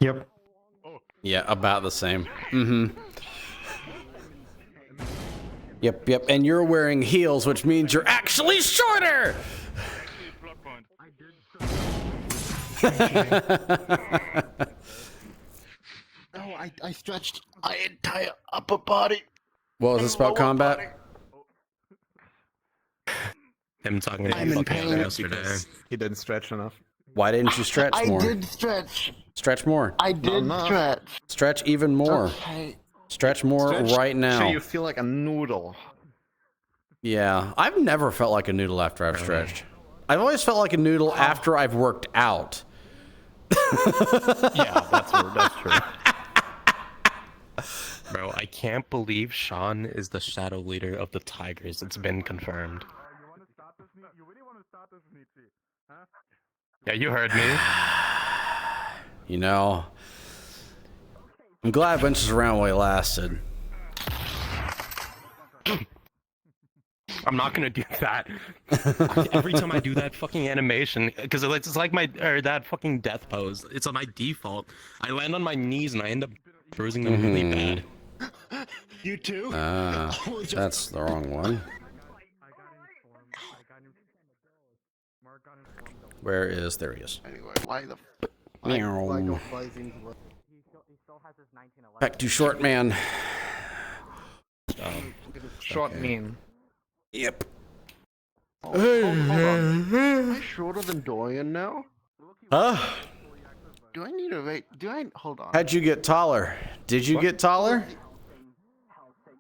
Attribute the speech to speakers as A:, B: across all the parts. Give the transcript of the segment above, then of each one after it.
A: Yep.
B: Yeah, about the same. Mm-hmm. Yep, yep. And you're wearing heels, which means you're actually shorter!
C: No, I stretched my entire upper body.
B: What was this about combat?
D: Him talking to
C: I'm
D: you
C: in
D: fucking
C: pain
D: yesterday.
A: He didn't stretch enough.
B: Why didn't you stretch more?
C: I did stretch.
B: Stretch more.
C: I did stretch.
B: Stretch even more.
C: Okay.
B: Stretch more right now.
A: So you feel like a noodle.
B: Yeah, I've never felt like a noodle after I've stretched. I've always felt like a noodle after I've worked out.
D: Yeah, that's true. Bro, I can't believe Sean is the shadow leader of the Tigers. It's been confirmed. Yeah, you heard me.
B: You know, I'm glad Vince was around while he lasted.
D: I'm not gonna do that. Every time I do that fucking animation, because it's like that fucking death pose. It's on my default. I land on my knees and I end up bruising them really bad.
C: You too?
B: That's the wrong one. Where is? There he is.
C: Anyway, why the
B: Meow. Back to short man.
A: Short meme.
B: Yep.
C: hold on. Am I shorter than Dorian now?
B: Huh?
C: Do I need a rate? Hold on.
B: How'd you get taller? Did you get taller?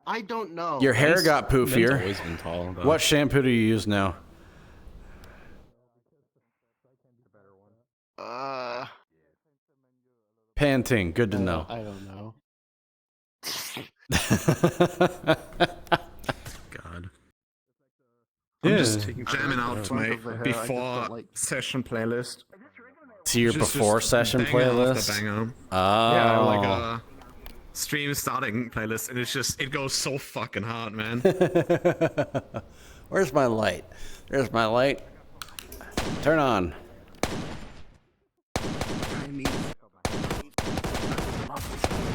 C: I don't know.
B: Your hair got poofier.
D: Always been tall, though.
B: What shampoo do you use now? Pantene. Good to know.
C: I don't know.
D: God.
A: I'm just jamming out to my
C: I
A: before
C: just don't like-
A: session playlist.
B: To your
A: Just
B: before session
A: banger after
B: playlist?
A: banger.
B: Oh.
A: Yeah, like a stream starting playlist, and it goes so fucking hard, man.
B: Where's my light? There's my light. Turn on.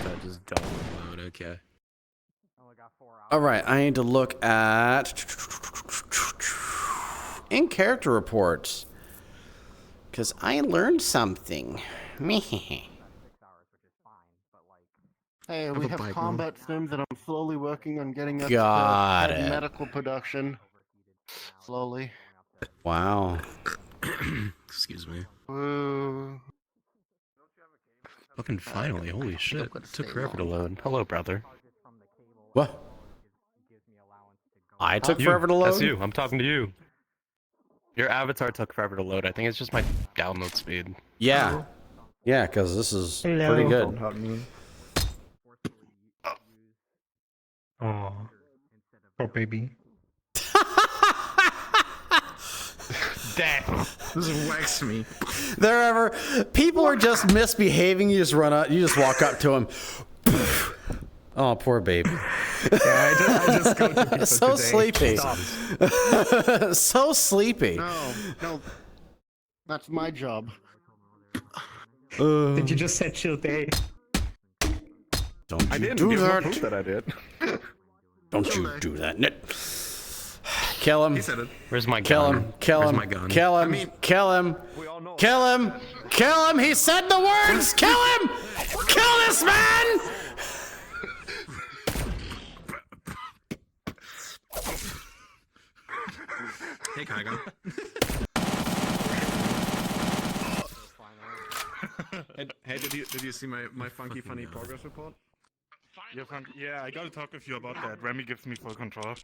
D: That just don't load. Okay.
B: All right, I need to look at in character reports because I learned something.
C: Hey, we have combat sims that I'm slowly working on getting us
B: Got
C: to
B: it.
C: medical production. Slowly.
B: Wow.
D: Excuse me.
C: Woo.
D: Fucking finally, holy shit. It took forever to load. Hello, brother.
B: What? I took forever to load?
D: That's you. I'm talking to you. Your avatar took forever to load. I think it's just my download speed.
B: Yeah. Yeah, because this is pretty
A: Don't
B: good.
A: hurt me.
E: Oh, poor baby.
A: Damn. This wax me.
B: There ever people are just misbehaving, you just run out, you just walk up to him. Oh, poor baby.
E: Yeah, I just go to people
B: So
E: today.
B: sleepy.
E: Stop.
B: So sleepy.
C: No. That's my job.
E: Did you just say chill day?
B: Don't
A: I
B: you
A: didn't
B: do
A: give no
B: that.
A: proof that I did.
B: Don't you do that. Kill him.
A: He said it.
D: Where's my
B: Kill
D: gun?
B: him. Kill
D: Where's
B: him.
D: my gun?
B: Kill him.
A: I mean,
B: Kill him.
A: We all know.
B: Kill him. Kill him. He said the words. Kill him. Kill this man.
A: Hey, Kaiga. Hey, did you see my funky funny progress report?
F: Yeah, I gotta talk with you about that. Remy gives me full control.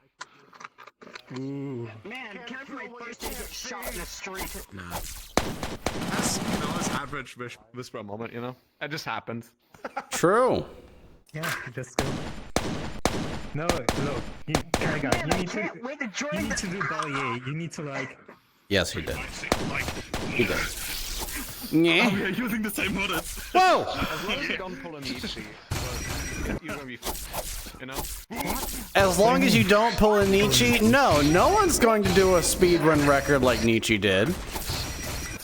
C: Ooh.
G: Man, careful my first day get shot in the street.
D: Nah.
A: That's, it's average whisper moment, It just happens.
B: True.
E: Yeah, just go. No, look, Kaiga, you need to,
G: Wait to
E: you
G: join
E: need
G: the...
E: to do Ballier. You need to like.
B: Yes, he did. He did.
F: Oh,
B: Yeah.
F: we are using the same bullets.
B: Whoa.
A: As long as you don't pull an Ichi, you're gonna be fine,
B: As long as you don't pull a Nietzsche, no one's going to do a speedrun record like Nietzsche did.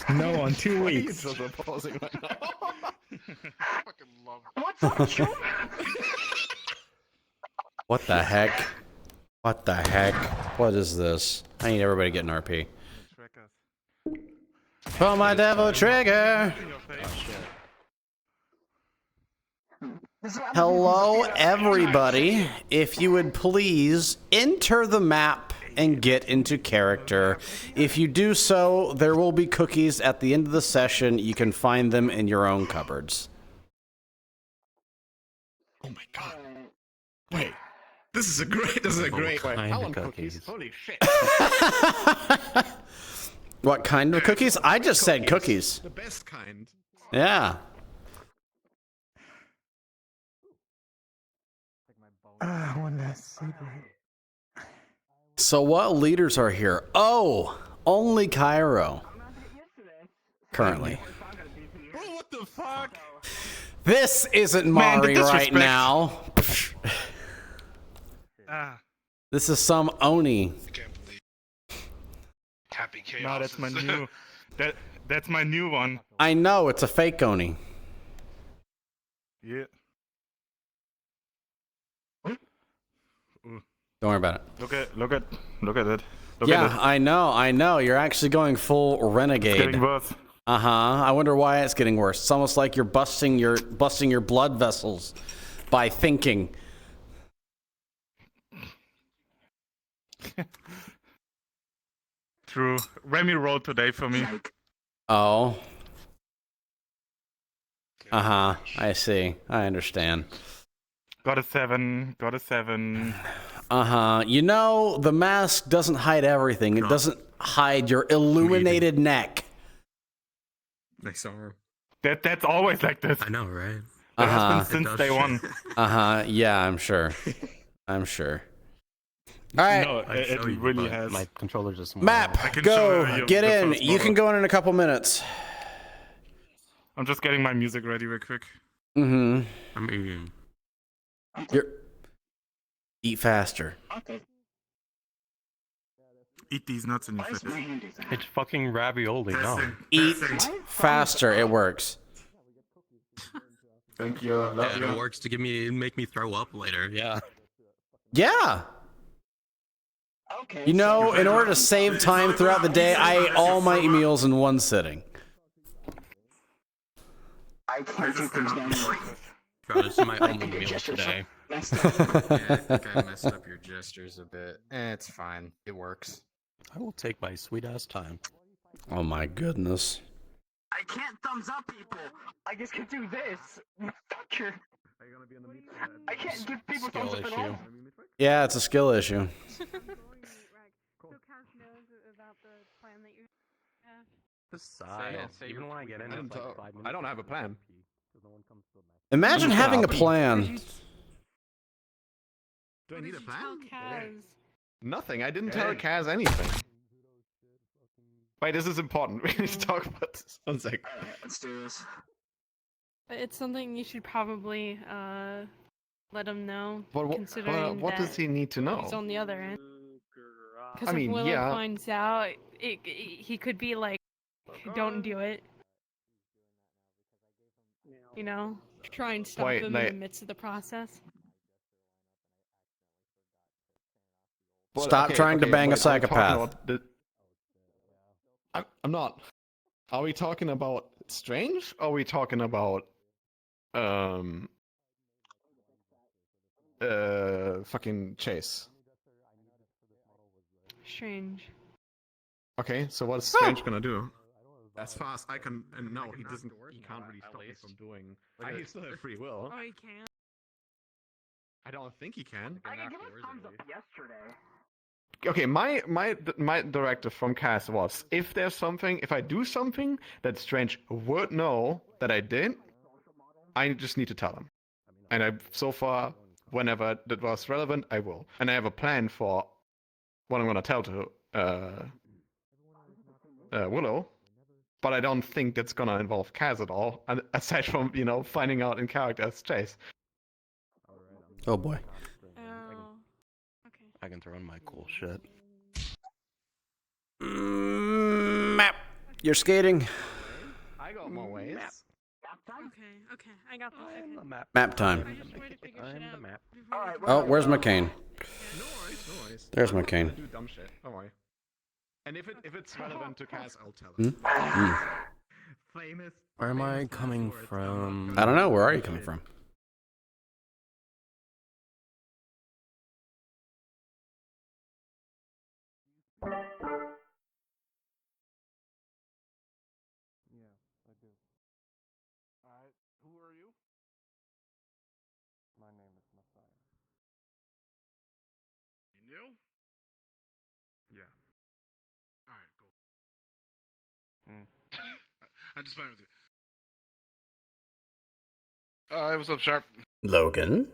E: No, on 2
A: You
E: weeks.
A: just are pausing right now.
C: fucking love
G: What's up, Joe?
B: What the heck? What the heck? What is this? I need everybody to get an RP.
F: Trackers.
B: Pull my devil trigger!
F: In your face.
B: Hello, everybody. If you would please enter the map and get into character. If you do so, there will be cookies at the end of the session. You can find them in your own cupboards.
A: Oh my god. Wait. This is a great. This is a great.
D: Kind of cookies.
C: Holy shit.
B: What kind of cookies? I just said cookies.
A: The best kind.
B: Yeah.
E: One last secret.
B: So what leaders are here? Oh, only Cairo. Currently.
F: Bro, what the fuck?
B: This isn't
F: Man, the
B: Mari right
F: disrespect.
B: now.
F: Ah,
B: This is some Oni.
H: Happy chaos.
F: no, that's my new. That's my new one.
B: I know, it's a fake Oni.
F: Yeah.
B: Don't worry about it.
F: Look at it. Look at
B: Yeah,
F: it.
B: I know. You're actually going full
F: It's
B: renegade.
F: getting worse.
B: Uh-huh. I wonder why it's getting worse. It's almost like you're busting your blood vessels by thinking.
F: True. Remy rolled today for me.
B: Oh. Uh-huh. I see. I understand.
F: Got a 7. Got a 7.
B: Uh-huh. You know, the mask doesn't hide everything. It doesn't hide your illuminated neck.
A: Nice arm.
F: That's always like this.
D: I know, right?
F: That
B: Uh-huh.
F: has been since day one.
B: Uh-huh. Yeah, I'm sure. I'm sure. All right.
F: No,
D: I
F: it
D: show you,
F: really
D: but
F: has.
D: My controller just
B: Map,
F: I can
B: go.
F: show you
B: Get
F: the
B: in.
F: first
B: You can
F: model.
B: go in a couple minutes.
F: I'm just getting my music ready real quick.
B: Mm-hmm.
D: I'm eating.
B: Eat faster.
F: Eat these nuts in your face.
D: It's fucking ravioli. No.
B: Eat faster. It works.
F: Thank you. Love
D: Yeah, it works to make me throw up later. Yeah.
B: Yeah.
G: Okay.
B: You know, in order to save time throughout the day, I ate all my meals in one sitting.
G: I can't do things manually.
D: Bro, this is my only meal today.
I: Yeah, I think I messed up your gestures a bit. It's fine. It works.
D: I will take my sweet ass time.
B: Oh my goodness.
G: I can't thumbs up people. I just can do this. Fuck your. I can't give people
D: Skill
G: thumbs up at
D: issue.
G: all.
B: Yeah, it's a skill issue.
D: Besides, even when I get in,
A: I
D: it's
A: don't
D: like
A: talk-
D: 5 minutes.
A: I don't have a plan.
B: Imagine having a plan.
A: Do I need a plan?
J: Kaz?
A: Nothing. I didn't tell Kaz anything. Wait, this is important. We need to talk about this. One sec.
G: Alright, let's do this.
J: It's something you should probably let him know.
A: But
J: considering
A: what does
J: that
A: he need to know?
J: He's on the other end. Because
A: I
J: if
A: mean,
J: Willow
A: yeah.
J: finds out, he could be like, "Don't do it." You know, try and stop
A: Wait,
J: him in
A: like-
J: the midst of the process.
A: Well,
B: Stop trying to bang a
A: wait, are we talking
B: psychopath.
A: about I'm not. Are we talking about Strange? Or are we talking about fucking Chase?
J: Strange.
A: Okay, so what is Strange gonna do? As far as I can, and no, he doesn't. He can't really stop me from doing. I still have free will.
J: Oh, he can't.
A: I don't think he can.
G: I can give a thumbs up yesterday.
A: Okay, my directive from Cass was if there's something, if I do something that Strange would know that I did, I just need to tell him. And I so far, whenever that was relevant, I will. And I have a plan for what I'm gonna tell to Willow. But I don't think it's gonna involve Kaz at all, aside from, finding out in character as Chase.
B: Oh boy.
J: Oh. Okay.
D: I can throw in my cool shit.
B: Map. You're skating.
A: I got more ways.
J: Okay, I got this.
D: I'm the map.
B: Map time.
J: I just try to figure shit
D: I'm the
J: out.
D: map.
G: Alright,
B: Oh, where's McCain?
A: No worries, no worries.
B: There's
A: I'm not
B: McCain.
A: gonna do dumb shit. Don't worry. And if it's relevant to Cass, I'll tell him.
E: Famous.
D: Where am I
E: famous
D: coming
E: last words. I'm not
D: from?
E: gonna
B: I don't know. Where are
E: do
B: you coming
E: shit.
B: from?
F: Alright, who are you?
D: My name is Messiah.
F: You new? Yeah. Alright, cool. I'm just playing with you. What's up, Sharp?
B: Logan?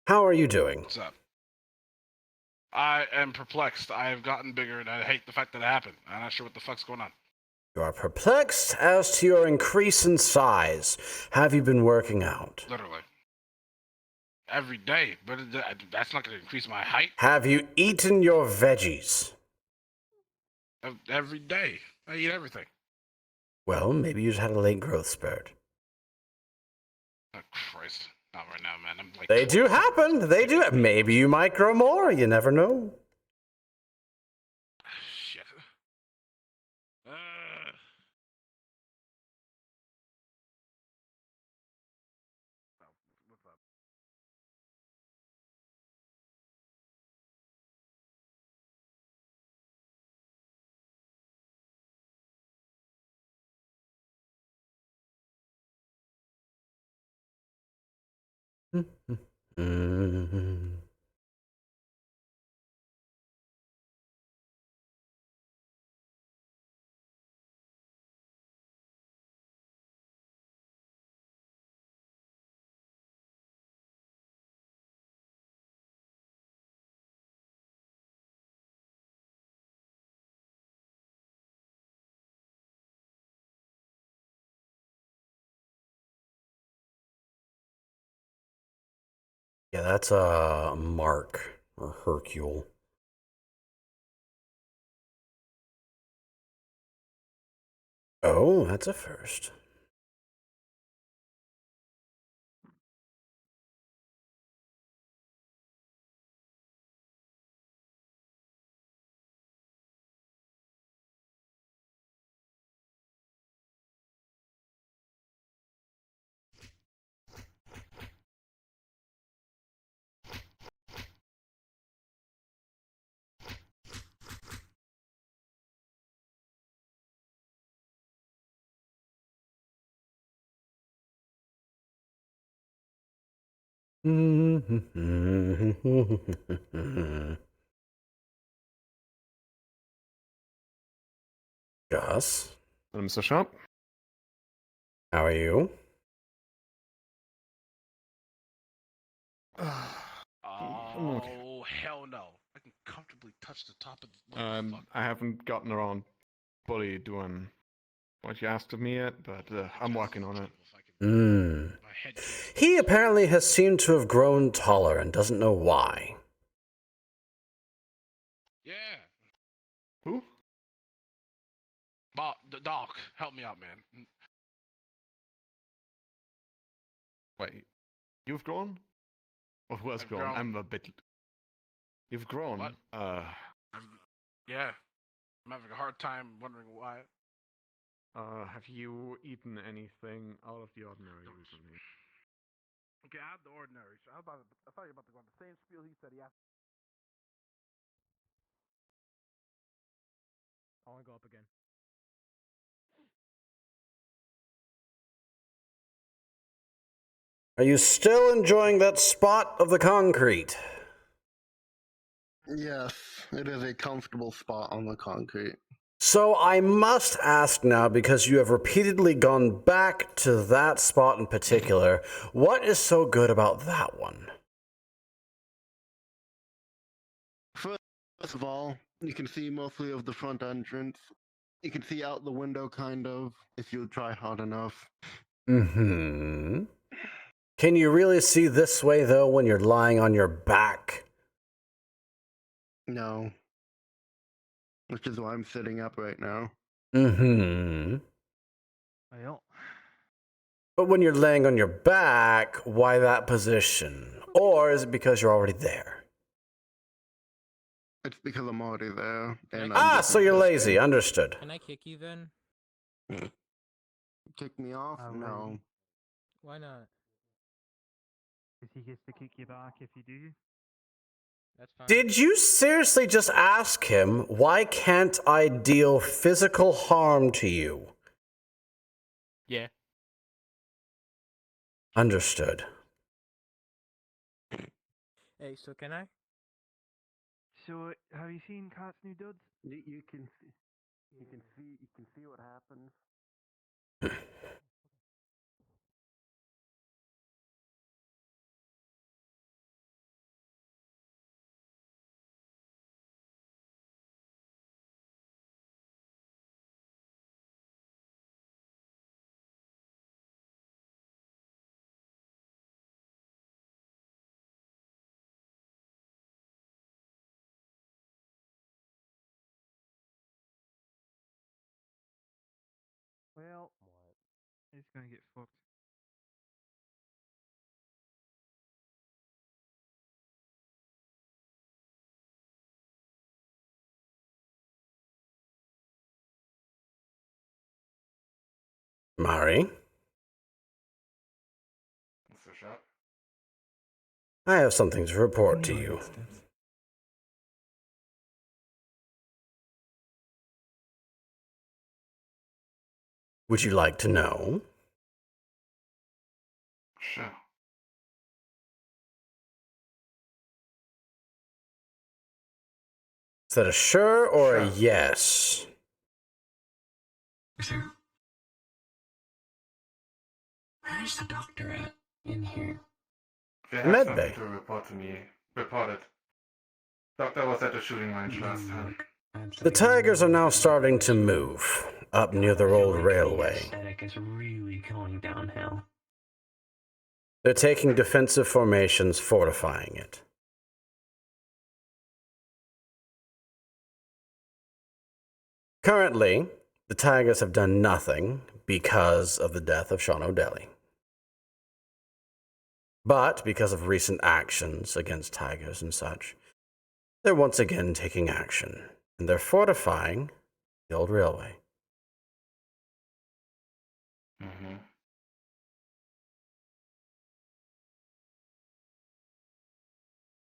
B: How are you doing?
F: What's up? I am perplexed. I have gotten bigger, and I hate the fact that it happened. I'm not sure what the fuck's going on.
B: You are perplexed as to your increase in size. Have you been working out?
F: Literally. Every day, but that's not going to increase my height.
B: Have you eaten your veggies?
F: Every day. I eat everything.
B: Well, maybe you just had a late growth spurt.
F: Oh, Christ. Not right now, man. I'm like...
B: They do happen. They do. Maybe you might grow more. You never know.
F: Shit. What's up?
B: Yeah, that's a Mark or Hercule. Oh, that's a first. Gus,
A: Mr. Sharp?
B: how are you?
F: Oh, hell no. I can comfortably touch the top of the...
A: I haven't gotten around fully doing what you asked of me yet, but I'm working on it.
F: My head
B: He apparently has seemed to have grown taller and doesn't know why.
F: Yeah.
A: Who?
F: The Doc, help me out, man.
A: Wait, you've grown? Or who has
F: I've
A: grown?
F: grown.
A: I'm a bit... You've grown?
F: What? Yeah. I'm having a hard time wondering why.
A: Have you eaten anything out of the ordinary recently?
F: Okay, out of the ordinary. So I thought you were about to go on the same spiel he said he asked.
E: I wanna go up again.
B: Are you still enjoying that spot of the concrete?
C: Yes, it is a comfortable spot on the concrete.
B: So I must ask now, because you have repeatedly gone back to that spot in particular, what is so good about that one?
C: First of all, you can see mostly of the front entrance. You can see out the window, kind of, if you try hard enough.
B: Mm-hmm. Can you really see this way, though, when you're lying on your back?
C: No. Which is why I'm sitting up right now.
B: Mm-hmm.
E: Well,
B: But when you're laying on your back, why that position? Or is it because you're already there?
C: It's because I'm already there. And
B: So you're lazy. Understood.
I: Can I kick you then?
C: Kick me off? No.
I: Why not?
E: Because he gets to kick you back if you do.
I: That's fine.
B: Did you seriously just ask him, why can't I deal physical harm to you?
D: Yeah.
B: Understood.
I: Hey, so can I?
E: So, have you seen Cat's new duds?
C: You can see what happens.
E: Well, it's gonna get fucked.
B: Mari,
A: Mr. Shot.
B: I have something to report to you. Would you like to know?
A: Sure.
B: Is that a sure or a
A: Sure.
B: yes?
G: Where's the doctor at in here?
A: If you have
B: Med
A: something
B: bay.
A: to report to me, report it. Doctor was at the shooting range last time.
B: The Tigers are now starting to move up near the old railway.
G: Aesthetic is really going downhill.
B: They're taking defensive formations, fortifying it. Currently, the Tigers have done nothing because of the death of Sean O'Delly. But because of recent actions against Tigers and such, they're once again taking action, and they're fortifying the old railway.
A: Mm-hmm.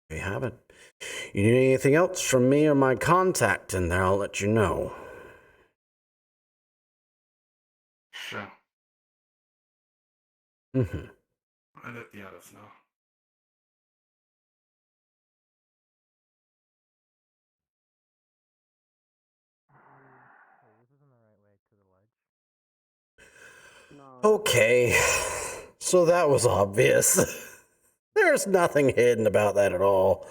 B: There you have it. You need anything else from me or my contact in there, I'll let you know.
A: Sure.
B: Mm-hmm.
A: I'll let the others know.
B: Okay, so that was obvious. There's nothing hidden about that at all.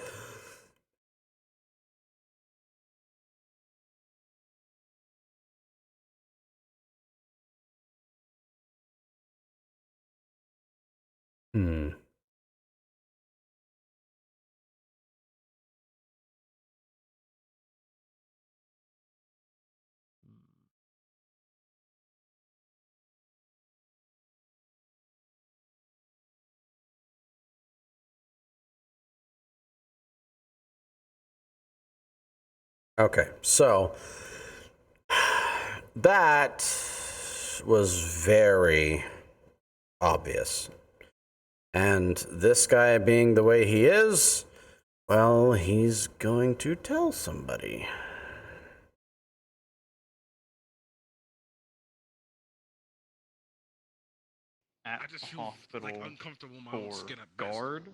B: Hmm. Okay, so that was very obvious. And this guy being the way he is, well, he's going to tell somebody.
F: I just feel like uncomfortable in my own skin at best.
H: guard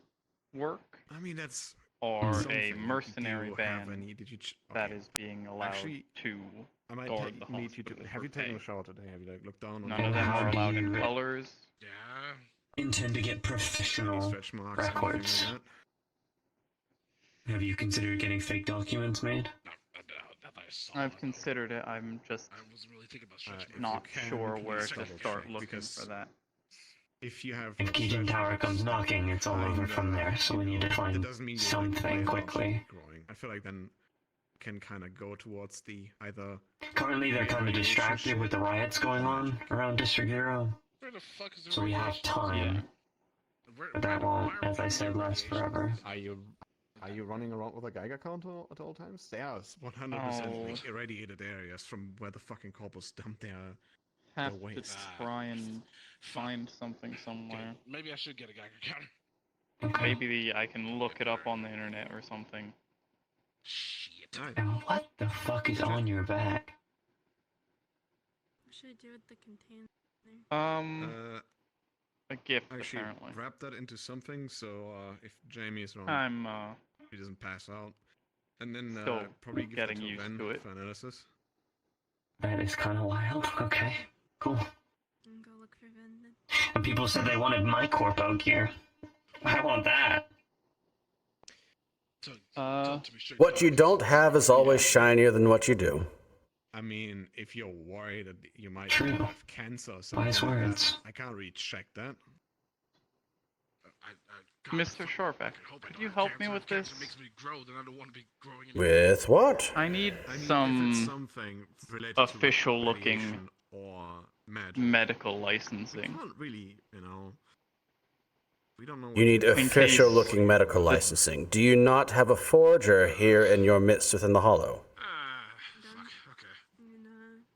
H: work
A: I mean, that's
H: or
A: something.
H: a mercenary
A: Do you have
H: band
A: any? Did you?
H: that is being allowed
A: Actually,
H: to
A: I might
H: guard the
A: need you to.
H: hospital
A: Have
H: for
A: you taken
H: pay.
A: a shower today? Have you looked down on?
H: None of them
G: How
H: are
G: do
H: allowed in
G: you-
H: colors.
F: Yeah.
G: Intend to get
A: Any
G: professional
A: stretch marks? Anything
G: records.
A: like
G: Have you considered getting fake documents made?
F: No, I saw
H: I've
F: it.
H: considered it. I'm just
F: I wasn't really thinking about stretch
A: if
F: marks.
H: not
A: you can,
H: sure
A: please
H: where to
A: double
H: start
A: check,
H: looking
A: because
H: for that.
A: if you have
G: If Keaton
A: stretch
G: Tower
A: marks,
G: comes knocking, it's all over from there, so we need to
A: that
G: find
A: doesn't mean you're, like,
G: something
A: biologically
G: quickly.
A: growing. I feel like then can kind of go towards the either.
G: Currently, they're kind of distracted with the riots going on around District Zero.
A: Yeah,
F: Where the fuck is the
K: So we have
F: radiation?
K: time.
F: Where,
K: But that won't, as I said, last forever.
A: Are you running around with a Geiger counter at all times?
E: There's 100%
H: Oh.
E: like irradiated areas from where the fucking corpus dumped their
H: Have
E: waste.
H: to try and find something somewhere.
F: Maybe I should get a Geiger counter.
K: Okay.
H: Maybe I can look it up on the internet or something.
F: Shit.
K: And what the fuck is on your back?
J: What should I do with the container?
H: A gift
E: Actually,
H: apparently.
E: wrap that into something so if Jamie is wrong,
H: I'm
E: he doesn't pass out. And then
H: still
E: probably give that
H: getting
E: to
H: used
E: Ben
H: to it.
E: for analysis.
K: That is kind of wild. Okay, cool.
J: And go look for Vin then.
K: And people said they wanted my Corpo gear. I want that.
B: What you don't have is always shinier than what you do.
E: I mean, if you're worried that you might
K: True.
E: have cancer or something,
K: Wise
E: like that,
K: words.
E: I can't really check that.
H: Mr. Shortback, could you help me with this?
F: Makes me grow, then I don't want to be growing
B: With what?
H: I need
E: I mean, if
H: some
E: it's something related
H: official
E: to
H: looking
E: radiation or magic,
H: medical
E: we
H: licensing.
E: can't really, we don't know.
B: You need official looking medical licensing. Do you not have a forger here in your midst within the Hollow?
F: Fuck.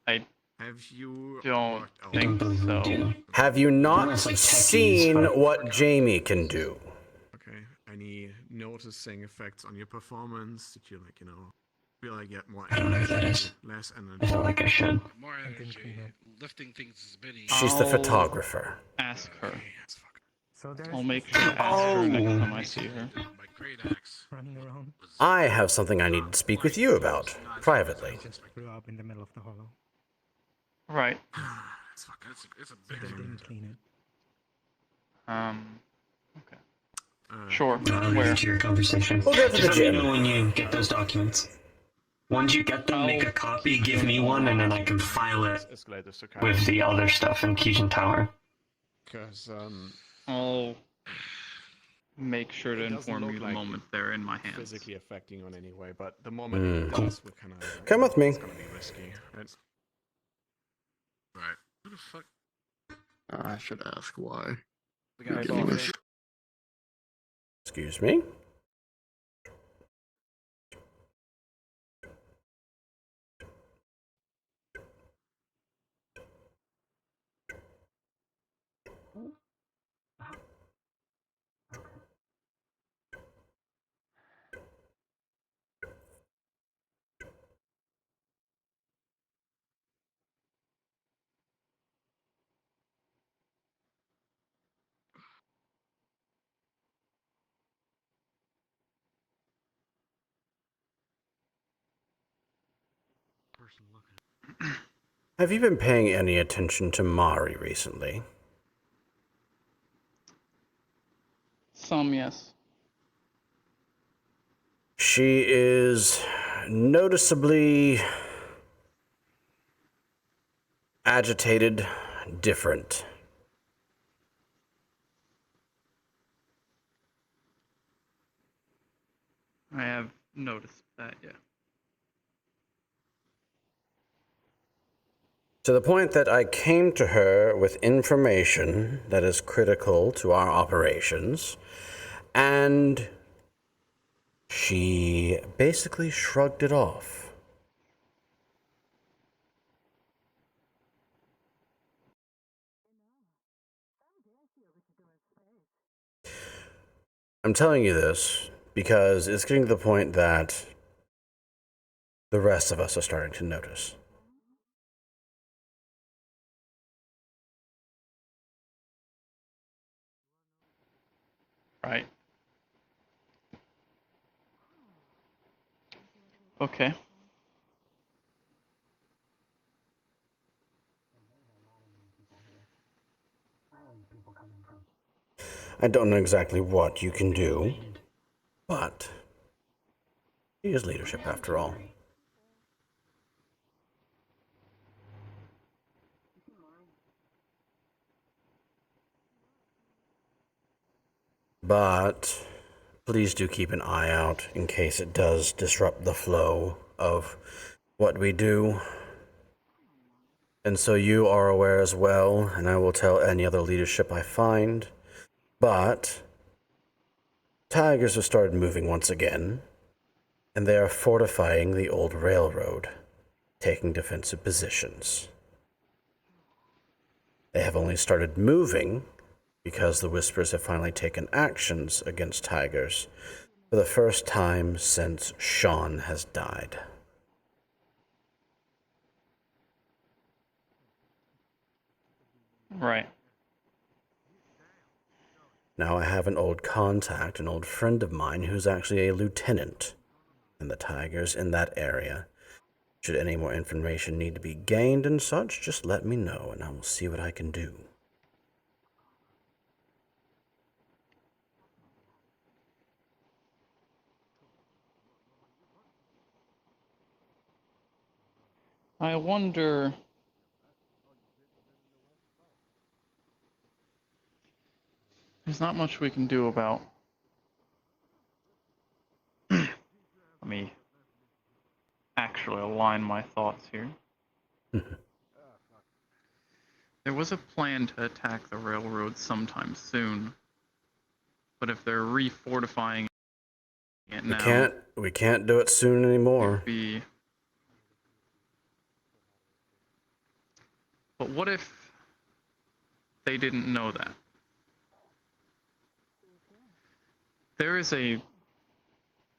F: Okay.
H: I
E: Have you
H: don't
E: worked out-
H: think so.
B: Have you not
K: Unless, like, techies,
B: seen
K: but-
B: what Jamie can do?
E: Okay. Any noticing effects on your performance? Did you feel like you get more
K: I don't know what that
E: energy,
K: is.
E: less
K: I
E: energy?
K: feel like I should.
F: More energy. Lifting things is bitty.
B: She's the
H: I'll
B: photographer.
H: Ask her.
E: Okay, that's fucking- So there's
H: I'll make sure to ask her next time I see her.
F: My great axe.
E: running around.
B: I have something I need to speak with you about, privately.
E: Just grew up in the middle of the hollow.
H: Right.
F: It's fucking. It's a big
E: They
F: thing.
E: didn't clean it.
H: Okay. Sure.
K: I'll leave
H: Where?
K: it to your conversation.
B: We'll go to
K: Just
B: the
K: let me
B: gym.
K: know when you get those documents. Once you get them, make a copy, give me one, and then I can file it
A: Escalators to
K: with the other stuff in Kijin Tower.
A: Because
H: I'll make sure to
A: It doesn't
H: inform
A: look
H: you the
A: like
H: moment they're in my hands.
A: physically affecting you in any way, but the moment it
B: Cool.
A: does, we're kind of
B: Come with me.
A: It's gonna be risky. Right?
F: Right. Who the fuck?
C: I should ask why.
F: The guy
C: Getting this.
B: Excuse me? Have you been paying any attention to Mari recently?
H: Some, yes.
B: She is noticeably agitated, different.
H: I have noticed that, yeah.
B: To the point that I came to her with information that is critical to our operations, and she basically shrugged it off. I'm telling you this because it's getting to the point that the rest of us are starting to notice.
H: Right. Okay.
B: I don't know exactly what you can do, but he is leadership after all. But please do keep an eye out in case it does disrupt the flow of what we do. And so you are aware as well, and I will tell any other leadership I find. But tigers have started moving once again, and they are fortifying the old railroad, taking defensive positions. They have only started moving because the Whispers have finally taken actions against tigers for the first time since Sean has died.
H: Right.
B: Now I have an old contact, an old friend of mine who's actually a lieutenant in the Tigers in that area. Should any more information need to be gained and such, just let me know and I will see what I can do.
H: I wonder... There's not much we can do about... Let me actually align my thoughts here. There was a plan to attack the railroad sometime soon. But if they're refortifying it now...
B: We can't do it soon anymore.
H: But what if they didn't know that? There is a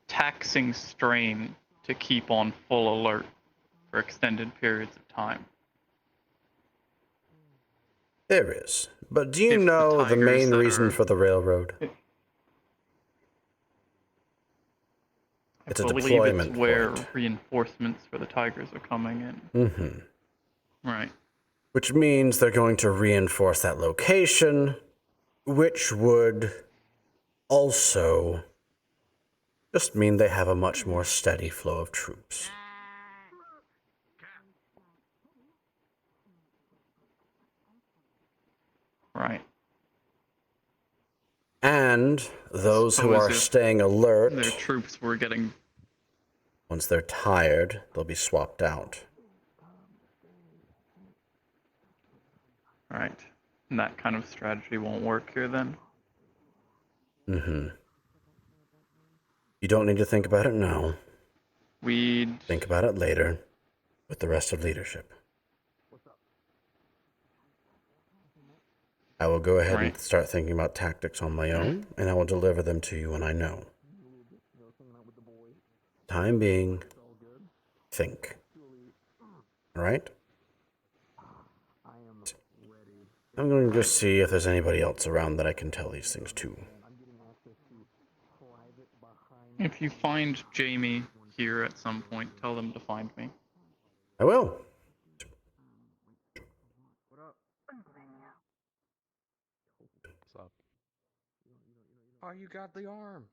H: taxing strain to keep on full alert for extended periods of time.
B: There is. But do you know the main reason for the railroad? It's a deployment
H: it's where reinforcements for the Tigers are coming in.
B: Mm-hmm.
H: Right.
B: Which means they're going to reinforce that location, which would also just mean they have a much more steady flow of troops.
H: Right.
B: And those who are staying alert,
H: their troops were getting...
B: Once they're tired, they'll be swapped out.
H: Right. And that kind of strategy won't work here then?
B: Mm-hmm. You don't need to think about it now. Think about it later, with the rest of leadership. I will go ahead and start thinking about tactics on my own, and I will deliver them to you when I know. Time being, think. Alright? I'm going to just see if there's anybody else around that I can tell these things to.
H: If you find Jamie here at some point, tell them to find me.
B: I will.
I: What's up? Oh, you got the arm.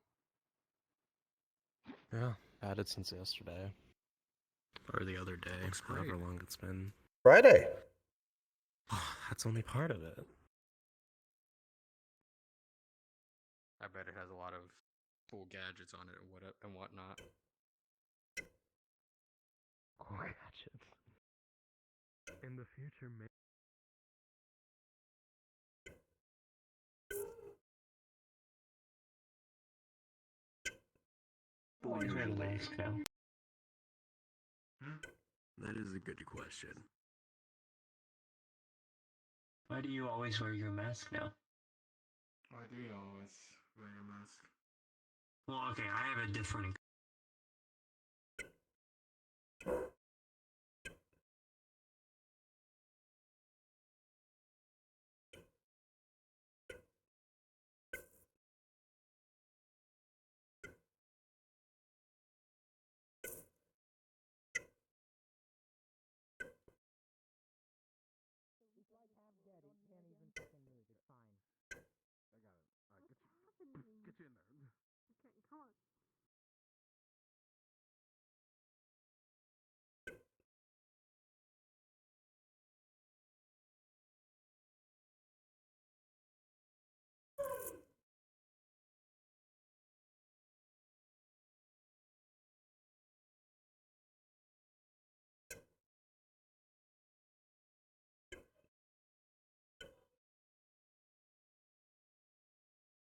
D: Yeah, had it since yesterday. Or the other day, however long it's been.
B: Friday.
D: That's only part of it.
I: I bet it has a lot of cool gadgets on it and whatnot.
E: Cool gadgets. In the future, maybe.
K: That is a good question.
L: Why do you always wear your mask now?
K: Why do you always wear your mask?
L: Well, okay, I have a different...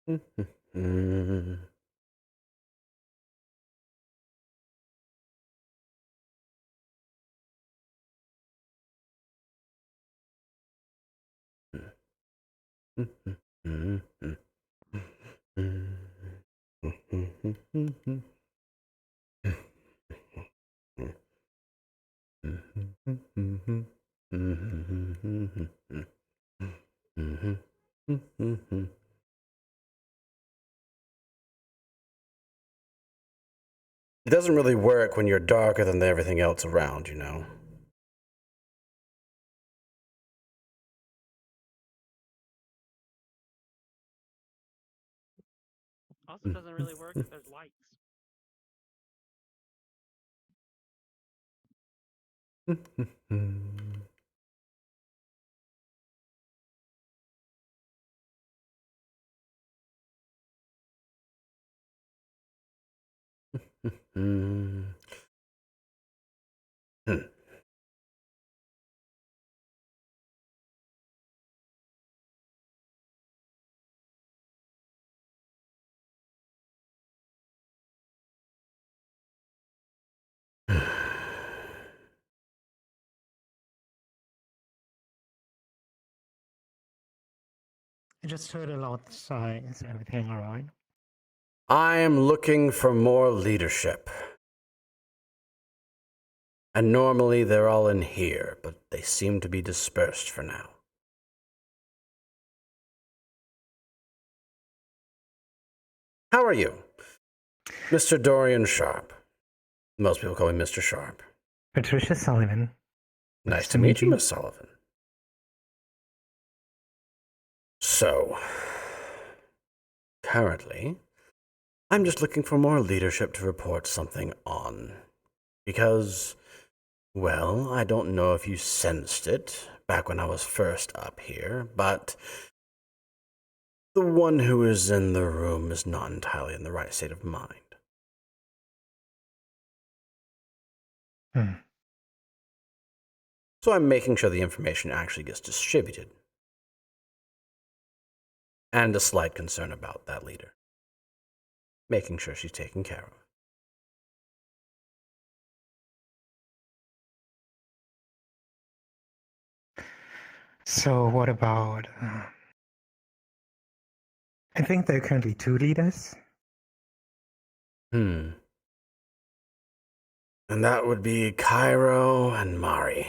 B: It doesn't really work when you're darker than everything else around, you know.
G: Also doesn't really work if there's lights.
E: I just heard a loud sigh. Is everything alright?
B: I am looking for more leadership. And normally they're all in here, but they seem to be dispersed for now. How are you? Mr. Dorian Sharp. Most people call me Mr. Sharp.
E: Patricia Sullivan.
B: Nice to meet you, Miss Sullivan. So, currently, I'm just looking for more leadership to report something on. Because, well, I don't know if you sensed it back when I was first up here, but the one who is in the room is not entirely in the right state of mind. So I'm making sure the information actually gets distributed. And a slight concern about that leader. Making sure she's taken care of.
E: So what about... I think there are currently 2 leaders.
B: And that would be Cairo and Mari.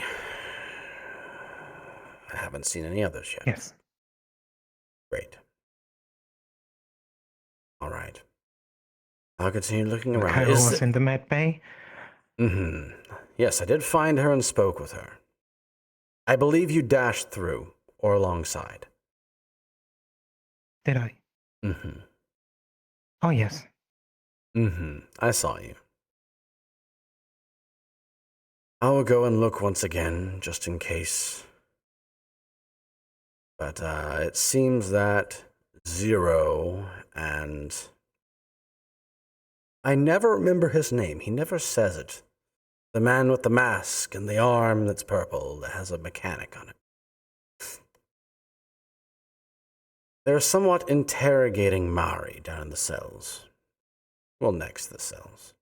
B: I haven't seen any others yet.
E: Yes.
B: Great. All right. I'll continue looking around.
E: Cairo was in the med bay?
B: Yes, I did find her and spoke with her. I believe you dashed through, or alongside.
E: Did I? Oh, yes.
B: I saw you. I will go and look once again, just in case. But it seems that Zero and... I never remember his name. He never says it. The man with the mask and the arm that's purple that has a mechanic on it. They're somewhat interrogating Mari down in the cells. Well, next to the cells.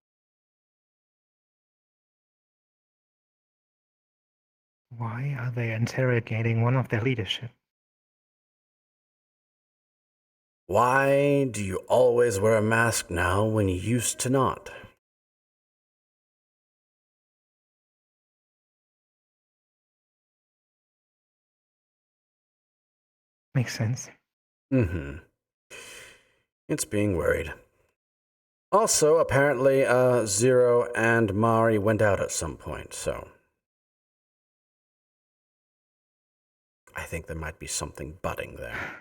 E: Why are they interrogating one of their leadership?
B: Why do you always wear a mask now when you used to not?
E: Makes sense.
B: It's being worried. Also, apparently, Zero and Mari went out at some point, so... I think there might be something budding there.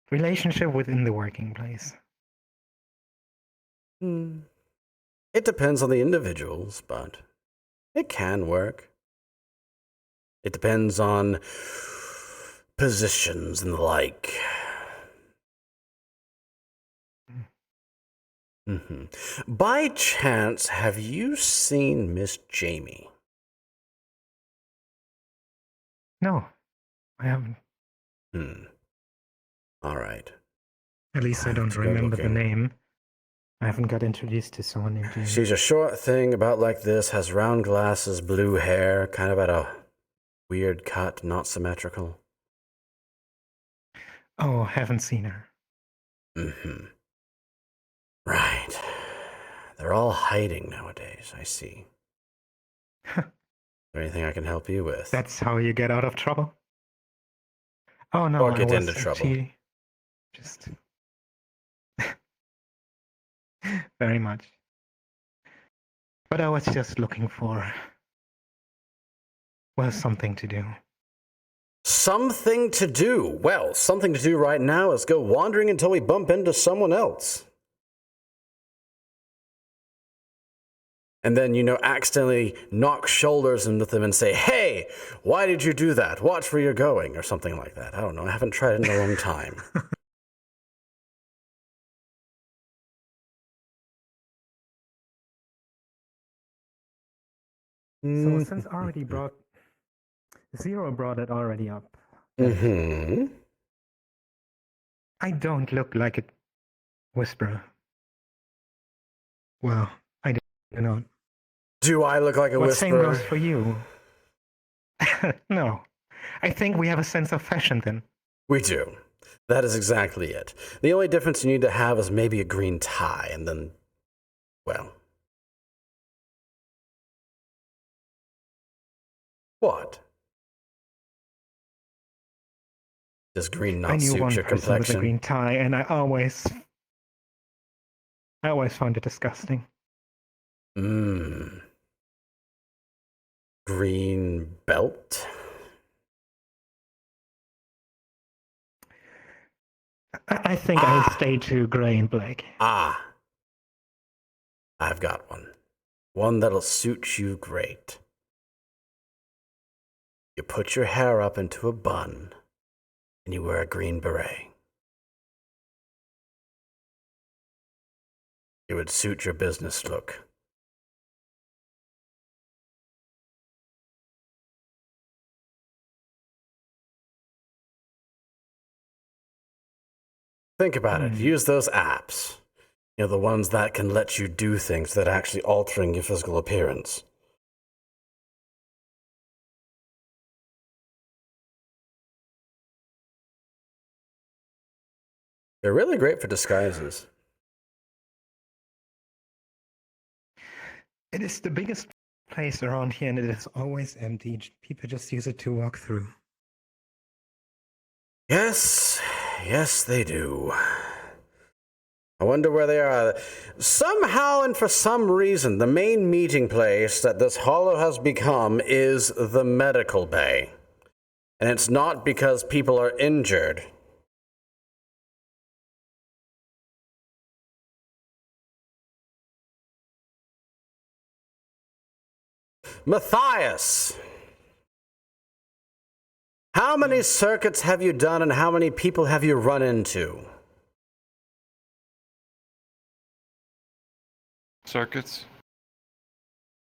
E: Relationship within the working place.
B: It depends on the individuals, but it can work. It depends on positions and the like. By chance, have you seen Miss Jamie?
E: No, I haven't.
B: All right.
E: At least I don't
B: It's good
E: remember the
B: looking.
E: name. I haven't got introduced to someone named Jamie.
B: She's a short thing, about like this, has round glasses, blue hair, kind of at a weird cut, not symmetrical.
E: Oh, haven't seen her.
B: Right. They're all hiding nowadays, I see. Is there anything I can help you with?
E: That's how you get out of trouble? Oh no,
B: Or get
E: I was
B: into trouble.
E: actually just very much. But I was just looking for, well, something to do.
B: Something to do. Well, something to do right now is go wandering until we bump into someone else. And then, accidentally knock shoulders into them and say, hey, why did you do that? Watch where you're going, or something like that. I don't know. I haven't tried it in a long time.
E: So since already Zero brought it already up. I don't look like a whisperer. Well, I don't know.
B: Do I look like a
E: Same
B: whisperer?
E: goes for you. No. I think we have a sense of fashion then.
B: We do. That is exactly it. The only difference you need to have is maybe a green tie, and then, well. What? Does green
E: I
B: not
E: knew
B: suit
E: one
B: your
E: person with a
B: complexion?
E: green tie, and I always found it disgusting.
B: Green belt?
E: I think I'll stay to gray and black.
B: I've got one. One that'll suit you great. You put your hair up into a bun, and you wear a green beret. It would suit your business look. Think about it. Use those apps. The ones that can let you do things that are actually altering your physical appearance. They're really great for disguises.
E: It is the biggest place around here, and it is always empty. People just use it to walk through.
B: Yes, they do. I wonder where they are. Somehow and for some reason, the main meeting place that this hollow has become is the medical bay. And it's not because people are injured. Matthias! How many circuits have you done, and how many people have you run into?
M: Circuits?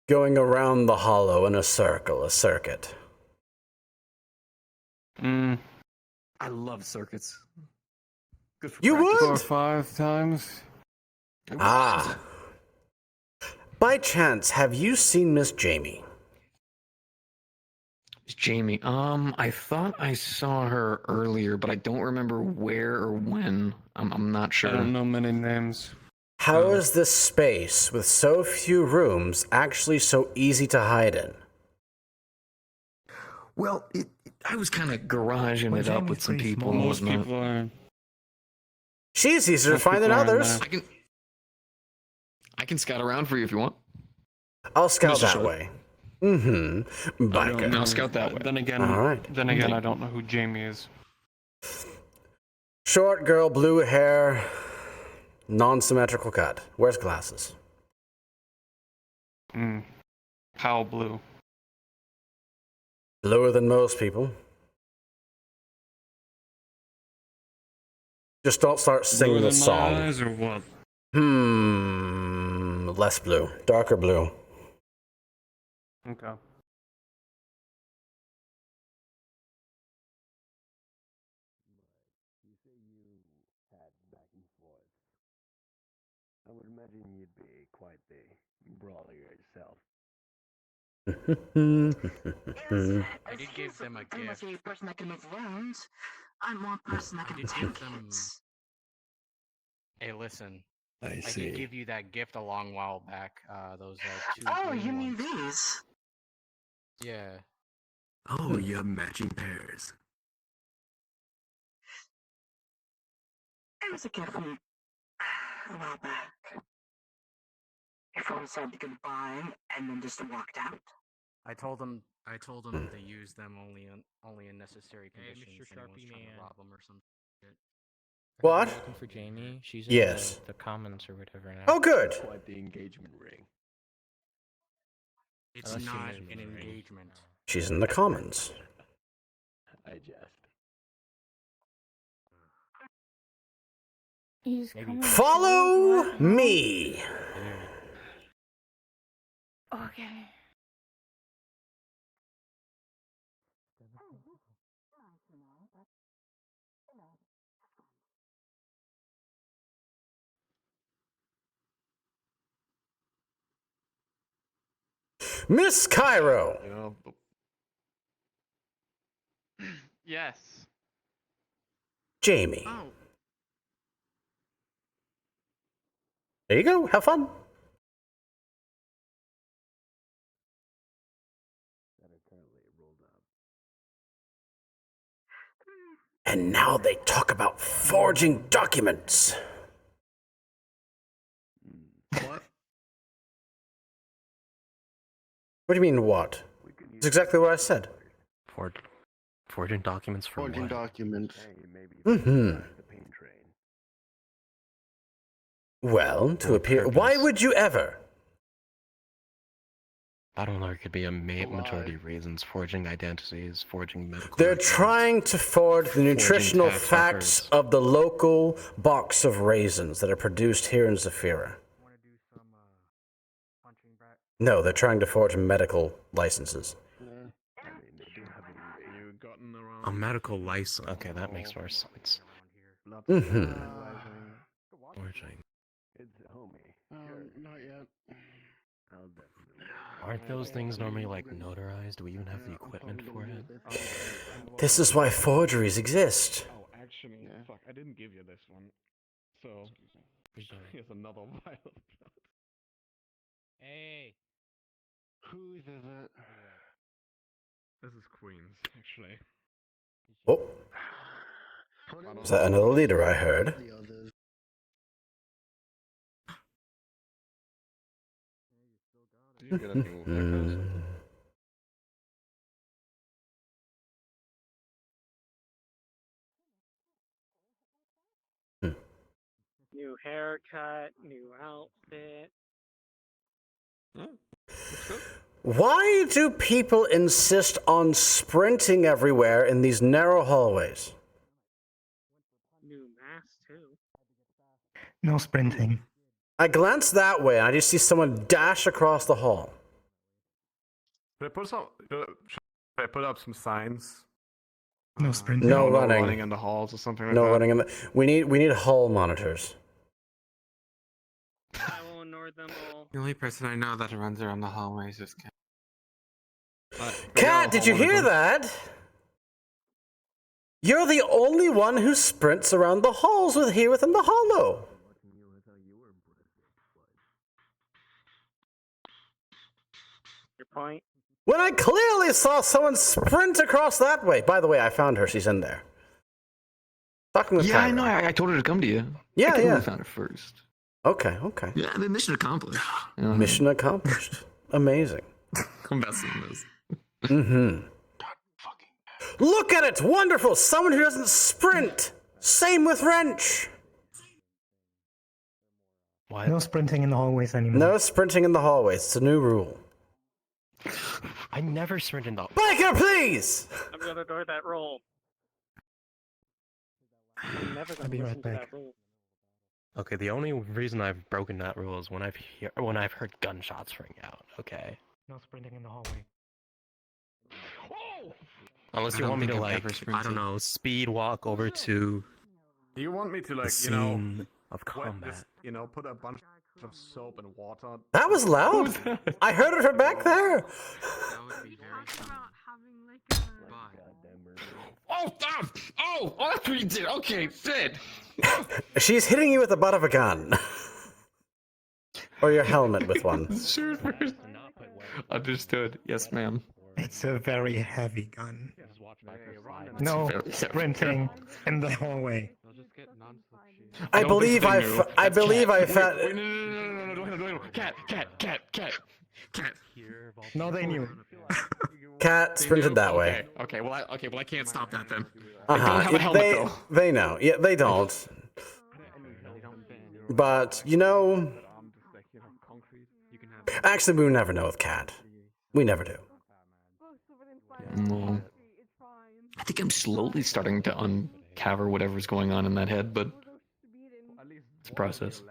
B: Going around the hollow in a circle, a circuit.
M: I
I: love circuits. Good for
B: You
I: practice.
B: would?
M: 4 or 5 times.
B: By chance, have you seen Miss Jamie?
A: Jamie, I thought I saw her earlier, but I don't remember where or when. I'm not sure.
M: I don't know many names.
B: How is this space, with so few rooms, actually so easy to hide in?
A: Well, I was kind of garaging it up with some people and
M: Most
A: whatnot.
M: people are.
B: She's easier to
M: Most
B: find than
M: people are in
B: others.
M: there.
A: I can scout around for you if you want.
B: I'll scout
A: Mr.
B: that
A: Short.
B: way.
M: I don't
B: Biker.
M: know.
A: I'll scout that way.
M: Then again,
B: All right.
M: I don't know who Jamie is.
B: Short girl, blue hair, non-symmetrical cut. Wears glasses.
M: How blue?
B: Bluer than most people. Just don't start singing
M: Bluer
B: the
M: than my
B: song.
M: eyes or what?
B: Less blue. Darker blue.
M: Okay.
N: I would imagine you'd be quite the brawler yourself.
O: I did give them a
G: Pretty much
O: gift.
G: a person that can move around. I'm one person that
O: I
G: can
O: did
G: take
O: give them.
G: it.
O: Hey, listen.
N: I
O: I
N: see.
O: did give you that gift a long while back. Those two
G: Oh,
O: green
G: you mean
O: ones.
G: these?
O: Yeah.
N: Oh, you have matching pairs.
G: It was a gift from a while back. Everyone said they could buy them and then just walked out.
O: I told them to use them only in necessary conditions.
P: Mr.
O: If anyone's
P: Sharpie
O: trying to
P: Man.
O: rob them or some shit.
B: What?
P: Looking for Jamie? She's
B: Yes.
P: in the comments or whatever now.
B: Oh, good.
N: Quite the engagement ring.
O: It's
P: Unless she
O: not
P: knows
O: an
P: the ring.
O: engagement.
B: She's in the comments.
N: I jest.
B: Follow me.
J: Okay.
B: Miss Cairo.
H: Yes.
B: Jamie.
H: Oh.
B: There you go. Have fun. And now they talk about forging documents.
N: What?
B: What do you mean, what? That's exactly what I said.
D: Forging documents for
C: Forging
D: what?
C: documents.
B: Mm-hmm. Well, to appear... Why would you ever?
D: I don't know. There could be a majority of reasons. Forging identities, forging medical.
B: They're
D: records.
B: trying to forge the nutritional
D: tax
B: facts
D: records.
B: of the local box of raisins that are produced here in Zafira. No, they're trying to forge medical licenses.
D: A medical license. Okay, that makes more sense.
B: Mm-hmm.
D: Forging.
C: Not yet.
D: Aren't those things normally like notarized? Do we even have the equipment for it?
B: This is why forgeries exist.
A: Oh, actually, fuck, I didn't give you this one. So, here's another vial.
P: Hey.
C: Whose is it?
A: This is Queen's, actually.
B: Oh. Is that another leader I heard?
A: Did you get a new haircut?
G: New haircut, new outfit.
B: Why do people insist on sprinting everywhere in these narrow hallways?
G: New mask, too.
E: No sprinting.
B: I glance that way and I just see someone dash across the hall.
A: Should I put up some signs?
E: No sprinting.
B: No
A: No
B: running.
A: running in the halls or something like
B: No
A: that?
B: running in the... We need hall monitors.
G: I will ignore them all.
I: The only person I know that runs around the hallways is Cat.
B: Kat, did you hear that? You're the only one who sprints around the halls here within the hollow.
G: Your point?
B: When I clearly saw someone sprint across that way. By the way, I found her. She's in there. Talking with
I: Yeah, I
B: Tyra.
I: know. I told her to come to you.
B: Yeah,
I: I totally
B: yeah.
I: found her first.
B: Okay, okay.
I: Yeah, the mission accomplished. You know?
B: Mission accomplished. Amazing.
I: I'm messing this.
B: Mm-hmm. Look at it! Wonderful! Someone who doesn't sprint! Same with Wrench!
D: What?
E: No sprinting in the hallways anymore.
B: No sprinting in the hallways. It's a new rule.
D: I never sprint in the.
B: Biker, please!
G: I'm gonna ignore that roll. I'm never
E: I'll
G: gonna
E: be right
G: listen to
E: back.
G: that roll.
D: Okay, the only reason I've broken that rule is when I've heard gunshots ring out. Okay.
E: No sprinting in the hallway.
D: Unless
I: I
D: you
I: don't
D: want me
I: think
D: to
I: I've
D: like,
I: ever
D: I
I: sprinted.
D: don't know, speed walk over to
A: Do you want me to, like,
E: The
A: you know,
E: scene of
A: wet
E: combat.
A: this, you know, put a bunch of soap and water?
B: That was loud. I heard it from back there.
O: That would be very fun.
D: Oh, stop! Oh, that's what you did. Okay, shit.
B: She's hitting you with the butt of a gun. Or your helmet with one.
D: Sure. Understood. Yes, ma'am.
E: It's a very heavy gun. No sprinting in the hallway.
B: I believe I found.
D: Wait, no. Cat.
E: No, they knew.
B: Cat sprinted that way.
D: Okay, well, I can't stop that then.
B: Uh
D: I don't have a
B: huh.
D: helmet,
B: They
D: though.
B: they know. Yeah, they don't. But you know, actually, we never know with Cat. We never do.
D: No. I think I'm slowly starting to uncover whatever's going on in that head, but it's a process.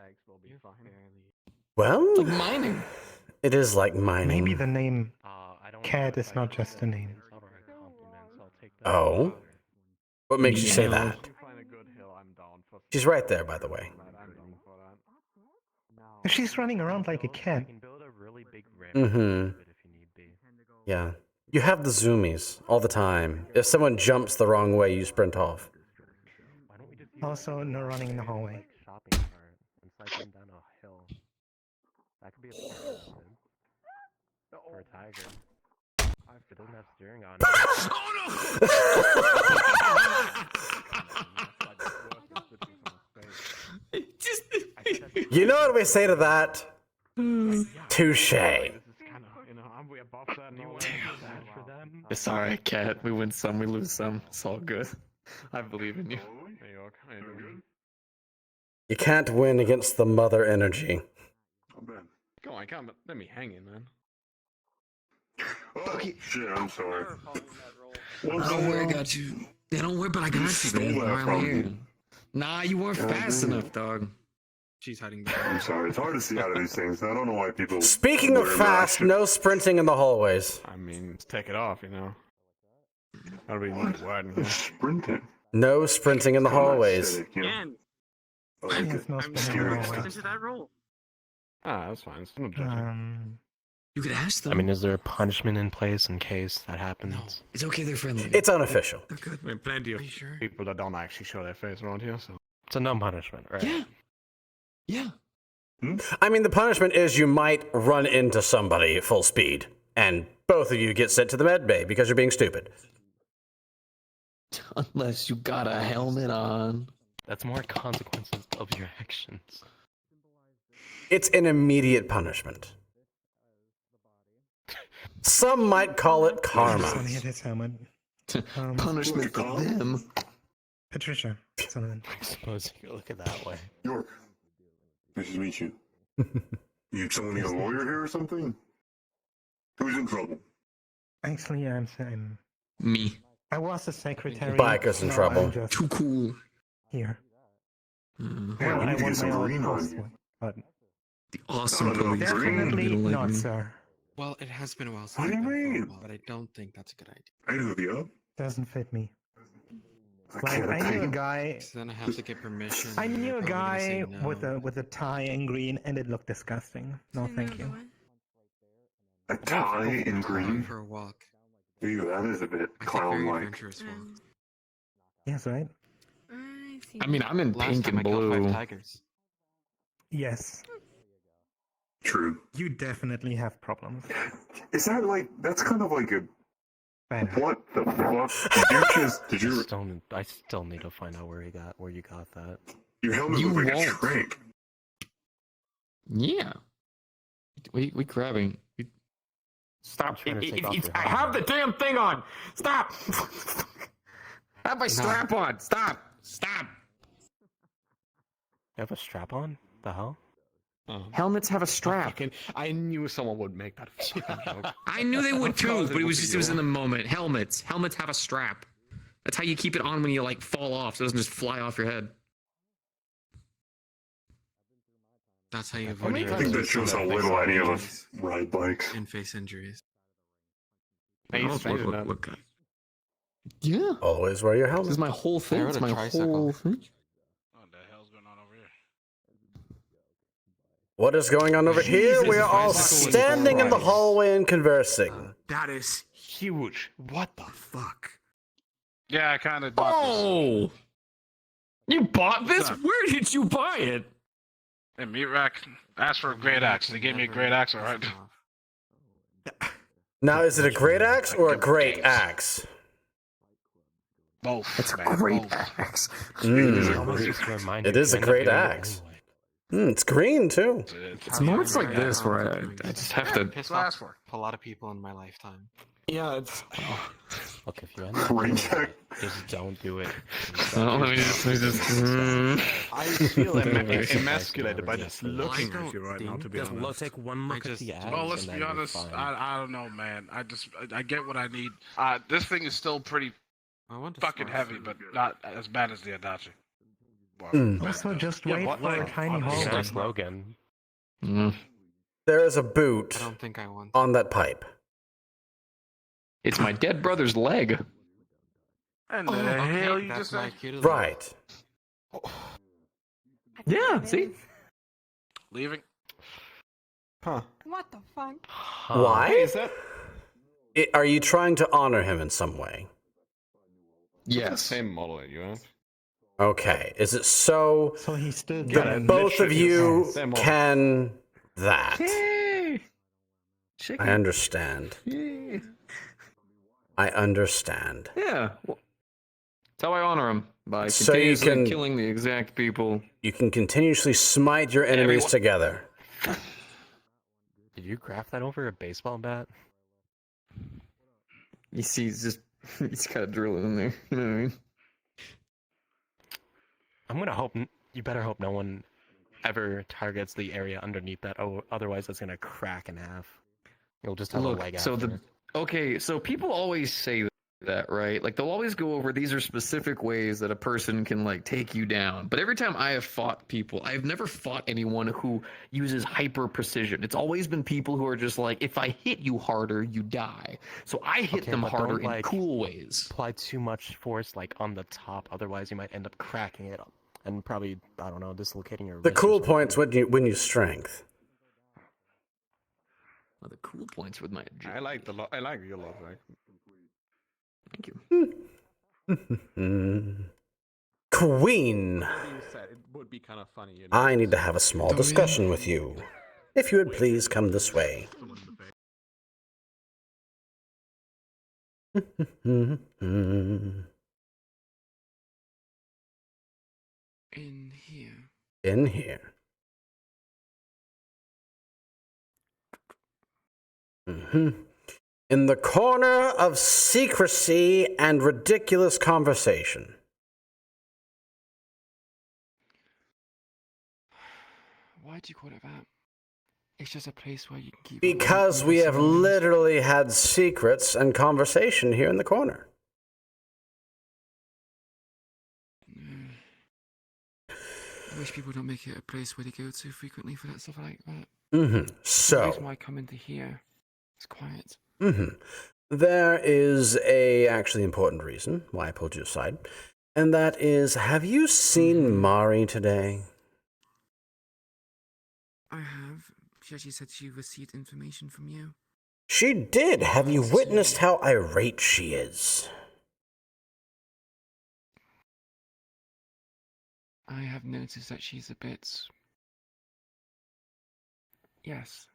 B: Well,
D: It's like mining.
B: it is like mining.
E: Maybe the name Cat is not just a name.
B: Oh, what makes you say
D: Yeah.
B: that? She's right there, by the way.
E: If she's running around like a cat,
B: Mm-hmm. Yeah. You have the zoomies all the time. If someone jumps the wrong way, you sprint off.
E: also no running in the hallway.
N: That could be a for a tiger. It doesn't have steering on it.
B: You know what we say to that? Touche.
D: It's alright, Cat. We win some, we lose some. It's all good. I believe in you.
B: You can't win against the mother energy.
A: Go on, come, let me hang in, man.
Q: Oh, shit, I'm sorry.
D: Don't worry, I got you. Yeah, don't worry, but I got you, man. I'm here. Nah, you weren't fast enough, dog. She's hiding back.
Q: I'm sorry, it's hard to see out of these things. I don't know why people.
B: Speaking of
Q: wear
B: fast,
Q: masks.
B: no sprinting in the hallways.
A: I mean, take it off, you know. That'll be more wide in here.
Q: Sprinting.
B: No sprinting in the hallways.
L: Again.
E: Yes, no spinning in the hallway.
L: Into that role.
A: Ah, that's fine. It's no judging.
D: You could ask them.
O: I mean, is there a punishment in place in case that happens?
D: It's okay, they're friendly.
B: It's unofficial.
A: I mean, plenty of people that don't actually show their face around here, so.
O: It's a no punishment, right?
D: Yeah. Yeah.
B: I mean, the punishment is you might run into somebody at full speed, and both of you get sent to the med bay because you're being stupid.
D: Unless you got a helmet on.
O: That's more consequences of your actions.
B: It's an immediate punishment. Some might call it karma.
E: Son hit his helmet.
D: Punishment for them.
E: Patricia, Sullivan.
O: I suppose you could look at it that way.
Q: York, nice to meet you. You someone need a lawyer here or something? Who's in trouble?
E: Actually, I'm
D: Me.
E: I was a secretary.
B: Biker's in
E: now
B: trouble.
E: I'm just
D: Too cool.
E: here.
Q: Man,
E: Well,
Q: we
E: I
Q: need to
E: want
Q: get some
E: my own
Q: green on
E: post
Q: you.
E: one, but
D: The awesome
Q: No, no,
D: police.
E: definitely
D: You don't like
E: not,
D: me.
E: sir.
O: Well, it has been a while since
Q: What do you
O: I've been for a
Q: mean?
O: while, but I don't think that's a good idea.
Q: I know the up.
E: Doesn't fit me.
Q: I
E: Like
Q: can't
E: I knew a
Q: take it.
E: guy.
O: So then I have to get permission.
E: I
O: and
E: knew
O: you're
E: a
O: probably gonna say
E: guy
O: no.
E: with a tie in green, and it looked disgusting. No, thank you.
Q: A tie in
O: Going
Q: green.
O: for a walk.
Q: Ew, that is a bit
O: I think very
Q: clown-like.
O: adventurous walk.
E: Yes, right.
D: I mean, I'm in
M: Last
D: pink
M: time
D: and
M: I killed 5
D: blue.
M: tigers.
E: Yes,
Q: True.
E: you definitely have problems.
Q: Is that like, that's kind of like a,
E: Bad.
Q: what the fuck? Did you,
O: I still need to find out where you got that.
Q: your helmet
D: You
Q: looked like
D: won't.
Q: a shrink.
D: Yeah. We grabbing. Stop.
O: trying to take off your
D: I have the damn thing on. Stop. I have my strap on. Stop. Stop.
O: You have a strap on? The hell?
D: Helmets have a strap.
A: I knew someone would make that fucking joke.
D: I knew they would too,
A: Because
D: but it was
A: would
D: just
A: be
D: it was
A: you.
D: in the moment. Helmets have a strap. That's how you keep it on when you like fall off, so it doesn't just fly off your head.
O: That's how you
Q: I
O: avoid
Q: think that shows how little any of us ride bikes.
O: and face injuries.
A: Hey,
D: Oh,
A: stranger than that.
D: look. Yeah.
B: Always wear your
D: This is
B: helmet.
D: my whole thing.
M: rode
D: It's
M: a
D: my
M: tricycle.
D: whole thing.
B: What is going on over here?
A: Jesus
B: We are all
A: Christ.
B: standing in the hallway and conversing.
O: That is
A: huge. What the
O: fuck?
F: Yeah, I kind of bought
R: Oh! You bought this?
F: up?
R: Where did you buy it?
F: this. Hey, Meat Rack asked for a great axe. They gave me a great axe, alright?
B: Now, is it a great axe or a great axe?
F: Both.
R: It's a
F: man,
R: great
F: both.
R: axe.
B: It is a great axe. It's green, too.
R: It's moments like this where I just have to...
I: Piss off a lot of people in my lifetime.
R: Yeah, it's...
P: Look, if you end up
Q: Great
P: doing it, just don't do it.
R: Oh, let me just...
A: I feel
P: Christ.
A: emasculated by just looking
O: I
A: at you right now, to be
O: Just
A: honest.
O: take one look at the ads.
F: Well, let's
O: and then
F: be
O: you're
F: honest.
O: fine.
F: I don't know, man. I get what I need. This thing is still pretty fucking heavy, but not as bad as the Adachi. Well,
E: Also, just
A: Yeah,
E: wait
A: but
E: for a
A: like,
E: tiny
A: honestly,
E: hole.
O: Their slogan.
B: There is a boot
I: I don't think I want.
B: on that pipe.
R: It's my dead brother's leg.
F: And the hell you just
I: my
F: said?
I: kid.
B: Right.
R: Yeah, see?
F: Leaving?
A: Huh.
J: What the fuck?
B: Why?
A: Hey, is that?
B: Are you trying to honor him in some way?
A: The
R: Yes.
A: same model that you have.
B: Okay. Is it so
E: So he stood
A: Yeah,
E: there.
B: that both of you
A: Same model.
B: can that?
R: Yay!
B: I understand.
R: Yay.
B: I understand.
R: Yeah. Well, that's how I honor him. By
B: So you
R: continuously
B: can-
R: killing the exact people.
B: You can continuously smite your enemies
R: Everyone-
B: together.
O: Did you craft that over a baseball bat?
R: You see, he's kind of drilling in there. You know what I mean?
O: I'm gonna hope. You better hope no one ever targets the area underneath that. Oh, otherwise it's gonna crack in half. You'll just have a leg
R: Look,
O: after.
R: so so people always say that, right? Like they'll always go over these are specific ways that a person can like take you down. But every time I have fought people, I've never fought anyone who uses hyper precision. It's always been people who are just like, if I hit you harder, you die. So I hit them
O: but
R: harder
O: don't,
R: in
O: like,
R: cool ways.
O: apply too much force like on the top, otherwise you might end up cracking it up and probably, I don't know, dislocating your
B: The
O: wrist or
B: cool
O: something.
B: points when you strength.
R: Well, the cool points with my
A: I like your love, right?
R: Thank you.
B: Queen.
I: That being said, it would be kind of funny. You know?
B: I need to have a small discussion with you. If you would please come this way.
I: In here.
B: In here. In the corner of secrecy and ridiculous conversation.
I: Why'd you call it that? It's just a place where you can keep.
B: Because we have literally had secrets and conversation here in the corner.
I: I wish people don't make it a place where they go to frequently for that stuff like that. The
B: So.
I: reason why I come into here, it's quiet.
B: There is a actually important reason why I pulled you aside, and that is, have you seen Mari today?
I: I have. She actually said she received information from you.
B: She did. Have you witnessed how irate she is?
I: I have noticed that she's a bit. Yes.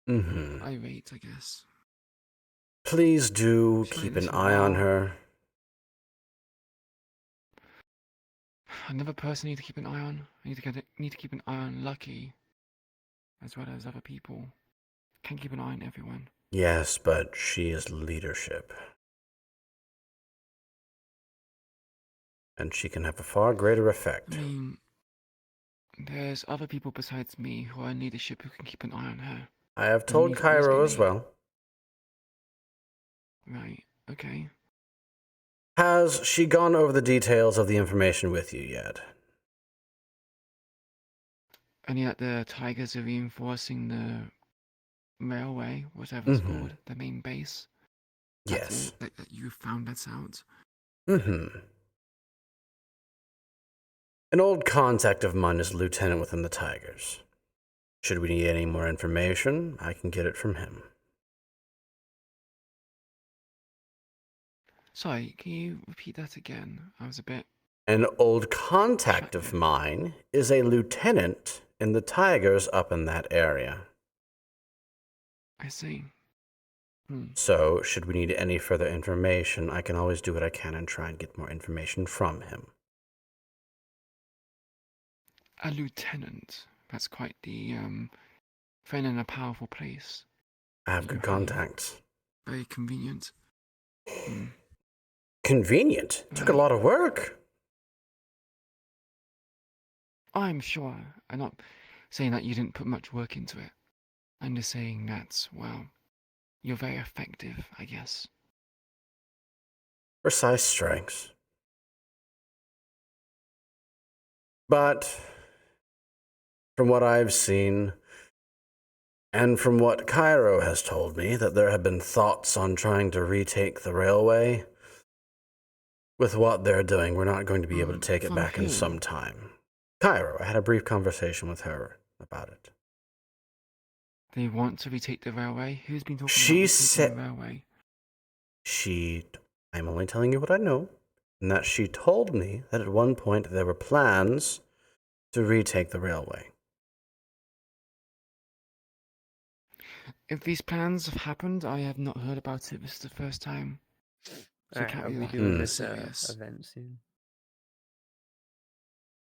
I: Irate, I guess.
B: Please do
I: She
B: keep
I: might
B: an
I: as
B: eye on
I: well.
B: her.
I: Another person I need to keep an eye on. I need to keep an eye on Lucky, as well as other people. Can't keep an eye on everyone.
B: Yes, but she is leadership. And she can have a far greater effect.
I: I mean, there's other people besides me who are in leadership who can keep an eye on her.
B: I have told Cairo as well.
I: Right, okay.
B: Has she gone over the details of the information with you yet?
I: Only that the Tigers are reinforcing the railway, whatever it's called, the main base.
B: Yes.
I: That you found that out.
B: An old contact of mine is lieutenant within the Tigers. Should we need any more information, I can get it from him.
I: Sorry, can you repeat that again? I was a bit.
B: An old contact of mine is a lieutenant in the Tigers up in that area.
I: I see.
B: So, should we need any further information, I can always do what I can and try and get more information from him.
I: A lieutenant. That's quite the friend in a powerful place.
B: I have good contacts.
I: Very convenient.
B: Convenient? Took a lot of work.
I: I'm sure. I'm not saying that you didn't put much work into it. I'm just saying that, well, you're very effective, I guess.
B: Precise strengths. But from what I've seen, and from what Cairo has told me, that there have been thoughts on trying to retake the railway. With what they're doing, we're not going to be able to take it back in some time. Cairo, I had a brief conversation with her about it.
I: They want to retake the railway? Who's been talking
B: She
I: about
B: said
I: the railway?
B: I'm only telling you what I know, and that she told me that at one point there were plans to retake the railway.
I: If these plans have happened, I have not heard about it. This is the first time. So
S: Alright,
I: can't
S: are
I: be
S: we
I: that
S: doing this
I: serious.
S: event soon?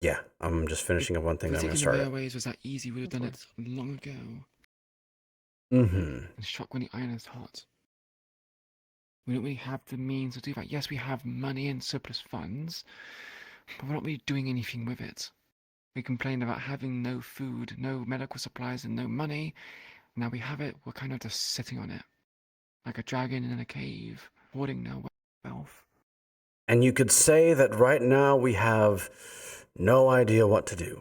B: Yeah, I'm just finishing up one thing, then I'm going to
I: Retaking
B: start
I: the
B: it.
I: railways was that easy. We would have done it long ago.
B: Mm-hmm.
I: And struck when the iron is hot. We don't really have the means to do that. Yes, we have money and surplus funds, but we're not really doing anything with it. We complained about having no food, no medical supplies, and no money. Now we have it, we're kind of just sitting on it. Like a dragon in a cave, hoarding no wealth.
B: And you could say that right now we have no idea what to do.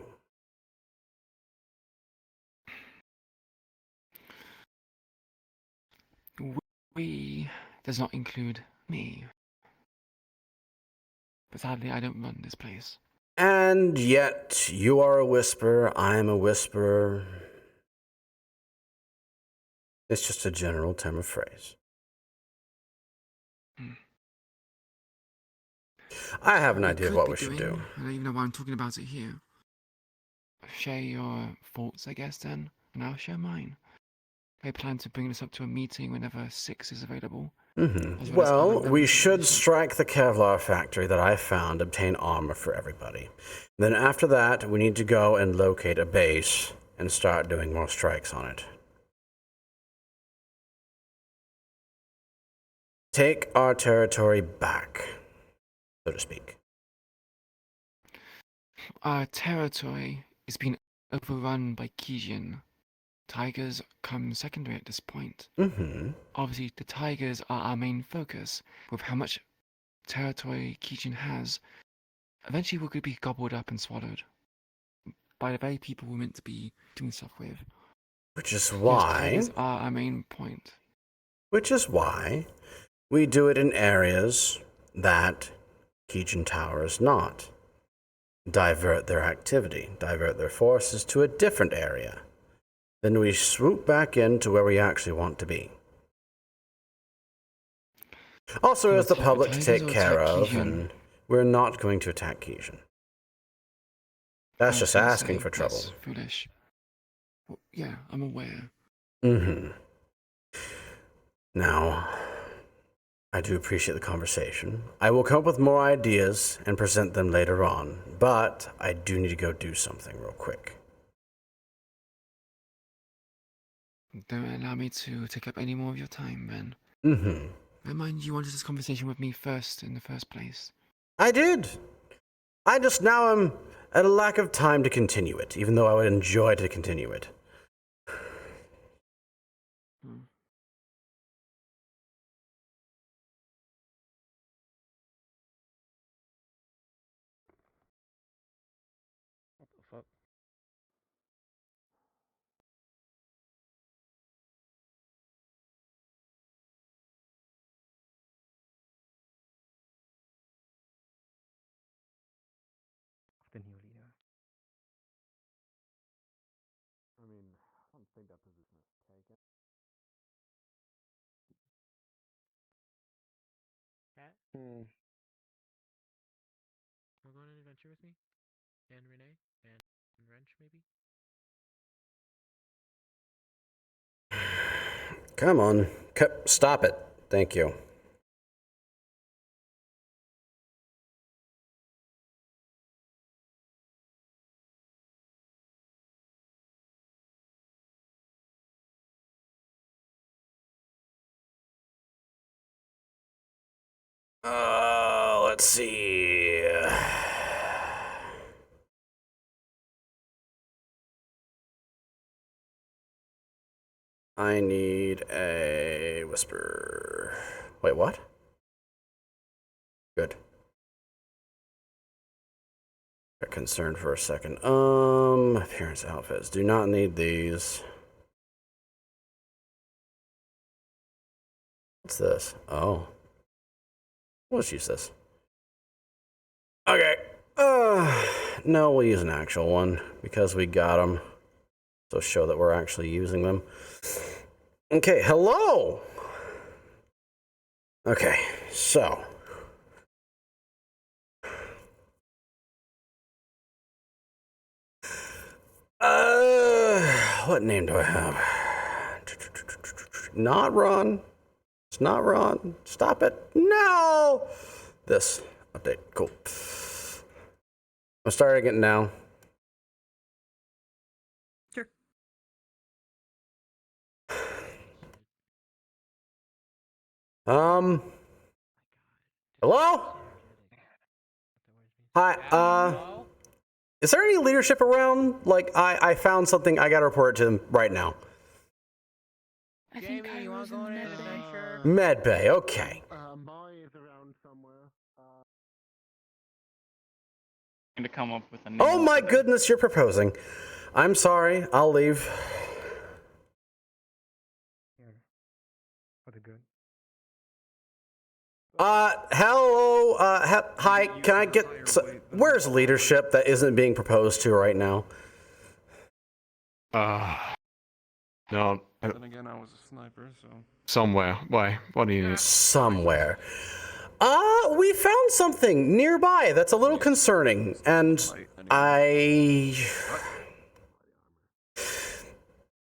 I: We does not include me. But sadly, I don't run this place.
B: And yet, you are a whisperer, I am a whisperer. It's just a general term of phrase. I have an idea of what we should do.
I: I don't even know why I'm talking about it here. Share your thoughts, I guess, then, and I'll share mine. I plan to bring this up to a meeting whenever 6 is available.
B: Mm-hmm. Well, we should strike the Kevlar factory that I found, obtain armor for everybody. Then after that, we need to go and locate a base and start doing more strikes on it. Take our territory back, so to speak.
I: Our territory is being overrun by Kijin. Tigers come secondary at this point.
B: Mm-hmm.
I: Obviously, the Tigers are our main focus. With how much territory Kijin has, eventually we're going to be gobbled up and swallowed by the very people we're meant to be doing stuff with.
B: Which is why...
I: Tigers are our main point.
B: Which is why we do it in areas that Kijin Tower is not. Divert their activity, divert their forces to a different area. Then we swoop back into where we actually want to be. Also, as the public to take care of, and we're not going to attack Kijin. That's just asking for trouble.
I: That's foolish. Well, yeah, I'm aware.
B: Mm-hmm. Now, I do appreciate the conversation. I will come up with more ideas and present them later on, but I do need to go do something real quick.
I: Don't allow me to take up any more of your time, then.
B: Mm-hmm.
I: Never mind, you wanted this conversation with me first in the first place.
B: I did. I just now am at a lack of time to continue it, even though I would enjoy to continue it.
S: What the fuck?
E: Then he will, yeah.
A: I mean,
O: Cat?
C: Hmm.
O: Wanna go on an adventure with me? And Renee? And Wrench, maybe?
B: Come on. Stop it. Thank you. Let's see. I need a whisper. Wait, what? Good. Got concerned for a second. Appearance outfits. Do not need these. What's this? Oh. Let's use this. Okay. No, we'll use an actual one because we got them. So show that we're actually using them. Okay, hello! Okay, so. What name do I have? Not Ron. It's not Ron. Stop it. No! This. Update. Cool. I'm starting it now.
J: Sure.
B: Hello? Hi, is there any leadership around? Like, I found something, I gotta report it to them right now.
J: I think I was in medbay.
B: Medbay, okay.
C: Molly is around somewhere.
H: To come up with a name.
B: Oh my goodness, you're proposing. I'm sorry, I'll leave.
E: For the good.
B: Hello, hi, can I get, where's leadership that isn't being proposed to right now?
A: No.
M: Then again, I was a sniper, so.
A: Somewhere. Why? What do you need?
B: Somewhere. We found something nearby that's a little concerning, and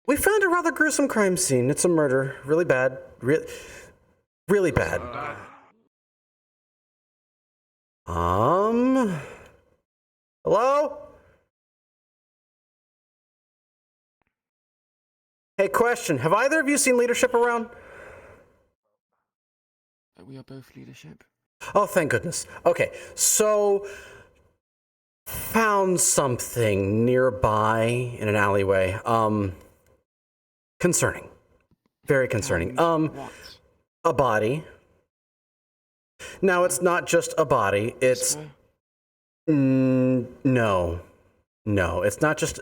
B: we found a rather gruesome crime scene. It's a murder. Really bad. Really bad. Hello? Hey, question. Have either of you seen leadership around?
I: We are both leadership.
B: Oh, thank goodness. Okay, so found something nearby in an alleyway. Concerning. Very concerning.
I: What?
B: A body. Now, it's not just a body. It's no. No, it's not just...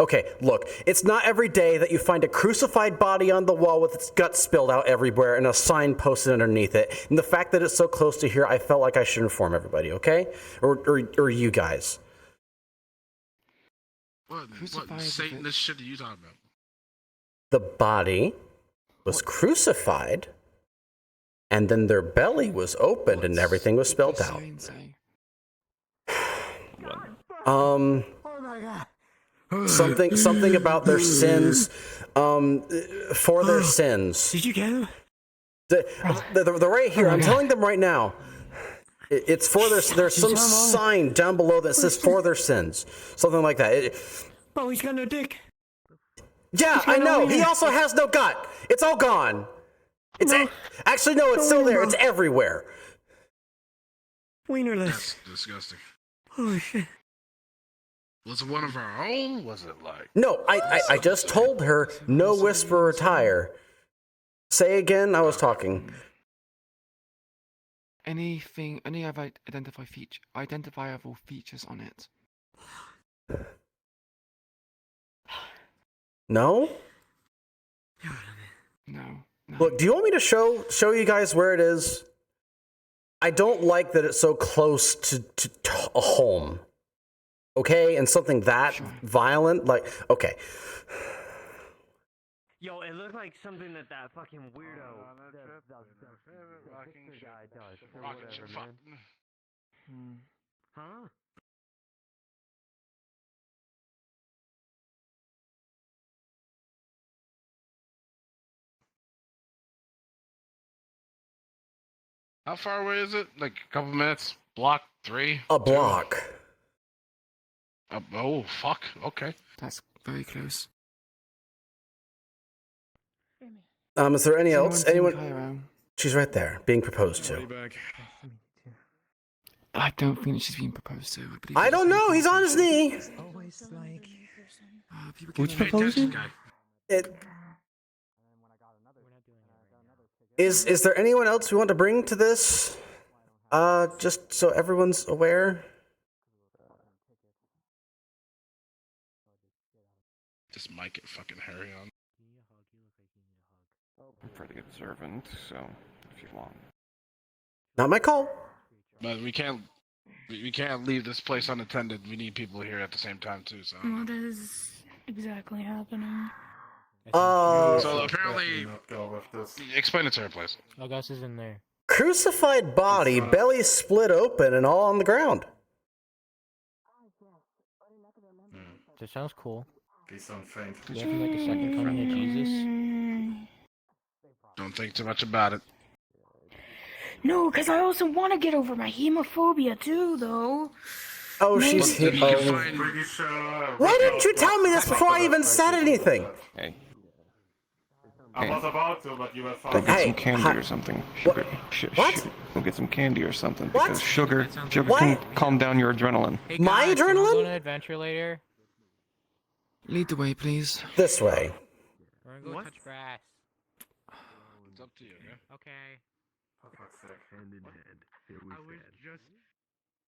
B: Okay, look, it's not every day that you find a crucified body on the wall with its guts spilled out everywhere and a sign posted underneath it. And the fact that it's so close to here, I felt like I should inform everybody, okay? Or you guys.
F: What Satanist shit are you talking about?
B: The body was crucified, and then their belly was opened and everything was spilled out. Something about their sins, for their sins.
K: Did you get him?
B: They're right here. I'm telling them right now. It's for there's some sign down below that says for their sins. Something like that.
K: Oh, he's got no dick.
B: Yeah, I know. He also has no gut. It's all gone. Actually, no, it's still there. It's everywhere.
K: Wienerless.
F: That's disgusting.
K: Oh, shit.
F: Was it one of our own? Was it like...
B: No, I just told her no whisper or tire. Say again, I was talking.
I: Any other identifiable features on it?
B: No?
I: No.
B: Look, do you want me to show you guys where it is? I don't like that it's so close to a home. Okay, and something that violent, like, okay.
G: Yo, it looked like something that fucking weirdo,
F: Rocking shit.
G: guy does. or
F: Rocking shit.
G: whatever,
F: Fuck.
G: man. Huh?
F: How far away is it? Like a couple minutes? Block 3?
B: A block.
F: Oh, fuck. Okay.
I: That's very close.
B: Is there any else?
I: Someone's in
B: Anyone?
I: Cairo.
B: She's right there, being proposed to.
I: I don't think she's being proposed to. believe
B: I
I: it's
B: don't
I: been
B: know. He's on his knee.
E: Always like.
I: people
O: Who's
I: getting-
O: proposing?
B: It. Is there anyone else we want to bring to this? Just so everyone's aware.
F: This might get fucking hairy on.
M: I'm pretty observant, so if you want.
B: Not my call.
F: But we can't leave this place unattended. We need people here at the same time too. So.
S: What is exactly happening?
F: So apparently, explain it to her, please.
T: August is in there.
B: Crucified body, belly split open, and all on the ground.
T: That sounds cool.
Q: He's on faint.
T: You have like a second coming of Jesus.
F: Don't think too much about it.
S: No, because I also want to get over my hemophobia too, though.
B: Oh, she's here. Why didn't you tell me this before I even said anything?
M: Hey.
Q: I was about to, but you were
M: Go
Q: fine.
M: get some candy or something. Sugar.
B: What?
M: Go get some candy or something.
B: What?
M: Because sugar
B: What?
M: can calm down your adrenaline.
T: Hey
B: My
T: guys, you wanna
B: adrenaline?
T: Go on an adventure later.
I: Lead the way, please.
B: This way.
T: We're gonna go touch grass.
F: It's up to you, man.
T: Okay.
N: For fuck's sake, hand in hand. Here we stand.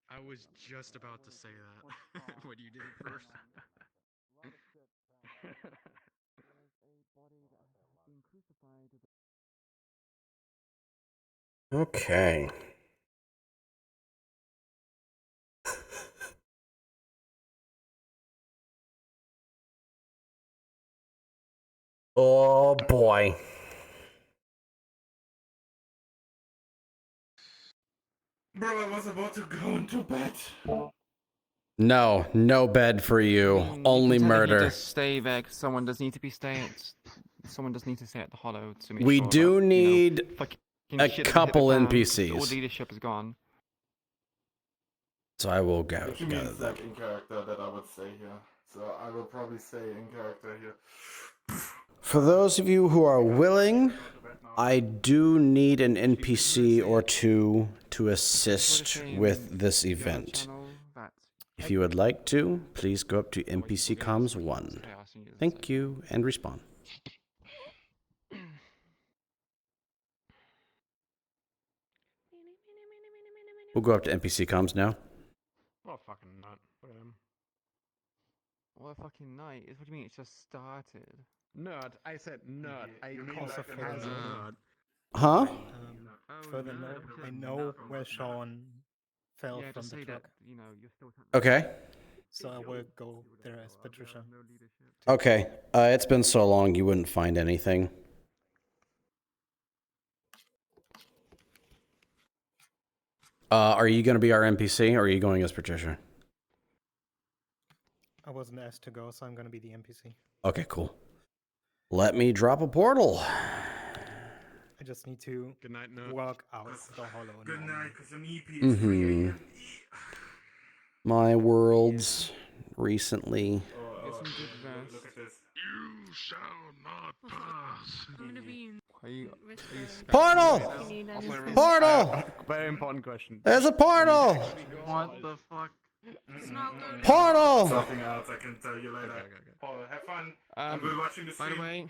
U: I was just about to say that when you did it first.
B: Okay. Oh boy.
Q: Bro, I was about to go into bed.
B: No, no bed for you. Only
I: Tell him he
B: murder.
I: does stay there 'cause someone does need to be staying. Someone does need to stay at the Hollow to make
B: We
I: sure
B: do
I: that,
B: need
I: fucking
B: a
I: shit doesn't hit the
B: couple
I: fan 'cause
B: NPCs.
I: All leadership is gone.
B: So I will go.
Q: Which means that in character that I would stay here. So I will probably stay in character here.
B: For those of you who are willing, I do need an NPC or two to assist with this event. If you would like to, please go up to NPC Comms 1. Thank you, and respawn. We'll go up to NPC Comms now.
A: Oh, fucking nut.
I: What a fucking night. What do you mean it's just started?
A: Nerd. I said nerd. I mean
E: Also
A: like
E: further
A: as a
E: north.
B: Huh?
E: Further north, I know where Sean fell
I: Yeah,
E: from
I: just
E: the
I: say
E: truck.
I: that, you're still...
B: Okay.
E: So I will go there as Patricia.
B: Okay. It's been so long you wouldn't find anything. Are you going to be our NPC or are you going as Patricia?
E: I wasn't asked to go, so I'm gonna be the NPC.
B: Okay, cool. Let me drop a portal.
E: I just need to walk out the hollow.
Q: Good night, because I'm EP.
B: Mm-hmm. My worlds recently.
I: Get some good rest.
Q: Look at this.
F: You shall not pass.
S: I'm gonna be in.
I: Are you
B: Portal! Portal!
A: Very important question.
B: There's a portal!
H: What the fuck?
S: It's not loading.
B: Portal!
Q: Something else I can tell you later. Paul, have fun. I'm good watching the
I: By
Q: stream.
I: the way,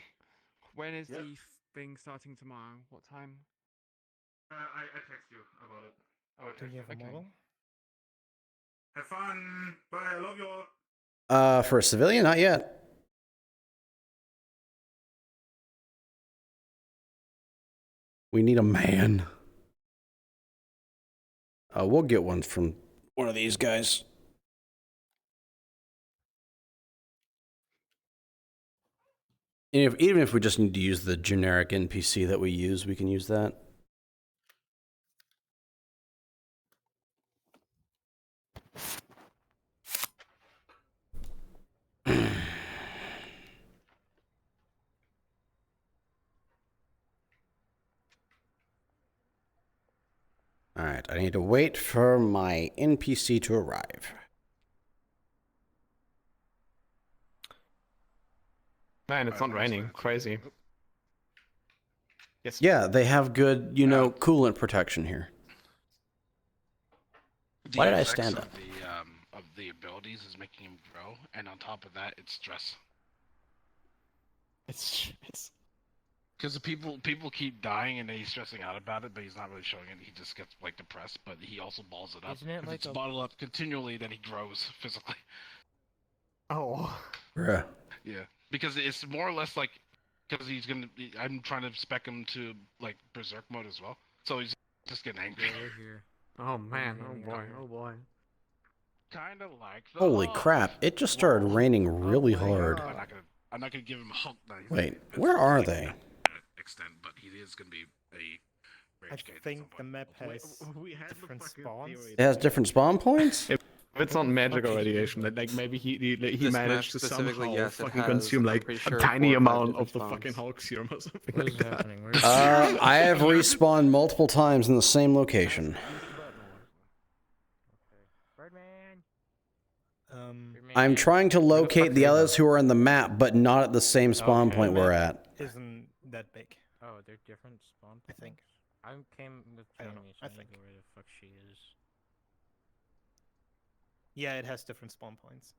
I: when is the thing starting tomorrow? What time?
Q: I text you about it. I will
E: Do
Q: text
E: you have a
I: Okay.
E: model?
Q: Have fun. Bye. I love you all.
B: For a civilian, not yet. We need a man. We'll get one from one of these guys. Even if we just need to use the generic NPC that we use, we can use that. All right, I need to wait for my NPC to arrive.
A: Man, it's not raining. Crazy. Yes.
B: Yeah, they have good, you know, coolant protection here. Why did I stand up?
F: Of the abilities is making him grow, and on top of that, it's stress.
I: It's
F: because the people keep dying and then he's stressing out about it, but he's not really showing it. He just gets like depressed, but he also balls it up.
T: Isn't it
F: if
T: like
F: it's
T: a-
F: bottled up continually, then he grows physically.
A: Oh.
B: Bruh.
F: Yeah, because it's more or less like because he's gonna. I'm trying to spec him to like berserk mode as well, so he's just getting angry.
U: Here. Oh man, oh boy, oh boy.
F: Kind of like.
B: Holy crap, it just started raining really hard.
F: I'm not gonna give him Hulk knife.
B: Wait, where are they?
F: Extent, but he is gonna be a.
E: I think the map has different spawns.
B: It has different spawn points?
A: If it's not magical radiation, like maybe he
L: This
A: managed to
L: map specifically,
A: somehow
L: yes, it
A: fucking
L: has,
A: consume
L: I'm
A: like
L: pretty
A: a
L: sure,
A: tiny
L: 4 or 5
A: amount
L: different
A: of the
L: spawns.
A: fucking Hulk serum or something
T: What
A: like
T: is
A: that.
T: happening? Where's
B: I have respawned multiple times in the same location. I'm trying to locate the others who are in the map, but not at the same spawn point we're at.
E: Isn't that big?
T: Oh, they're different spawn
E: I think.
T: I came with
E: I don't
T: Jamie,
E: know,
T: so
E: I
T: I think
E: think.
T: where the fuck she is.
E: Yeah, it has different spawn points.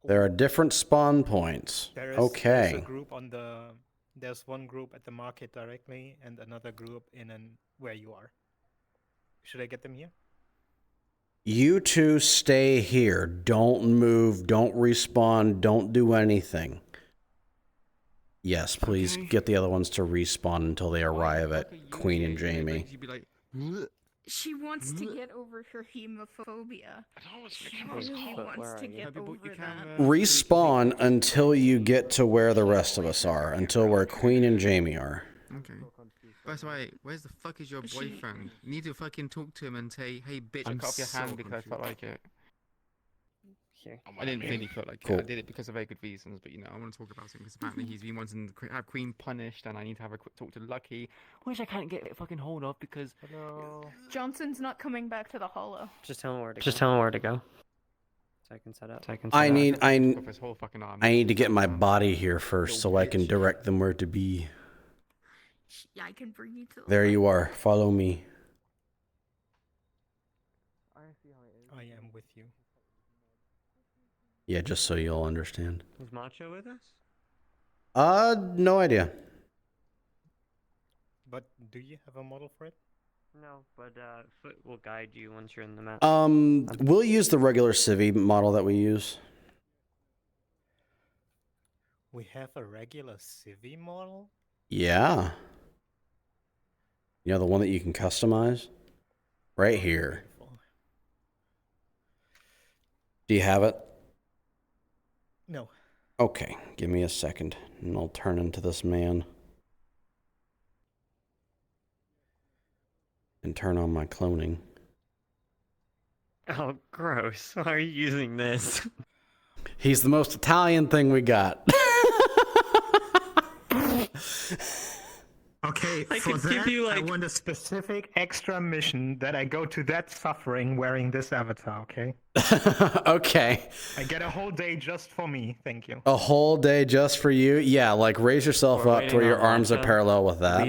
B: There are different spawn points.
E: There's a
B: Okay.
E: group on the. There's one group at the market directly, and another group in where you are. Should I get them here?
B: You two stay here. Don't move. Don't respawn. Don't do anything. Yes, please get the other ones to respawn until they arrive at Queen and Jamie.
S: She wants to get over her hemophobia. She really wants to get over that.
B: Respawn until you get to where the rest of us are, until where Queen and Jamie are.
U: Okay. That's why. Where's the fuck is your boyfriend? You need to fucking talk to him and say, "Hey, bitch,
I: I
U: I'm
I: cut off your hand
U: so
I: because I felt
U: confused."
I: like it.
L: Here.
U: I didn't really feel like
B: Cool.
U: it. I did it because of very good reasons, but you know, I want to talk about it because apparently he's been wanting to have Queen
I: punished, and I need to have a quick talk to Lucky, which I can't get fucking hold of because.
S: Johnson's not coming back to the hollow.
L: Just tell him where to go. Just tell him where to go. So I can set up.
B: I need
I: With his whole fucking army.
B: I need to get my body here first so I can direct them where to be.
S: Yeah, I can bring you to the
B: There you are. Follow me.
E: I am with you.
B: Yeah, just so you'll understand.
L: Is Macho with us?
B: No idea.
E: But do you have a model for it?
L: No, but Foot will guide you once you're in the map.
B: We'll use the regular Civi model that we use.
E: We have a regular Civi model?
B: Yeah. You know, the one that you can customize? Right here. Do you have it?
E: No.
B: Okay, give me a second, and I'll turn into this man. And turn on my cloning.
L: Oh, gross. Why are you using this?
B: He's the most Italian thing we got.
E: Okay,
L: I
E: for
L: could
E: that,
L: give you,
E: I
L: like-
E: want a specific extra mission that I go to that suffering wearing this avatar, okay?
B: Okay.
E: I get a whole day just for me, thank you.
B: A whole day just for you? Yeah, like raise yourself
L: We're
B: up to
L: waiting
B: where your
L: on
B: arms are
L: Masha.
B: parallel with that.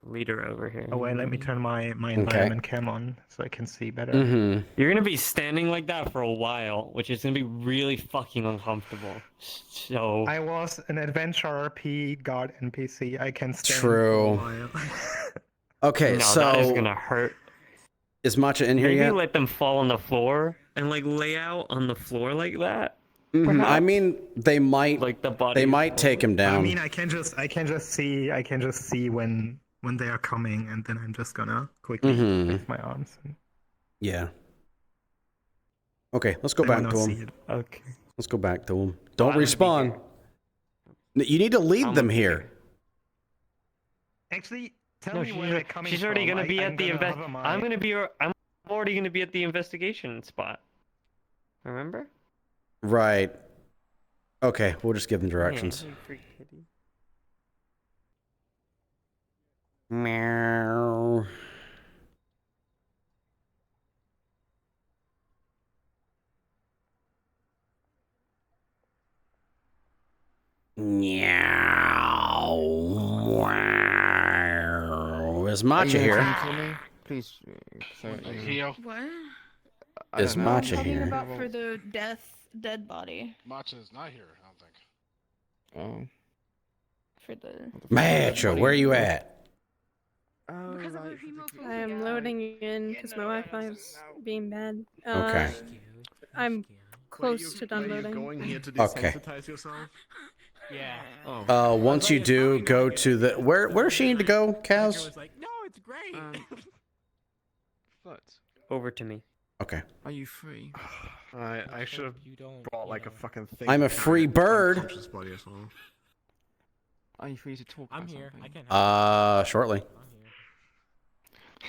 L: Lead her over here.
E: Oh wait, let me turn my environment cam on so I can see better.
B: Mm-hmm.
L: You're gonna be standing like that for a while, which is gonna be really fucking uncomfortable. So
E: I was an adventure RP god NPC. I can stand
B: True.
E: for a while.
B: Okay,
L: no,
B: so
L: that is gonna hurt.
B: is Matcha in here
L: Maybe
B: yet?
L: let them fall on the floor and like lay out on the floor like that.
B: Mhm, I mean, they might
L: like the body.
B: they might take him down.
E: I mean, I can just see when they are coming, and then I'm just gonna quickly
B: Mhm.
E: fix my arms.
B: Yeah. Okay, let's go
K: They will
B: back
K: not
B: to
K: see
B: him.
K: it. Okay.
B: Let's go back to him. Don't respawn. You need to lead them here.
G: Actually, tell
L: No,
G: me where they're coming
L: she's already
G: from.
L: gonna be
G: I'm
L: at the
G: gonna
L: invest.
G: hover my-
L: I'm gonna be. I'm already gonna be at the investigation spot. Remember?
B: Right. Okay, we'll just give them directions.
L: Yeah, you freak kitty.
B: Meow. Meow. Wow. Is Matcha here?
I: Please.
S: What?
B: Is Matcha
S: Talking
B: here?
S: about for the dead body.
F: Matcha is not here, I don't think.
I: Oh.
S: For the.
B: Matcha, where are you at?
S: Because of the
J: I am loading in because my Wi-Fi is being bad.
B: Okay.
J: I'm close to done
A: Are you
J: loading.
A: going here to
B: Okay.
A: desensitize yourself?
E: Yeah.
B: Once you do, go to the where does she need to go, Kaz?
U: No, it's great.
I: But
L: Over to me.
B: Okay.
U: Are you free?
A: I should have brought like a fucking thing.
B: I'm a free bird.
A: Unconscious body as well.
I: are you free to talk?
T: I'm
I: about
T: here.
I: something?
T: I can.
B: Shortly.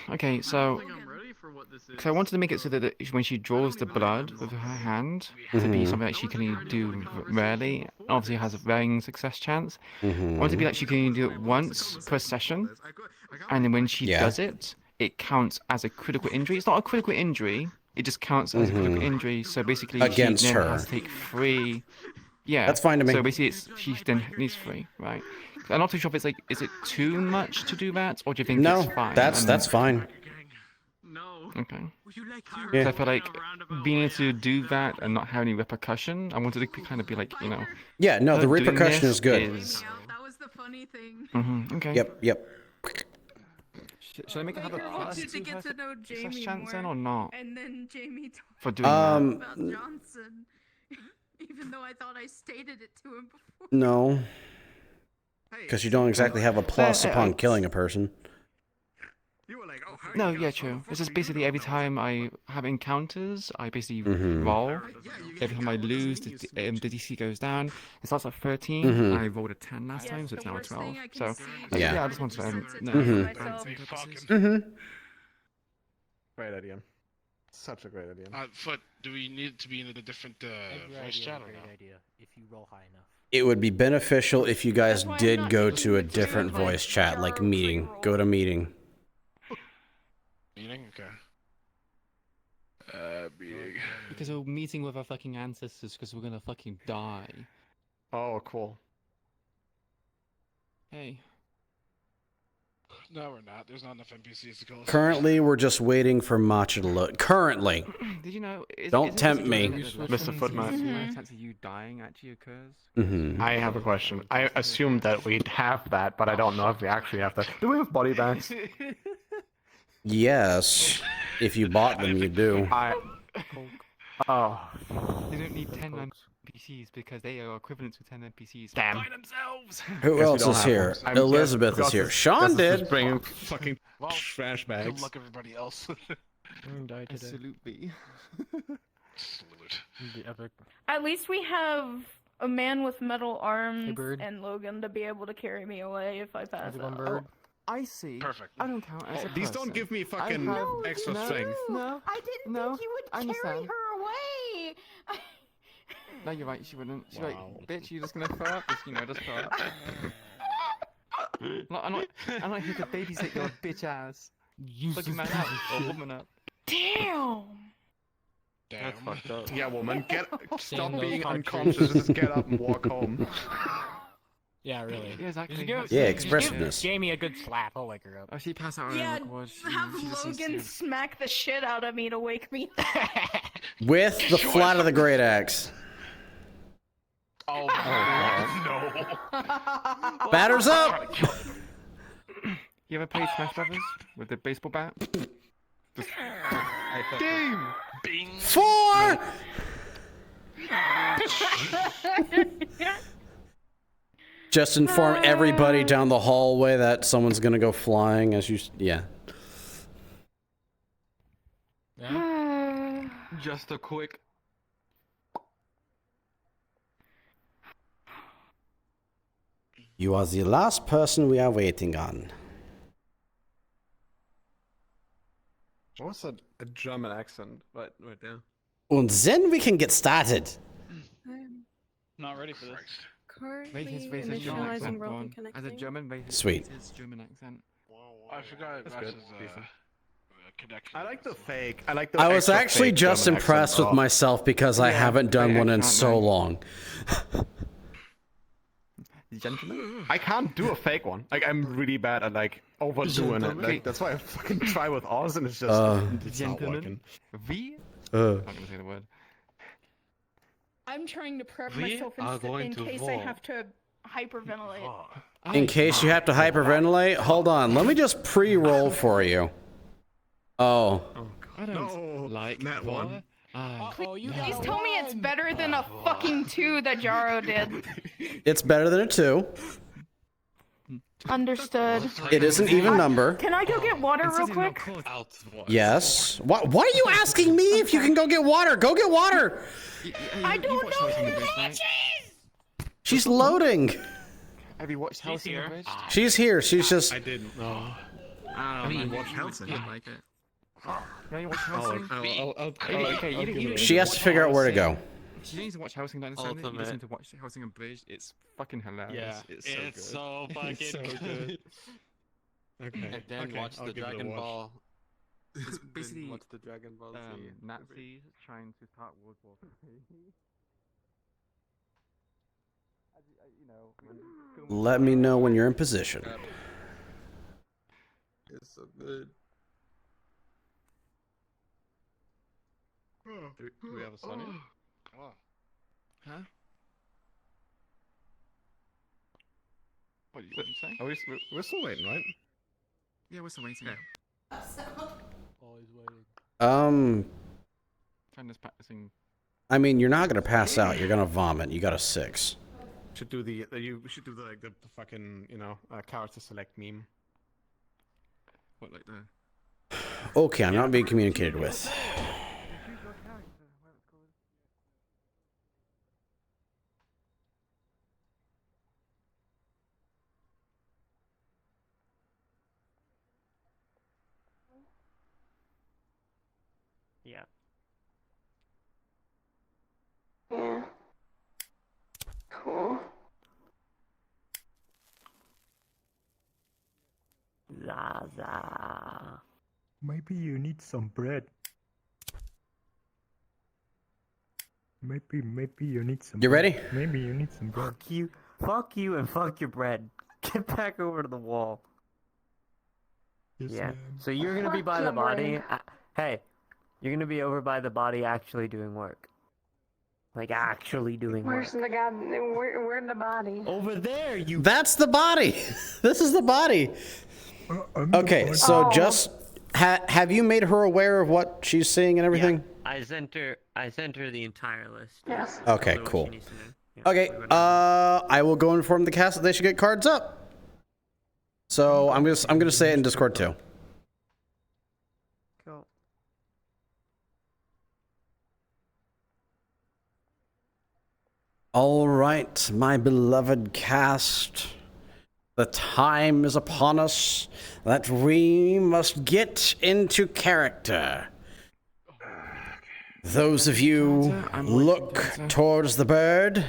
I: Okay, so.
H: I think I'm ready for what this is.
I: So I wanted to make it so that when she draws the blood with her hand, to be
B: Mhm.
I: something that she can only do rarely. Obviously, has a varying success chance. I want it to be like she can only do it once per session, and then when she
B: Yeah.
I: does it, it counts as a critical injury. It's not a critical injury; it just counts as a critical injury. So basically,
B: Against
I: she then
B: her.
I: has to take 3. Yeah,
B: That's fine to me.
I: So basically, she then needs 3, right? I'm not too sure if it's like, is it too much to do that, or do you think
B: No,
I: it's fine?
B: that's fine.
I: Okay.
B: Yeah.
I: So I feel like being able to do that and not have any repercussion, I wanted to kind of be like,
B: Yeah, no, the
I: doing
B: repercussion
I: this
B: is good.
S: That was the funny thing.
I: Okay.
B: Yep.
I: Should I make it have a
S: I
I: plus
S: wanted to get to know
I: success
S: Jamie
I: chance then
S: more,
I: or not?
S: And then Jamie told
I: For doing
S: me
B: that.
S: about Johnson, even though I thought I stated it to him before.
B: No. Because you don't exactly have a plus upon killing a person.
I: No, yeah, true. It's just basically every time I have encounters, I basically roll. Every time I lose, the DC goes down. It starts at 13.
B: Mhm.
I: I rolled a 10 last time, so it's now a 12. So,
B: Yeah.
I: I just wanted to know.
B: Mm-hmm.
A: Great idea. Such a great idea.
F: Foot, do we need it to be in a different voice chat or not?
T: idea if you roll high enough.
B: It would be beneficial if you guys did go to a different voice chat, like meeting. Go to meeting.
F: Meeting? Okay. Meeting.
I: Because we're meeting with our fucking ancestors because we're gonna fucking die.
A: Oh, cool.
I: Hey.
F: No, we're not. There's not enough NPCs to kill us.
B: Currently, we're just waiting for Matcha to load. Currently.
I: Did you know?
B: Don't tempt me.
A: Mr. FootKnight.
I: Chance of you dying actually occurs.
B: Mm-hmm.
A: I have a question. I assumed that we'd have that, but I don't know if we actually have that. Do we have body bags?
B: Yes. If you bought them, you do.
A: Oh.
I: They don't need 10 NPCs because they are equivalent to 10 NPCs.
A: Damn.
I: By themselves.
B: Who else is here? Elizabeth is here. Sean did.
A: Bringing fucking trash bags.
F: Good luck, everybody else.
T: Die today.
I: Absolutely.
F: Salute.
T: The epic.
S: At least we have a man with metal arms
T: Bird.
S: and Logan to be able to carry me away if I pass out.
T: Bird.
I: I see.
F: Perfect.
I: I don't count as a
A: These don't
I: person.
A: give me fucking
I: have-
A: extra
I: no,
A: strength.
I: No,
S: I didn't
I: no,
S: think you would
I: I
S: carry
I: understand.
S: her away.
I: No, you're right. She wouldn't. She's like, bitch, you just gonna throw up? Just, just throw up. I'm not here to babysit your bitch ass. Look man up or woman up.
S: Damn.
F: Damn.
I: fucked up.
A: Yeah, woman, stop
T: Seeing
A: being
T: those
A: unconscious. Just get up and walk home.
T: Yeah, really.
I: Yeah, exactly.
B: Yeah, expressiveness.
T: Give me a good slap. I'll wake her up.
I: Oh, she passed out.
S: Yeah,
I: on
S: have Logan smack the shit out of me to wake me.
B: With the flat of the great axe.
F: Oh, no.
B: Batters up!
I: You ever played Smash Brothers with the baseball bat? Just,
A: Game!
F: Bing!
B: 4! Just inform everybody down the hallway that someone's gonna go flying as you. Yeah.
T: Yeah.
I: Just a quick.
B: You are the last person we are waiting on.
A: What was that? A German accent right there.
B: And then we can get started.
H: Not ready for this.
J: Currently
I: German
J: initializing
I: accent
J: rope
I: on.
J: and connecting.
I: As a German,
B: Sweet.
I: His German accent.
F: I forgot
A: That's
F: Russ's
A: good. Decent.
F: connection.
A: I like the fake. I like the.
B: I was
A: extra
B: actually
A: fake
B: just
A: German
B: impressed
A: accent
B: with
A: off.
B: myself because I haven't done
A: fake
B: one in
A: accent,
B: so
A: man.
B: long.
A: Gentlemen? I can't do a fake one. Like I'm really bad at like overdoing it. Like, that's why I fucking try with Oz and it's just it's not working.
I: V?
B: Uh.
I: I'm not gonna say the word.
S: I'm trying to prep
I: We
S: myself
I: are
S: in
I: going to
S: case I
I: vote.
S: have to hyperventilate.
B: In case you have to hyperventilate, hold on. Let me just pre-roll for you. Oh.
I: I don't like
A: that one.
S: Please tell me it's better than a fucking 2 that Jaro did.
B: It's better than a 2.
S: Understood.
B: It is an even number.
S: Can I go get water real quick?
B: Yes. Why are you asking me if you can go get water? Go get water!
S: I don't know who that is!
B: She's loading.
I: Have you watched House on the Bridge?
B: She's here. She's just...
A: I didn't. No.
U: I mean, watch Helsing. I like it.
I: No, you watch Housing?
A: Okay,
B: She has to figure out where to go.
I: She needs to watch Housing, don't understand it. You just need to watch Housing and Bridge. It's fucking hilarious.
O: Yeah,
I: It's so good.
O: It's so good. Okay.
M: And then watch the Dragon Ball.
U: It's basically
M: Watch the Dragon Ball Z.
I: Nazis trying to start World War III.
B: Let me know when you're in position.
M: It's so good.
A: Do we have a Sonya?
I: Huh? What did you say?
A: Are we're still waiting, right?
U: Yeah, we're still waiting.
M: Always waiting.
I: Trying this practicing.
B: I mean, you're not gonna pass out. You're gonna vomit. You got a 6.
A: Should do the we should do the fucking character select meme.
U: What, like the...
B: Okay, I'm not being communicated with.
L: Yeah.
J: Yeah. Cool.
L: Zaza.
E: Maybe you need some bread. Maybe you need some.
B: You ready?
E: Maybe you need some bread.
L: Fuck you, and fuck your bread. Get back over to the wall.
E: Yes,
L: Yeah.
E: ma'am.
L: So you're gonna be
J: Fuck
L: by the
J: your
L: body.
J: bread.
L: Hey, you're gonna be over by the body, actually doing work. Like actually doing work.
J: Where's the guy? Where's the body?
L: Over there, you.
B: That's the body. This is the body. Okay, so
J: Oh.
B: just have you made her aware of what she's seeing and everything?
L: I sent her the entire list.
J: Yes.
B: Okay,
L: Told her what
B: cool.
L: she needs to know. Yeah,
B: Okay,
L: we went over
B: I will go inform the cast that they should get cards up. So I'm gonna say it in Discord too.
L: it. Cool.
B: All right, my beloved cast. The time is upon us that we must get into character. Those of you look towards the bird.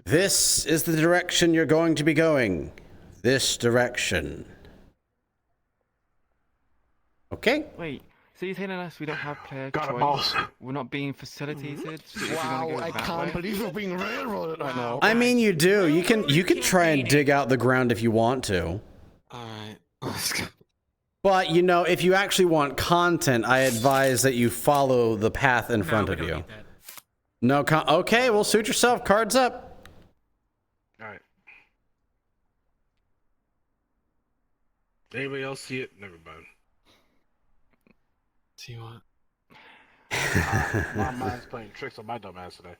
B: This is the direction you're going to be going. This direction. Okay?
I: Wait, so you're telling us we don't have player
A: Got it,
I: choice?
A: boss.
I: We're not being facilitated? So if we wanna
A: Wow,
I: go
A: I
I: that
A: can't
I: way?
A: believe we're being railroaded right now.
B: I mean, you do. You can try and dig out the ground if you want to.
M: Alright, let's go.
B: But, you know, if you actually want content, I advise that you follow the path in front of you. No okay, well, suit yourself. Cards up.
F: Alright. Anybody else see it? Never mind.
M: See what?
F: My mind's playing tricks on my dumb ass today.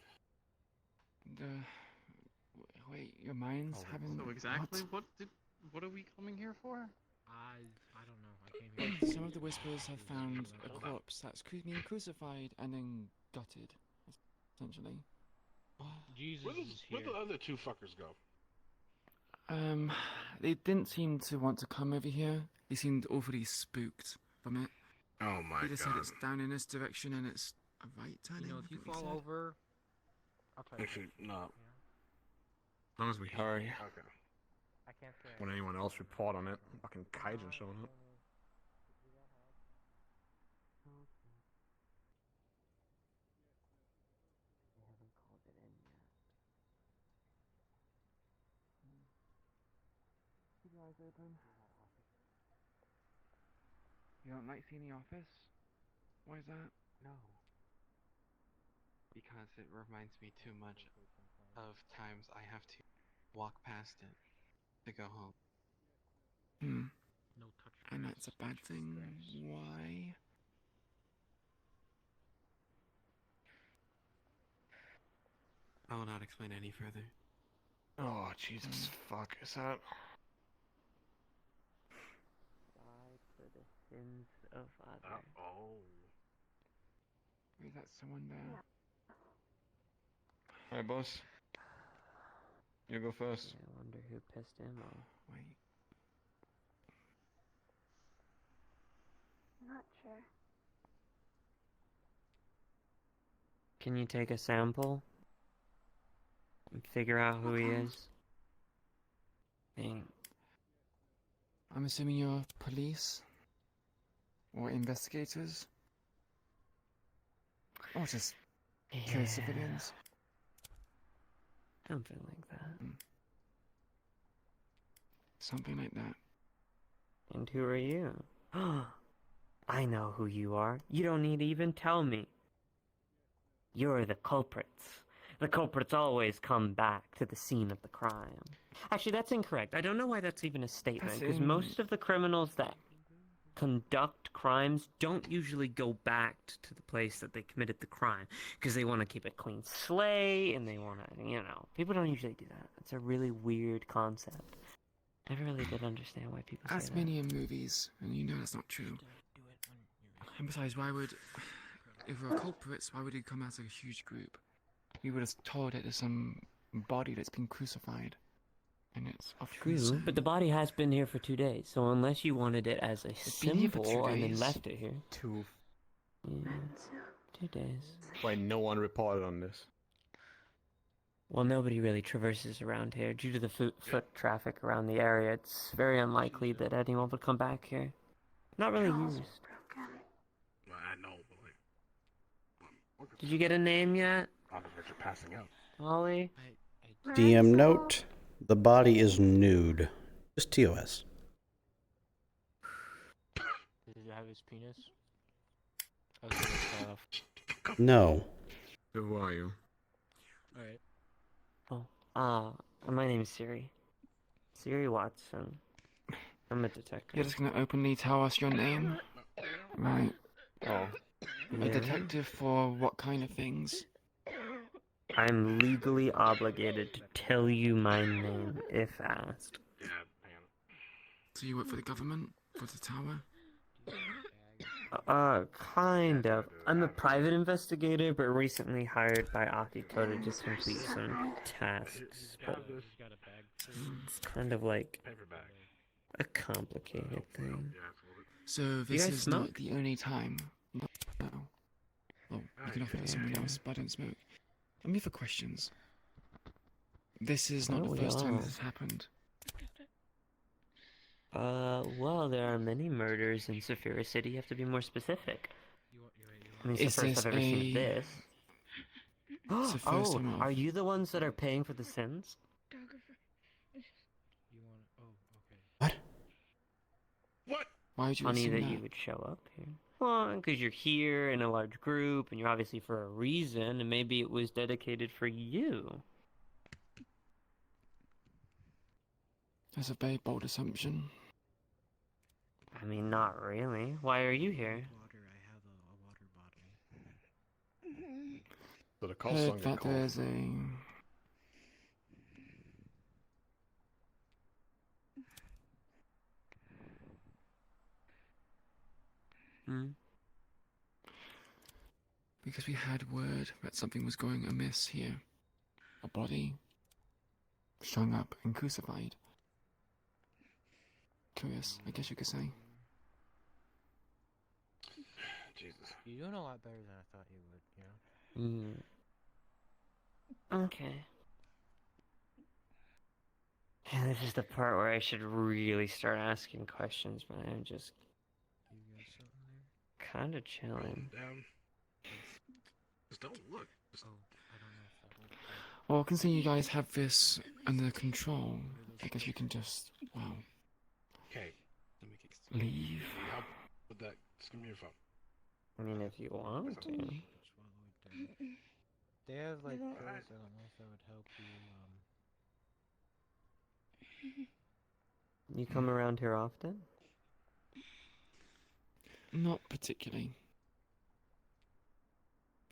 I: Wait, your mind's having.
H: So exactly what are we coming here for?
U: I don't know. I came here.
I: Some of the Whisperers have found a corpse that's been crucified and then gutted, essentially.
U: Jesus
F: Where'd the other two fuckers go?
I: They didn't seem to want to come over here. They seemed awfully spooked from it.
F: Oh my
I: They just said
F: god.
I: it's down in this direction and it's a right turn.
U: You know, if you fall over, I'll try.
F: Actually, no.
A: As long as we hurry.
F: Okay.
U: I can't say.
A: When anyone else report on it, fucking Kaijin showing up.
I: Keep your eyes open. You don't like seeing the office? Why is that?
M: No. Because it reminds me too much of times I have to walk past it to go home.
U: No touch.
I: And that's a bad thing. Why?
M: I will not explain any further.
A: Oh, Jesus, fuck, is that...
L: Die for the sins of others.
F: Oh.
I: Is that someone there?
A: Alright, boss. You go first.
L: I wonder who pissed him off.
I: Wait.
J: Not sure.
L: Can you take a sample? And figure out who he is?
I: I'm assuming you're police? Or investigators? Or just kill civilians?
L: Something like that.
I: Something like that.
L: And who are you? I know who you are. You don't need to even tell me. You're the culprits. The culprits always come back to the scene of the crime. Actually, that's incorrect. I don't know why that's even a statement, because most of the criminals that conduct crimes don't usually go back to the place that they committed the crime, because they want to keep a clean slate, and they want to, you know, people don't usually do that. It's a really weird concept. I never really did understand why people say
I: That's
L: that.
I: many in movies, and you know that's not true. And besides, why would... If we're culprits, why would he come as a huge group? We would have told it as some body that's been crucified. And it's of
L: True,
I: concern.
L: but the body has been here for 2 days, so unless you wanted it as a
I: been here for 2
L: symbol and then
I: days.
L: left it here.
A: Yeah,
L: 2 days.
A: why no one reported on this?
L: Well, nobody really traverses around here. Due to the foot traffic around the area, it's very unlikely that anyone would come back here. Not really used.
F: I know, but like...
L: Did you get a name yet?
F: On the verge of passing out.
L: Molly?
B: DM note, the body is nude. Just TOS.
T: Did you have his penis? I was gonna
B: No.
A: Who are you?
L: Alright. My name is Siri. Siri Watson. I'm a detective.
I: You're just gonna openly tell us your name? Right.
A: Oh.
I: A detective for what kind of things?
L: I'm legally obligated to tell you my name if asked.
I: So you work for the government? For the tower?
L: Kind of. I'm a private investigator, but recently hired by Akiko to just complete some tasks. But it's kind of like a complicated thing.
I: So this
L: You guys
I: is
L: smoke?
I: not the only time. No. Well, you can offer it to someone else, but I don't smoke. I'm here for questions. This is not
L: Oh,
I: the first time
L: yeah.
I: this has happened.
L: Well, there are many murders in Saphira City. You have to be more specific. I mean, it's
I: Is
L: the first
I: this
L: I've ever seen
I: a-
L: this.
I: It's the first
L: Oh,
I: time I've-
L: are you the ones that are paying for the sins?
I: Why would you
L: Funny
I: assume
L: that
I: that?
L: you would show up here. Well, because you're here in a large group, and you're obviously for a reason, and maybe it was dedicated for you.
I: That's a very bold assumption.
L: I mean, not really. Why are you here?
A: So the call song
I: Heard that there's a...
L: Hmm?
I: Because we had word that something was going amiss here. A body strung up and crucified. Curious, I guess you could say.
F: Jesus.
T: You're doing a lot better than I thought you would, you know?
L: Okay. Yeah, this is the part where I should really start asking questions, but I'm just kind of chilling.
F: Just don't look. Just...
I: Well, considering you guys have this under control, I guess you can just, well,
F: Okay.
I: leave.
F: Help with that. Just give me your phone.
L: I mean, if you want to.
T: They have like pills, I don't know if that would help you,
L: You come around here often?
I: Not particularly.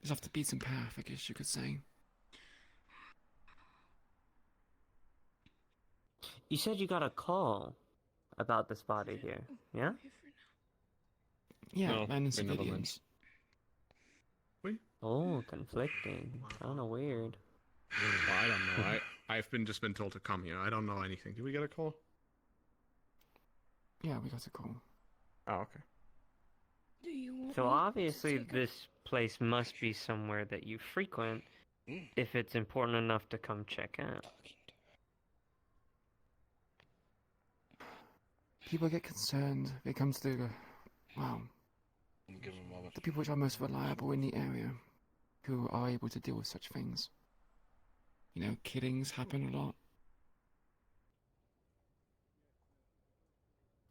I: It's off the beaten path, I guess you could say.
L: You said you got a call about this body here, yeah?
I: Yeah,
A: No,
I: man and
A: we never
I: civilians.
L: Oh, conflicting. Kind of weird.
A: Well, I don't know. I've just been told to come here. I don't know anything. Did we get a call?
I: Yeah, we got a call.
A: Oh, okay.
L: So obviously this place must be somewhere that you frequent if it's important enough to come check out.
I: People get concerned. It comes to, well,
F: Give him a moment.
I: the people which are most reliable in the area, who are able to deal with such things. You know, killings happen a lot.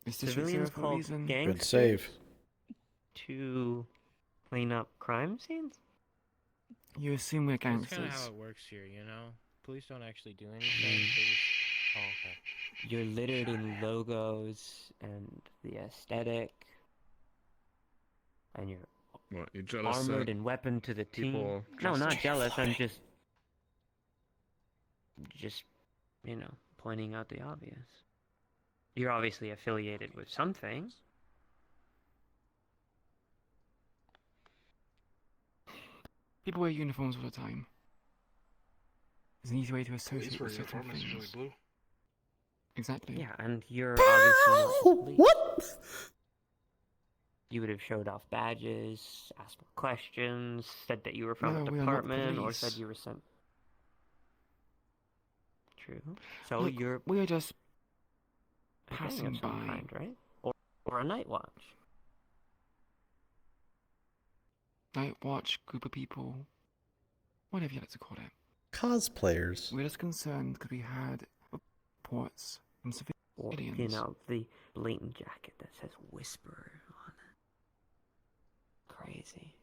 I: Is this
L: Civilians
I: for a
L: call
I: reason?
B: Good save.
L: To clean up crime scenes?
I: You assume we're
T: That's kind
I: gangsters.
T: of how it works here, you know? Police don't actually do anything, they just... Oh, okay.
L: You're littered in logos and the aesthetic. And you're
A: What, you jealous?
L: armored and weaponed to the team.
A: people
L: No,
A: dressed
L: not
A: up?
L: jealous. I'm just, you know, pointing out the obvious. You're obviously affiliated with something.
I: People wear uniforms all the time. It's an easy way to associate with certain
F: uniform is really
I: things.
F: blue.
I: Exactly.
L: Yeah, and you're obviously not police.
B: What?
L: You would have showed off badges, asked more questions, said that you were from
I: No,
L: a
I: we are not
L: department, or said
I: police.
L: you were sent. True. So
I: Look,
L: you're
I: we are just
L: a gang
I: passing
L: of some
I: by.
L: kind, right? Or a night watch.
I: Night watch, group of people, whatever you like to call it.
B: Cosplayers.
I: We're just concerned because we had reports from
L: Or,
I: civilians.
L: you know, the blatant jacket that says Whisperer on it. Crazy.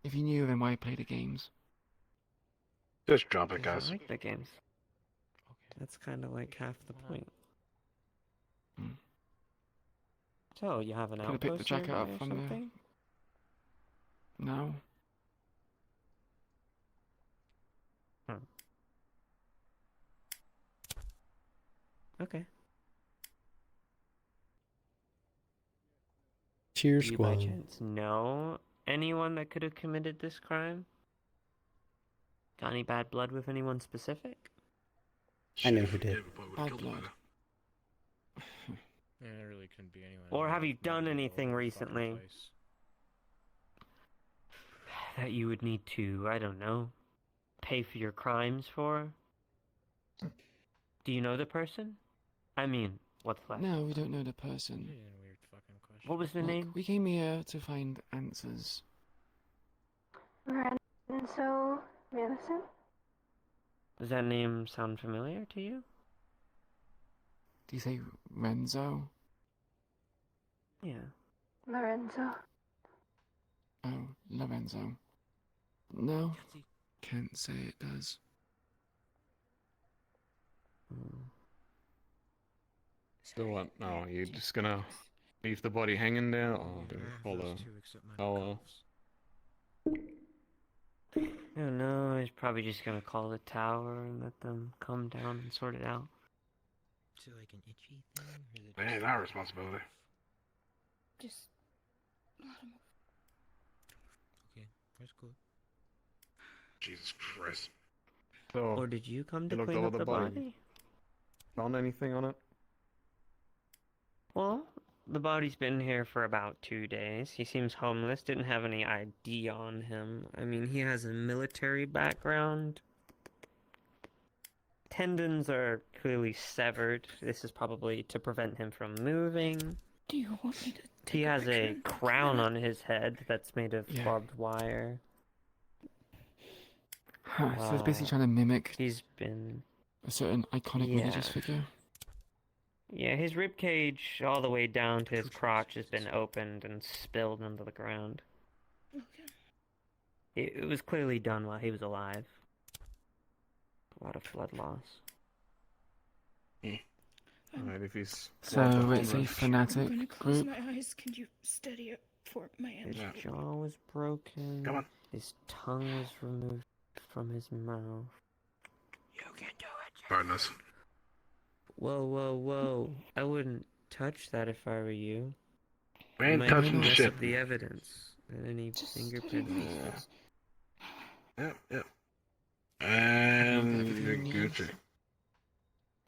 I: If you knew, then why play the games?
F: Just drop it,
L: Because
F: guys.
L: I like the games. That's kind of like half the point. So, you have an
I: Could have picked the
L: outpost
I: jacket
L: nearby
I: up
L: or
I: from
L: something?
I: No.
L: Okay.
B: Cheers,
L: Do you by
B: squad.
L: chance know anyone that could have committed this crime? Got any bad blood with anyone specific?
B: I know who did.
I: Bad blood.
T: Yeah, it really couldn't be anyone.
L: Or have
T: else.
L: you done anything
T: Fucking
L: recently
T: place.
L: that you would need to, I don't know, pay for your crimes for? Do you know the person? I mean, what's left?
I: No, we don't know the person.
T: Weird fucking question.
L: What was the
I: Look,
L: name?
I: we came here to find answers.
J: Renzo Madison?
L: Does that name sound familiar to you?
I: Do you say Renzo?
L: Yeah.
J: Lorenzo.
I: Oh, Lorenzo. No, can't say it does.
A: So what? No, you just gonna leave the body hanging there, or do we call the tower?
L: Oh no, he's probably just gonna call the tower and let them come down and sort it out.
D: Is it like an itchy thing? Or is it
F: That ain't our responsibility.
S: Just let him.
D: Okay, that's cool.
F: Jesus Christ.
A: So,
L: Or did you come to
A: you looked
L: clean
A: over
L: up the body?
A: Found anything on it?
L: Well, the body's been here for about 2 days. He seems homeless, didn't have any ID on him. I mean, he has a military background. Tendons are clearly severed. This is probably to prevent him from moving.
S: Do you want me to take
L: He has
S: picture
L: a
S: and
L: crown on his head that's made of
I: Yeah.
L: barbed wire.
I: So it's basically trying to mimic
L: He's been...
I: a certain iconic religious figure.
L: Yeah, his rib cage all the way down to his crotch has been opened and spilled into the ground.
S: Okay.
L: It was clearly done while he was alive. A lot of blood loss.
A: Alright, if he's...
I: So it's a fanatic
S: I'm gonna close
I: group.
S: my eyes. Can you steady it for my
L: His
S: hand?
L: jaw was broken.
F: Come on.
L: His tongue was removed from his mouth.
S: You can do it.
F: Partners.
L: Whoa, whoa, whoa. I wouldn't touch that if I were you.
F: We
L: You
F: ain't
L: might
F: touching
L: mess
F: shit.
L: up the evidence. And any fingerprints and stuff.
F: Yep. And
I: everything
F: you're
I: you need.
F: Gucci.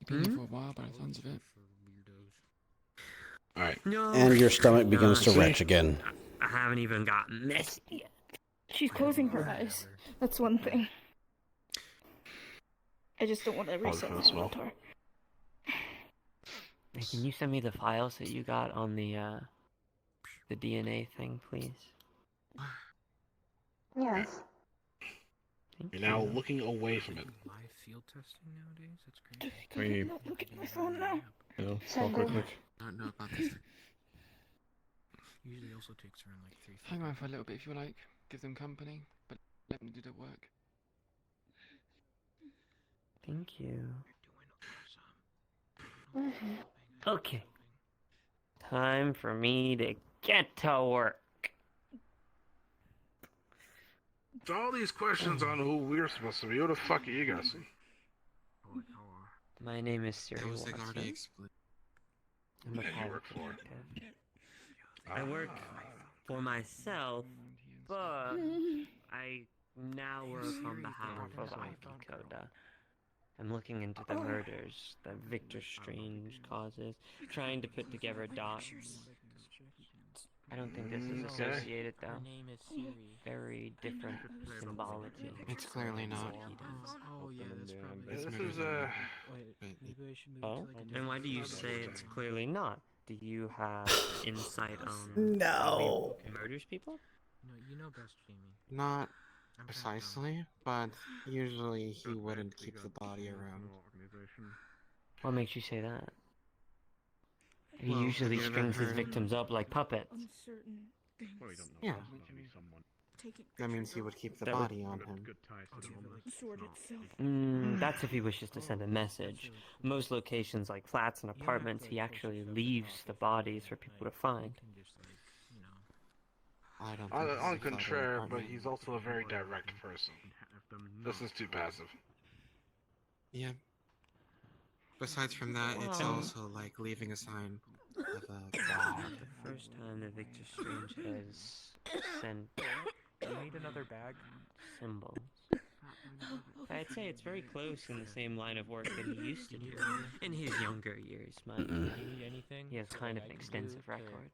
I: You've been here for a while by the sounds of it.
F: Alright.
L: No.
B: And your stomach begins to
L: See?
B: retch again.
L: I haven't even got messy yet.
S: She's closing her eyes. That's one thing. I just don't want to reset
F: feels
S: my
F: well.
S: mentor.
L: Hey, can you send me the files that you got on the DNA thing, please?
S: Yes.
L: Thank
F: You're now
L: you.
F: looking away from it.
D: Live field testing nowadays? That's crazy.
A: We,
S: No, look at my phone now.
A: you know,
S: Send
A: talk real
S: them.
A: quick.
D: I don't know about this. Usually also takes around like 3
I: Hang around for a little bit if you like. Give them company, but let them do their work.
L: Thank you.
S: Mm-hmm.
L: Okay. Time for me to get to work.
F: So all these questions on who we're supposed to be, who the fuck are you guys?
L: My name is Siri
D: That was like
L: Watson.
D: already explained.
L: I'm a
F: Yeah, you
L: private
F: work for it.
L: detective. I work for myself, but I now work on behalf of IP Coda. I'm looking into the murders that Victor Strange causes, trying to put together dots. I don't think this is associated though.
T: Her name is Siri.
L: Very different symbology.
T: It's clearly not.
D: Oh yeah, that's probably.
F: This
D: that's
F: is
D: murder. Wait, maybe I should move
L: Oh,
D: to like a
L: and why do you
D: different
L: say
D: spot.
L: it's clearly not? Do you have insight on
B: No.
L: how he murders people?
D: No, you know best, Jamie.
T: Not
D: I'm
T: precisely, but usually he wouldn't keep the body around.
L: What makes you say that? He
T: Well,
L: usually
T: have you ever
L: strings his
T: heard-
L: victims up like puppets.
S: Uncertain things.
T: Yeah,
S: Taking
T: that means he would keep the
L: That would-
T: body on him.
S: sword itself.
L: That's if he wishes to send a message. Most locations, like flats and apartments, he actually leaves the bodies for people to find.
T: I don't think
F: On
T: this
F: the
T: is a
F: contrary, but
T: apartment.
F: he's also a very direct person. This is too passive.
T: Yeah. Besides from that, it's
L: Well-
T: also like leaving a sign of a god.
L: The first time that Victor Strange has sent
T: You need another bag?
L: symbols. I'd say it's very close in the same line of work that he used to do in his younger years, mind you.
T: Do you need anything?
L: He has kind of an extensive record.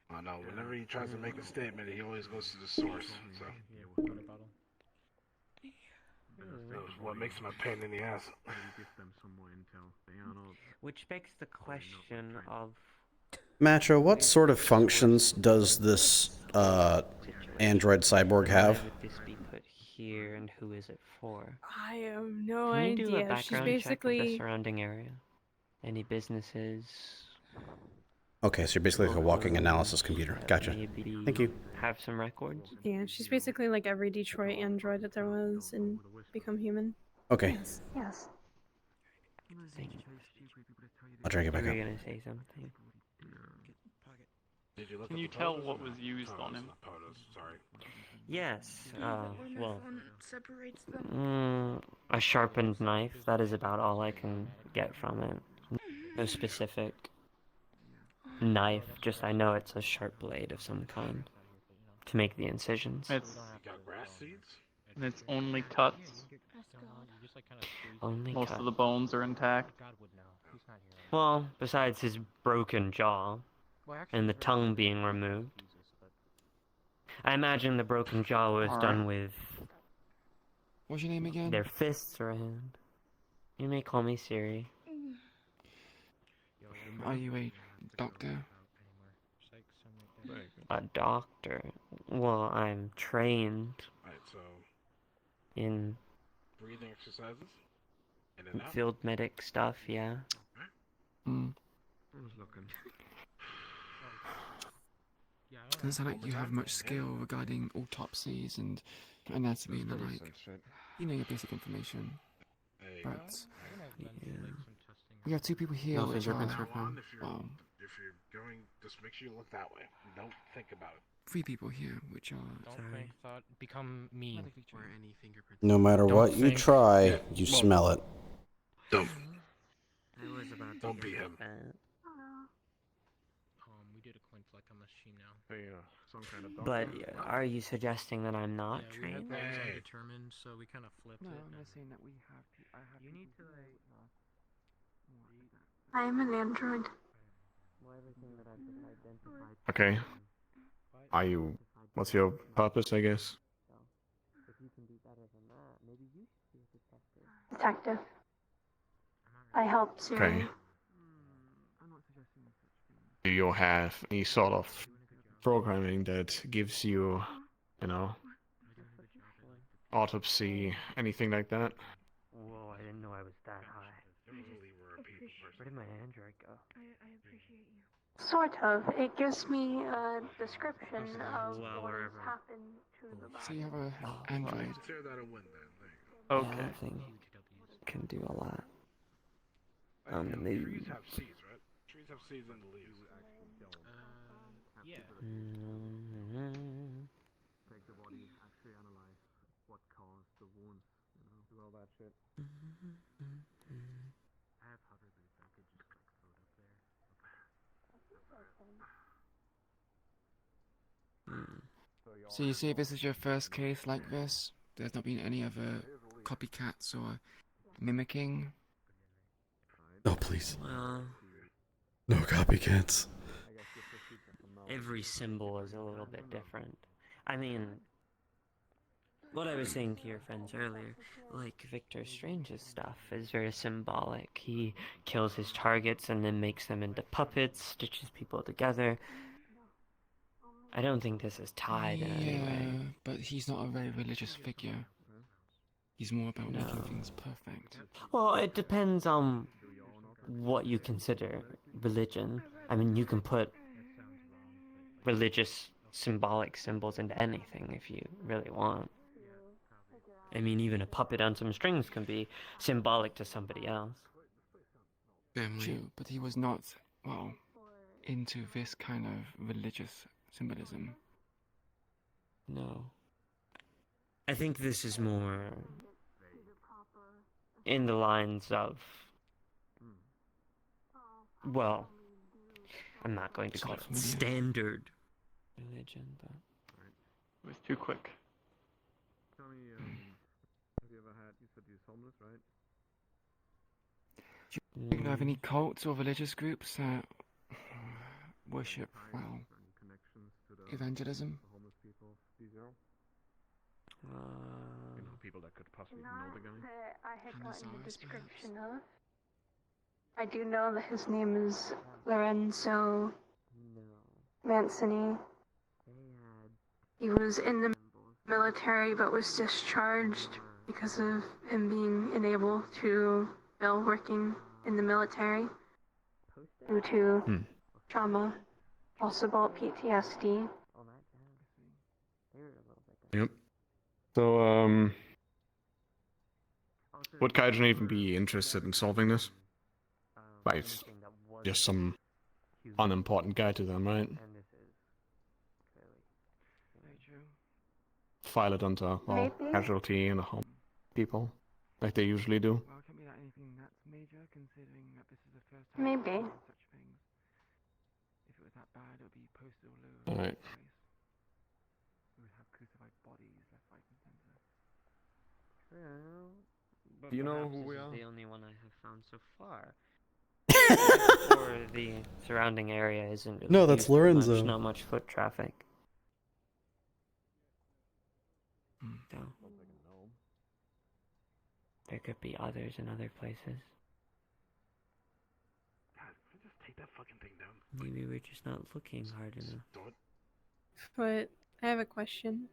F: I know, whenever he tries to make a statement, he always goes to the source. So, what makes him a pain in the ass.
L: Which begs the question of
B: Macho, what sort of functions does this android cyborg have?
L: why would this be put here and who is it for?
J: I have no
L: Can you do a
J: idea. She's
L: background check of the
J: basically
L: surrounding area? Any businesses?
B: Okay, so you're basically like a walking analysis computer. Gotcha.
L: Maybe
B: Thank you.
L: have some records?
J: yeah, she's basically like every Detroit android that there was and become human.
B: Okay,
S: Yes. Yes.
B: I'll try to get
L: You
B: back
L: were
B: up.
L: gonna say something.
F: Did you look
H: Can
F: at
H: you
F: the
H: tell
F: POTUS
H: what
F: or
H: was
F: not?
H: used on
F: POTUS,
H: him?
F: not POTUS, sorry.
L: Yes, well,
S: separates them.
L: a sharpened knife, that is about all I can get from it. No specific knife, just I know it's a sharp blade of some kind to make the incisions.
H: It's
F: You got grass seeds?
H: and it's only cuts.
L: Only
H: Most
L: cut.
H: of the bones are intact.
L: Well, besides his broken jaw and the tongue being removed. I imagine the broken jaw was
I: Alright.
L: done with
I: What's your name again?
L: their fists or a hand. You may call me Siri.
I: Are you a doctor?
L: A doctor. Well, I'm trained
F: Alright, so
L: in
F: breathing exercises? In and out?
L: field medic stuff, yeah.
I: Hmm.
N: I was looking.
I: Doesn't sound like you have much skill regarding autopsies and anatomy and the like. You know your basic information. But we have two people here
O: No
I: which
O: fingerprints
I: are,
O: were found.
I: well,
F: If you're going, just make sure you look that way. Don't think about it.
I: three people here which are...
T: Don't think thought, become mean.
N: Or any fingerprints.
B: No matter
T: Don't
B: what you
T: think-
B: try,
F: Yeah,
B: you
F: well-
B: smell it.
F: Don't.
L: I was about to
F: Don't be
L: get
F: him.
L: that.
T: We did a coin flick on this machine now.
N: Some kind of
L: But are you suggesting that I'm not
T: Yeah, we
L: trained?
T: had those
F: Hey.
T: undetermined, so we kind of flipped
I: No,
T: it.
I: I'm not saying that we have... I have
T: You need to,
J: I am an android.
A: Okay. Are you? What's your purpose, I guess?
J: Detective. I helped Siri.
A: Okay. Do you have any sort of programming that gives you, you know, autopsy, anything like that?
L: Whoa, I didn't know I was that high. Where did my android go?
S: I appreciate you.
J: Sort of. It gives me a description of
L: Well,
J: what has
L: wherever.
J: happened to the
I: So
J: body.
I: you have a android.
F: Tear that a win then. There you go.
L: Yeah,
H: Okay.
L: that thing can do a lot.
F: You know,
L: Maybe.
F: trees have seeds, right? Trees have seeds in the leaves.
T: yeah.
N: Take the body, actually analyze what caused the wounds, you know, do all that shit. I have powder base, I could just like throw it up there.
I: So you see this is your first case like this? There's not been any other copycats or mimicking?
B: No, please.
L: Well,
B: No copycats.
L: every symbol is a little bit different. I mean, what I was saying to your friends earlier, like Victor Strange's stuff is very symbolic. He kills his targets and then makes them into puppets, stitches people together. I don't think this is tied in any way.
I: But he's not a very religious figure. He's more about making things perfect.
L: Well, it depends on what you consider religion. I mean, you can put religious symbolic symbols into anything if you really want. I mean, even a puppet on some strings can be symbolic to somebody else.
I: True, but he was not, well, into this kind of religious symbolism.
L: No. I think this is more in the lines of, well, I'm not going to call it standard religion, but...
H: It was too quick.
N: Tell me, have you ever had, you said you're homeless, right?
I: Do you have any cults or religious groups that worship, well,
N: Connections to the
I: evangelism?
N: homeless people, D0? You know, people that could possibly know the guy?
J: That I had gotten the description of. I do know that his name is Lorenzo Mancini. He was in the military but was discharged because of him being unable to bill working in the military due to trauma, possible PTSD.
A: Yep. So, would Kaijin even be interested in solving this? Right, just some unimportant guy to them, right? file it under well,
J: Maybe.
A: casualty and home people, like they usually do.
I: Well, it can't be that anything that's major, considering that this is the first time
J: Maybe.
I: we've done such things. If it was that bad, it would be posted all over
A: Alright.
I: the place. We would have crucified bodies left, right, and center.
L: True. But
A: Do you know
L: perhaps
A: who
L: this
A: we
L: is
A: are?
L: the only one I have found so far. Or the surrounding area isn't really
B: No, that's
L: used for much,
B: Lorenzo.
L: not much foot traffic. So, there could be others in other places.
F: Just take that fucking thing down.
L: Maybe we're just not looking hard enough.
J: But I have a question.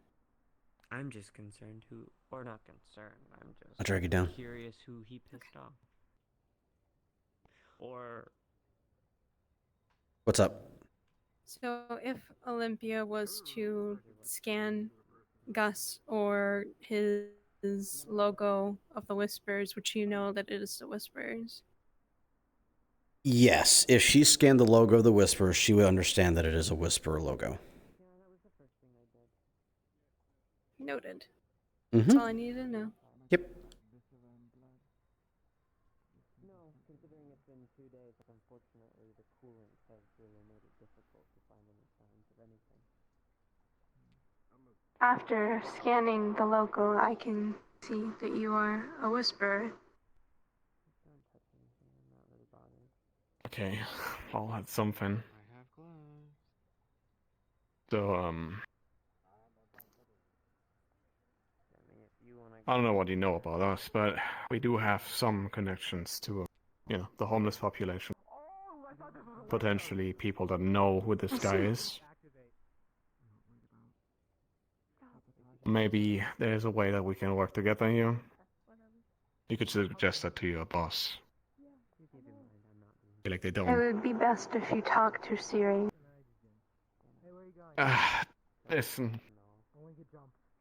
L: I'm just concerned who, or not concerned, I'm just
B: I'll drag you down.
L: curious who he pissed off. Or
B: What's up?
J: So if Olympia was to scan Gus or his logo of the Whispers, would you know that it is the Whispers?
B: Yes, if she scanned the logo of the Whisperer, she would understand that it is a Whisperer logo.
J: Noted.
B: Mhm.
J: That's all I needed to know.
B: Yep.
L: no, considering it's been 2 days, unfortunately the coolant has really made it difficult to find any signs of anything.
J: After scanning the logo, I can see that you are a Whisperer.
L: Don't touch anything, I'm not really bothered.
A: Okay, well that's something.
M: I have gloves.
A: So
L: I mean, if you wanna
A: I don't know what you know about us, but we do have some connections to, you know, the homeless population. Potentially people that know who this guy is. Maybe there's a way that we can work together here. You could suggest that to your boss. Feel like they
J: It
A: don't.
J: would be best if you talk to Siri.
A: Listen,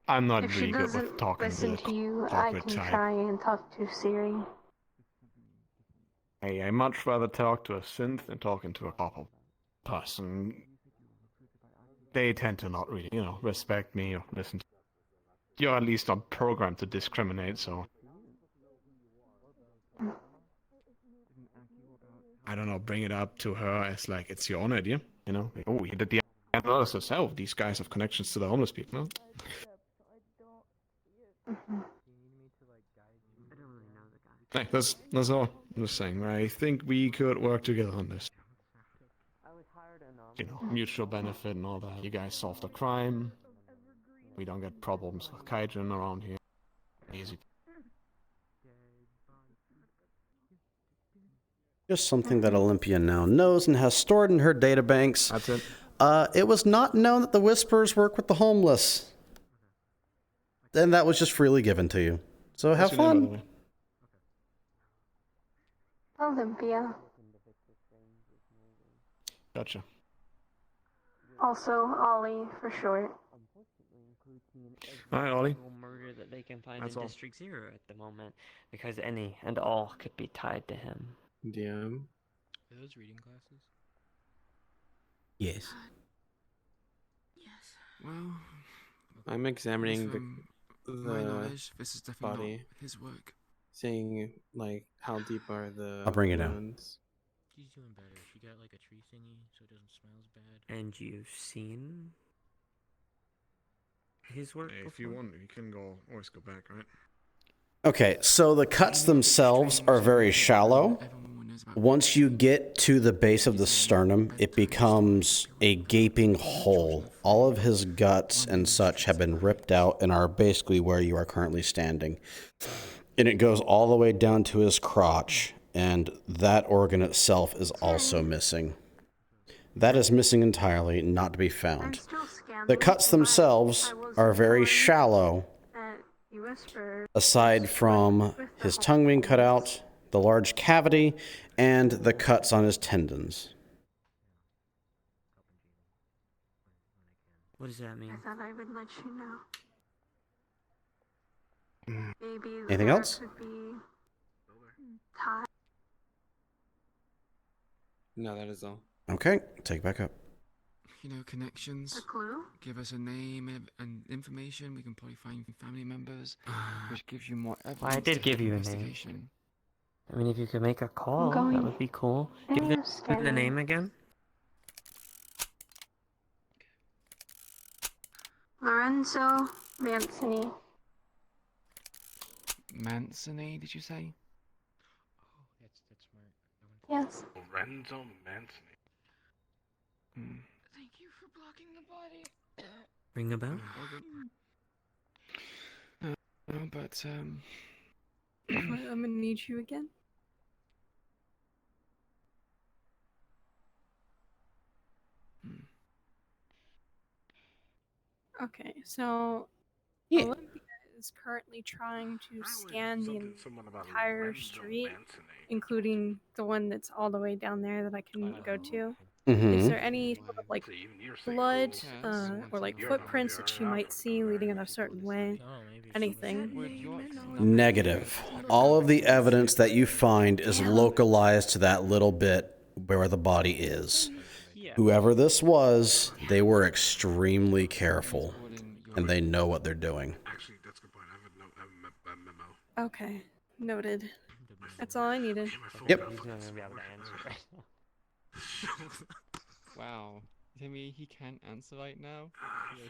A: I'm not
J: If she
A: really good with
J: doesn't
A: talking
J: listen
A: to
J: to you, I
A: corporate
J: can
A: type.
J: try and talk to Siri.
A: Hey, I much rather talk to a synth than talking to a proper person. They tend to not really, you know, respect me or listen to. You're at least not programmed to discriminate, so. I don't know, bring it up to her as like it's your own idea, you know? Like, oh, he did the analysis. Oh, these guys have connections to the homeless people. No?
L: I don't really know the guy.
A: Hey, that's all I'm just saying. I think we could work together on this.
L: I was hired enough.
A: You know, mutual benefit and all that. You guys solve the crime. We don't get problems with Kaijin around here. Easy.
B: Just something that Olympia now knows and has stored in her databanks.
A: That's it.
B: It was not known that the Whisperers work with the homeless. And that was just freely given to you. So have
A: What's your name, by the
B: fun.
A: way?
J: Olympia.
A: Gotcha.
J: Also, Ollie for short.
A: Alright, Ollie.
L: Murder that they can find
A: That's
L: in
A: all.
L: District 0 at the moment, because any and all could be tied to him.
O: DM.
D: Are those reading glasses?
B: Yes.
I: Well,
O: I'm examining
I: from my
O: the
I: knowledge, this is definitely
O: body,
I: not his work.
O: seeing like how deep are the
B: I'll bring it down.
O: wounds.
D: She's doing better. She got like a tree thingy, so it doesn't smell as bad.
L: And you've seen his work
A: Hey, if
L: before?
A: you want, you can always go back, right?
B: Okay, so the cuts themselves are very shallow. Once you get to the base of the sternum, it becomes a gaping hole. All of his guts and such have been ripped out and are basically where you are currently standing. And it goes all the way down to his crotch, and that organ itself is also missing. That is missing entirely, not to be found. The cuts themselves are very shallow,
J: You whisper.
B: aside from his tongue being cut out, the large cavity, and the cuts on his tendons.
L: What does that mean?
J: I thought I would let you know. Maybe
B: Anything
J: there
B: else?
J: could be tie.
O: No, that is all.
B: Okay, take it back up.
I: connections.
J: A clue?
I: Give us a name and information. We can probably find family members, which gives you more evidence.
L: Well, I did
I: to
L: give
I: help
L: you a
I: investigation.
L: name. I mean, if you could make a call, that
J: going
L: would be cool.
J: in
L: Give
J: your
L: the
J: schedule.
L: name again.
J: Lorenzo Mancini.
I: Mancini, did you say?
D: That's smart.
J: Yes.
F: Lorenzo Mancini.
S: Thank you for blocking the body.
L: Ring a bell?
I: But
J: I'm gonna need you again. Okay, so
B: Yeah.
J: Olympia is currently trying to scan the
F: Someone about
J: entire
F: Lorenzo
J: street,
F: Mancini.
J: including the one that's all the way down there that I can go to.
B: Mhm.
J: Is there any sort of like blood or like footprints that she might see leading in a certain way? Anything?
B: Negative. All of the evidence that you find is localized to that little bit where the body is. Whoever this was, they were extremely careful, and they know what they're doing.
F: Actually, that's a good point. I have a memo.
J: Okay, noted. That's all I needed.
B: Yep.
T: He's gonna be able to answer right now.
I: wow, Timmy, he can't answer right now.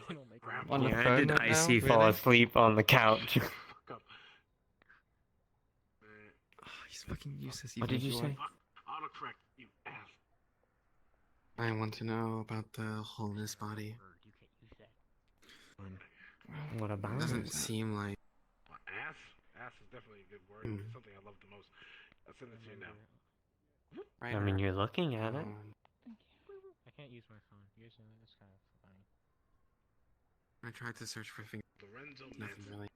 L: Yeah, I did Icy fall asleep on the couch.
I: He's fucking useless.
L: What did you say?
F: Autocorrect, you ass.
M: I want to know about the wholeness body.
L: What about
M: Doesn't
L: it?
M: seem like.
F: Ass? Ass is definitely a good word.
M: Mm.
F: It's something I love the most. I'll send it to you now.
M: Right
L: I mean,
M: now.
L: you're looking at it.
D: I can't use my phone. Yours is kind of funny.
M: I tried to search for things.
F: Lorenzo
M: Nothing really.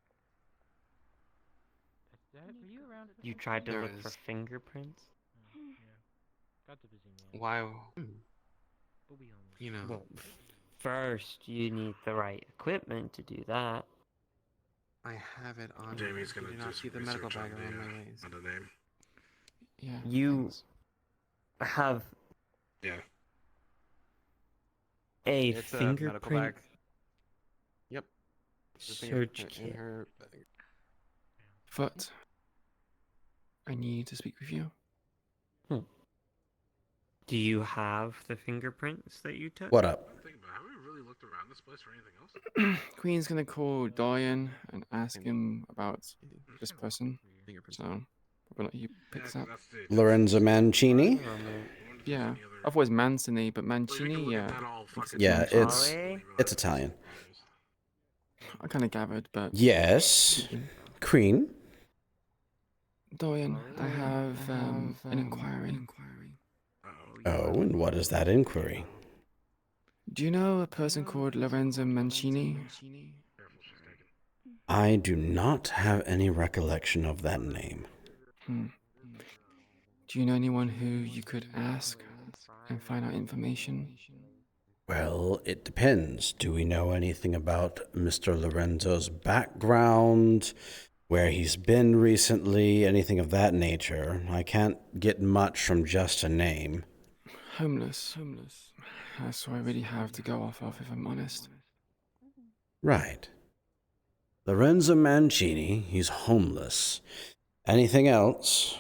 D: Were you around?
L: You tried to
M: There
L: look for
M: is.
L: fingerprints?
D: Got the busy man.
M: Why?
D: But we almost.
M: You know.
L: Well, first, you need the right equipment to do that.
M: I have it on.
F: Jamie's gonna
M: do
F: do
M: not
F: some
M: see the medical
F: research
M: bag
F: on
M: around
F: the,
M: my waist.
F: on the name.
I: Yeah.
L: You have
F: Yeah.
L: a
O: It's a medical
L: fingerprint
O: bag. Yep. The
L: search
O: fingerprint in
L: kit.
O: her bag.
I: Foot, I need to speak with you.
L: Do you have the fingerprints that you took?
B: What up?
F: Think about it. Have we really looked around this place for anything else?
I: Queen's gonna call Dorian and ask him about this person. So, we'll let you pick this up.
B: Lorenzo Mancini?
I: Yeah, I've always Mancini, but Mancini, yeah.
B: Yeah, it's Italian.
I: I kind of gathered, but
B: Yes. Queen?
I: Dorian, I have an inquiry.
B: Oh, and what is that inquiry?
I: Do you know a person called Lorenzo Mancini?
B: I do not have any recollection of that name.
I: Do you know anyone who you could ask and find out information?
B: Well, it depends. Do we know anything about Mr. Lorenzo's background, where he's been recently, anything of that nature? I can't get much from just a name.
I: Homeless. That's all I really have to go off of, if I'm honest.
B: Right. Lorenzo Mancini, he's homeless. Anything else?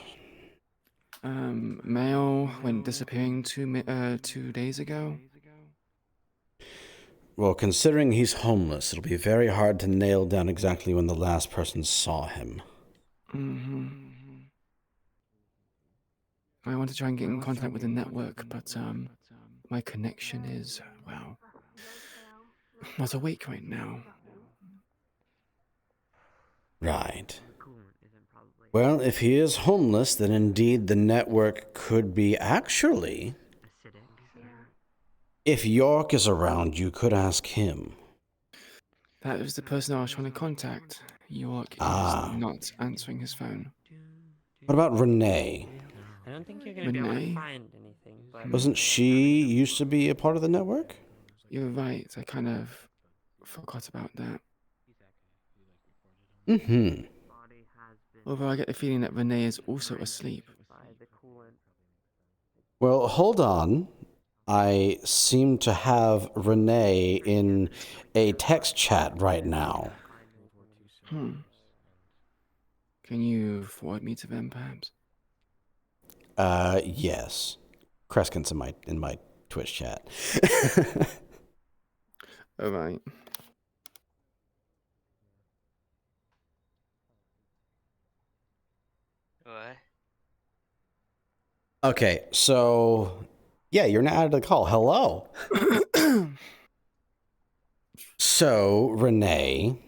I: Male went disappearing 2 days ago.
B: Well, considering he's homeless, it'll be very hard to nail down exactly when the last person saw him.
I: I want to try and get in contact with the network, but my connection is, well, not awake right now.
B: Right. Well, if he is homeless, then indeed the network could be actually... If York is around, you could ask him.
I: That was the person I was trying to contact. York is not answering his phone.
B: What about Renee?
L: I don't think you're going to be able to
I: Renee?
L: find anything, but...
B: Wasn't she used to be a part of the network?
I: You're right, I kind of forgot about that.
B: Mm-hmm.
I: Although I get the feeling that Renee is also asleep.
B: Well, hold on. I seem to have Renee in a text chat right now.
I: Hmm. Can you forward me to them, perhaps?
B: Yes. Kreskin's in my Twitch chat.
I: All right.
P: What?
B: Okay, so yeah, you're now added to the call. Hello. So, Renee,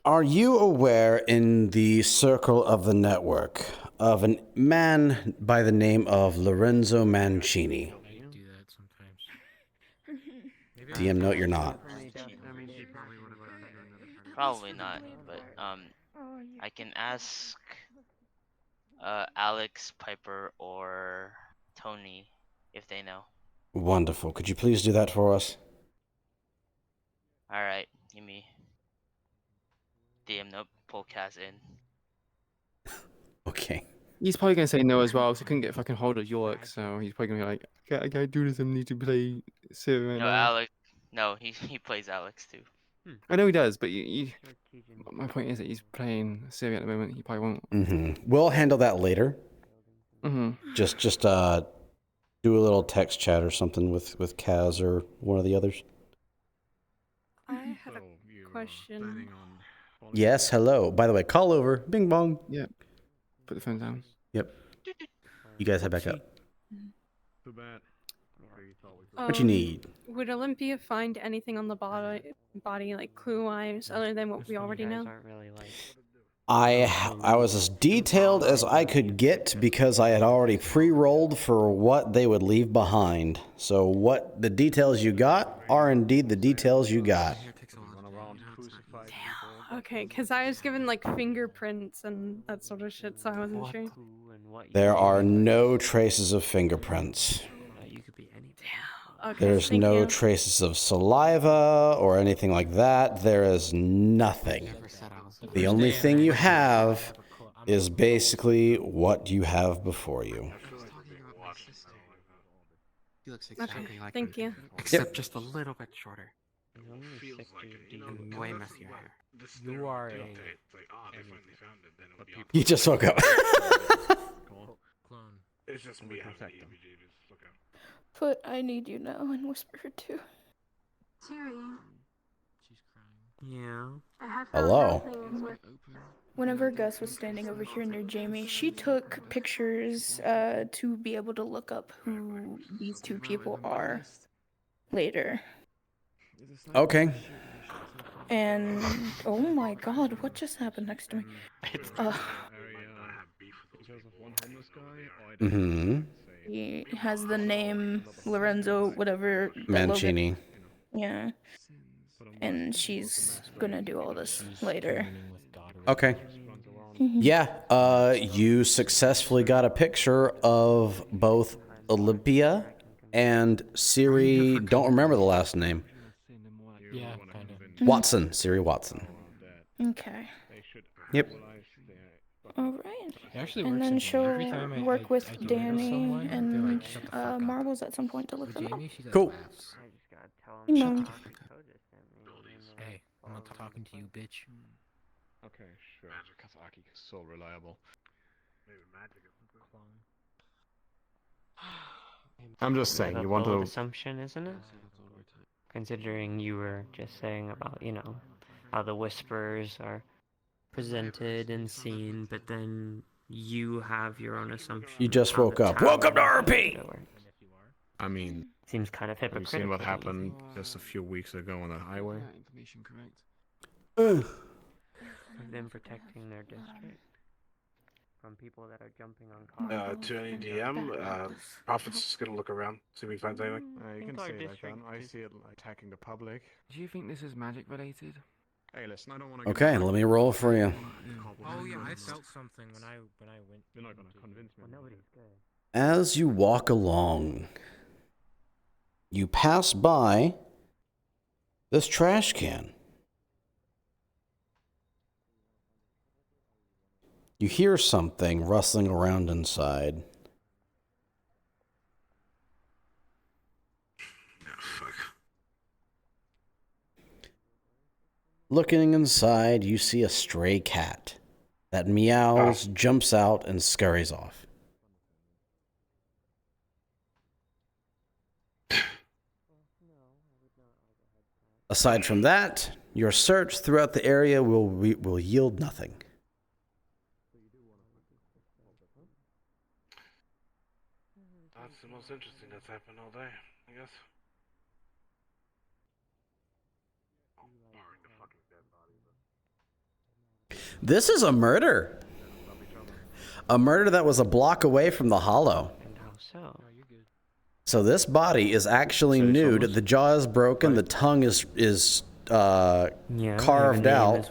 B: are you aware in the circle of the network of a man by the name of Lorenzo Mancini?
D: Do that sometimes.
B: DM note you're not.
P: Probably not, but I can ask Alex, Piper, or Tony if they know.
B: Wonderful. Could you please do that for us?
P: All right, give me DM note. Pull Kaz in.
B: Okay.
I: He's probably gonna say no as well, so he couldn't get fucking hold of York, so he's probably gonna be like, I can't do this, I need to play Siri right
P: No,
I: now.
P: Alex. No, he plays Alex too.
I: I know he does, but my point is that he's playing Siri at the moment, he probably won't.
B: Mm-hmm. We'll handle that later.
I: Mm-hmm.
B: Just do a little text chat or something with Kaz or one of the others.
J: I had a question.
B: Yes, hello. By the way, call over. Bing bong.
I: Yep. Put the phone down.
B: Yep. You guys head back up.
N: Too bad.
B: What you need?
J: Would Olympia find anything on the body like clue-wise, other than what we already know?
B: I was as detailed as I could get because I had already pre-rolled for what they would leave behind. So what the details you got are indeed the details you got.
J: Okay, because I was given like fingerprints and that sort of shit, so I wasn't sure.
B: There are no traces of fingerprints.
J: Okay,
B: There's
J: thank
B: no
J: you.
B: traces of saliva or anything like that. There is nothing. The only thing you have is basically what you have before you.
M: He looks
J: Okay,
M: exactly like
J: thank
M: me,
J: you.
M: except just a little bit shorter. And way messier hair.
T: You are a...
B: You just woke up.
T: Clone.
F: It's just me having the EVG. Just look out.
V: Foot, I need you now, and whisper her too.
J: Siri,
P: Yeah.
J: I have
B: Hello.
V: Whenever Gus was standing over here near Jamie, she took pictures to be able to look up who these two people are later.
B: Okay.
V: And oh my god, what just happened next to me?
B: Mm-hmm.
V: He has the name Lorenzo, whatever. the
B: Mancini.
V: logo- Yeah. And she's gonna do all this later.
B: Okay. Yeah, you successfully got a picture of both Olympia and Siri, don't remember the last name.
T: Yeah, kind of.
B: Watson, Siri Watson.
V: Okay.
B: Yep.
V: Alright.
T: Actually
V: And
T: works
V: then
T: sometimes. Every
V: she'll
T: time
V: work with
T: I do
V: Danny
T: someone, they're
V: and
T: like, "Shut the fuck up."
V: Marbles at some point to look
T: With
V: them up.
T: Jamie, she does
B: Cool.
T: laughs.
V: You
T: Shut
V: know.
T: the fuck up. Hey, I'm not talking to you, bitch.
N: Okay, sure. Magic Kazaki is so reliable. Maybe magic is
A: I'm just
L: Bit
A: saying,
L: of
A: you
L: a
A: want
L: bold
A: to.
L: assumption, isn't it? Considering you were just saying about, you know, how the whispers are presented and seen, but then you have your own assumption.
B: You just
L: how
B: woke
L: the
B: up. Welcome to
L: tower
B: RP!
L: works.
N: I mean,
L: Seems kind of
N: have you
L: hypocritical.
N: seen what
L: to
N: happened
L: me.
N: just a few weeks ago on the highway?
I: Information correct.
L: Of them protecting their district from people that are jumping on cars.
F: To any DM, Prophet's just gonna look around, see if he finds anything.
A: You can
L: our
A: say it like that.
L: district
A: I
L: is-
A: see it like attacking the public.
I: Do you think this is magic related?
N: Hey, listen, I don't want to.
B: Okay, let me roll for you.
T: Oh yeah, I felt something when I went.
N: You're not gonna convince me.
L: Nobody's good.
B: As you walk along, you pass by this trash can. You hear something rustling around inside. Looking inside, you see a stray cat that meows, jumps out, and scurries off. Aside from that, your search throughout the area will yield nothing.
F: That's the most interesting that's happened all day, I guess.
B: This is a murder. A murder that was a block away from the hollow.
L: And how so?
B: So this body is actually nude. The jaw is broken. The tongue is carved out.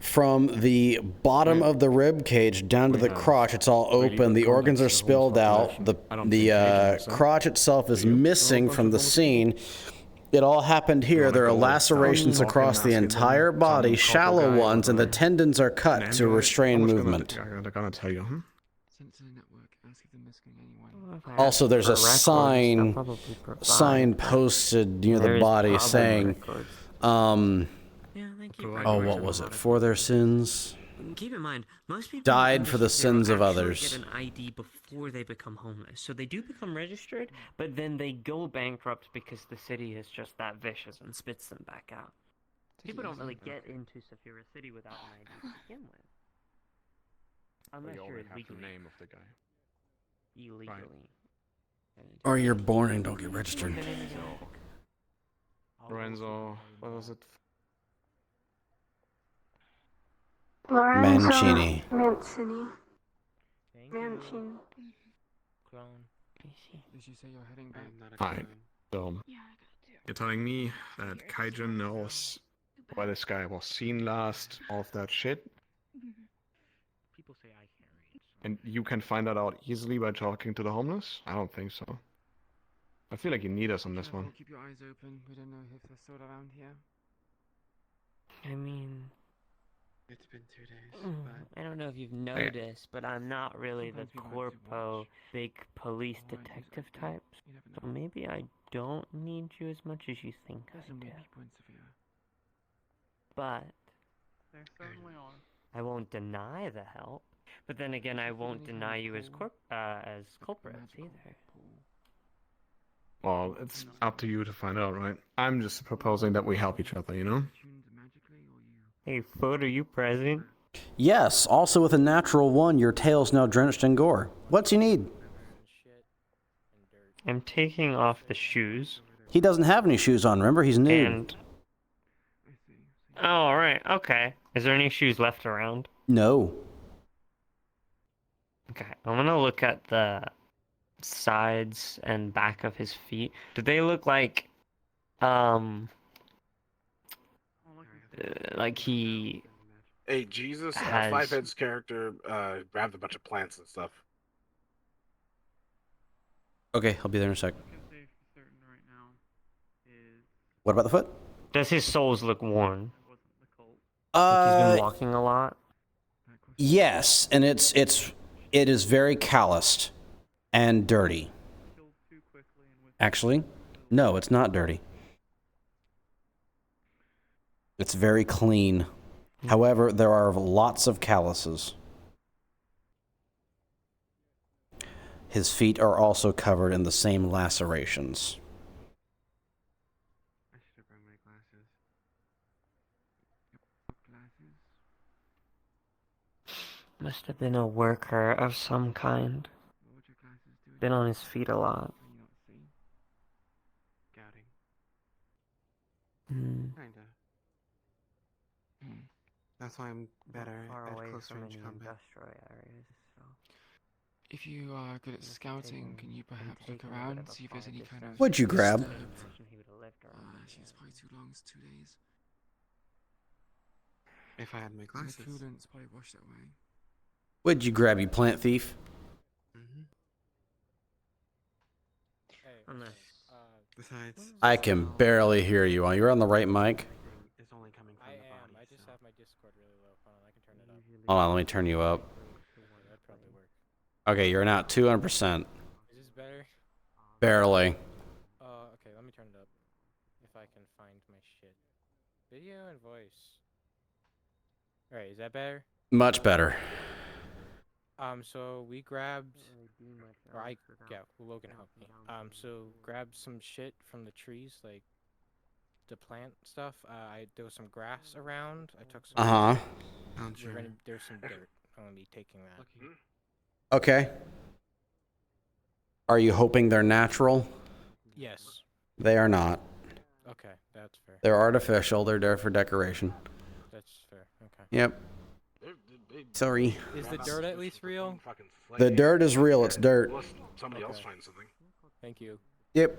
B: From the bottom of the rib cage down to the crotch, it's all open. The organs are spilled out. The crotch itself is missing from the scene. It all happened here. There are lacerations across the entire body, shallow ones, and the tendons are cut to restrain movement.
A: I'm gonna tell you,
B: Also, there's a sign posted near the body saying, oh, what was it? For their sins,
L: Keep in mind, most people
B: died for the sins of others.
L: get an ID before they become homeless. So they do become registered, but then they go bankrupt because the city is just that vicious and spits them back out. People don't really get into Saphira City without an ID to begin with. Unless you're illegally.
A: the name of the guy.
L: Illegally.
B: Or you're born and don't get registered.
A: Lorenzo, what was it?
J: Lorenzo
B: Mancini.
J: Mancini. Mancini.
I: Did you say you're heading back?
A: Fine. So, you're telling me that Kaijin knows where this guy was seen last, all of that shit?
D: People say I can't read.
A: And you can find that out easily by talking to the homeless? I don't think so. I feel like you need us on this one.
I: Keep your eyes open. We don't know if they're still around here.
L: I mean,
M: It's been 2 days, but
L: I don't know if you've noticed, but I'm not really the corpo, big police detective type. So maybe I don't need you as much as you think I do. But
U: There certainly are.
L: I won't deny the help. But then again, I won't deny you as culprits either.
A: Well, it's up to you to find out, right? I'm just proposing that we help each other, you know?
L: Hey, Foot, are you present?
B: Yes, also with a natural 1, your tail's now drenched in gore. What's you need?
L: I'm taking off the shoes.
B: He doesn't have any shoes on, remember? He's nude.
L: And... Oh, alright, okay. Is there any shoes left around?
B: No.
L: Okay, I'm gonna look at the sides and back of his feet. Do they look like he...
F: Hey, Jesus,
L: has...
F: Fivehead's character grabbed a bunch of plants and stuff.
B: Okay, I'll be there in a sec. What about the foot?
L: Does his soles look worn? Like he's been walking a lot?
B: Yes, and it is very calloused and dirty. Actually, no, it's not dirty. It's very clean. However, there are lots of calluses. His feet are also covered in the same lacerations.
M: I should have brought my glasses.
L: Must have been a worker of some kind. Been on his feet a lot.
M: Scouting.
L: Kinda.
M: That's why I'm better
L: Far
M: at
L: away
M: close
L: from
M: range
L: any
M: combat.
L: industrial areas, so...
I: If you are good at scouting, can you perhaps look around and see if there's any kind of...
B: What'd you grab?
I: She's probably too long, it's 2 days.
M: If I had my
I: The
M: glasses.
I: coolant's probably washed that way.
B: What'd you grab, you plant thief?
M: Besides,
B: I can barely hear you. You're on the right mic?
M: it's only coming from the body.
T: I just have my Discord really low. Hold on, I can turn it up.
B: Hold on, let me turn you up.
T: That'd probably work.
B: Okay, you're now 200%.
T: Is this better?
B: Barely.
T: Okay, let me turn it up. If I can find my shit. Video and voice. Alright, is that better?
B: Much better.
T: So we grabbed, or yeah, Logan helped me. So grabbed some shit from the trees, like the plant stuff. There was some grass around. I took some.
B: Uh-huh.
T: There's some dirt. I'm gonna be taking that.
B: Okay. Are you hoping they're natural?
T: Yes.
B: They are not.
T: Okay, that's fair.
B: They're artificial. They're there for decoration.
T: That's fair. Okay.
B: Yep. Sorry.
T: Is the dirt at least real?
B: The dirt is real. It's dirt.
F: Unless somebody else finds something.
T: Thank you.
B: Yep.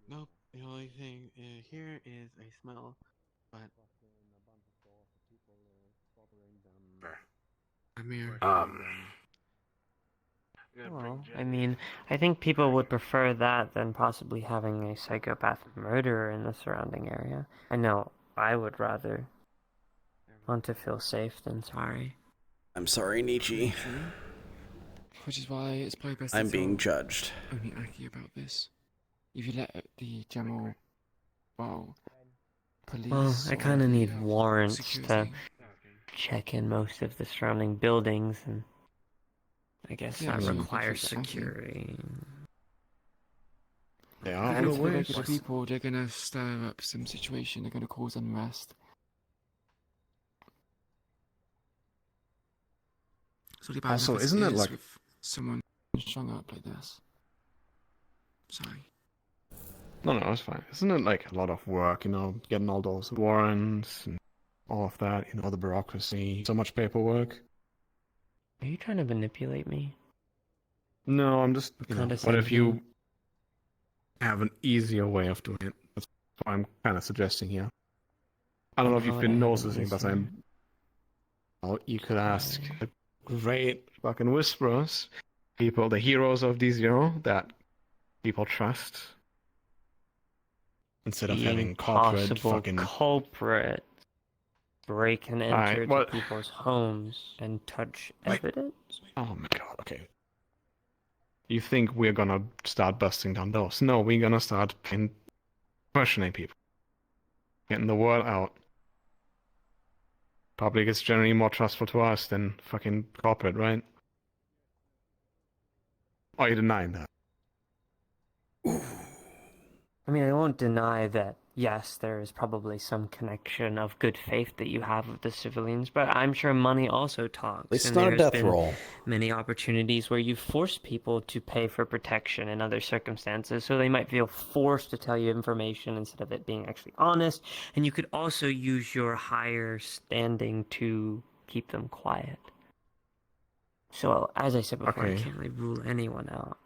M: Nope. The only thing here is I smell, but
L: Well, I mean, I think people would prefer that than possibly having a psychopath murderer in the surrounding area. I know I would rather want to feel safe than sorry.
B: I'm sorry, Nietzsche.
I: Which is why it's probably best
B: I'm
I: to
B: being
I: tell
B: judged.
I: only Aki about this. If you let the general, well, police.
L: Well, I
I: or
L: kind of
I: the,
L: need warrants to
I: security-
L: check in most of the surrounding buildings, and I guess
I: Yeah,
L: that
I: so you can
L: requires
I: keep Aki.
L: security.
A: They
I: If it's the regular people, they're gonna stir up some situation. They're gonna cause unrest. So the bad
A: Also,
I: enough as
A: isn't it
I: is
A: like-
I: with someone strung up like this? Sorry.
A: No, it's fine. Isn't it like a lot of work, getting all those warrants and all of that, all the bureaucracy, so much paperwork?
L: Are you trying to manipulate me?
A: No, I'm just, what if
L: condescending?
A: you have an easier way of doing it? That's what I'm kind of suggesting here. I don't know if you've been noticing, but well, you could ask the great fucking whisperers, people, the heroes of these, that people trust. Instead of having corporate
L: Possible
A: fucking...
L: culprit break and enter
A: Alright, well-
L: to people's homes and touch evidence?
A: Oh my god, okay. You think we're gonna start busting down doors? No, we're gonna start questioning people. Getting the word out. Public is generally more trustful to us than fucking corporate, right? Are you denying that?
L: I mean, I won't deny that, yes, there is probably some connection of good faith that you have with the civilians, but I'm sure money also talks.
B: It's
L: and
B: not a
L: there's
B: death
L: been
B: roll.
L: many opportunities where you force people to pay for protection in other circumstances, so they might feel forced to tell you information instead of it being actually honest, and you could also use your higher standing to keep them quiet. So, as I said before, I
A: Okay.
L: can't really rule anyone out.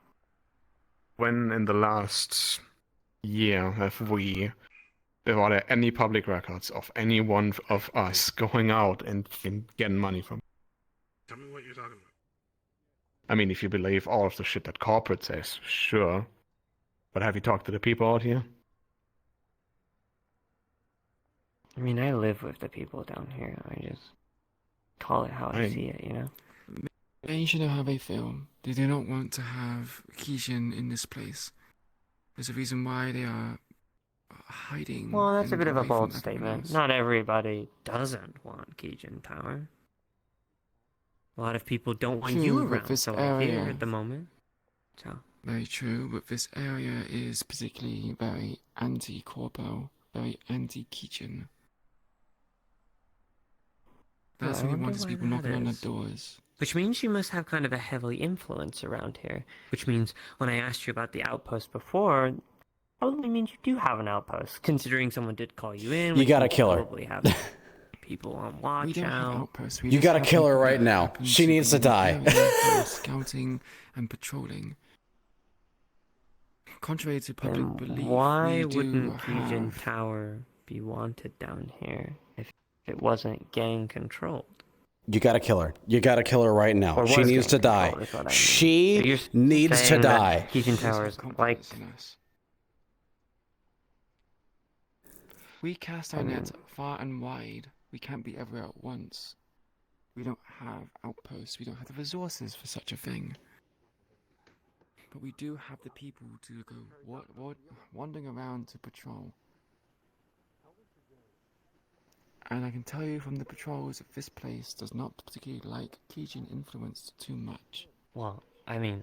A: When in the last year were there any public records of any one of us going out and getting money from?
F: Tell me what you're talking about.
A: I mean, if you believe all of the shit that corporate says, sure. But have you talked to the people out here?
L: I mean, I live with the people down here. I just call it how I see it,
I: And you should know how they feel. They do not want to have Keishan in this place. There's a reason why they are hiding.
L: Well, that's a
I: and
L: bit of a
I: away from
L: bold
I: everyone
L: statement.
I: else.
L: Not everybody doesn't want Keijin Tower. A lot of people don't want you
I: True, but
L: around,
I: this
L: so I hear
I: area-
L: at the moment. So,
I: Very true, but this area is particularly very anti-corpo, very anti-Keijin. That's
L: I
I: what they
L: wonder
I: want is
L: why
I: people
L: that
I: knocking on the
L: is.
I: doors.
L: which means you must have kind of a heavily influence around here. Which means when I asked you about the outpost before, probably means you do have an outpost, considering someone did call you in.
B: You
L: which
B: gotta
L: means
B: kill her.
L: Probably have people on watch
I: We don't have
L: out.
I: outposts. We
B: You
I: just
B: gotta
I: have
B: kill her
I: people
B: right
I: that
B: now.
I: happen
B: She
I: to
B: needs
I: be
B: to
I: in the
B: die.
I: area who are scouting and patrolling. Contrary to public
L: Then
I: belief,
L: why
I: we do
L: wouldn't Keijin
I: have...
L: Tower be wanted down here if it wasn't gang controlled?
B: You gotta kill her. You gotta kill her right now.
L: Or
B: She
L: was
B: needs to
L: gang
B: die.
L: controlled, is what I mean. So
B: She
L: you're
B: needs to
L: saying that
B: die.
L: Keijin Tower is like
I: We cast our nets far and wide. We can't be everywhere at once. We don't have outposts. We don't have the resources for such a thing. But we do have the people to go wandering around to patrol. And I can tell you from the patrols that this place does not particularly like Kijin influence too much.
L: Well, I mean,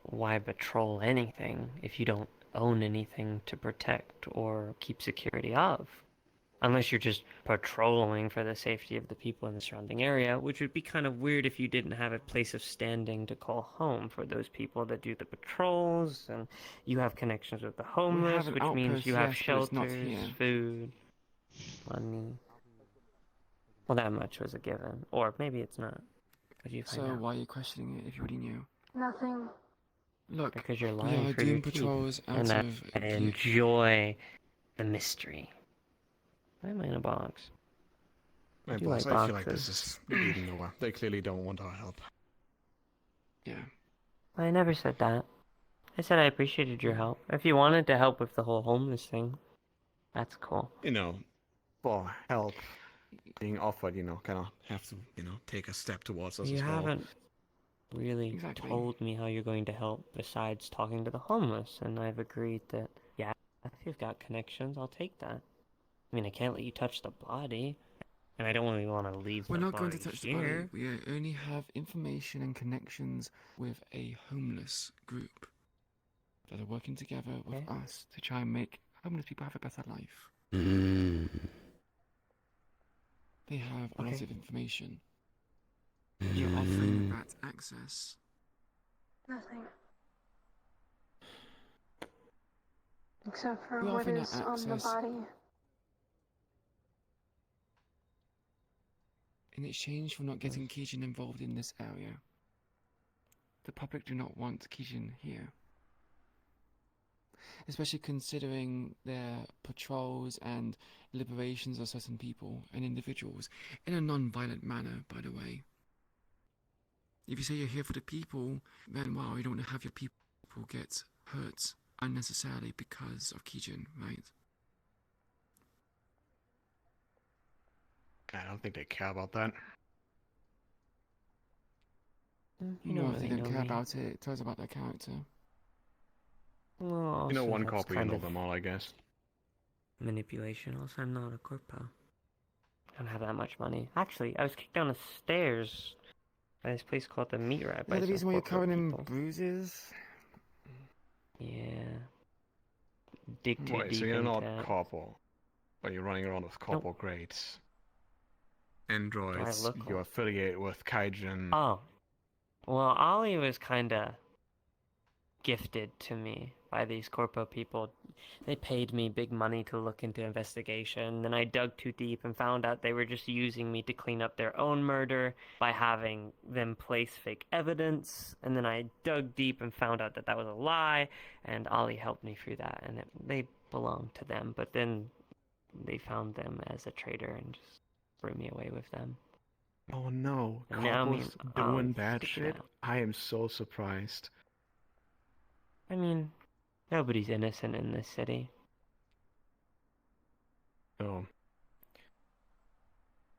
L: why patrol anything if you don't own anything to protect or keep security of? Unless you're just patrolling for the safety of the people in the surrounding area, which would be kind of weird if you didn't have a place of standing to call home for those people that do the patrols, and you have connections with the homeless,
I: an
L: which means
I: outpost,
L: you have
I: yes, but it's not
L: shelters,
I: here.
L: food, money. Well, that much was a given. Or maybe it's not. Could you find
I: So
L: out?
I: why are you questioning it if you already knew?
J: Nothing.
I: Look,
L: Because you're
I: we
L: lying
I: are
L: for your
I: doing
L: teeth.
I: patrols out
L: And
I: of...
L: I enjoy the mystery. Why am I in a box?
A: My
L: do
A: boss,
L: like
A: I feel like
L: boxes.
A: this is leading nowhere. They clearly don't want our help.
I: Yeah.
L: I never said that. I said I appreciated your help. If you wanted to help with the whole homeless thing, that's cool.
A: You know, for help being offered, you know, kind of have to, you know, take a step towards us
L: You
A: as well.
L: haven't really
I: Exactly.
L: told me how you're going to help besides talking to the homeless, and I've agreed that, yeah, if you've got connections, I'll take that. I mean, I can't let you touch the body, and I don't really want to leave
I: We're
L: the
I: not going to
L: body
I: touch the body.
L: here.
I: We only have information and connections with a homeless group that are working together with us to try and make homeless people have a better life. They have a lot of information. We are offering that access.
J: Nothing. Except for
I: We
J: what
I: offer that
J: is on the
I: access.
J: body.
I: In exchange for not getting Kijin involved in this area. The public do not want Kijin here. Especially considering their patrols and liberations of certain people and individuals in a non-violent manner, by the way. If you say you're here for the people, then wow, you don't want to have your people get hurt unnecessarily because of Kijin, right?
A: I don't think they care about that.
I: You know, if they don't care about it, it tells about their character.
L: Well,
A: You know,
L: also
A: one
L: that's
A: copy, you
L: kind
A: know
L: of
A: them all, I guess.
L: manipulation. Also, I'm not a corpo. I don't have that much money. Actually, I was kicked down the stairs by this place called the Meat Rack.
I: Is that the reason why you're covered in bruises?
L: Yeah. Dig too
A: Wait,
L: deep
A: so you're
L: into
A: not
L: that.
A: corporal, but you're running around with corporal grades. Androids,
L: look
A: you affiliate with Kaijin.
L: Oh. Well, Ollie was kinda gifted to me by these corpo people. They paid me big money to look into investigation, then I dug too deep and found out they were just using me to clean up their own murder by having them place fake evidence, and then I dug deep and found out that that was a lie, and Ollie helped me through that, and they belonged to them, but then they found them as a traitor and just threw me away with them.
A: Oh no,
L: And now, I mean,
A: corporals doing
L: I'll
A: bad
L: stick it
A: shit?
L: out.
A: I am so surprised.
L: I mean, nobody's innocent in this city.
A: So,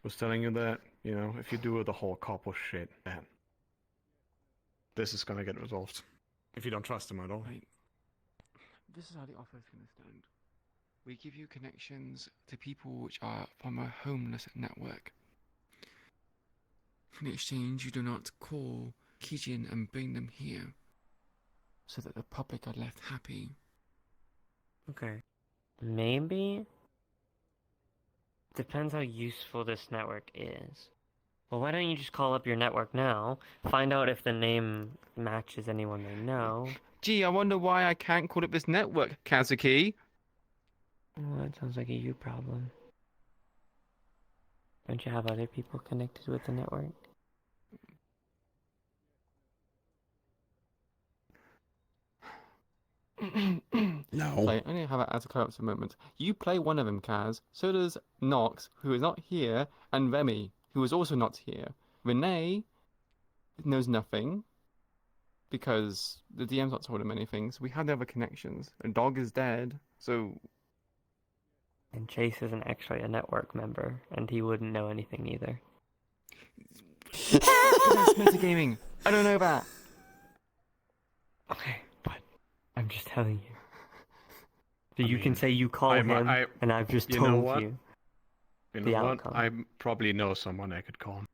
A: was telling you that, you know, if you do the whole corporal shit, that this is gonna get resolved. If you don't trust him at all.
I: Right. This is how the offer is going to stand. We give you connections to people which are from a homeless network. In exchange, you do not call Kijin and bring them here, so that the public are left happy.
L: Okay. Maybe? Depends how useful this network is. Well, why don't you just call up your network now, find out if the name matches anyone they know.
I: Gee, I wonder why I can't call up this network, Kazuki.
L: Well, that sounds like a you problem. Don't you have other people connected with the network?
B: No.
I: I only have it as a co-op at the moment. You play one of them, Kaz. So does Nox, who is not here, and Remy, who is also not here. Renee knows nothing, because the DM's not told him anything, so we have the other connections. A dog is dead, so...
L: And Chase isn't actually a network member, and he wouldn't know anything either.
I: That's metagaming! I don't know that!
L: Okay, but I'm just telling you. So you can say you call him, and I've just
A: you know
L: told
A: what?
L: you.
A: You
L: the
A: know what?
L: outcome.
A: I probably know someone I could call.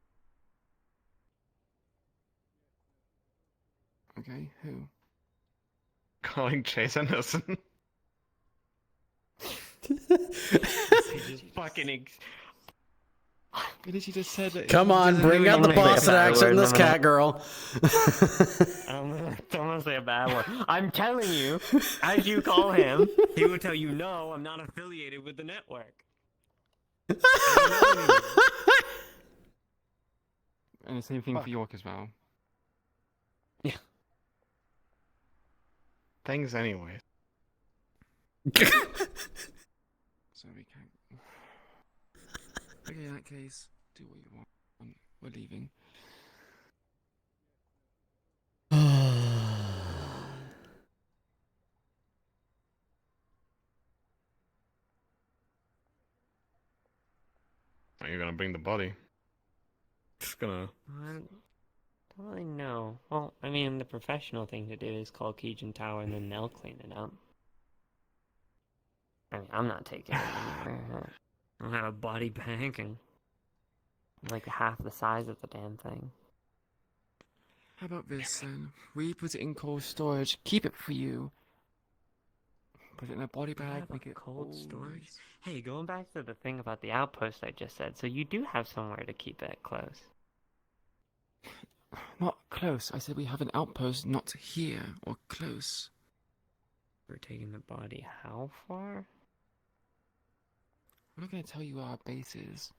I: Okay, who?
A: Calling Chase Anderson.
I: He just fucking. He literally just said that.
B: Come
I: he
B: on,
I: doesn't
B: bring
I: know
B: out the
I: anything.
B: Boston accent in this cat girl.
L: I'm gonna say a bad word. I'm telling you, as you call him, he will tell you, no, I'm not affiliated with the network.
I: And the same thing for York as well.
L: Yeah.
A: Thanks anyway.
I: So we can't. Okay, in that case, do what you want. We're leaving.
A: Are you gonna bring the body? Just gonna.
L: I don't really know. Well, I mean, the professional thing to do is call Keegan Tower and then they'll clean it up. I mean, I'm not taking it anywhere. I'll have a body bag and like half the size of the damn thing.
I: How about this then? We put it in cold storage, keep it for you. Put it in a body bag, make it
L: cold storage.
I: nice.
L: Hey, going back to the thing about the outpost I just said, so you do have somewhere to keep it close.
I: Not close. I said we have an outpost, not here or close.
L: We're taking the body how far?
I: I'm not going to tell you where our base is.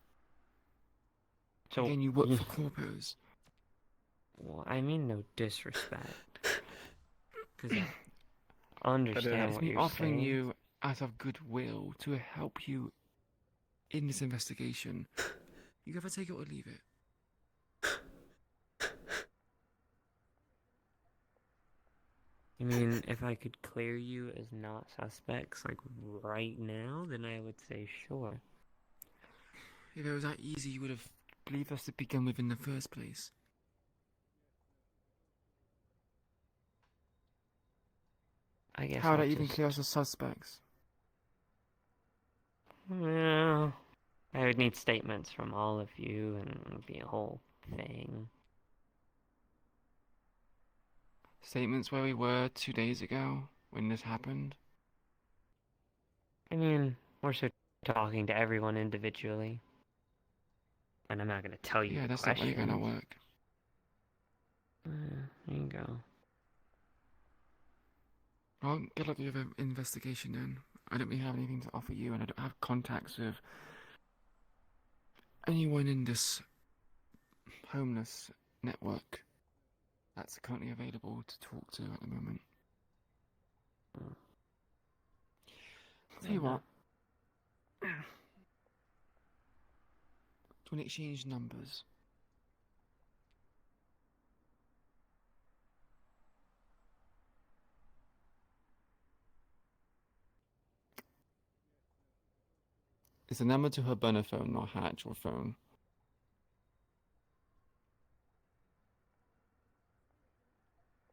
L: So,
I: again, you work for corpos.
L: Well, I mean no disrespect. Because I understand
I: It's
L: what
I: me
L: you're
I: offering
L: saying.
I: you out of goodwill to help you in this investigation. You either take it or leave it.
L: I mean, if I could clear you as not suspects, like right now, then I would say sure.
I: If it was that easy, you would have believed us to begin with in the first place.
L: I guess
I: How would
L: I'll
I: I even
L: just-
I: clear us as suspects?
L: Well, I would need statements from all of you, and it would be a whole thing.
I: Statements where we were 2 days ago when this happened.
L: I mean, we're still talking to everyone individually. And I'm not going to tell you
I: Yeah,
L: the
I: that's not really
L: questions.
I: gonna work.
L: There you go.
I: Well, good luck with your investigation then. I don't really have anything to offer you, and I don't have contacts with anyone in this homeless network that's currently available to talk to at the moment. Tell you what. Do you want to exchange numbers? It's a number to her burner phone, not her actual phone.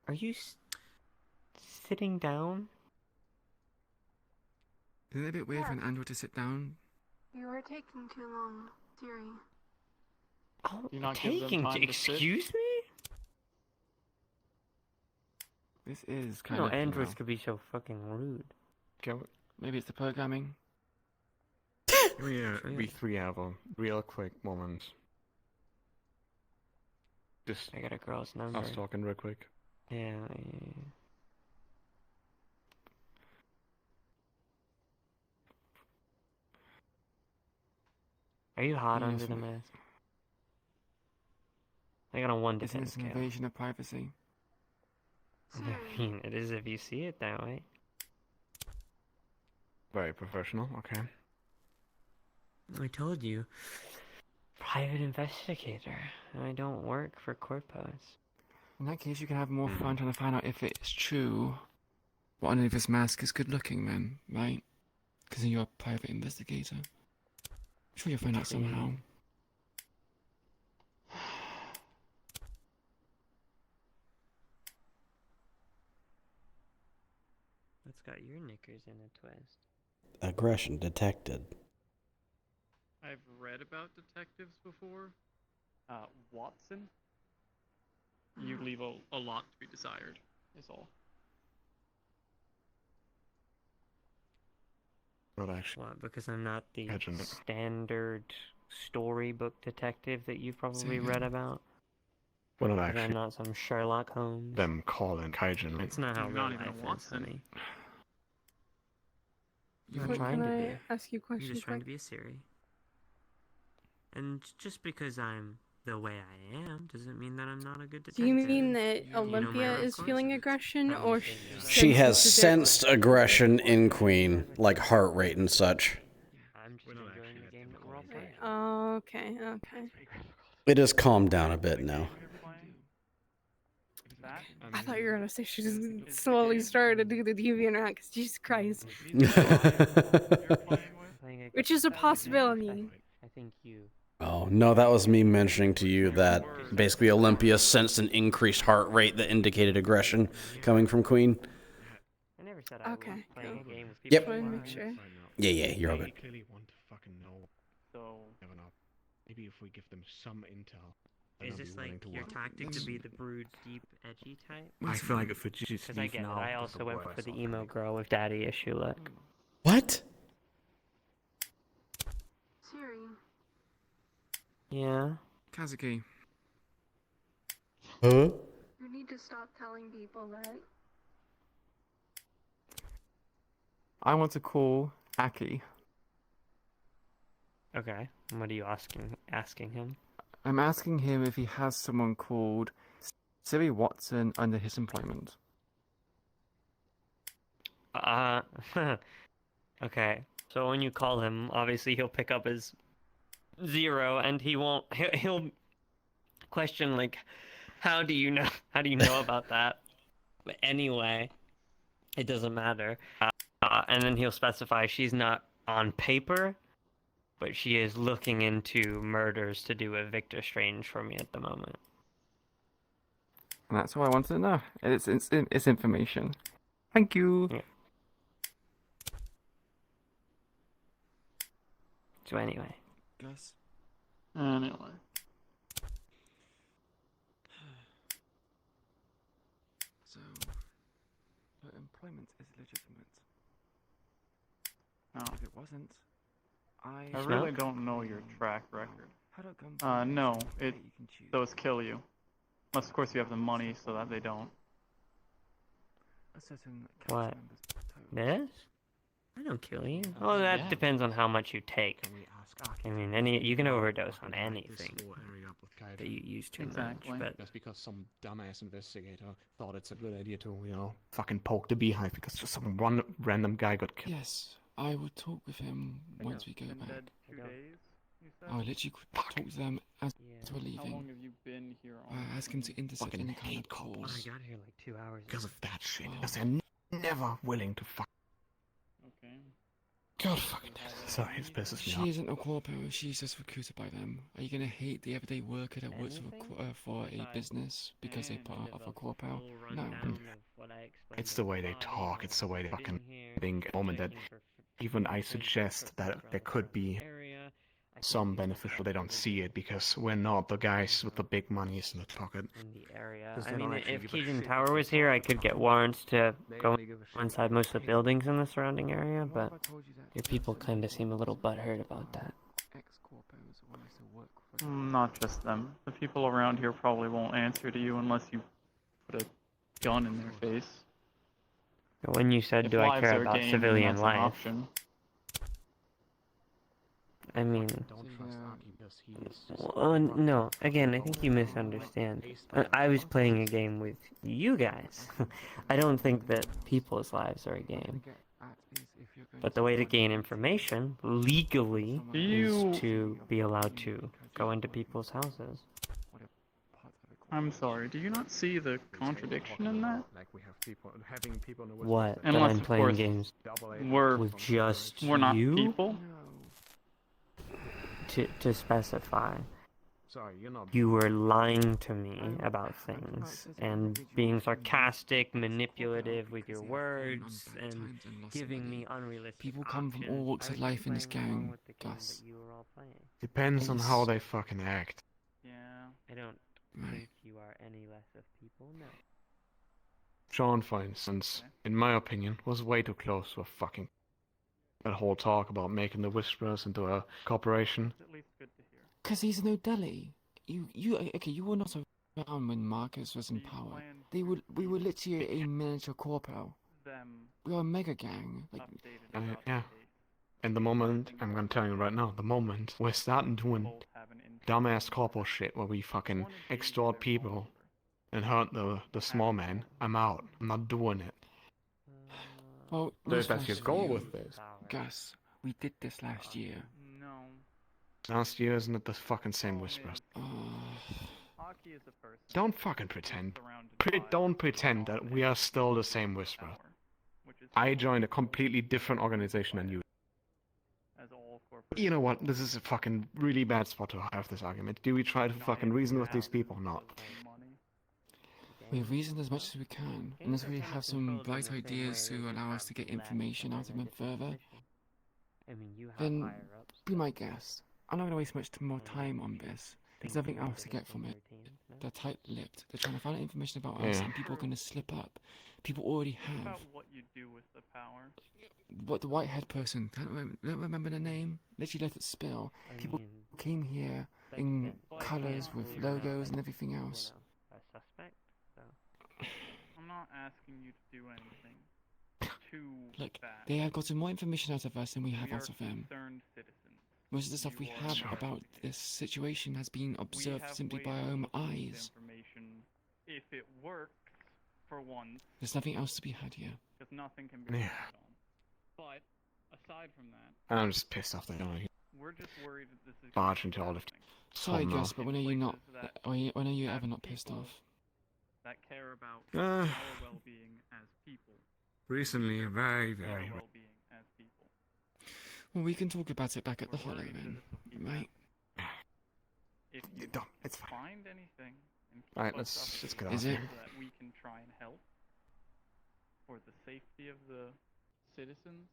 L: Are you sitting down?
I: Isn't it a bit weird for an android to sit down?
J: You are taking too long, Siri.
L: Oh,
I: You not give them
L: taking?
I: time to sit?
L: Excuse me?
I: This is kind
L: No,
I: of.
L: androids
I: You
L: could be so fucking rude.
I: maybe it's the programming.
A: We three have a real quick moment. Just.
L: I got a girl's number.
A: I was talking real quick.
L: Yeah. Are you hot
I: Yes,
L: under the
I: mate.
L: mask? I got a 1 to
I: Isn't
L: 10
I: this an
L: scale.
I: invasion of privacy?
L: I mean, it is if you see it that way.
A: Very professional. Okay.
L: I told you. Private investigator. I don't work for corpos.
I: In that case, you can have more fun trying to find out if it's true. What underneath this mask is good looking, then, right? Because you're a private investigator. I'm sure you'll find out somehow.
L: What's got your knickers in a twist?
B: Aggression detected.
H: I've read about detectives before. Watson. You leave a lot to be desired, is all.
A: Not actually.
L: What, because I'm not the
A: Imagine it.
L: standard storybook detective that you've probably read about?
A: Well, not
L: Because I'm
A: actually.
L: not some Sherlock Holmes.
A: Them calling Kaijin.
L: That's not how
H: You're
L: real
H: not even
L: life
H: a
L: is,
H: Watson.
L: honey.
V: What,
L: I'm trying
V: can
L: to
V: I
L: be.
V: ask you a question?
L: I'm just trying to
V: quick?
L: be a Siri. And just because I'm the way I am doesn't mean that I'm not a good
V: Do
L: detective.
V: you mean that
L: You know my
V: Olympia is
L: records?
V: feeling aggression, or
B: She has
V: senses it?
B: sensed aggression in Queen, like heart rate and such.
L: I'm just enjoying the game that we're all playing.
V: Oh, okay, okay.
B: It has calmed down a bit now.
V: I thought you were gonna say she just slowly started to do the deviant rat, because Jesus Christ. Which is a possibility.
L: I think you.
B: Oh, no, that was me mentioning to you that basically Olympia sensed an increased heart rate that indicated aggression coming from Queen.
L: I never said I was
V: Okay,
L: playing
V: cool.
L: a game with
B: Yep.
L: people.
V: Just wanted to make sure.
B: Yeah, you're all
A: They
B: good.
A: clearly want to fucking know.
H: So
A: Never know. Maybe if we give them some intel. they'll
L: Is
A: be
L: this
A: willing
L: like
A: to
L: your
A: work.
L: tactic to be the brood, deep, edgy type?
A: I feel like if it just
L: Because I get it. I also went for the emo girl with daddy issue look.
B: What?
J: Siri.
L: Yeah.
U: Kazuki.
B: Huh?
J: You need to stop telling people that.
I: I want to call Aki.
L: Okay. What are you asking him?
I: I'm asking him if he has someone called Siri Watson under his employment.
L: Okay. So when you call him, obviously he'll pick up his 0, and he won't. He'll question like, how do you know about that? But anyway, it doesn't matter. And then he'll specify she's not on paper, but she is looking into murders to do with Victor Strange for me at the moment.
I: And that's all I wanted to know. It's information. Thank you.
L: Yeah. So anyway.
U: Gus.
H: anyway.
I: So, her employment is legitimate.
H: No.
I: If it wasn't,
H: I really don't know your track record. No, those kill you. Unless, of course, you have the money so that they don't.
I: A certain
L: What? This? I don't kill you. Well, that depends on how much you take. I mean, you can overdose on anything that you use too much, but
A: Just because some dumbass investigator thought it's a good idea to, fucking poke the beehive because just some random guy got killed.
I: Yes, I will talk with him once we go back. I'll literally talk to them as we're leaving.
H: How long have you been here on
I: Ask him to intercept
A: Fucking
I: any kind
A: hate
I: of calls.
L: I got here like 2 hours
A: Because
L: ago.
A: of that shit. Because they're never willing to fuck.
H: Okay.
A: God fucking damn. Sorry, it pisses me
I: She
A: off.
I: isn't a corpo, she's just recruited by them. Are you gonna hate the everyday worker that works for a business because they're part of a corpo? No.
A: It's the way they talk, it's the way they fucking think. At the moment that even I suggest that there could be some beneficial, they don't see it because we're not the guys with the big monies in the pocket.
L: I mean, if Keegan Tower was here, I could get warrants to go inside most of the buildings in the surrounding area, but your people kind of seem a little butthurt about that.
H: Not just them. The people around here probably won't answer to you unless you put a gun in their face.
L: When you said,
H: If
L: do I
H: lives
L: care
H: are
L: about
H: gained,
L: civilian
H: that's an
L: life?
H: option.
L: I mean, well, no, again, I think you misunderstand. I was playing a game with you guys. I don't think that people's lives are a game. But the way to gain information, legally, is to be allowed to go into people's houses.
H: I'm sorry, do you not see the contradiction in that?
L: What? That
H: Unless,
L: I'm
H: of
L: playing
H: course,
L: games
H: we're
L: with
H: not
L: you?
H: people.
L: To specify.
A: Sorry, you're not.
L: You were lying to me about things and being sarcastic, manipulative with your words, and giving me unrealistic
I: People come from all walks of life in this gang, Gus.
A: Depends on how they fucking act.
L: Yeah. I don't think you are any less of people, no.
A: Sean, for instance, in my opinion, was way too close to a fucking... That whole talk about making the Whisperers into a corporation.
I: Because he's an O'Delly. Okay, you were not around when Marcus was in power. We were literally a miniature corpo. We were a mega gang. Like,
A: Yeah. And the moment, I'm gonna tell you right now, the moment we're starting doing dumbass corpo shit where we fucking extort people and hurt the small man, I'm out. I'm not doing it.
I: well,
A: So if that's your goal with this.
I: Gus, we did this last year.
A: Last year, isn't it the fucking same Whisperers? Don't fucking pretend. Don't pretend that we are still the same Whisperers. I joined a completely different organization than you. You know what? This is a fucking really bad spot to have this argument. Do we try to fucking reason with these people or not?
I: We reason as much as we can, unless we have some bright ideas to allow us to get information out of them further. Then be my guest. I'm not going to waste much more time on this. There's nothing else to get from it. They're tight-lipped. They're trying to find out information about us, and people are going to slip up. People already have.
C: What you do with the power.
I: What, the white-haired person? Don't remember the name. Literally let it spill. People came here in colours with logos and everything else.
C: A suspect, so. I'm not asking you to do anything too
I: Look,
C: bad.
I: they have gotten more information out of us than we have out of them.
C: Concerned citizens.
I: Most of the stuff we have about this situation has been observed simply by our own eyes.
C: If it works for once.
I: There's nothing else to be had here.
C: Because nothing can be done. But aside from that,
A: And I'm just pissed off they don't
C: we're just worried that this is
A: barge into all of
I: Sorry, Gus, but when are you not? When are you ever not pissed off?
C: that care about our well-being as people.
A: Recently, very.
C: Well-being as people.
I: Well, we can talk about it back at the Hollow then, right?
C: If you
A: it's fine.
C: find anything and keep
A: Alright,
C: us
A: let's just get
C: updated
A: off
I: Is it?
C: so that we can try and help for the safety of the citizens,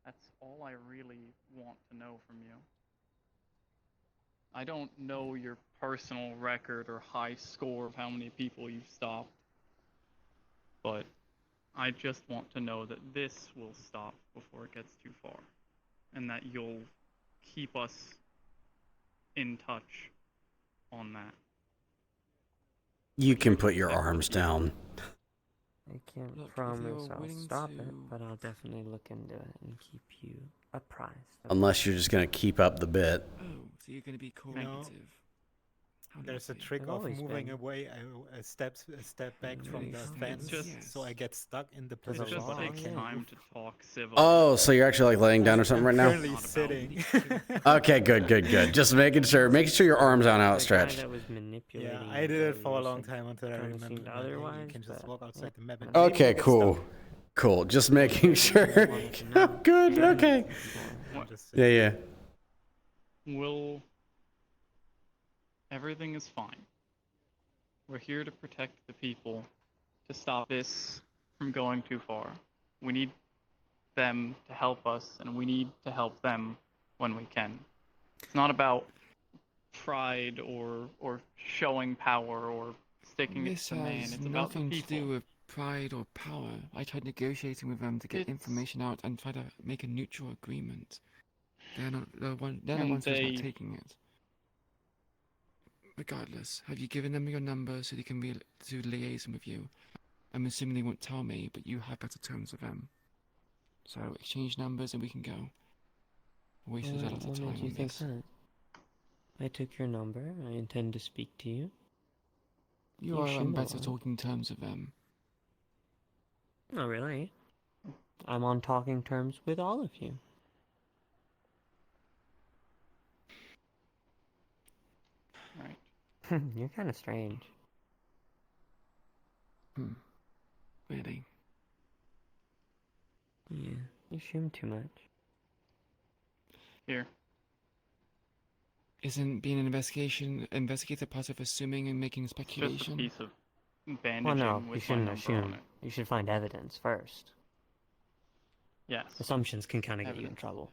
C: that's all I really want to know from you. I don't know your personal record or high score of how many people you've stopped, but I just want to know that this will stop before it gets too far, and that you'll keep us in touch on that.
B: You can put your arms down.
L: I can't
I: Look, if
L: promise
I: you're
L: I'll
I: willing
L: stop
I: to-
L: it, but I'll definitely look into it and keep you apprised.
B: Unless you're just gonna keep up the bit.
I: Oh, so you're going to be
E: No.
I: cooperative. How
E: There's a
I: lovely.
E: trick
L: I've
E: of
L: always
E: moving
L: been.
E: away a step back from
I: Really?
E: the
I: Oh,
E: fence,
C: just-
E: so I get stuck in the
C: It
E: position.
C: just
E: but I
C: takes
E: can't
C: time
E: move.
C: to talk civil.
B: Oh, so you're actually like laying down or something right now?
E: Currently sitting.
B: Okay, good. Just making sure your arms aren't
L: The guy
B: outstretched.
L: that was manipulating
E: Yeah, I did it for a
L: you
E: long
L: said
E: time until I
L: kinda
E: remembered
L: seemed
E: that, hey, you
L: otherwise,
E: can just
L: but
E: walk outside the map and
B: Okay,
E: maybe get
B: cool.
E: stuck.
B: Cool. Just making sure. Good. Okay.
E: I'm just
B: Yeah.
C: Everything is fine. We're here to protect the people, to stop this from going too far. We need them to help us, and we need to help them when we can. It's not about pride or showing power or sticking it
I: This
C: to the man.
I: has
C: It's about the
I: nothing to
C: people.
I: do with pride or power. I tried negotiating with them to get information out and try to make a neutral agreement. They're not the one. They're the
C: And
I: ones who's
C: they-
I: not taking it. Regardless, have you given them your number so they can be to liaison with you? I'm assuming they won't tell me, but you have better terms with them. So exchange numbers and we can go. Wasted a lot of
L: What
I: time
L: made you
I: on
L: think
I: this.
L: that? I took your number. I intend to speak to you.
I: You
L: You
I: are
L: should
I: on
L: know
I: better
L: that.
I: talking terms with them.
L: Not really. I'm on talking terms with all of you.
C: Right.
L: You're kind of strange.
I: Really?
L: Yeah, you assume too much.
C: Here.
I: Isn't being an investigator part of assuming and making
C: Just a
I: speculation?
C: piece of
L: Well,
C: bandaging
L: no, you
C: with my
L: shouldn't
C: number on
L: assume.
C: it.
L: You should find evidence first.
C: Yes.
L: Assumptions can kind of get you in
C: Evidence.
L: trouble.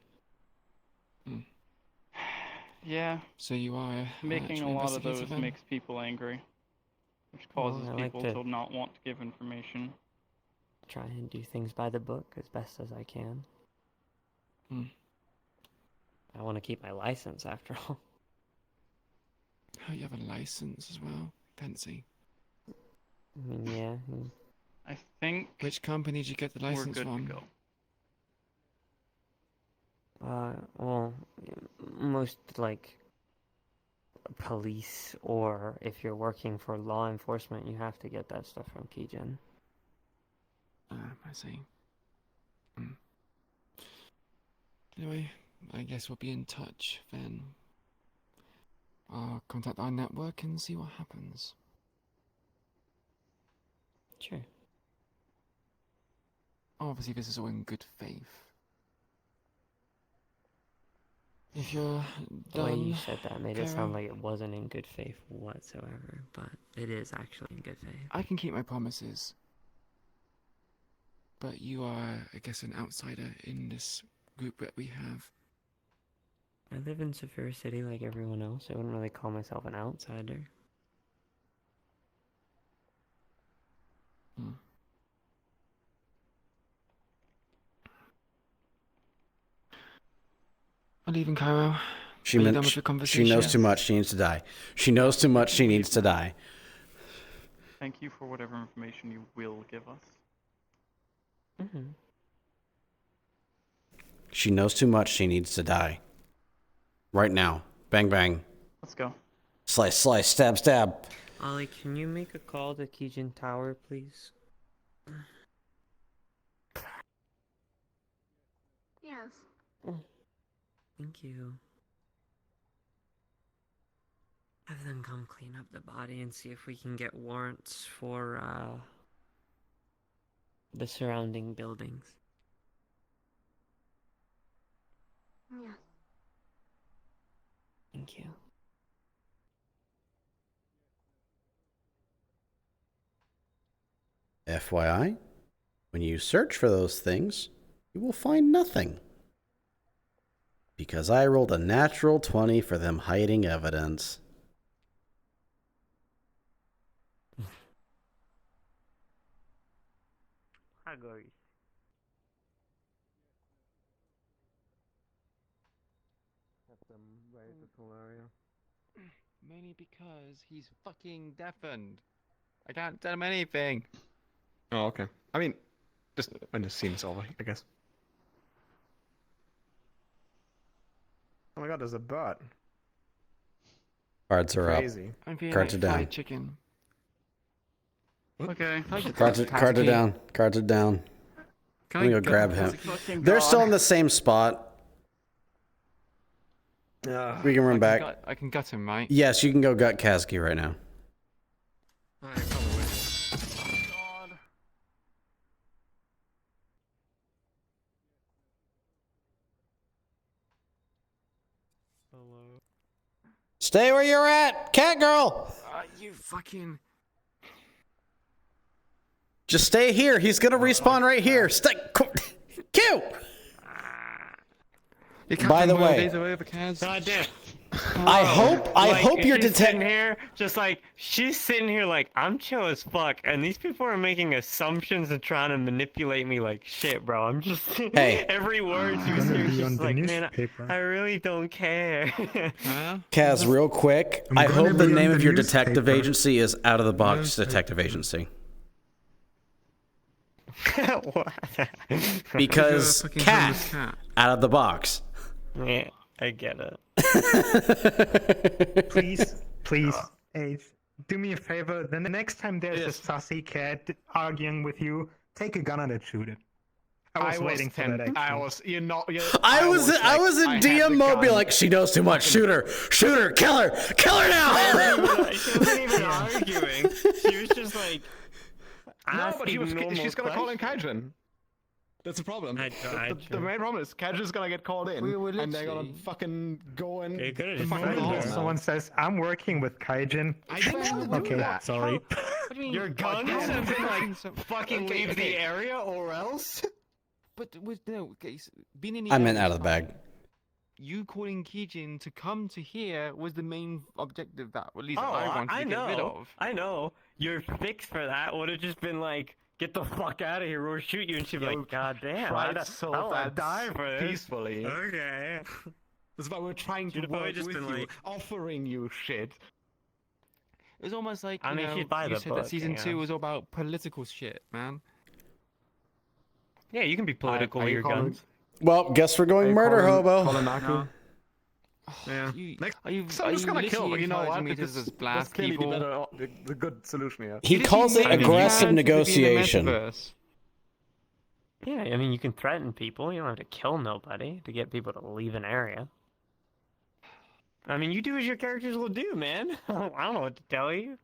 C: Yeah.
I: So you are
C: Making
I: actually
C: a lot of
I: investigator
C: those
I: then?
C: makes people angry, which
L: Well,
C: causes
L: I like
C: people
L: to-
C: to not want to give information.
L: Try and do things by the book as best as I can. I want to keep my license after all.
I: Oh, you have a license as well. Fancy.
L: I mean, yeah.
C: I think.
I: Which company did you get the
C: We're
I: license
C: good to
I: from?
C: go.
L: Well, most like police, or if you're working for law enforcement, you have to get that stuff from Kijin.
I: I see. Anyway, I guess we'll be in touch then. I'll contact our network and see what happens.
L: Sure.
I: Obviously, this is all in good faith. If you're
L: The way you
I: done,
L: said that made it
I: Cairo,
L: sound like it wasn't in good faith whatsoever, but it is actually in good faith.
I: I can keep my promises. But you are, I guess, an outsider in this group that we have.
L: I live in Saphira City like everyone else. I wouldn't really call myself an outsider.
I: I'm leaving, Cairo.
B: She
I: Are you
B: meant
I: done with the
B: she
I: conversation?
B: knows too much. She needs to die. She knows too much. She needs to die.
C: Thank you for whatever information you will give us.
L: Mm-hmm.
B: She knows too much. She needs to die. Right now. Bang, bang.
C: Let's go.
B: Slice, slice, stab, stab.
L: Ollie, can you make a call to Kijin Tower, please?
J: Yes.
L: Thank you. Have them come clean up the body and see if we can get warrants for, the surrounding buildings.
J: Yes.
L: Thank you.
B: FYI, when you search for those things, you will find nothing. Because I rolled a natural 20 for them hiding evidence.
I: Mainly because he's fucking deafened. I can't tell him anything.
A: Oh, okay. I mean, just when the scene's over, I guess. Oh my god, there's a bird.
B: Cards are
A: Crazy.
B: up. Cards are down.
I: Chicken.
C: Okay.
B: Cards are down. Cards are down. Let me go grab him. They're still in the same spot. We can run back.
I: I can gut him, right?
B: Yes, you can go gut Kazki right now. Stay where you're at, cat girl.
I: You fucking.
B: Just stay here. He's gonna respawn right here. Stay. Cute. By the way,
Q: God damn.
B: I hope you're
Q: she's sitting
B: detecting.
Q: here, just like she's sitting here, like I'm chill as fuck, and these people are making assumptions and trying to manipulate me like shit, bro. I'm just
B: Hey.
Q: every word you
E: Gonna
Q: say,
E: be
Q: is
E: on
Q: just
E: the
Q: like, man,
E: newspaper.
Q: I really don't care.
B: Kaz, real quick.
E: I'm
B: I
E: gonna
B: hope the
E: be on
B: name
E: the
B: of your detective
E: newspaper.
B: agency is Out of the Box Detective Agency.
Q: What?
B: Because
Q: fucking
B: cat,
Q: homeless cat.
B: out of the box.
Q: Yeah, I get it.
E: Please, Ace, do me a favor. The next time there's a sussy cat arguing with you, take a gun and shoot it. I was waiting for that.
A: I
E: Actually.
A: was, you know,
B: I was in DM mode, be like, she knows too much. Shoot her, kill her now.
Q: She wasn't even arguing. She was just like
A: No, but
Q: asking normal
A: she's gonna call in
Q: questions.
A: Kaijin. That's the problem.
Q: I tried.
A: The main problem is Cash is gonna get called in,
I: We were
A: and they're gonna
I: literally-
A: fucking go and
Q: They could've
E: The
Q: just
A: fucking
Q: fucking
E: moment
Q: hell.
E: someone says, I'm working with Kaijin.
A: I didn't
E: Okay,
A: that.
E: sorry.
I: What do you mean?
Q: Your guns have been like fucking
A: Okay,
Q: leave
A: okay.
Q: the area or else.
I: But with no, okay, being in the
B: I meant
I: area
B: out of the bag.
I: time, you calling Kijin to come to here was the main objective that, at least
Q: Oh,
I: I wanted
Q: I
I: to get rid
Q: know.
I: of.
Q: I know. Your fix for that would have just been like, get the fuck out of here, we'll shoot you, and she'd be like, God damn, I
A: Tried so
Q: don't want
A: bad
Q: to die for this.
A: peacefully.
Q: Okay.
A: That's why we're trying to
Q: Should've probably
A: work
Q: just
A: with
Q: been
A: you,
Q: like-
A: offering you shit.
I: It was almost like,
Q: I
I: you
Q: mean,
I: know,
Q: she'd buy
I: you
Q: the
I: said that
Q: book,
I: season
Q: yeah.
I: 2 was all about political shit, man.
Q: Yeah, you can be political with your guns.
B: Well, guess we're going murder hobo.
A: Yeah.
I: Are you
A: So I'm just gonna kill, but you know what?
I: Me to
A: That's
I: just blast
A: clearly
I: people?
A: the good solution here.
B: He calls it aggressive negotiation.
L: Yeah, I mean, you can threaten people. You don't have to kill nobody to get people to leave an area.
Q: I mean, you do as your characters will do, man. I don't know what to tell you.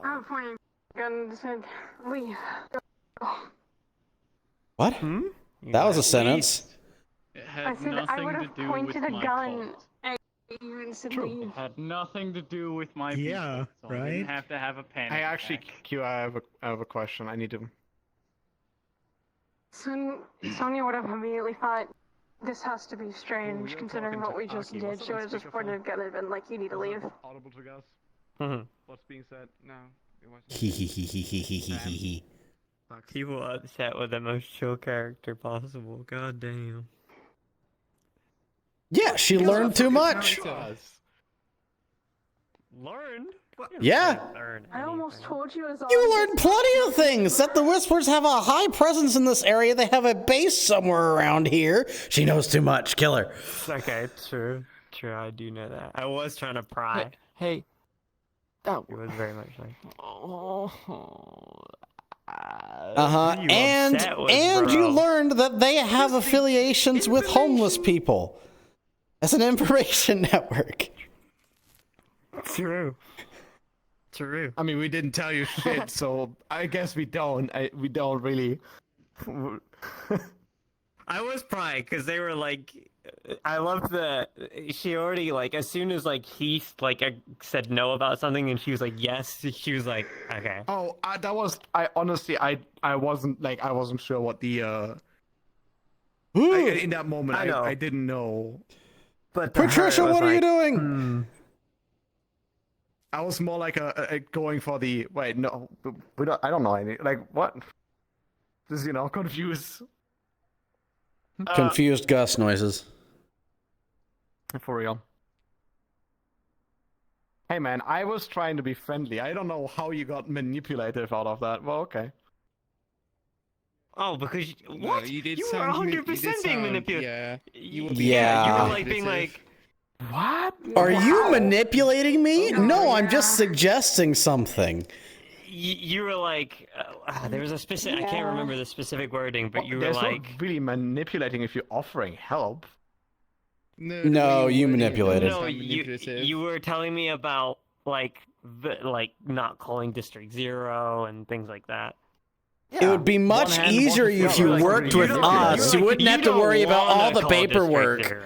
J: I'm pointing gun and said, leave.
B: What? That was a sentence.
C: It
J: I
C: had
J: said I
C: nothing
J: would
C: to
J: have
C: do
J: pointed
C: with
J: a
C: my
J: gun
C: fault.
J: at you and said,
C: It
J: leave.
C: had nothing to do with my
E: Yeah,
C: people, so I didn't
E: right?
C: have to have a panic
A: I actually,
C: attack.
A: Q, I have a question. I need to.
J: Sonia would have immediately thought, this has to be strange, considering what we just did. She would have just pointed a gun and been like, you need to leave.
A: Audible to Gus.
B: Mhm.
A: What's being said? No, it wasn't.
B: Hee hee hee hee hee hee hee hee hee.
Q: People upset with the most chill character possible. God damn.
B: Yeah, she learned too much.
Q: Learned?
B: Yeah.
J: I almost told you as
B: You learned plenty of things. That the Whispers have a high presence in this area. They have a base somewhere around here. She knows too much. Kill her.
Q: Okay, true. True, I do know that. I was trying to pry.
I: Hey. That
Q: It was very much like.
B: Uh-huh. And you learned that they have affiliations with homeless people. As an information network.
Q: True. True.
A: I mean, we didn't tell you shit, so I guess we don't. We don't really.
Q: I was prying because they were like, I loved the. She already like as soon as like he like said no about something and she was like yes, she was like okay.
A: Oh, that was. I honestly, I wasn't sure what the. In that moment,
Q: I know.
A: I didn't know.
Q: But to her,
B: Patricia,
Q: it was
B: what are you
Q: like,
B: doing?
A: I was more like a going for the wait. No, we don't. I don't know any. Like what? Just confused.
B: Confused Gus noises.
A: For real. Hey man, I was trying to be friendly. I don't know how you got manipulative out of that. Well, okay.
Q: Oh, because what?
I: you did
Q: You were
I: sound
Q: 100% being manipulated.
I: Yeah.
Q: You
B: Yeah.
Q: were like being like,
A: what?
B: Are you manipulating me? No, I'm just suggesting something.
Q: you were like, there was a specific. I can't remember the specific wording, but you were
A: There's
Q: like,
A: not really manipulating if you're offering help.
B: No, you manipulated.
Q: no, you were telling me about like not calling District 0 and things like that.
B: It would be much easier if you worked with us. You wouldn't have to worry about all the paperwork.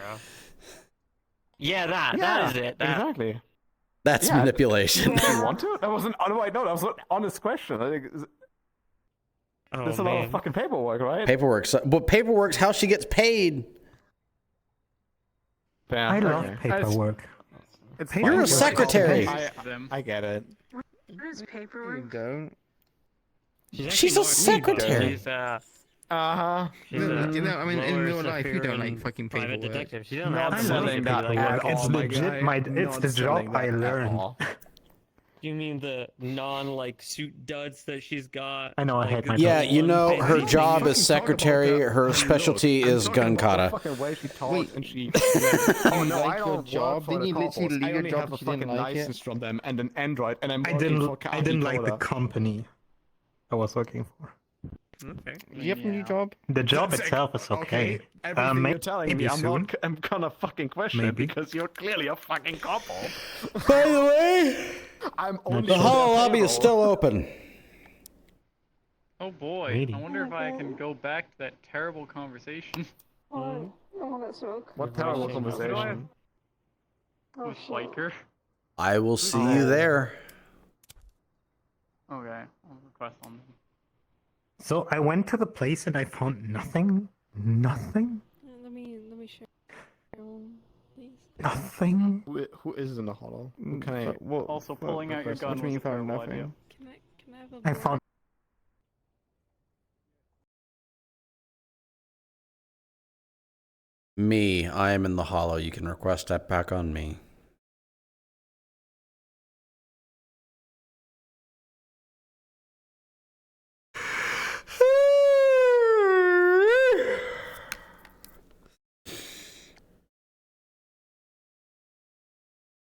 Q: Yeah, that is it. That.
A: Exactly.
B: That's
A: Yeah.
B: manipulation.
A: Do you want to? That wasn't. Oh, wait, no, that was an honest question. I think there's a lot of fucking paperwork, right?
B: Paperwork. But paperwork's how she gets paid.
A: Yeah,
E: I love
A: okay.
E: paperwork.
A: It's
B: You're
A: fine.
B: a secretary.
A: I get it.
J: What is paperwork?
I: Don't.
B: She's a secretary.
Q: She's
A: Uh-huh.
U: No, you know, I mean, in
Q: lower
U: real life, you don't like
Q: secure
U: fucking
Q: private
U: paperwork.
Q: detective. She doesn't
A: Not
Q: have the money
A: selling
Q: to be
A: that
Q: like,
A: at
E: It's
A: all, my
E: legit.
A: guy.
E: It's
A: Not
E: the
A: selling
E: job I
A: that at
E: learned.
A: all.
Q: You mean the non suit duds that she's got?
E: I know, I hate my
B: Yeah,
E: job.
B: you know, her
Q: Fucking
B: job
A: talk
B: is
A: about
B: secretary.
A: that.
B: Her specialty
A: I'm
B: is
A: talking
B: gun
A: about the
B: kata.
A: fucking way she talks
I: Wait.
A: and she.
I: Oh
A: no, I
I: like your
A: don't
I: job?
A: work for
I: Didn't
A: the
I: you literally
A: couples.
I: leave
A: I
I: your
A: only
I: job
A: have a
I: because you didn't
A: fucking
I: like it?
A: license from them and an Android, and I'm
E: I
A: working
E: didn't.
A: for
E: I didn't like the
A: Kota.
E: company I was working for.
Q: Okay.
I: Do you have a new job?
E: The job
A: That's
E: itself is okay.
A: Everything
E: May-
A: you're telling me,
E: maybe soon.
A: I'm gonna fucking question it
E: Maybe.
A: because you're clearly a fucking couple.
B: By the way,
A: I'm only
B: the
A: on
B: Hollow
A: their
B: Lobby is
A: payroll.
B: still open.
C: Oh boy,
E: Lady.
C: I wonder if I can go back to that terrible conversation.
J: Oh, all that smoke.
A: What terrible
C: What do I have?
A: conversation.
J: Oh,
C: With
J: shit.
C: Biker.
B: I will see you there.
C: Okay, I'll request on.
E: So I went to the place and I found nothing. Nothing.
K: Let me share. Please.
E: Nothing.
A: Who is in the hollow? Who can I?
C: Also, pulling out your
A: request?
C: gun
A: What do you mean
C: was a
A: you found
C: terrible
A: nothing?
C: idea.
K: Can I have a
E: I
K: board?
E: found.
B: Me, I am in the hollow. You can request that back on me.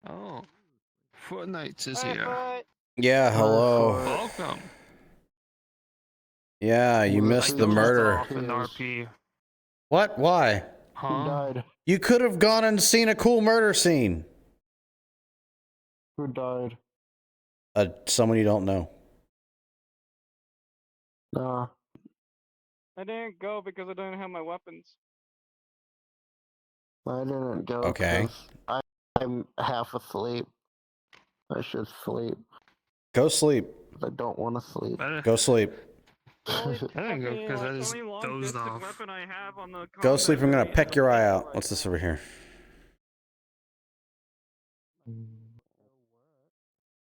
I: Oh, FootKnight is here.
B: Yeah, hello.
I: Welcome.
B: Yeah, you missed the murder.
I: An RP.
B: What? Why?
I: Huh?
N: died?
B: You could have gone and seen a cool murder scene.
N: Who died?
B: Someone you don't know.
N: Nah.
C: I didn't go because I didn't have my weapons.
N: I didn't go.
B: Okay.
N: 'cause I'm half asleep. I should sleep.
B: Go sleep.
N: I don't want to sleep.
B: Go sleep.
I: I didn't go because I just dozed off.
B: Go sleep. I'm gonna peck your eye out. What's this over here?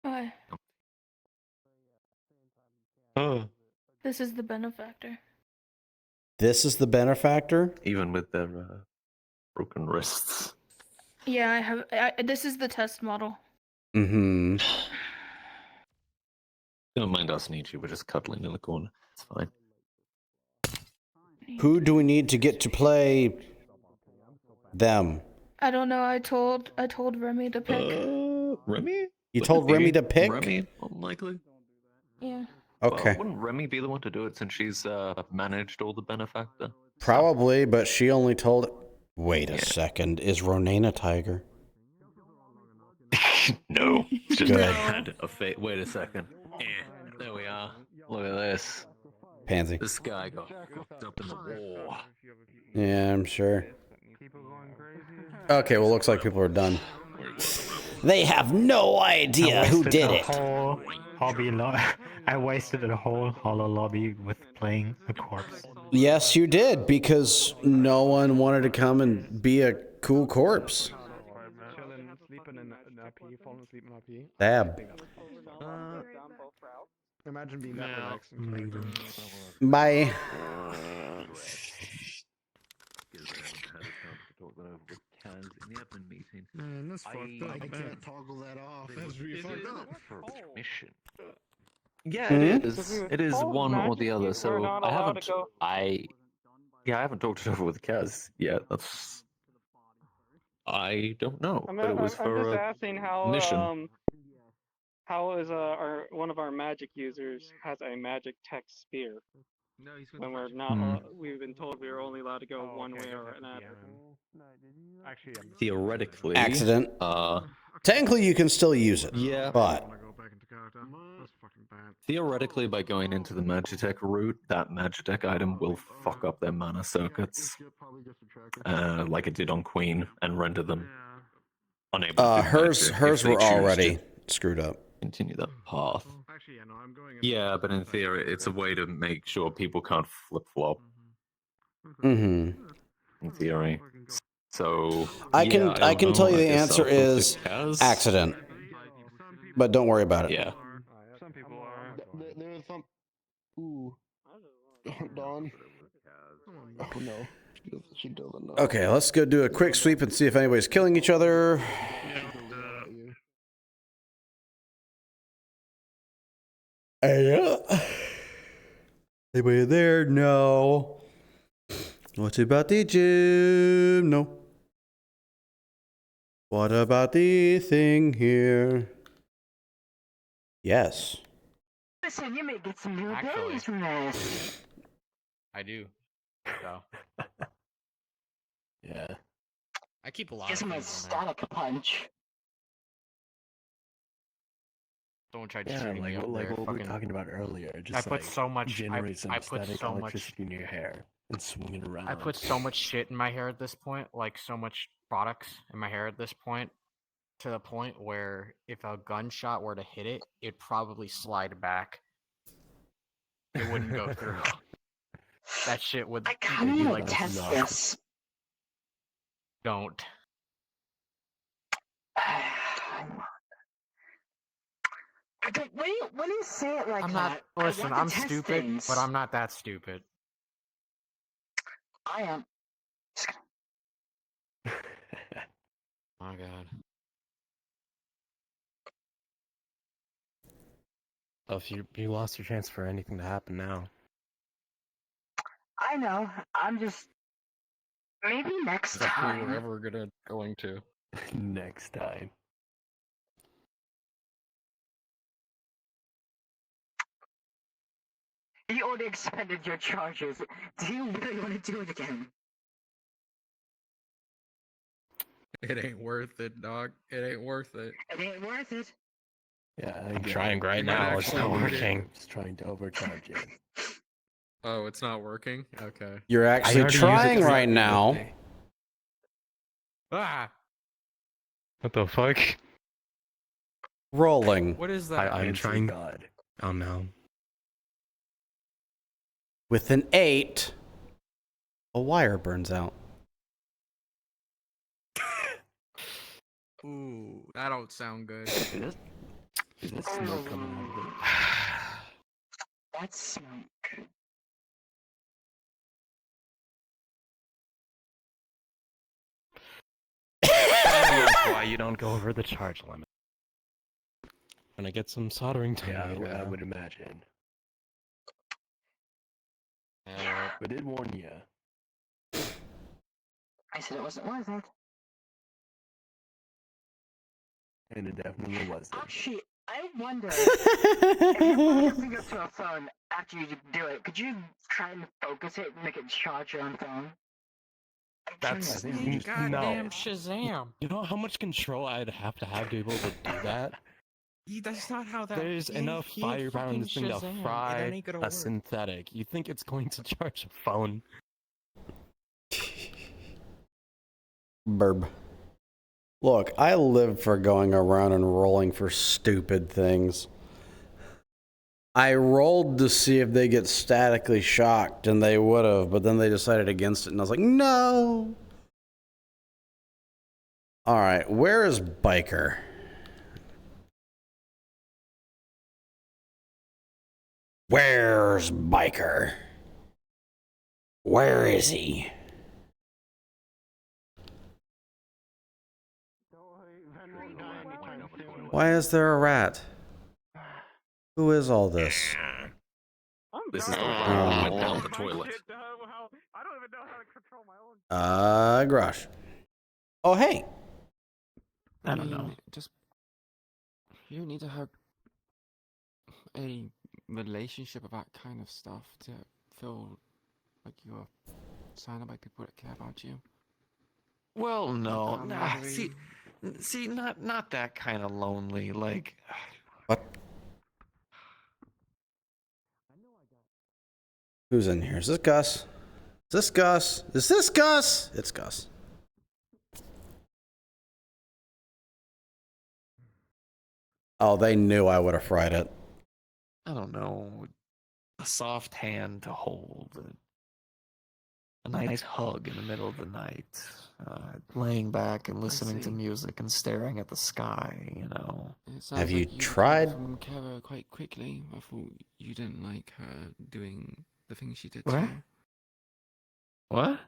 V: Hi.
I: Oh.
V: This is the benefactor.
B: This is the benefactor?
R: Even with their broken wrists.
V: Yeah, I have. This is the test model.
B: Mm-hmm.
R: Don't mind us, Nietzsche. We're just cuddling in the corner. It's fine.
B: Who do we need to get to play them?
V: I don't know. I told Remy to pick.
R: Remy?
B: You told Remy to pick?
R: Remy, unlikely.
V: Yeah.
B: Okay.
R: Well, wouldn't Remy be the one to do it since she's managed all the benefactor?
B: Probably, but she only told. Wait a second. Is Ronan a tiger?
R: No. It's just
B: Good.
R: had a fate. Wait a second. There we are. Look at this.
B: Pansy.
R: This guy got fucked up in the war.
B: Yeah, I'm sure. Okay, well, looks like people are done. They have no idea who did it.
E: I wasted a whole hollow lobby with playing a corpse.
B: Yes, you did, because no one wanted to come and be a cool corpse.
A: Chilling, sleeping in RP, falling asleep in RP.
B: Dab.
A: Imagine being that relaxed.
B: Bye.
N: Man, that's fucked up. I can't toggle that off. That's really fucked up.
R: Mission. Yeah, it is. It is one or the other. So I haven't. I haven't talked it over with Kaz yet. That's. I don't know, but it was for
C: I'm just
R: a
C: asking how
R: mission.
C: how is one of our magic users has a magic tech spear?
N: No, he's
C: when we're not. We've been told we were only allowed to go one way or another.
A: Actually,
R: Theoretically.
B: Accident. Technically, you can still use it.
R: Yeah.
B: But.
R: Theoretically, by going into the Magitech route, that Magitech item will fuck up their mana circuits, like it did on Queen, and render them unable to do
B: Hers
R: magic if they
B: were
R: choose
B: already
R: to
B: screwed up.
R: continue that path. Yeah, but in theory, it's a way to make sure people can't flip-flop.
B: Mm-hmm.
R: In theory. So
B: I can tell you the answer is accident. But don't worry about it.
R: Yeah.
A: Some people are.
N: There's some. Ooh. Dawn. Oh no. She doesn't know.
B: Okay, let's go do a quick sweep and see if anybody's killing each other. Anybody there? No. What about the gym? No. What about the thing here? Yes.
G: Listen, you may get some new abilities from this.
D: I do. So.
R: Yeah.
D: I keep a lot
G: Gives
D: of
G: him a
D: things on there.
G: static punch.
O: Someone tried
S: Yeah,
O: shooting
S: like
O: me up
S: like
O: there.
S: what we were
O: Fucking...
S: talking about earlier. Just
O: I put
S: like
O: so much.
S: generate some
O: I put
S: static
O: so much.
S: electricity in your hair and swing it around.
O: I put so much shit in my hair at this point, like so much products in my hair at this point, to the point where if a gunshot were to hit it, it'd probably slide back. It wouldn't go through. That shit would.
G: I kind of
O: be
G: want
O: like
G: to test this.
O: Don't.
G: When you say it like
O: I'm
G: that,
O: not. Listen,
G: I want
O: I'm
G: to test
O: stupid,
G: things.
O: but I'm not that stupid.
G: I am.
O: My God.
S: Oh, if you lost your chance for anything to happen now.
G: I know. I'm just. Maybe next
O: That's what
G: time.
O: we're ever going to.
S: Next time.
G: You already expended your charges. Do you really want to do it again?
C: It ain't worth it, dog. It ain't worth it.
G: It ain't worth it.
S: Yeah, I'm trying right
C: You might
S: now. It's
C: actually
S: not
C: need it.
S: working. Just trying to overcharge it.
C: Oh, it's not working? Okay.
B: You're actually trying right now.
C: Ah!
S: What the fuck?
B: Rolling.
C: What is that?
S: I'm trying. God. Oh no.
B: With an 8, a wire burns out.
C: Ooh, that don't sound good.
S: Is this smoke coming out of it?
G: That's smoke.
S: That's why you don't go over the charge limit. When I get some soldering done, I would imagine. We did warn you.
G: I said it wasn't worth it.
S: And it definitely wasn't.
G: Actually, I wonder if you put your finger to a phone after you do it, could you try and focus it and make it charge your own phone?
S: That's
O: Goddamn Shazam!
S: You know how much control I'd have to be able to do that?
C: That's not how that.
S: There's enough firepower in this thing to fry a synthetic. You think it's going to charge a phone?
B: Burb. Look, I live for going around and rolling for stupid things. I rolled to see if they get statically shocked, and they would have, but then they decided against it, and I was like, no! Alright, where is Biker? Where's Biker? Where is he? Why is there a rat? Who is all this?
R: This is the one that went down the toilet.
B: Grosh. Oh, hey.
S: I don't know.
I: Just you need to have a relationship with that kind of stuff to feel like you're surrounded by people that care about you.
R: Well, no, see, not that kind of lonely. Like,
B: what? Who's in here? Is this Gus? Is this Gus? Is this Gus? It's Gus. Oh, they knew I would have fried it.
R: I don't know, a soft hand to hold, a nice hug in the middle of the night, laying back and listening to music and staring at the sky, you know.
B: Have you tried?
I: From Kara quite quickly. I thought you didn't like her doing the things she did.
R: What?
I: To you.
R: What?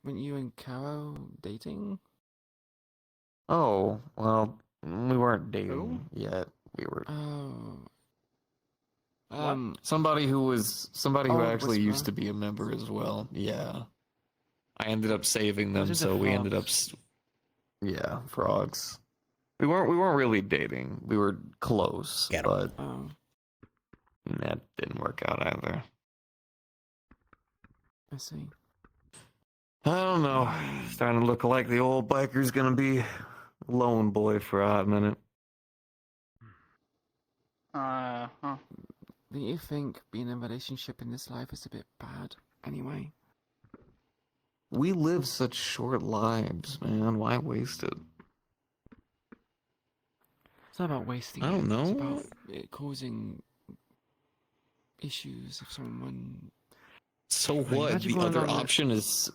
I: Weren't you and Caro dating?
R: Oh, well, we weren't dating yet. We were.
I: Oh.
R: Somebody who actually used
I: Whisperer?
R: to be a member as well. Yeah. I ended up saving them,
I: Those are
R: so
I: the
R: we ended up. Yeah, frogs. We weren't really dating. We were close, but that didn't work out either.
I: I see.
R: I don't know. Starting to look like the old biker's gonna be lone boy for a hot minute.
C: Huh.
I: Do you think being in a relationship in this life is a bit bad anyway?
R: We live such short lives, man. Why waste it?
I: It's not about wasting
R: I don't
I: it. It's
R: know.
I: about it causing issues if someone.
R: So
I: Like,
R: what?
I: imagine
R: The
I: going
R: other
I: down this-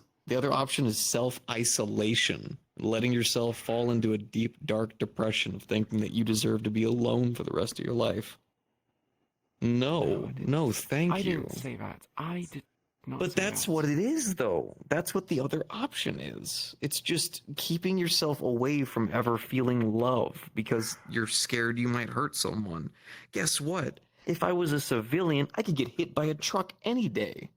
R: option is self-isolation, letting yourself fall into a deep, dark depression of thinking that you deserve to be alone for the rest of your life. No, thank
I: I
R: you.
I: didn't say that. I did not.
R: But
I: say
R: that's
I: that.
R: what it is, though. That's what the other option is. It's just keeping yourself away from ever feeling love because you're scared you might hurt someone. Guess what? If I was a civilian, I could get hit by a truck any day.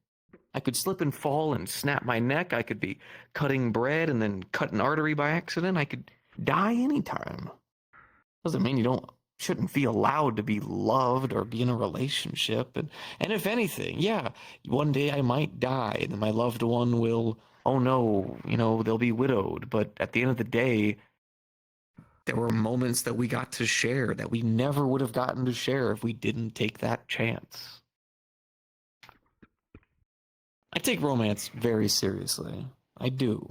R: I could slip and fall and snap my neck. I could be cutting bread and then cut an artery by accident. I could die anytime. Doesn't mean you shouldn't be allowed to be loved or be in a relationship. And if anything, yeah, one day I might die and then my loved one will, oh no, they'll be widowed. But at the end of the day, there were moments that we got to share that we never would have gotten to share if we didn't take that chance. I take romance very seriously. I do.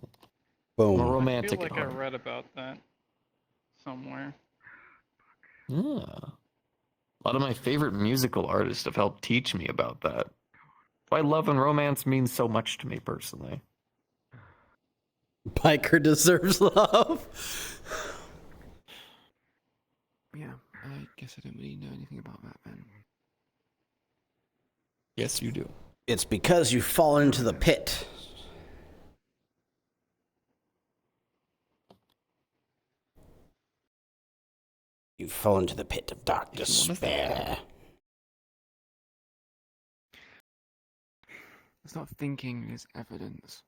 B: Boom.
R: I'm a romantic
C: I feel like
R: at
C: I
R: heart.
C: read about that somewhere.
R: Yeah. A lot of my favorite musical artists have helped teach me about that. Why love and romance means so much to me personally.
B: Biker deserves love.
I: Yeah, I guess I don't really know anything about that then.
R: Yes, you do.
B: It's because you've fallen into the pit. You've fallen into the pit of dark despair.
I: It's not thinking is evidence.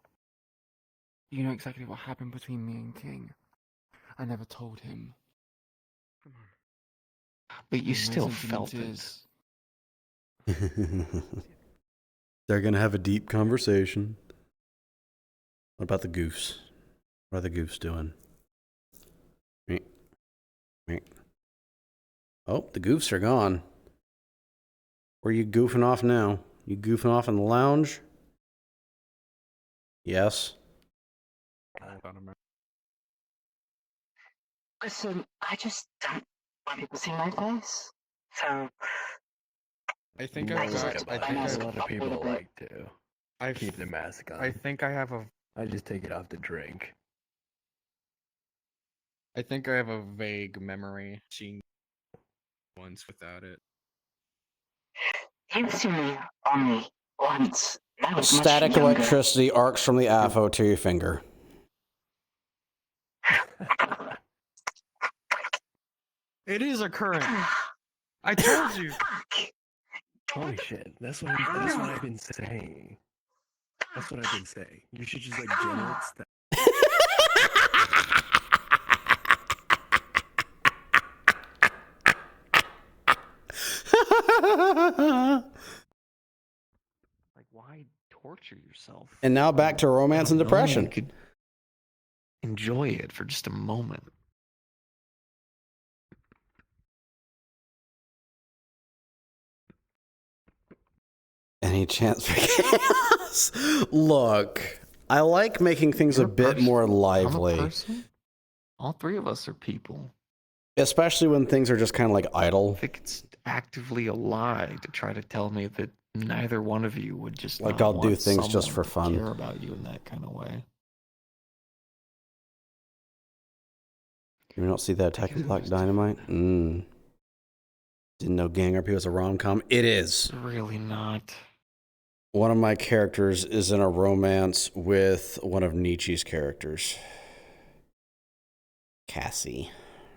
I: You know exactly what happened between me and King. I never told him.
R: But you
I: And my
R: still
I: sentiment
R: felt it.
I: is,
B: They're gonna have a deep conversation. What about the goofs? What are the goofs doing? Meep. Meep. Oh, the goofs are gone. Where are you goofing off now? You goofing off in the lounge? Yes.
G: Listen, I just don't want people to see my face. So,
N: I think
G: I
N: I've
G: just
N: got.
G: have to
N: I
G: put my
N: think
G: mask
N: I,
G: on a little bit.
N: I
S: keep the mask on.
N: I think I have a.
S: I just take it off to drink.
N: I think I have a vague memory seeing once without it.
G: You've seen me only once. I was much
B: Static
G: younger.
B: electricity arcs from the AFO to your finger.
N: It is a current. I told you.
S: Holy shit! That's what I've been saying. That's what I've been saying. You should just generate stuff.
R: Like, why torture yourself?
B: And now back to romance and
R: I don't know,
B: depression.
R: You could enjoy it for just a moment.
B: Any chance for chaos? Look, I like making things a bit more lively.
R: I'm a person. All three of us are people.
B: Especially when things are just kind of like idle.
R: I think it's actively a lie to try to tell me that neither one of you would just
B: Like,
R: not
B: I'll do
R: want
B: things just
R: someone
B: for
R: to
B: fun.
R: care about you in that kind of way.
B: You don't see that Attack on Black Dynamite? Didn't know GangRP was a rom-com. It is.
R: Really not.
B: One of my characters is in a romance with one of Nietzsche's characters. Cassie.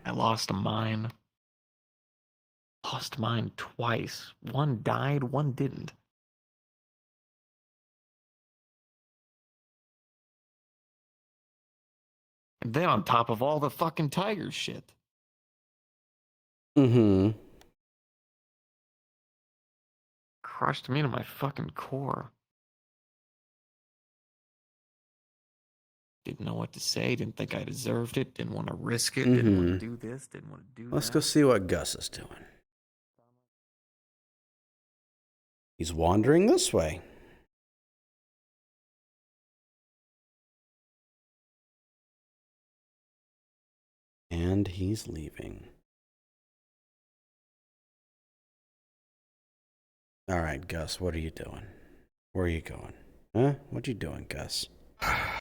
R: I lost mine. Lost mine twice. One died, one didn't. And then on top of all the fucking tiger shit.
B: Mm-hmm.
R: Crushed me to my fucking core. Didn't know what to say, didn't think I deserved it, didn't want to risk it, didn't want to do this, didn't want to do
B: Let's
R: that.
B: go see what Gus is doing. He's wandering this way. And he's leaving. All right, Gus, what are you doing? Where are you going? Huh? What you doing, Gus? Uh-huh.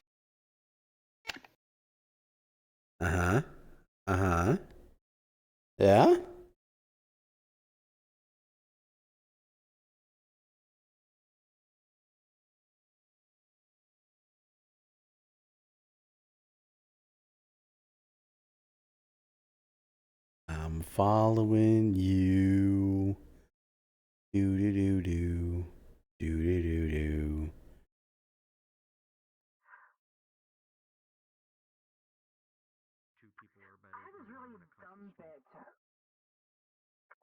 B: Uh-huh. Yeah? I'm following you. Do-do-do-do. Do-do-do-do.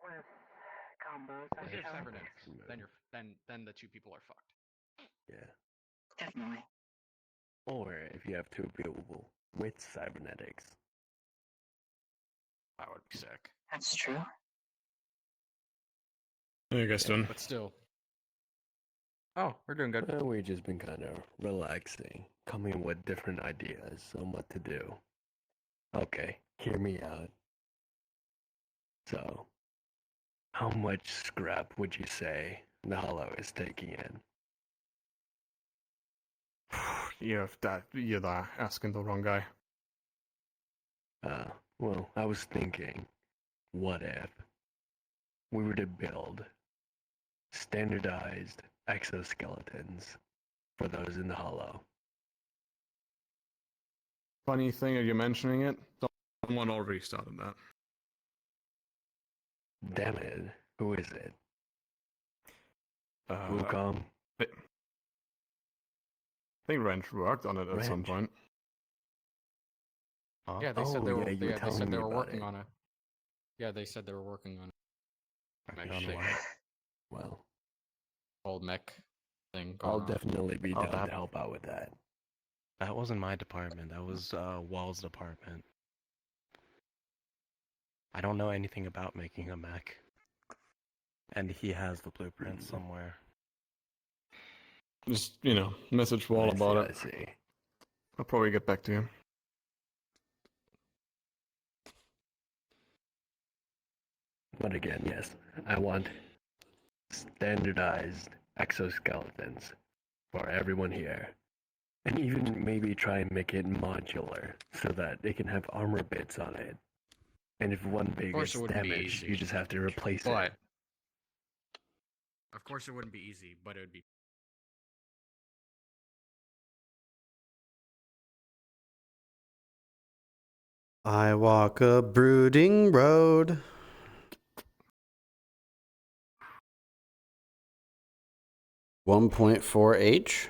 G: With combos,
O: If you have
G: actually.
O: cybernetics, then the two people are fucked.
R: Yeah.
G: Definitely.
R: Or if you have two people with cybernetics.
O: That would be sick.
G: That's true.
A: How you guys doing?
O: But still.
A: Oh, we're doing good.
R: Well, we've just been kind of relaxing, coming with different ideas on what to do. Okay, hear me out. So, how much scrap would you say the Hollow is taking in?
A: You're asking the wrong guy.
R: Well, I was thinking, what if we were to build standardized exoskeletons for those in the Hollow?
A: Funny thing, are you mentioning it? Someone already started that.
R: Damn it, who is it? Wukong?
A: I think Wrench worked on it at some point.
O: Yeah, they said they were.
R: you were
O: They
R: telling
O: said
R: me
O: they were
R: about
O: working
R: it.
O: on it. Yeah, they said they were working on it. Mech
R: Oh,
O: shit.
R: shit. Well,
O: Old mech thing.
R: I'll
O: going on.
R: definitely be
S: Oh,
R: down
S: that-
R: to help out with that.
S: That wasn't my department. That was Wall's department. I don't know anything about making a mech. And he has the blueprint somewhere.
A: Just, message Wall about it.
R: I see.
A: I'll probably get back to you.
R: But again, yes, I want standardized exoskeletons for everyone here. And even maybe try and make it modular so that it can have armor bits on it. And if one bit
O: course
R: gets
O: it wouldn't be
R: damaged,
O: easy.
R: you just have to replace
O: But
R: it.
O: of course, it wouldn't be easy, but it would be.
B: I walk a brooding road. .4H.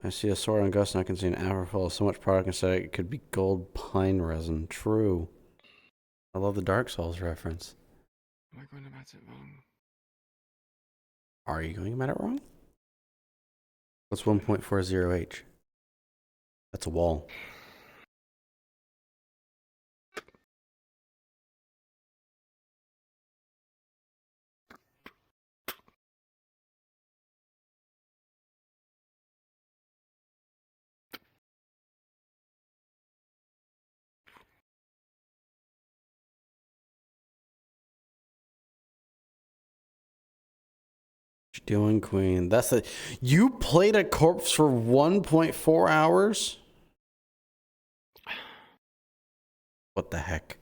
B: I see a sword on Gus and I can see an hour full of so much product inside it could be gold pine resin. True. I love the Dark Souls reference.
I: Am I going about it wrong?
B: Are you going about it wrong? What's 1.40H? That's a wall. What you doing, Queen? That's the. You played a corpse for 1.4 hours? What the heck?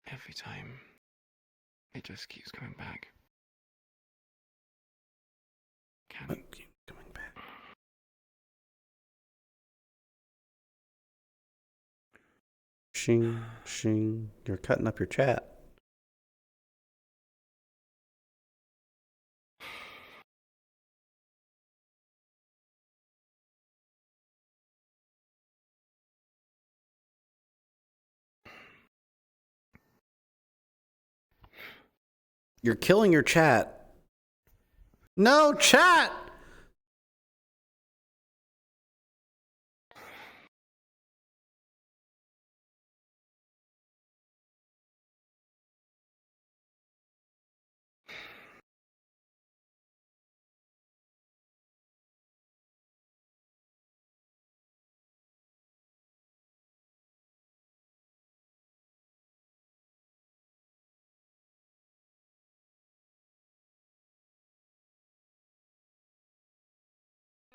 I: Every time, it just keeps coming back.
B: Coming back. Shing, shing. You're cutting up your chat. You're killing your chat. No, chat!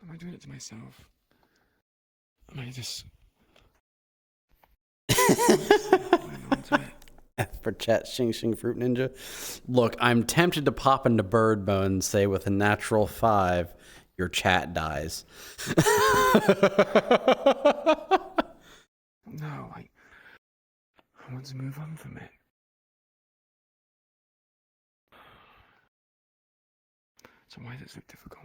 I: Am I doing it to myself? Am I just...
B: For chat, Xing Xing Fruit Ninja. Look, I'm tempted to pop into bird mode and say with a natural 5, your chat dies.
I: No, I want to move on from it. So why is it so difficult?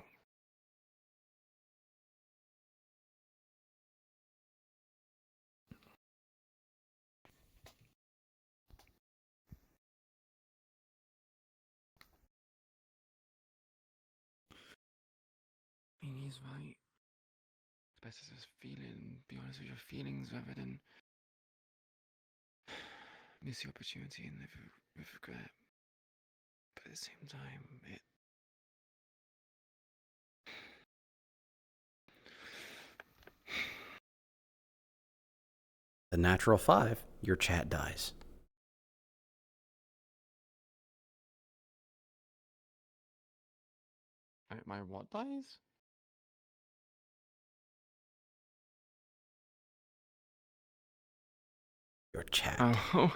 I: I mean, he's right. It's best to just feel it and be honest with your feelings rather than miss the opportunity and live with regret. But at the same time, it...
B: The natural 5, your chat dies.
I: My what dies?
B: Your chat.
I: Oh.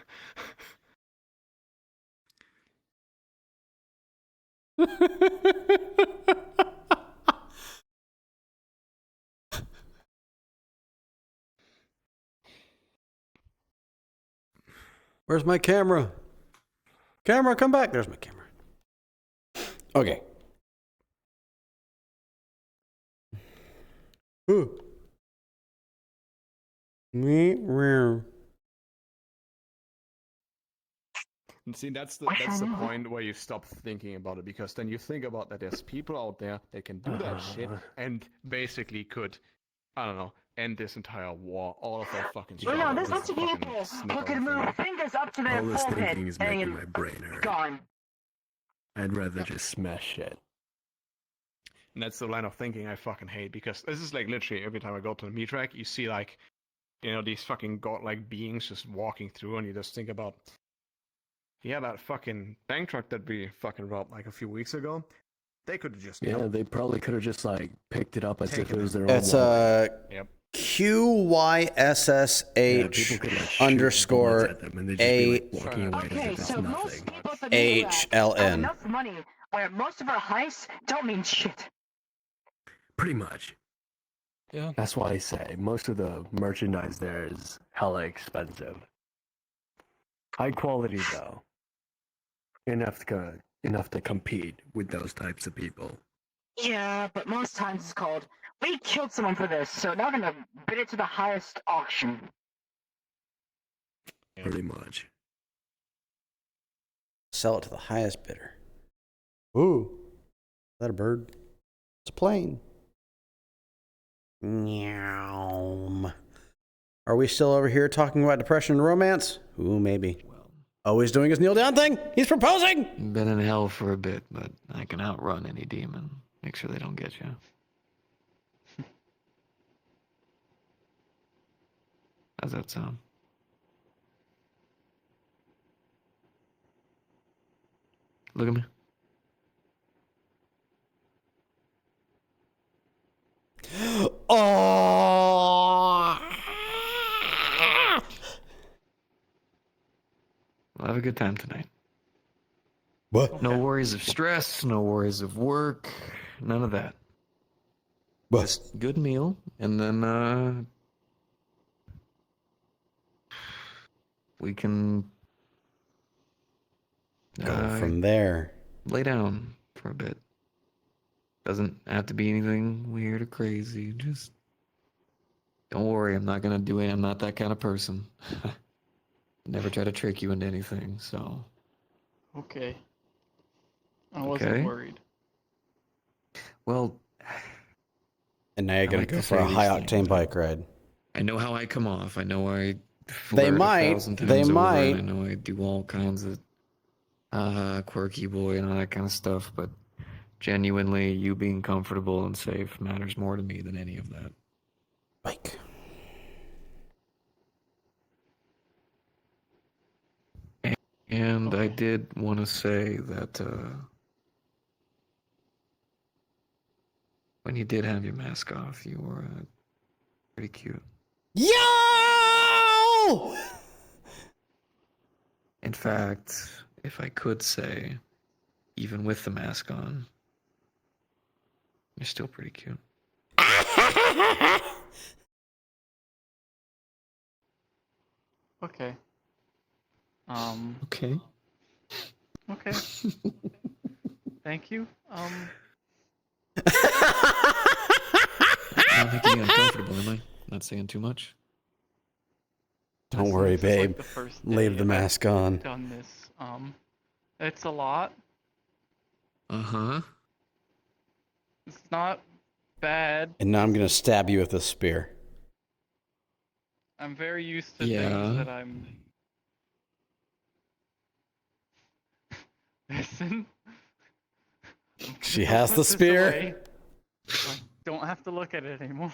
B: Where's my camera? Camera, come back. There's my camera. Okay. Ooh.
A: And see, that's the point where you stop thinking about it, because then you think about that there's people out there that can do that shit and basically could, I don't know, end this entire war. All of our fucking shit.
G: No, there's lots of people who can move fingers up to their
S: All this
G: forehead
S: thinking is
G: and
S: making my brain hurt.
G: gone.
S: I'd rather just smash shit.
A: And that's the line of thinking I fucking hate, because this is like literally every time I go to the meat track, you see like, you know, these fucking godlike beings just walking through, and you just think about, yeah, that fucking bank truck that we fucking robbed like a few weeks ago, they could have just...
S: Yeah, they probably could have just like picked it up as if it was their own.
B: It's
A: Yep.
B: QYSSH_A_HLN.
G: Enough money where most of our heists don't mean shit.
S: Pretty much.
R: Yeah.
S: That's why I say most of the merchandise there is hella expensive. High quality though. Enough to compete with those types of people.
G: Yeah, but most times it's called, we killed someone for this, so now we're gonna bid it to the highest auction.
S: Pretty much.
B: Sell it to the highest bidder. Ooh. Is that a bird? It's a plane. Meow. Are we still over here talking about depression and romance? Ooh, maybe. Always doing his kneel down thing? He's proposing!
R: Been in hell for a bit, but I can outrun any demon. Make sure they don't get you. How's that sound? Look at me.
B: Oh!
R: We'll have a good time tonight.
B: What?
R: No worries of stress, no worries of work, none of that.
B: What?
R: Just good meal, and then we can
B: Go from there.
R: Lay down for a bit. Doesn't have to be anything weird or crazy. Just don't worry, I'm not gonna do it. I'm not that kind of person. Never try to trick you into anything, so.
C: Okay. I wasn't worried.
R: Well,
B: And now you're
R: I
B: gonna
R: like
B: go
R: to
B: for a
R: say these
B: high
R: things,
B: octane
R: right?
B: bike ride.
R: I know how I come off. I know I
B: They
R: flirt
B: might.
R: 1,000
B: They
R: times over,
B: might.
R: and I know I do all kinds of quirky boy and all that kind of stuff, but genuinely, you being comfortable and safe matters more to me than any of that.
B: Bike.
R: And I did want to say that when you did have your mask off, you were pretty cute.
B: Yo!
R: In fact, if I could say, even with the mask on, you're still pretty cute.
C: Okay.
R: Okay.
C: Okay. Thank you.
R: Not making you uncomfortable, am I? Not saying too much?
B: Don't worry,
C: This is, like,
B: babe.
C: the first
B: Leave
C: day
B: the
C: I've
B: mask on.
C: done this. It's a lot.
R: Uh-huh.
C: It's not bad.
B: And now I'm gonna stab you with a spear.
C: I'm very used to
R: Yeah.
C: things that I'm. Listen.
B: She
C: I'll
B: has
C: put
B: the
C: this
B: spear.
C: away. I don't have to look at it anymore.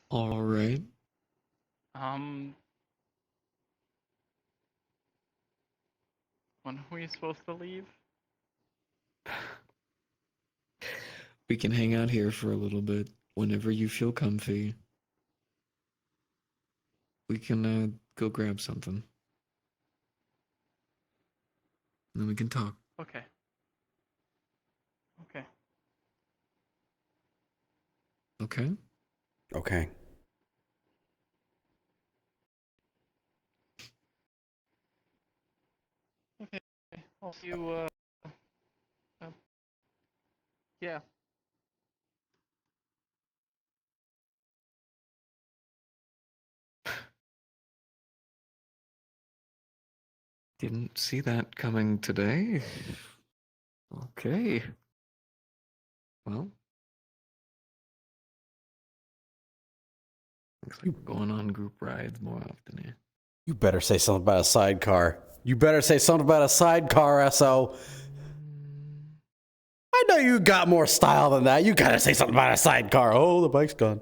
R: All right.
C: When are we supposed to leave?
R: We can hang out here for a little bit. Whenever you feel comfy, we can go grab something. And then we can talk.
C: Okay. Okay.
R: Okay?
B: Okay.
C: Okay. I'll see you. Yeah.
R: Didn't see that coming today. Okay. Well. Looks like we're going on group rides more often here.
B: You better say something about a sidecar. You better say something about a sidecar, SO. I know you got more style than that. You gotta say something about a sidecar. Oh, the bike's gone.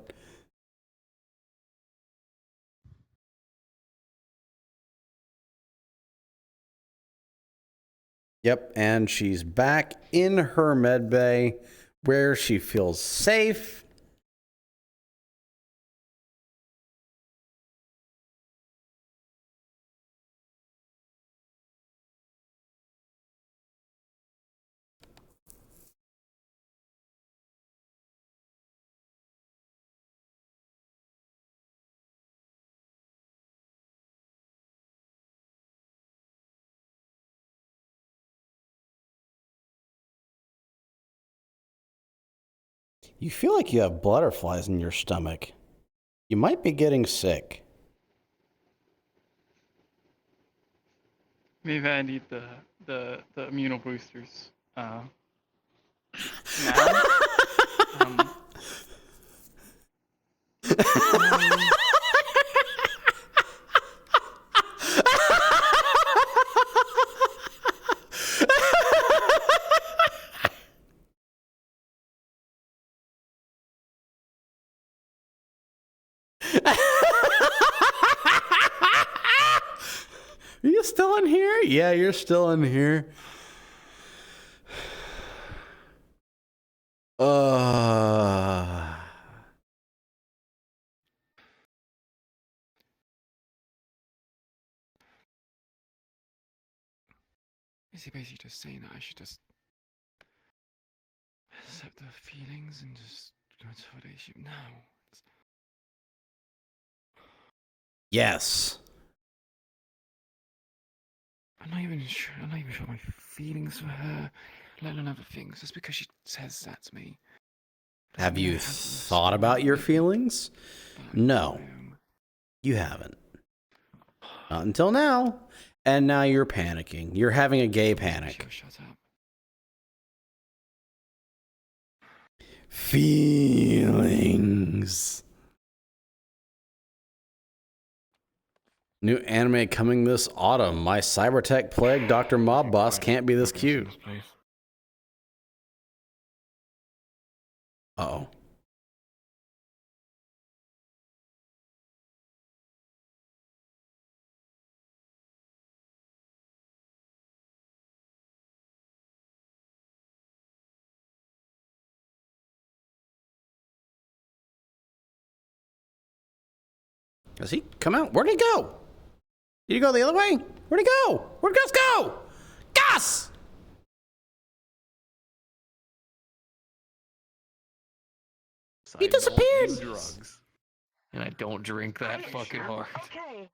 B: Yep, and she's back in her med bay where she feels safe. You feel like you have butterflies in your stomach. You might be getting sick.
C: Maybe I need the immuno boosters. Now.
B: Are you still in here? Yeah, you're still in here.
I: Is he basically just saying that I should just accept the feelings and just go to what I should now?
B: Yes.
I: I'm not even sure my feelings for her, let alone other things, just because she says that to me.
B: Have you thought about your feelings? No. You haven't. Not until now. And now you're panicking. You're having a gay panic.
I: Shut up.
B: Feelings. New anime coming this autumn. My cybertech plague Dr. Mob Boss can't be this cute. Uh-oh. Does he come out? Where'd he go? Did he go the other way? Where'd he go? Where'd Gus go? Gus! He disappeared!
R: Drugs. And I don't drink that fucking hard.
G: Okay,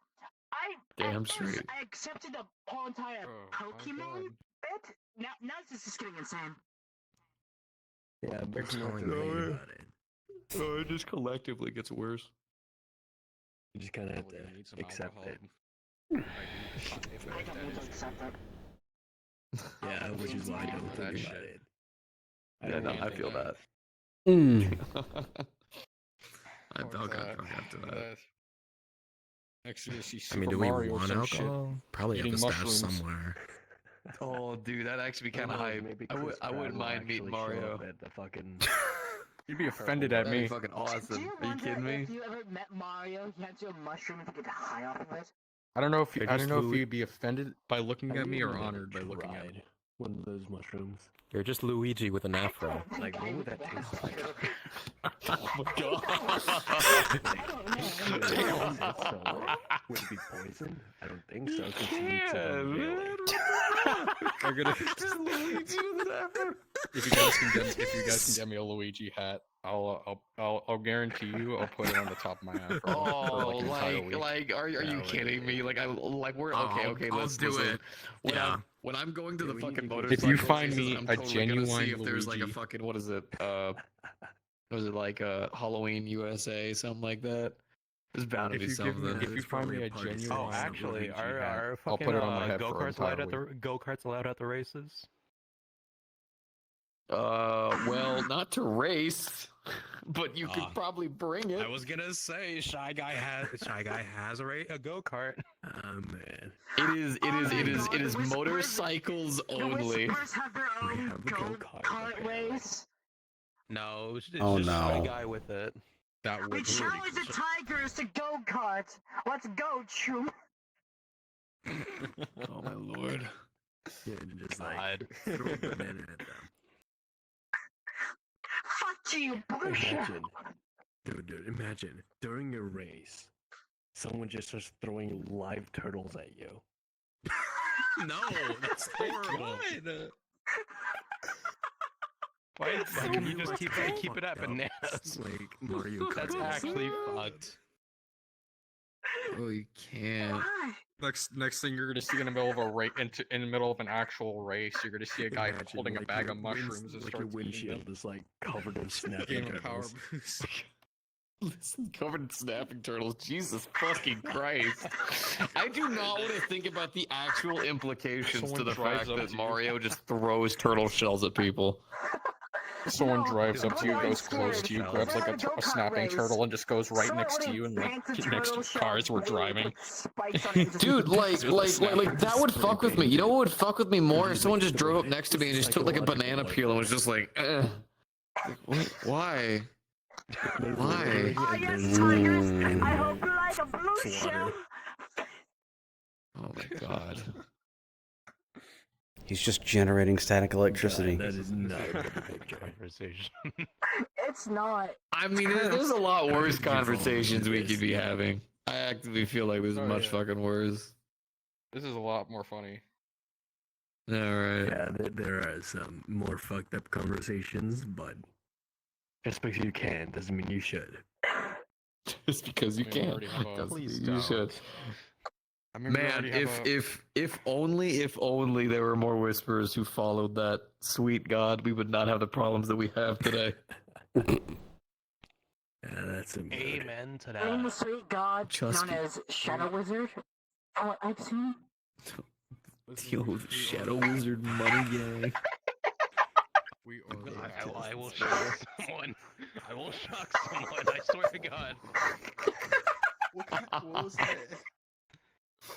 R: Damn straight.
G: I accepted the whole entire Pokemon bit. Now this is getting insane.
S: Yeah, but
R: No,
S: about it.
R: No, it just collectively gets worse.
S: You just kind of have to accept it.
G: I don't need to accept it.
S: Yeah, which is why I don't think about it.
R: Yeah, no, I feel that.
P: I about got drunk after that.
U: Actually, she's
P: I mean, do we want alcohol? Probably have
U: Eating
P: a stash
U: mushrooms.
P: somewhere.
R: Oh, dude, that'd actually be kind of hype. I wouldn't mind meeting Mario.
S: At the fucking...
A: You'd be offended at me.
R: That'd be fucking awesome. Are you kidding me?
G: If you ever met Mario, he had to do a mushroom to get high off of it.
U: I don't know if
P: You're
U: I
P: just
U: don't know if
P: Louis-
U: you'd be offended by looking at me or
S: never
U: honored by looking at me.
S: one of those mushrooms.
P: You're just Luigi with an afro.
S: Like, what would that taste like?
R: Oh my god.
S: Damn. Would it be poison? I don't think so. Since you need to
U: I'm gonna
R: Just Luigi with an afro.
U: if you guys can get me a Luigi hat, I'll guarantee you I'll put it on the top of my afro.
R: Oh,
U: for an entire week.
R: are you kidding me? Like we're okay.
P: I'll
R: Let's
P: do
R: listen.
P: it.
R: When I'm going to the fucking motorcycle,
U: If you find me
R: season, I'm
U: a
R: totally
U: genuine
R: gonna see if there's like a
U: Luigi.
R: fucking what is it? Was it like Halloween USA, something like that? There's bound to
U: If
R: be
U: you give me,
R: something.
U: if you find me a genuine,
T: Oh, actually,
U: Luigi hat,
T: are
U: I'll
T: fucking
U: put it on my head for an
T: go-karts allowed
U: entire
T: at the go-karts allowed at the races?
R: Well, not to race, but you could probably bring it.
T: I was gonna say, Shy Guy has a go-kart.
S: Oh man.
R: It is motorcycles only.
G: Whispers have their own go-kart race.
T: No, it's
B: Oh,
T: just Shy
B: no.
T: Guy with it. That
G: We
T: would
G: challenge the Tigers to go-kart. Let's go, Chum.
R: Oh my lord.
S: Yeah, and just like throw a banana at them.
G: Fuck you, bullshit.
S: Imagine, dude, imagine during a race, someone just starts throwing live turtles at you.
T: No, that's horrible. Why can you just keep it at bananas?
S: Like Mario Kart.
T: That's actually fucked.
R: Oh, you can't.
U: Next thing you're gonna see in the middle of a in the middle of an actual race, you're gonna see a guy
S: Imagine,
U: holding a
S: like,
U: bag
S: your
U: of mushrooms and
S: like
U: starts
S: your
U: eating
S: windshield
U: them.
S: is like covered in snapping
U: Game of power
S: turtles.
U: boost.
R: Listen, covered in snapping turtles. Jesus fucking Christ. I do not want to think about the actual implications
U: Someone
R: to the
U: drives
R: fact
U: up
R: that
U: to you.
R: Mario just throws turtle shells at people.
U: Someone drives up to you,
G: I'm
U: goes close to you,
G: scared.
U: grabs like
G: If I
U: a
G: go-kart
U: snapping
G: race,
U: turtle, and just goes right
G: someone
U: next to
G: would
U: you, and like
G: paint the
U: next
G: turtle
U: to cars
G: shell
U: we're
G: blue
U: driving.
G: with spikes on it.
R: Dude, like that would fuck with me. You know what would fuck with me more if someone just drove up next to me and just took like a banana peel and was just like, why? Why?
G: Oh, yes, Tigers. I hope you like a blue shell.
R: Oh my god.
B: He's just generating static electricity.
S: That is not a good picture.
T: Conversation.
G: It's not.
R: I mean, there's a lot worse conversations we could be having. I actively feel like there's much fucking worse.
U: This is a lot more funny.
R: Alright.
S: Yeah, there are some more fucked up conversations, but just because you can doesn't mean you should.
R: Just because you
U: I mean, we
R: can.
U: already have a-
R: Doesn't
U: Please
R: mean you should.
U: I mean, we
R: Man,
U: already have
R: if only there were more whisperers who followed that sweet god, we would not have the problems that we have today.
S: Yeah, that's some good.
T: Amen to
G: I'm the
T: that.
G: sweet god
R: Just-
G: known as Shadow Wizard. From what I've seen.
R: Yo, Shadow Wizard money gang.
U: We are.
F: I will shock someone. I will shock someone. I swear to God.
U: What was that?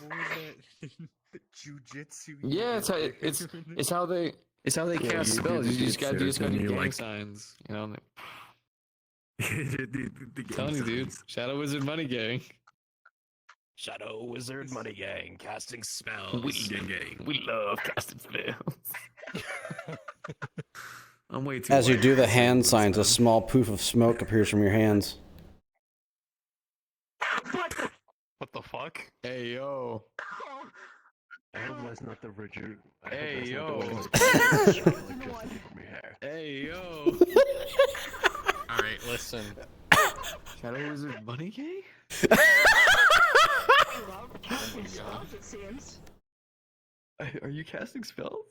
U: What was that? Jujitsu.
F: Yeah, it's how they
S: Yeah,
F: cast
S: you
F: spells.
S: do
F: You just gotta
S: jujitsu,
F: do
S: and you're
F: gang
S: like-
F: signs. You know.
S: The
F: Telling you, dude. Shadow Wizard Money Gang.
R: Shadow Wizard Money Gang casting spells.
F: We love casting spells.
R: I'm way too.
B: As you
R: white
B: do
R: for
B: the
R: this
B: hand
R: stuff.
B: signs, a small poof of smoke appears from your hands.
F: What the fuck? Hey yo.
S: I hope that's not the Richard. I hope
F: Hey
S: that's not the
F: yo.
S: way to shock electricity from your hair.
F: Hey yo.
U: All right, listen.
F: Shadow Wizard Money Gang. Are you casting spells?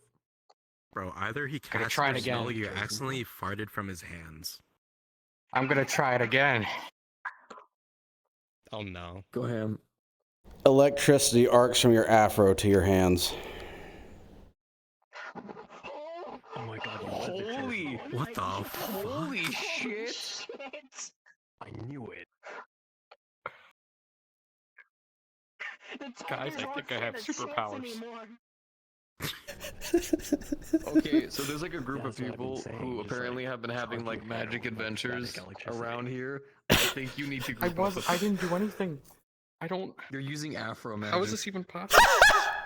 T: Bro, either he
U: Gonna
T: cast
U: try
T: or
U: it again.
T: spell, you accidentally farted from his hands.
U: I'm gonna try it again.
T: Oh no.
F: Go ahead.
B: Electricity arcs from your afro to your hands.
S: Oh my god!
F: Holy!
T: What the fuck?
F: Holy shit!
S: I knew it.
U: Guys, I think I have superpowers.
F: Okay, so there's like a group of
S: That's what I've been
F: people
S: saying,
F: who
S: just,
F: apparently
S: like,
F: have been having
S: shock
F: like
S: your hair
F: magic
S: with, like,
F: adventures
S: static electricity.
F: around here. I think you need to group up with
U: I didn't do anything. I don't.
F: You're using Afro magic.
U: How is this even possible?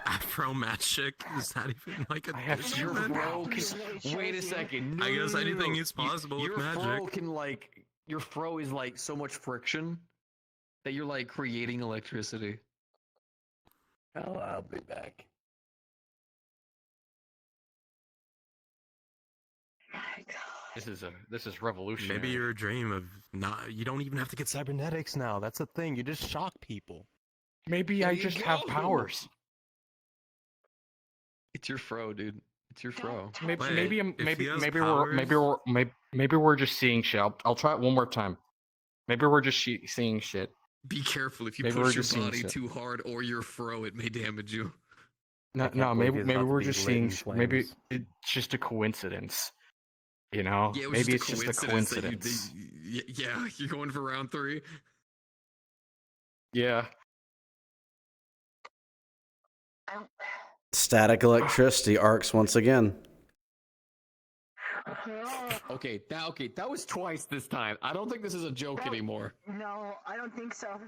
T: Afro magic? Is that even like a
U: I have
T: thing?
U: your
F: fro can... Wait a second. No,
T: I guess
F: no,
T: anything
F: no.
T: is possible with
F: your
T: magic.
F: Fro can like your fro is like so much friction that you're like creating electricity.
S: I'll be back.
U: This is revolutionary.
T: Maybe your dream of not. You don't even have to get cybernetics now. That's the thing. You just shock people.
U: Maybe I just have powers.
F: It's your fro, dude. It's your fro.
U: Maybe
T: Wait,
U: maybe
T: if he has
U: maybe we're just seeing shit. I'll try it one more time. Maybe we're just seeing shit.
F: Be careful if you
U: Maybe we're
F: push your
U: just seeing
F: body
U: shit.
F: too hard or your fro, it may damage you.
U: No, maybe we're just seeing. Maybe it's just a coincidence. You know,
F: Yeah, it was
U: maybe
F: just
U: it's
F: a
U: just a
F: coincidence.
U: coincidence.
F: Yeah, you're going for round 3.
U: Yeah.
B: Static electricity arcs once again.
F: Okay, that was twice this time. I don't think this is a joke anymore.
G: No, I don't think so.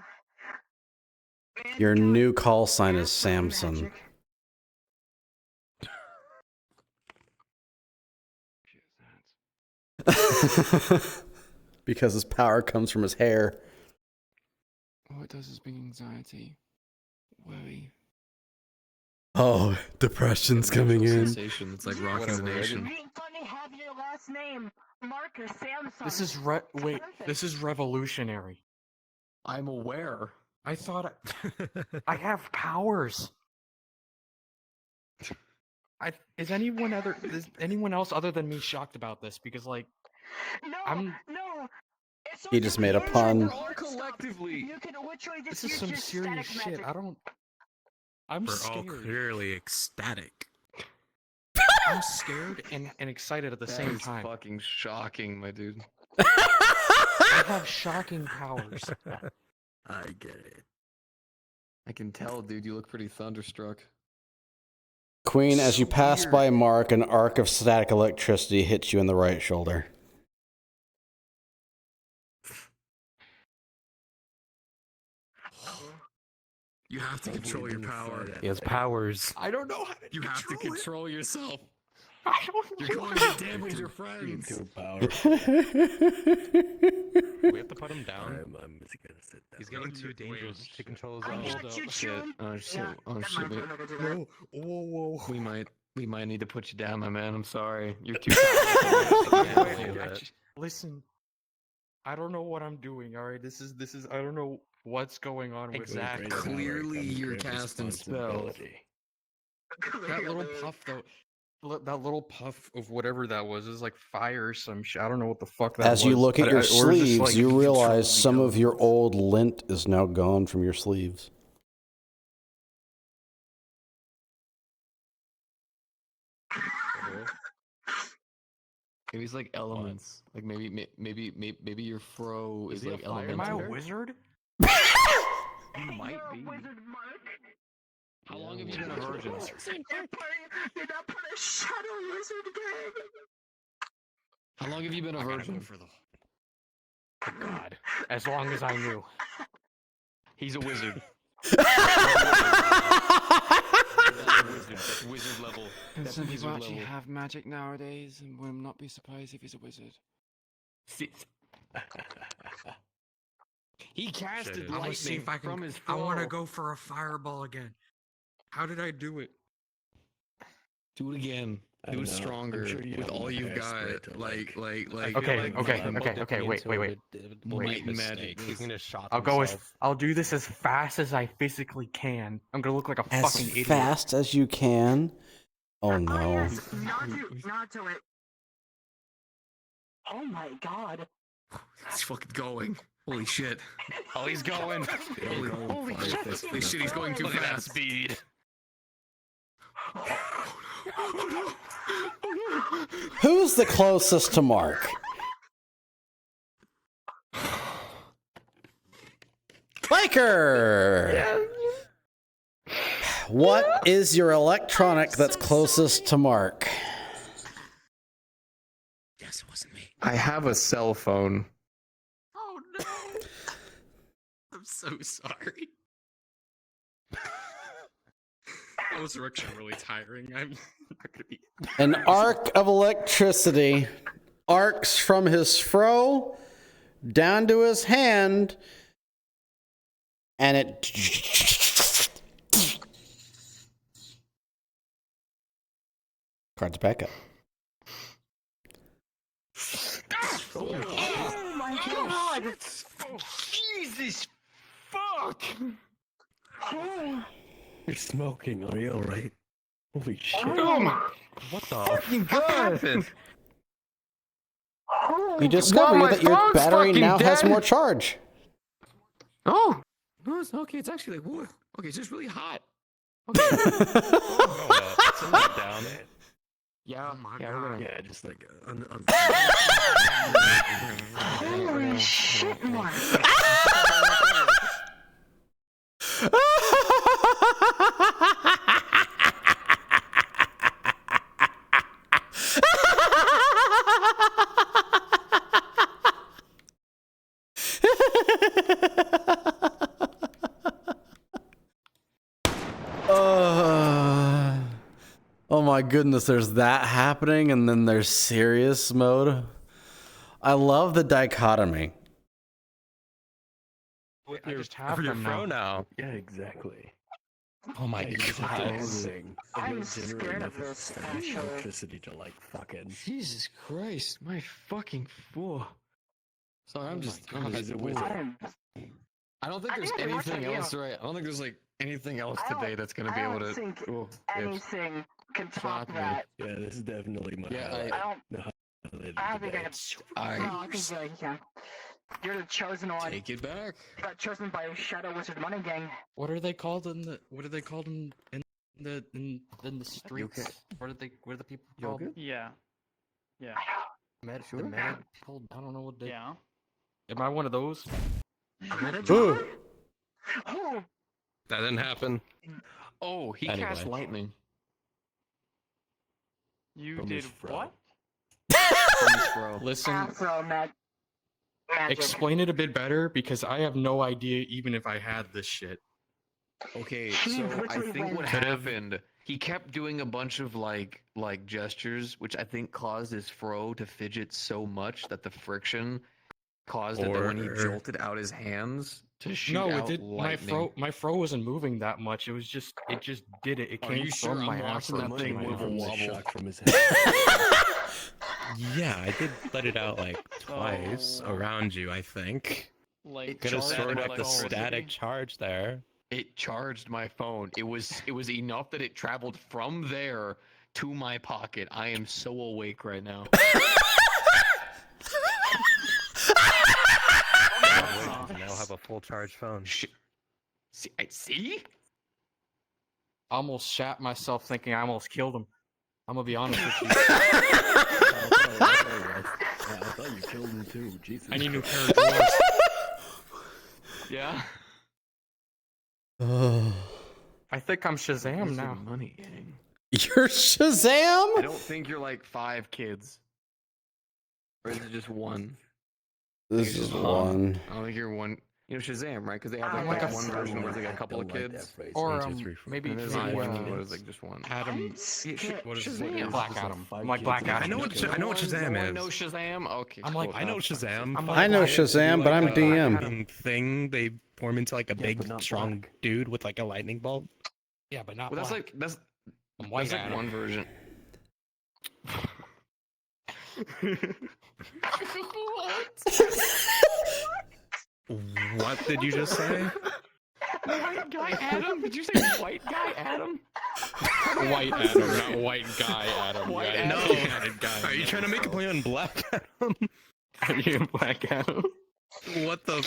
B: Your new call sign is Samson. Because his power comes from his hair.
I: All it does is bring anxiety, worry.
B: Oh, depression's coming in.
F: Sensation. It's like rocking the nation.
G: Funny, have your last name, Marcus Samson.
U: This is revolutionary.
F: I'm aware.
U: I thought I have powers. Is anyone else other than me shocked about this? Because like,
G: No.
B: He just made a pun.
F: Collectively.
U: This is some serious shit. I'm
T: We're
U: scared.
T: all clearly ecstatic.
U: I'm scared and excited at the same time.
F: Fucking shocking, my dude.
U: I have shocking powers.
S: I get it.
F: I can tell, dude. You look pretty thunderstruck.
B: Queen, as you pass by Mark, an arc of static electricity hits you in the right shoulder.
T: You have to control your power.
R: He has powers.
F: I don't know how to.
T: You have to
F: control yourself.
U: I don't.
F: You're going to damage your friends.
T: We have to put him down.
S: I'm just gonna sit down.
T: He's getting too dangerous to control his
G: I
T: own.
G: got you, June.
F: Oh shit! Oh
G: Never
F: shit!
G: mind,
F: Wait.
G: I'm not gonna do that.
U: No. Whoa.
F: We might need to put you down, my man. I'm sorry. You're too.
U: Listen, I don't know what I'm doing. All right, this is. I don't know what's going on with
F: Exactly.
U: this.
F: Clearly, you're casting spells.
U: That little puff, though. That little puff of whatever that was is like fire or some shit. I don't know what the fuck that was.
B: As you look at your
U: or just,
B: sleeves,
U: like,
B: you realize
U: control
B: some
U: the
B: of your old lint is now gone from your sleeves.
F: Maybe it's like elements. Like maybe your fro is like elemental.
T: Am I a wizard?
F: You might be. How long have you been a virgin?
G: You're not part of Shadow Wizard Gang.
F: How long have you been a virgin?
T: God, as long as I knew.
F: He's a wizard. Wizard level.
I: And
F: That's
I: some people
F: wizard
I: actually
F: level.
I: have magic nowadays, and will not be surprised if he's a wizard.
F: He casted
U: I want to see
F: lightning
U: if I
F: from
U: can.
F: his
U: I want to
F: fro.
U: go for a fireball again. How did I do it?
F: Do it again.
S: I
F: Do
S: don't
F: it
S: know. I'm
F: stronger
S: sure you
F: with
S: have
F: all
S: the
F: you've
S: hairspray
F: got.
S: to,
F: Like.
T: Okay. Wait.
F: Might and magic.
T: He's gonna shot
U: I'll go
T: himself.
U: I'll do this as fast as I physically can. I'm gonna look like a
B: As
U: fucking idiot.
B: fast as you can. Oh no.
G: Not do it. Oh my god.
F: He's fucking going. Holy shit. Oh, he's going. Holy shit. Holy shit, he's going too fast. Speed.
B: Who's the closest to Mark? Biker! What is your electronic that's closest to Mark?
P: Yes, it wasn't me.
A: I have a cell phone.
P: Oh no! I'm so sorry. That was actually really tiring. I'm not gonna be.
B: An arc of electricity arcs from his fro down to his hand, and it. Cards back up.
G: Oh my god!
F: Jesus fuck!
G: Oh.
S: You're smoking, are you alright? Holy shit.
F: Oh my
S: What the
F: fucking god!
B: You discover
F: my
B: that your
F: phone's
B: battery
F: fucking
B: now has
F: dead.
B: more charge.
F: Oh! No, it's okay. It's actually like wood. Okay, it's just really hot. Okay.
T: down.
F: Yeah,
T: my
F: yeah, we're
T: God.
F: gonna.
S: Yeah, just like
G: Holy shit, Mark.
B: Oh my goodness, there's that happening, and then there's serious mode. I love the dichotomy.
U: I just have
T: your
U: them
T: fro now.
S: Yeah, exactly.
T: Oh my god.
G: I'm scared of this, actually.
S: Electricity to like fucking.
F: Jesus Christ, my fucking fool. Sorry, I'm just.
S: He's a wizard.
F: I don't think
G: I
F: there's
G: think it works
F: anything
G: for you.
F: else, right? I don't think there's like anything else
G: I don't-
F: today that's gonna be
G: I
F: able
G: don't
F: to.
G: think
F: Oh,
G: anything can top
F: Slap me.
G: that.
S: Yeah, this is definitely my.
F: Yeah,
S: highlight.
G: I don't.
S: The highlight
G: I
S: of
G: don't
S: the
G: think I
S: day.
G: can. No, I think you can. You're the chosen one.
F: Take it back.
G: You got chosen by Shadow Wizard Money Gang.
U: What are they called in the? What are they called in the streets?
F: okay?
U: What are the people
F: You
U: called?
F: okay?
C: Yeah. Yeah.
U: The mad people. I don't know what they.
C: Yeah.
U: Am I one of those?
B: Ooh.
G: Oh,
T: That didn't happen.
F: Oh, he
T: Anyway.
F: cast lightning.
C: You
S: From
C: did
S: his fro.
C: what?
F: From his fro.
U: Listen,
G: Afro magic.
U: explain it a bit better because I have no idea even if I had this shit.
F: Okay,
G: He
F: so I
G: literally
F: think what
G: went-
F: happened, he kept doing a bunch of like gestures, which I think caused his fro to fidget so much that the friction caused it that when he
T: Or-
F: jolted out his hands to shoot
U: No, it
F: out
U: did.
F: lightning.
U: My fro wasn't moving that much. It just did it. It
F: Are
U: came
F: you sure?
U: from my
F: I'm
U: ass.
F: watching that thing
S: Might be
F: wibble
S: from the
F: wobble.
S: shock from his head.
T: Yeah, I did let it out like twice
C: Oh.
T: around you, I think.
C: Like
T: Could have
F: charged
T: sorted
F: my
T: out the
F: phone.
T: static charge there.
F: It charged my phone. It was enough that it traveled from there to my pocket. I am so awake right now.
T: I now have a full charge phone.
F: See?
U: I almost shat myself thinking I almost killed him. I'm gonna be honest with you.
S: thought you killed him too. Jesus.
U: I need new pair of drawers.
F: Yeah.
U: I think I'm Shazam now.
F: Money gang.
B: You're Shazam?
F: I don't think you're like 5 kids. Or is it just one?
B: This is one.
F: I don't think you're one. You know Shazam, right? Because they have like one version where they got a couple of kids.
U: Or maybe
F: And there's like one where it's like just one.
U: Adam. What is
F: Shazam.
U: Black Adam. I'm like Black Adam.
T: I know what Shazam is.
F: I know Shazam. Okay.
U: I'm like,
F: cool.
T: I know Shazam.
B: I know Shazam, but I'm DM.
T: Adam thing. They form into like a big, strong dude with like a lightning bolt.
U: Yeah, but not.
F: Well,
U: black.
F: that's
U: White
F: like
U: Adam.
F: one version.
T: What did you just say?
F: White guy Adam? Did you say white guy Adam?
U: White Adam, not white guy Adam.
F: White
U: Adam.
T: No. Are you trying to make a play on Black Adam?
F: Are you Black Adam?
T: What the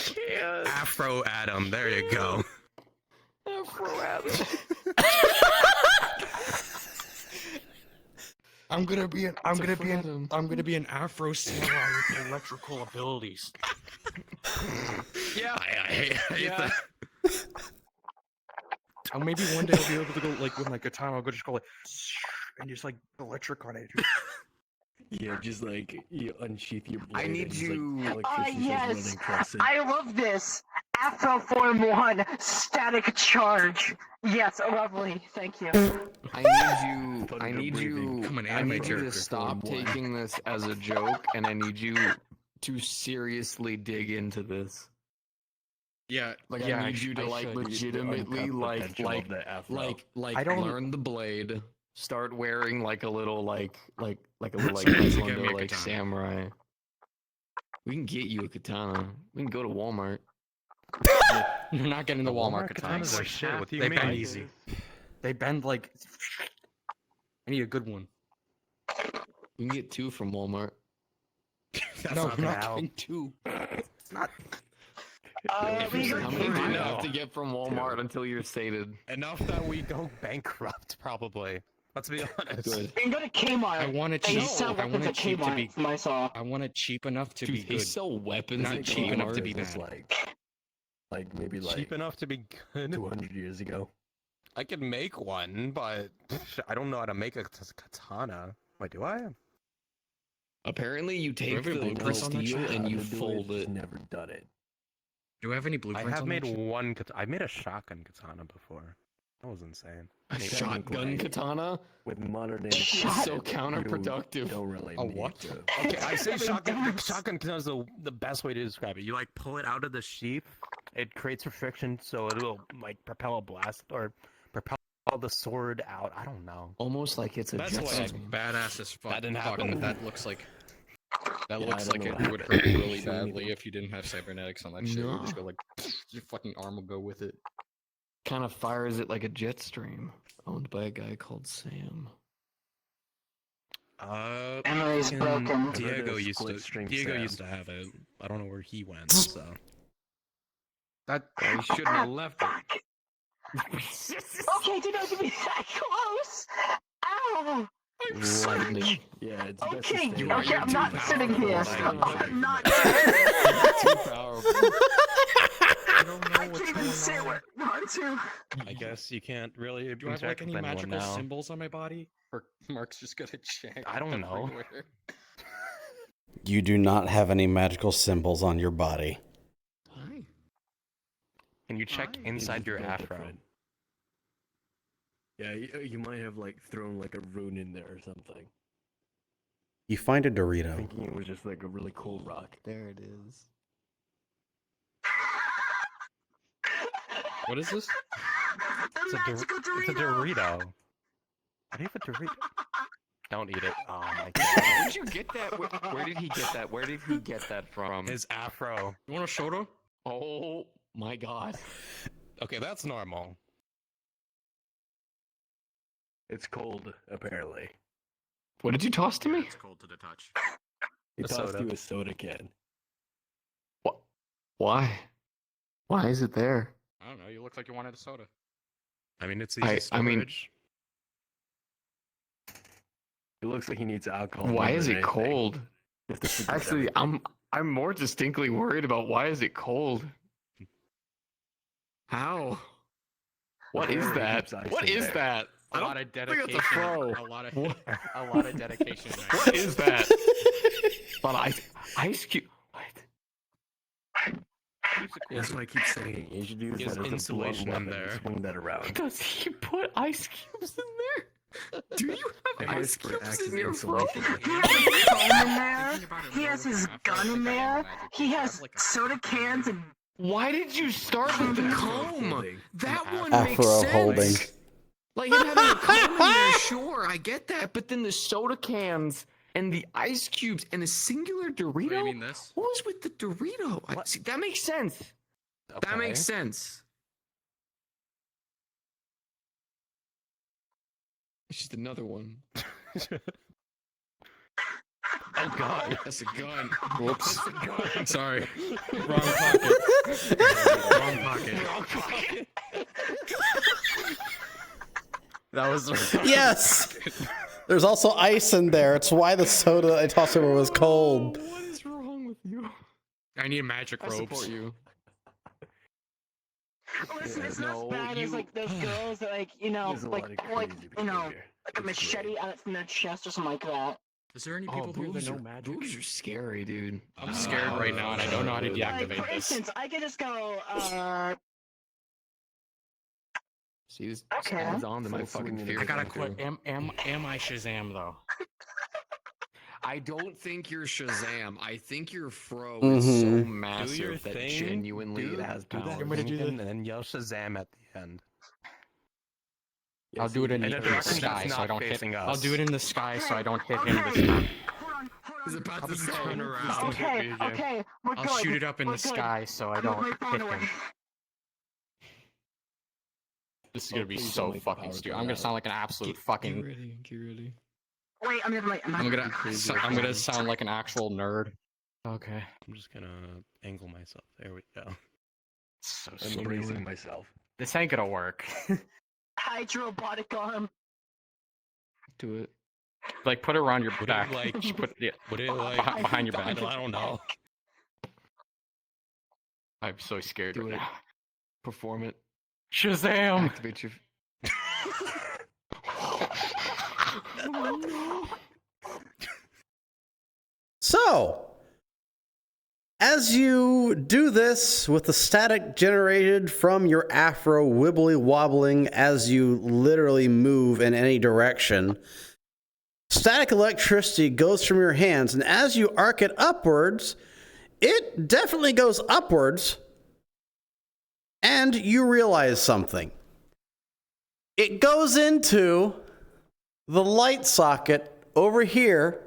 T: Afro Adam? There you go.
F: Afro Adam.
U: I'm gonna be an Afro samurai with electrical abilities.
F: Yeah.
T: I hate
F: Yeah.
T: that.
U: Or maybe one day I'll be able to go like with my katana. I'll go just go like and just like electric on it.
S: Yeah, just like you unsheath your blade.
F: I need
S: and just,
F: you.
S: Like,
G: Ah,
S: electricity just running
G: yes!
S: across it.
G: I love this! Afro Form 1, static charge. Yes, lovely, thank you.
F: I need you to stop taking this as a joke, and I need you to seriously dig into this.
U: Yeah,
F: Like
U: yeah,
F: I need you to like legitimately like learn the blade, start wearing like a little like Islander like samurai. We can get you a katana. We can go to Walmart.
U: You're not getting the Walmart katanas.
T: katanas are shit. What do you
U: They
T: mean?
U: bend easy. They bend like. I need a good one.
F: We can get 2 from Walmart.
T: That's
U: No,
T: not
U: we're
T: gonna
U: not
T: help.
U: getting 2. It's not.
F: How many do you have to get from Walmart until you're sated?
T: Enough that we go bankrupt, probably. Let's be honest.
F: Good.
G: You can go to Kmart.
U: I want it
G: They
U: cheap.
G: sell
U: I want
G: weapons
U: it
G: at
U: cheap to
G: Kmart,
U: be.
G: from what I saw.
U: I want it cheap enough to be
F: Dude, they
U: good.
F: sell weapons
U: Not
F: at
U: cheap enough to
F: Walmart.
U: be
S: Just
U: bad.
S: like maybe like
T: Cheap enough to be good.
S: 200 years ago.
T: I could make one, but I don't know how to make a katana. Wait, do I?
F: Apparently, you take
U: have any
F: the
U: blueprints on that
F: steel
U: shit?
F: and you
S: How to do
F: fold
S: just
F: it.
S: Never done it.
U: Do we have any
T: I
U: blueprints
T: have
U: on
T: made
U: that shit?
T: one. I made a shotgun katana before. That was insane.
F: A shotgun katana?
S: With modern day
F: It's
S: equipment,
F: so counterproductive.
S: You don't really
U: A
S: need
U: what?
S: to.
T: Okay, I say shotgun katana is the best way to describe it. You like pull it out of the sheath. It creates a friction, so it'll like propel a blast or propel the sword out. I don't know.
F: Almost like it's a
T: That's
F: jet
T: why
U: Sounds
F: stream.
U: badass as fuck.
T: That didn't
U: Fuck,
T: happen.
U: That looks like. That
S: Yeah,
U: looks
S: I
U: like
S: don't
U: it
S: know
U: would
S: what
U: hurt
S: happened.
U: really
S: Show me
U: badly if you didn't have cybernetics on that shit. You just go like, your fucking arm will go with it.
F: Kind of fires it like a jet stream. Owned by a guy called Sam.
G: Memory's broken.
T: Diego used
S: Sam.
T: to have it. I don't know where he went. So
U: That
F: Well, he shouldn't have left it.
G: Okay, do not be that close! Ow! I'm sorry.
S: Yeah, it's best to
G: Okay,
S: stay
G: okay, I'm not sitting here. I'm not
F: Too powerful.
U: I don't know
G: I
U: what's
G: can't even
U: going
G: say
U: on.
G: what not to.
T: I guess you can't really
U: Do I have like
T: interact
U: any
T: with anyone
U: magical
T: now.
U: symbols on my body? Or Mark's just gonna check?
T: I don't know.
U: everywhere?
B: You do not have any magical symbols on your body.
F: Hi.
T: Can you check
F: Hi.
T: inside your
S: It's
T: afro?
S: different. Yeah, you might have like thrown like a rune in there or something.
B: You find a Dorito.
S: Thinking it was just like a really cool rock.
F: There it is.
U: What is this?
T: It's a Dorito. How do you have a Dorito? Don't eat it. Oh my god.
F: Where did you get that? Where did he get that? Where did he get that from?
T: His afro.
U: You want a soda?
F: Oh my god.
T: Okay, that's normal.
S: It's cold, apparently.
F: What did you toss to me?
P: It's cold to the touch.
S: He
T: A
S: tossed
T: soda.
S: you a soda can.
F: What? Why? Why is it there?
U: I don't know. You look like you wanted a soda.
T: I mean, it's easy
F: I mean-
T: storage.
S: It looks like he needs alcohol.
F: Why
S: more
F: is
S: than
F: it
S: anything.
F: cold?
S: Just to forget
F: Actually,
S: everything.
F: I'm more distinctly worried about why is it cold? How? What is
S: Apparently
F: that?
S: keeps ice
F: What
S: in
F: is
S: there.
F: that?
O: A lot of
F: think
O: dedication.
F: it's a fro.
O: A lot of dedication.
F: What is that? But ice cube.
S: That's why I keep saying you should use
P: There's
S: that as a blunt
P: insulation in
S: weapon
P: there.
S: to swing that around.
F: Does he put ice cubes in there? Do you have
S: The
F: ice
S: spray
F: cubes
S: acts
F: in
S: as
F: your fro?
S: insulation.
G: He has his phone in there. He has his gun in there. He has soda cans and.
F: Why did you start with the comb? That one makes
B: Afro
F: sense.
B: holding.
F: Like him having a comb in there, sure, I get that. But then the soda cans and the ice cubes and a singular Dorito.
P: you mean this?
F: What was with the Dorito? See, that makes sense. That makes sense. It's just another one. Oh God, that's a gun. Whoops. That's a gun.
P: Sorry. Wrong pocket. Wrong pocket.
F: Wrong pocket.
O: That was
B: Yes! There's also ice in there. It's why the soda I tossed over was cold.
F: What is wrong with you?
P: I need magic
F: I
P: robes.
F: support you.
G: Listen, it's
F: No,
G: not as bad as like those girls that like
S: There's a lot of
G: like
S: crazy
G: you know
S: behavior.
G: like a machete out from their chest or something like that.
P: Is there any people who
F: boobs
P: know
F: are,
P: magic?
F: boobs are scary, dude.
P: I'm scared right now, and I don't know how to
G: Like
P: deactivate
G: for
P: this.
G: instance, I could just go.
F: See, this
G: Okay.
F: adds on to my
S: Full
F: fucking
S: swing
F: fear.
O: I gotta
F: factor.
O: quit. Am I Shazam though?
F: I don't think you're Shazam. I think your fro is so
B: Mhm.
S: Do your
F: massive that
S: thing.
F: genuinely it has
T: Do
F: power.
T: that thing, and then yell Shazam at the end.
O: I'll do it in
T: And
O: the
T: a direction
O: sky
T: that's
O: so I
T: not
O: don't hit.
T: facing us.
O: I'll do it in the sky so I don't hit him this
G: Okay.
O: time.
F: He's about
P: How
F: to
P: about you
F: say,
P: turn around?
G: Okay, okay, we're
O: I'll
G: good.
O: shoot it up in
G: We're
O: the
G: good.
O: sky so I
G: I'm
O: don't
G: gonna put my
O: hit
G: phone
O: him.
G: away.
O: This is
F: Oh,
O: gonna be
F: please
O: so
F: don't make the
O: fucking
F: power
O: stupid.
F: go
O: I'm gonna
F: out.
O: sound like an absolute
F: Get
O: fucking.
F: ready, get ready.
G: Wait, I'm gonna.
O: I'm gonna sound like an actual nerd. Okay.
T: I'm just gonna angle myself. There we go.
O: So
S: I'm bracing myself.
O: This ain't gonna work.
G: Hydrobotic arm.
F: Do it.
O: Like put it around your
T: Would
O: back.
T: it like?
O: Just put it
T: Would it like
O: behind your back.
T: I don't know.
O: I'm so scared
F: Do
O: right
F: it.
O: now.
F: Perform it.
O: Shazam!
F: Activate your.
B: So, as you do this with the static generated from your afro wibbly wobbling as you literally move in any direction, static electricity goes from your hands, and as you arc it upwards, it definitely goes upwards, and you realize something. It goes into the light socket over here,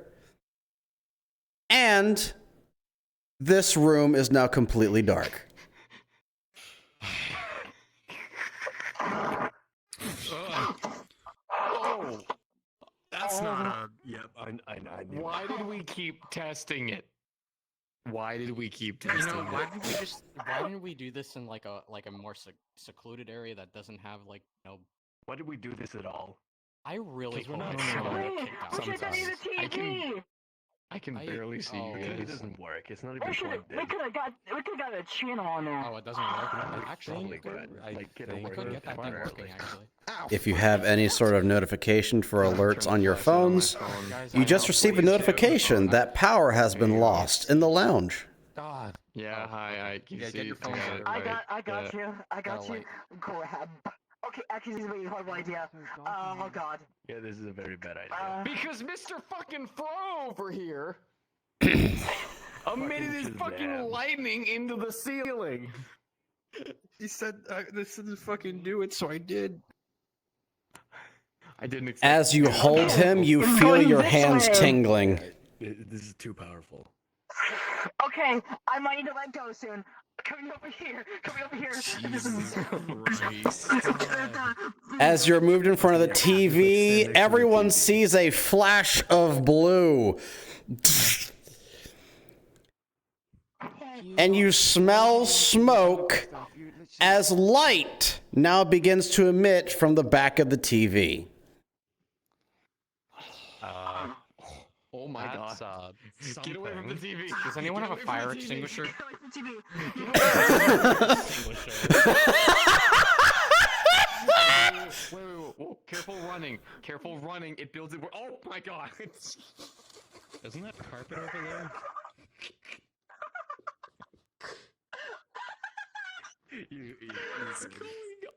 B: and this room is now completely dark.
F: Oh,
T: That's not a. Yep. I knew.
F: why did we keep testing it? Why did we keep
O: You
F: testing
O: know,
F: it?
O: why didn't we do this in like a more secluded area that doesn't have like
S: Why did we do this at all?
O: I really
S: 'Cause we're
O: hope
S: not
O: that someone
S: normal.
O: got kicked out.
G: We should have used the TV.
F: I can barely see you
S: It
F: guys.
S: doesn't work. It's not
G: We
S: even
G: should.
S: plugged in.
G: We could have got a channel on there.
O: Oh, it doesn't work.
S: Actually,
O: Actually,
S: good. Like, get
O: we
S: over
O: could
S: it
O: get that thing
S: temporarily.
O: working. Actually.
B: If you have any sort of notification for alerts on your phones, you just receive a notification that power has been lost in the lounge.
O: God.
F: Yeah, hi, Ike. You
O: Yeah,
F: see,
O: get your phone
F: yeah,
O: out.
G: I got
F: yeah.
G: you. I got
O: Gotta
G: you.
O: wait.
G: Go ahead. Okay, actually, this is a really horrible idea. Oh God.
S: Yeah, this is a very bad idea.
F: Because Mr. fucking Fro over here emitted his fucking
S: Shazam.
F: lightning into the ceiling.
U: He said this is fucking do it, so I did.
F: I didn't expect
B: As you hold him, you
G: It's
B: feel
G: going
B: your
G: this
B: hands
G: way.
B: tingling.
S: This is too powerful.
G: Okay, I might need to let go soon. Coming over here. Coming over here. This is.
B: As you're moved in front of the TV, everyone sees a flash of blue. And you smell smoke as light now begins to emit from the back of the TV.
F: my god.
O: That's,
F: Get away from the TV.
O: Does anyone
F: Get
O: have a
F: away from
O: fire
F: the TV.
O: extinguisher?
F: Wait. Whoa, careful running. Careful running. It builds it. Oh my god.
P: Isn't that carpet over there?
F: What's going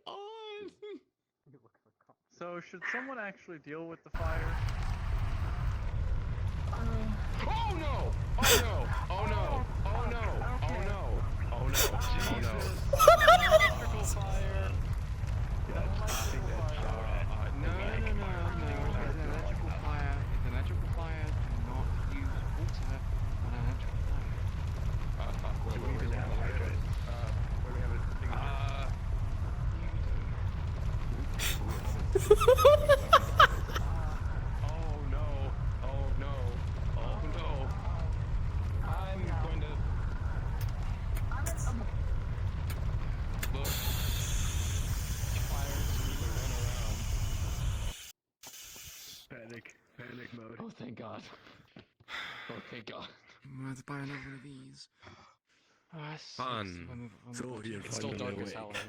F: on?
C: So, should someone actually deal with the fire?
F: Oh no! Oh no! Oh no! Oh no! Oh no! Oh no! Oh no!
C: Electrical fire.
A: No. It's electrical fire. It's electrical fire. Do not use water on an electrical
F: Oh no! Oh no! Oh no! I'm going to look. Fire seems to run around. Panic mode. Oh thank God. Oh thank God.
I: I'm going to buy another one of these.
S: Fun. So you're
O: It's still dark as hell in here.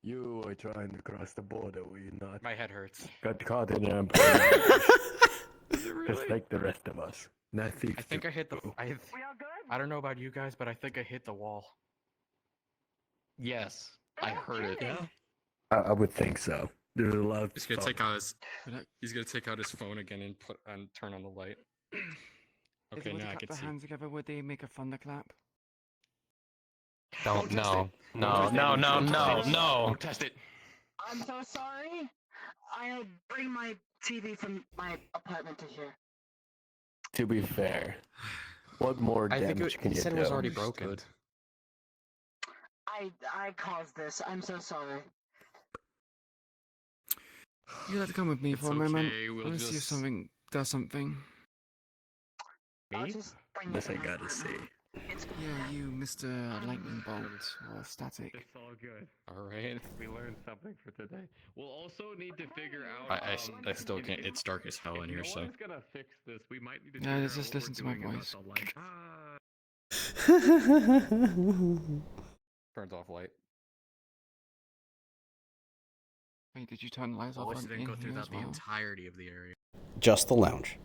S: You are trying to cross the border, were you not?
O: My head hurts.
S: Got caught in an Just like the rest of us. Nothing.
O: I think I hit the. I don't know about you guys, but I think I hit the wall.
F: Yes, I heard it.
P: Yeah.
S: I would think so. There's a lot of
P: He's gonna take out his. He's gonna take out his phone again and turn on the light. Okay, now I can
I: Clap
P: see.
I: their hands together, would they make a thunderclap?
F: Don't
Q: No.
F: Don't test it.
G: I'm so sorry. I bring my TV from my apartment to here.
S: To be fair, what more
O: I think
S: damage
O: it
S: can you
O: said
S: do?
O: it was already broken.
G: I caused this. I'm so sorry.
I: You have to come with me for a
P: It's
I: moment.
P: okay, we'll
I: I want to see if
P: just-
I: something does something.
G: I'll
S: Me?
G: just bring
S: This I
G: this
S: gotta see.
I: Yeah, you, Mr. Lightning Bolt or Static.
F: It's all good.
O: All right.
F: We learned something for today. We'll also need to figure out.
O: I still can't. It's dark as hell in here, so.
F: One's gonna fix this. We might need to.
I: Yeah,
F: figure
I: let's
F: out
I: just
F: what
I: listen
F: we're
I: to my
F: doing
I: voice.
F: about the light.
O: Turns off light.
I: Wait, did you turn the lights off
O: Always
I: on
O: didn't
I: in
O: go through
I: here as
O: that the
I: well?
O: entirety of the area.
B: Just the lounge.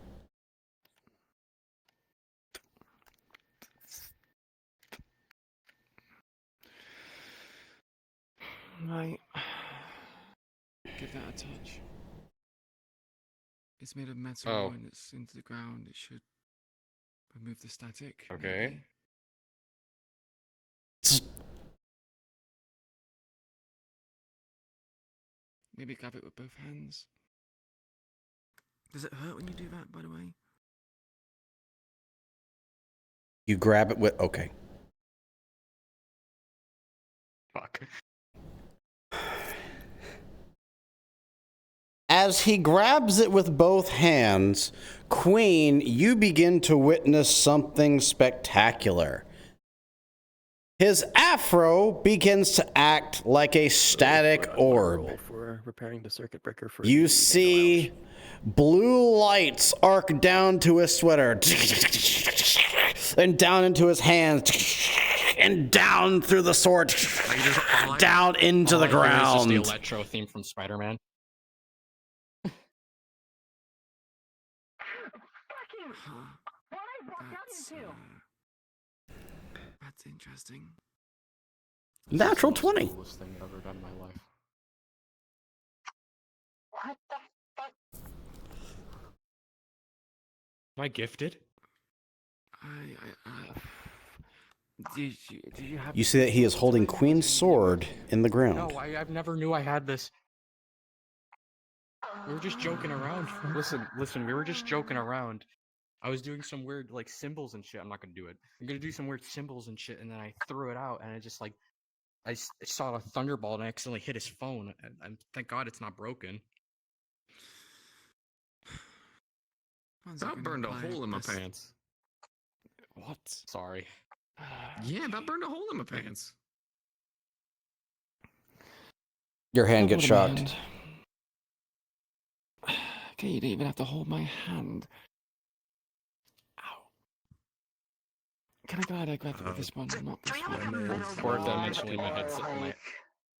I: Right. Give that a touch. It's made of metal
O: Oh.
I: and it's into the ground. It should remove the static.
O: Okay.
I: maybe. Maybe grab it with both hands. Does it hurt when you do that, by the way?
B: You grab it with. Okay.
F: Fuck.
B: As he grabs it with both hands, Queen, you begin to witness something spectacular. His afro begins to act like a static orb.
S: For repairing the circuit breaker for
B: You see blue lights arc down to his sweater, and down into his hands, and down through the sword, down into the
O: All I hear is just
B: ground.
O: the electro theme from Spider-Man.
I: That's interesting.
B: Natural
O: This is the
B: 20.
O: coolest thing I've ever done in my life.
G: What the fuck?
O: Am I gifted?
I: Did you have?
B: You see that he is holding Queen's sword in the ground.
O: No, I've never knew I had this. We were just joking around. Listen, we were just joking around. I was doing some weird, like, symbols and shit. I'm not gonna do it. I'm gonna do some weird symbols and shit, and then I threw it out, and I just, like, I saw a thunderball and I accidentally hit his phone, and thank God it's not broken.
F: That burned a hole in my pants.
O: What? Sorry.
F: Yeah, that burned a hole in my pants.
B: Your hand gets
I: Hold my
B: shocked.
I: hand. Okay, you don't even have to hold my hand. Can I go ahead and grab this one, not this one?
U: Four-dimensionally,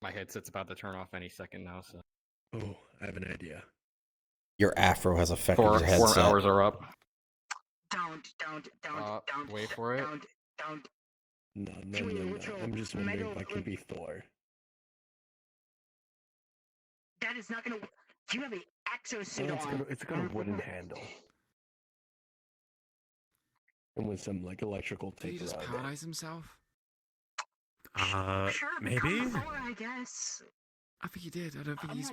U: my headset's about to turn off any second now. So.
S: Oh, I have an idea.
B: Your afro has affected your
U: 4
B: headset.
U: hours are up.
G: Don't.
U: Wait for it.
G: Don't.
S: No. I'm just wondering if I can be Thor.
G: That is not gonna. You have an exosuit on.
S: It's got a wooden handle. And with some like electrical tape.
I: Did he just
S: around it.
I: paralyze himself?
G: Sure,
T: maybe?
G: become Thor, I guess.
I: I think he did. I don't think he's.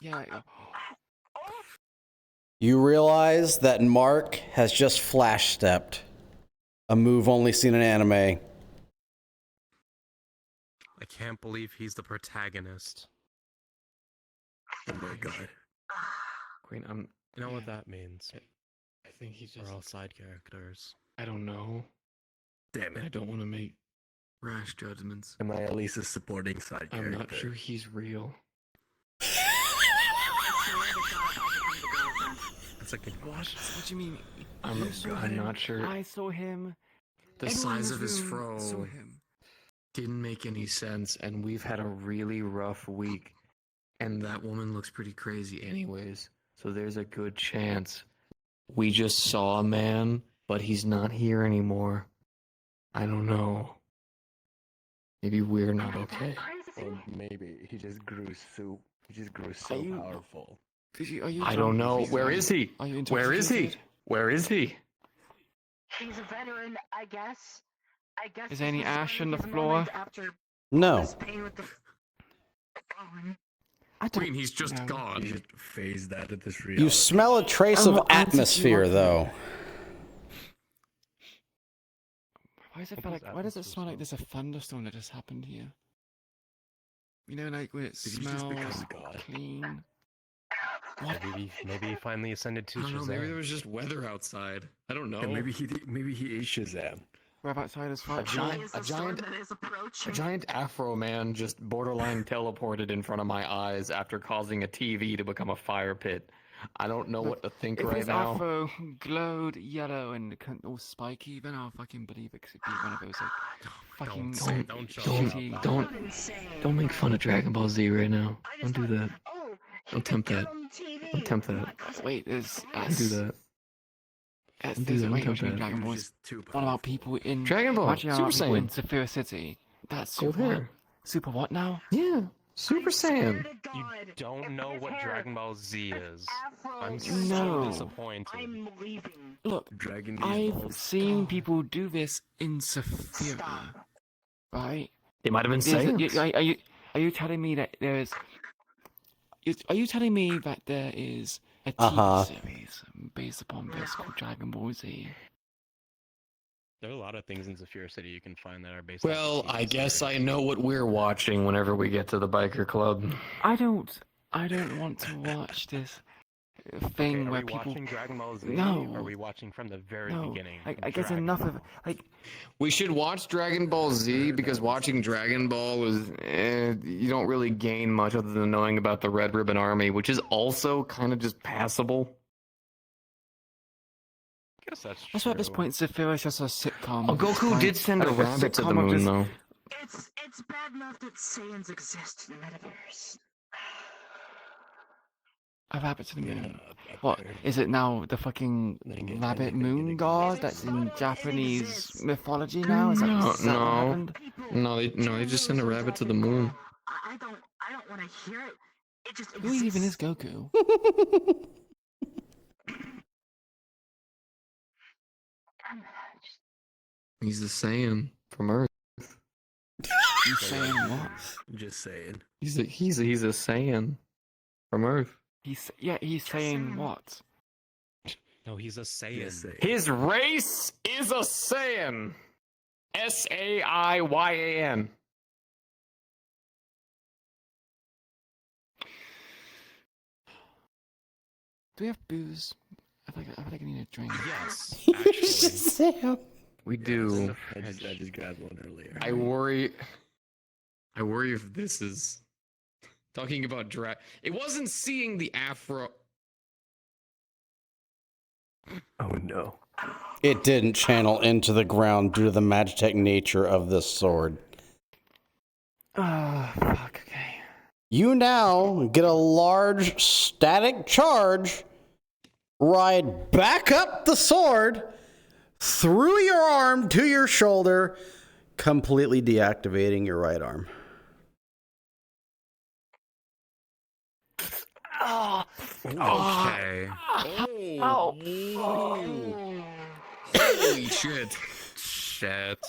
I: Yeah.
B: You realize that Mark has just flash stepped. A move only seen in anime.
T: I can't believe he's the protagonist.
S: Oh my god.
U: Queen,
T: You know what that means?
U: I think he's just.
T: We're all side characters.
U: I don't know.
S: Damn it.
U: I don't want to make rash judgments.
S: Am I at least a supporting side character?
U: I'm not sure he's real.
T: That's a good question.
I: What do you mean?
U: I'm not sure.
C: I saw him.
U: The size of his fro didn't make any sense, and we've had a really rough week. And that woman looks pretty crazy anyways. So there's a good chance we just saw a man, but he's not here anymore. I don't know. Maybe we're not okay.
S: Or maybe he just grew so powerful.
U: I don't know. Where is he? Where is he? Where is he?
G: He's a veteran, I guess.
C: Is there any ash on the floor?
B: No.
U: Queen, he's just gone.
S: You should phase that at this reality.
B: You smell a trace of atmosphere, though.
I: Why does it smell like there's a thunderstorm that just happened here? You know, like when it smells clean.
T: Maybe he finally ascended to
U: I don't know.
T: Shazam.
U: Maybe there was just weather outside. I don't know.
S: And maybe he ate Shazam.
I: We're outside as far.
U: A giant Afro man just borderline teleported in front of my eyes after causing a TV to become a fire pit. I don't know what to think right now.
I: If his afro glowed yellow and all spiky, then I'll fucking believe it, 'cause it'd be one of those like fucking
U: Don't make fun of Dragon Ball Z right now. Don't do that. Don't tempt that. Don't tempt that.
I: Wait, there's
U: Don't do that.
I: there's a way of Dragon Ball. It's all about people in
U: Dragon Ball,
I: Watching
U: Super
I: out people in
U: Saiyan.
I: Sapphire City. That's
U: Go
I: super.
U: there.
I: Super what now?
U: Yeah, Super Saiyan.
T: You don't know what Dragon Ball Z is. I'm so
I: No.
T: disappointed.
G: I'm leaving.
I: Look, I've seen people do this in Sapphire, right?
U: They might have been Saiyans.
I: Are you telling me that there is? Are you telling me that there is a
B: Uh-huh.
I: TV series based upon this called Dragon Ball Z?
T: There are a lot of things in Zafira City you can find that are based.
U: Well, I guess I know what we're watching whenever we get to the biker club.
I: I don't want to watch this thing
T: Are
I: where
T: we
I: people.
T: watching Dragon Ball Z?
I: No.
T: Or are we watching from the very
I: No,
T: beginning?
I: I guess enough of like.
U: We should watch Dragon Ball Z because watching Dragon Ball was you don't really gain much other than knowing about the Red Ribbon Army, which is also kind of just passable.
T: I guess that's
I: That's why at this point, Zafira is just a sitcom.
U: Oh, Goku did send a rabbit to the moon, though.
G: It's bad enough that Saiyans exist in the metaverse.
I: A rabbit to the moon. What is it now? The fucking rabbit moon god that's in Japanese mythology now? Is that what happened?
U: No, they just sent a rabbit to the moon.
G: I don't want to hear it. It just
I: Who even is Goku?
U: He's a Saiyan from Earth.
I: He's saying what?
S: Just saying.
U: He's a Saiyan from Earth.
I: He's saying what?
T: No, he's a Saiyan.
U: His race is a Saiyan. Saiyan.
I: Do we have booze? I feel like I need a drink.
T: Yes,
B: Sam.
U: We do.
S: I just grabbed one earlier.
U: I worry if this is talking about It wasn't seeing the Afro.
S: Oh no.
B: It didn't channel into the ground due to the magitech nature of this sword.
I: Oh, fuck, okay.
B: You now get a large static charge ride back up the sword through your arm to your shoulder, completely deactivating your right arm.
F: Oh,
T: Okay.
F: oh,
U: Holy shit.
T: Shit.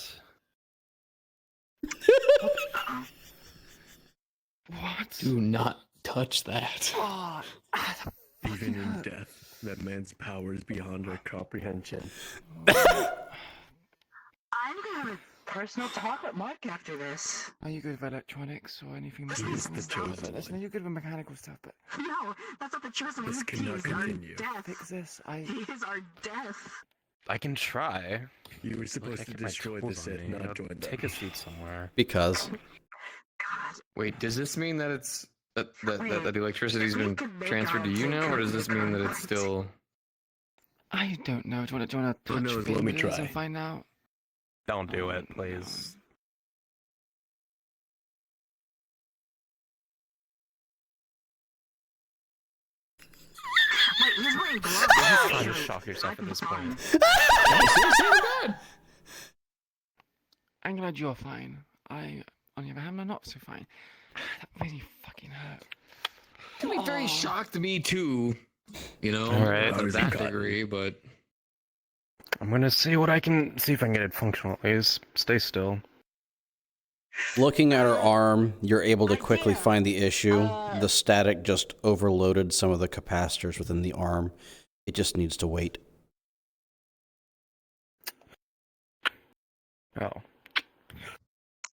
I: What?
U: Do not touch that.
S: Oh, even in death, that man's power is beyond our comprehension.
G: I'm gonna have a personal talk with Mark after this.
I: Are you good with electronics or anything
S: He's
I: mechanical?
S: the chosen
I: Listen,
S: one.
I: you're good with mechanical stuff, but
G: No, that's not the chosen one.
S: This
G: He
S: cannot
G: is our
S: continue.
G: death.
I: fix this.
G: He is our death.
T: I can try.
S: You were supposed to destroy the Sith, not join them.
T: Take a seat somewhere.
B: Because.
U: Wait, does this mean that it's that the electricity's been transferred to you now, or does this mean that it's still?
I: I don't know. Do you want to
S: Who
I: touch
S: knows? Let me
I: fingers
S: try.
I: and find out?
T: Don't do it, please.
G: Wait, he's wearing gloves.
T: You're trying to shock yourself at this point.
I: I'm glad you're fine. I, on the other hand, I'm not so fine. That really fucking hurt.
U: To be very shocked, me too. You know,
T: All right.
U: to that degree, but
T: I'm gonna see what I can see if I can get it functional. Please stay still.
B: Looking at her arm, you're able to quickly find the issue. The static just overloaded some of the capacitors within the arm. It just needs to wait.
T: Oh.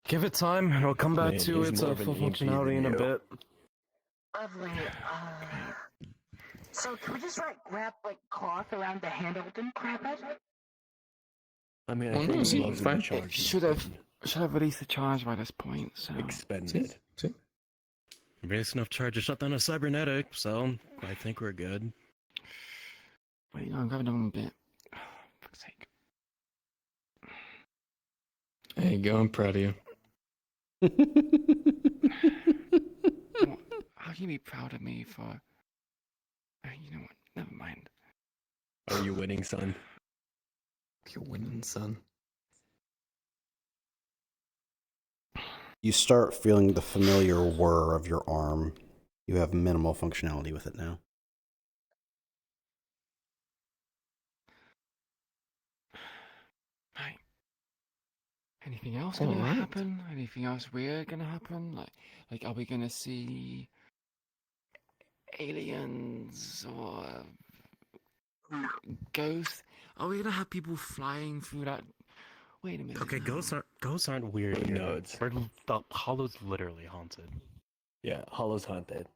T: Give it time, and it'll come back
S: Man,
T: to
S: he's
T: its
S: more of
T: full
S: an EP
T: functionality in
S: than
T: a
S: you.
T: bit.
G: Lovely. So can we just wrap like cloth around the handle? Didn't crap it?
S: I mean,
U: Well,
S: I
U: no,
S: think
U: see,
S: gloves
U: fine.
S: would charge
I: Should have released the charge by this point. So
S: expended.
T: Raised enough charge to shut down a cybernetic, so I think we're good.
I: wait, no, I'm grabbing another bit. Oh, fuck's sake.
U: there you go. I'm proud of you.
I: What? How can you be proud of me for? You know what? Never mind.
S: Are you winning, son?
U: You're winning, son.
B: You start feeling the familiar whir of your arm. You have minimal functionality with it now.
I: Right. Anything else gonna
U: Alright.
I: happen? Anything else weird gonna happen? Like, are we gonna see aliens or ghosts? Are we gonna have people flying through that? Wait a minute.
T: Okay,
I: now.
T: ghosts aren't weird.
S: Who
T: here.
S: knows?
T: The Hollow's literally haunted.
S: Yeah, Hollow's haunted.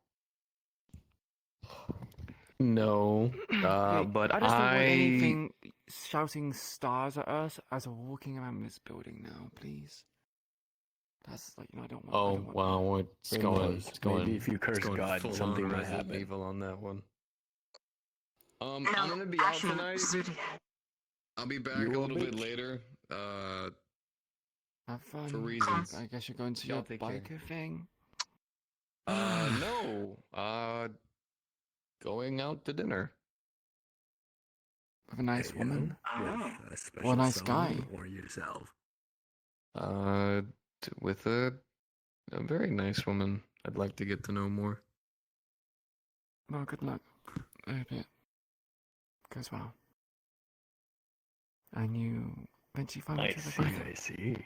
U: No,
I: Wait,
U: but
I: I just don't want anything shouting stars at us as we're walking around this building now, please. That's like, I don't want. I
U: Oh
I: don't want
U: wow, it's
S: Who
U: going.
S: knows?
U: It's going.
S: Maybe if you curse
U: it's going
S: God,
U: full
S: something
U: on
S: might
U: Resident
S: happen.
U: Evil on that one. I'm
G: No,
U: gonna be out
G: actually,
U: tonight.
G: Zooty.
U: I'll be back
S: You
U: a
S: will
U: little bit
S: be.
U: later.
I: Have fun.
U: For reasons.
I: I guess you're going to
U: Y'all
I: your
U: take care.
I: biker thing.
U: No. Going out to dinner.
I: With a nice
S: Hey,
I: woman.
S: with a special
I: Or a nice guy.
S: someone or yourself.
U: With a very nice woman. I'd like to get to know more.
I: Well, good luck. I hope it goes well. And you eventually find
S: I
I: each other
S: see,
I: biker.
S: I see.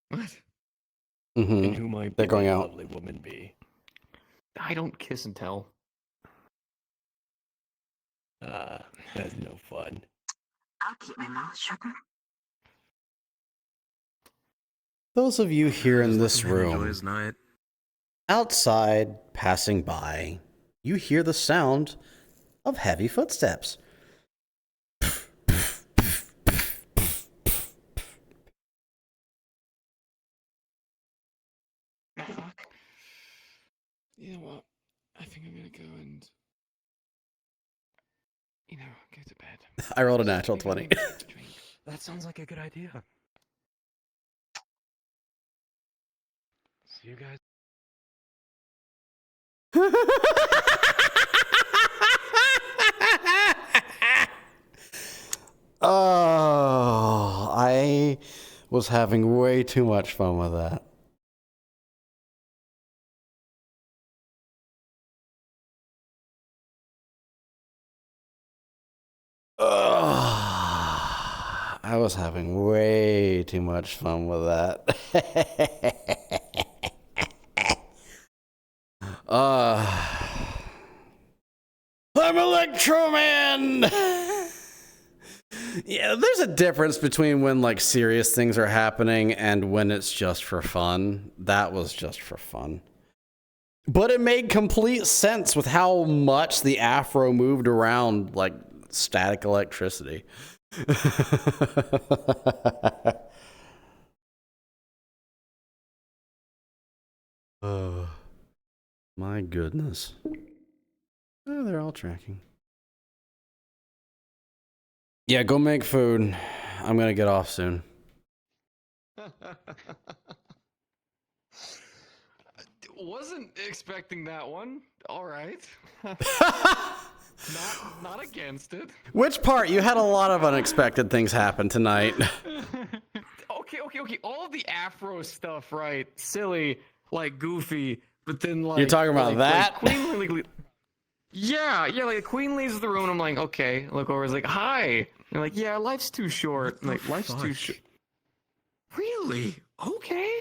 U: What?
S: And who might
B: They're going
S: that
B: out.
S: lovely woman be?
U: I don't kiss and tell.
S: That's no fun.
G: I'll keep my mouth shut.
B: Those of you here in this
T: Enjoy
B: room,
T: his night.
B: outside, passing by, you hear the sound of heavy footsteps.
I: You know what? I think I'm gonna go and you know, go to bed.
B: I rolled a natural 20.
T: That sounds like a good idea. See you guys.
B: Oh, I was having way too much fun with that. I was having way too much fun with that. I'm Electro Man! Yeah, there's a difference between when like serious things are happening and when it's just for fun. That was just for fun. But it made complete sense with how much the afro moved around like static electricity. Oh, my goodness. Oh, they're all tracking. Yeah, go make food. I'm gonna get off soon.
U: Wasn't expecting that one. All right. not against it.
B: Which part? You had a lot of unexpected things happen tonight.
U: Okay. All of the afro stuff, right? Silly, like goofy, but then like
B: You're talking about that?
U: Yeah, like the queen leaves the room and I'm like, okay, look over, it's like, hi. And you're like, yeah, life's too short. I'm like, life's too short. Really? Okay.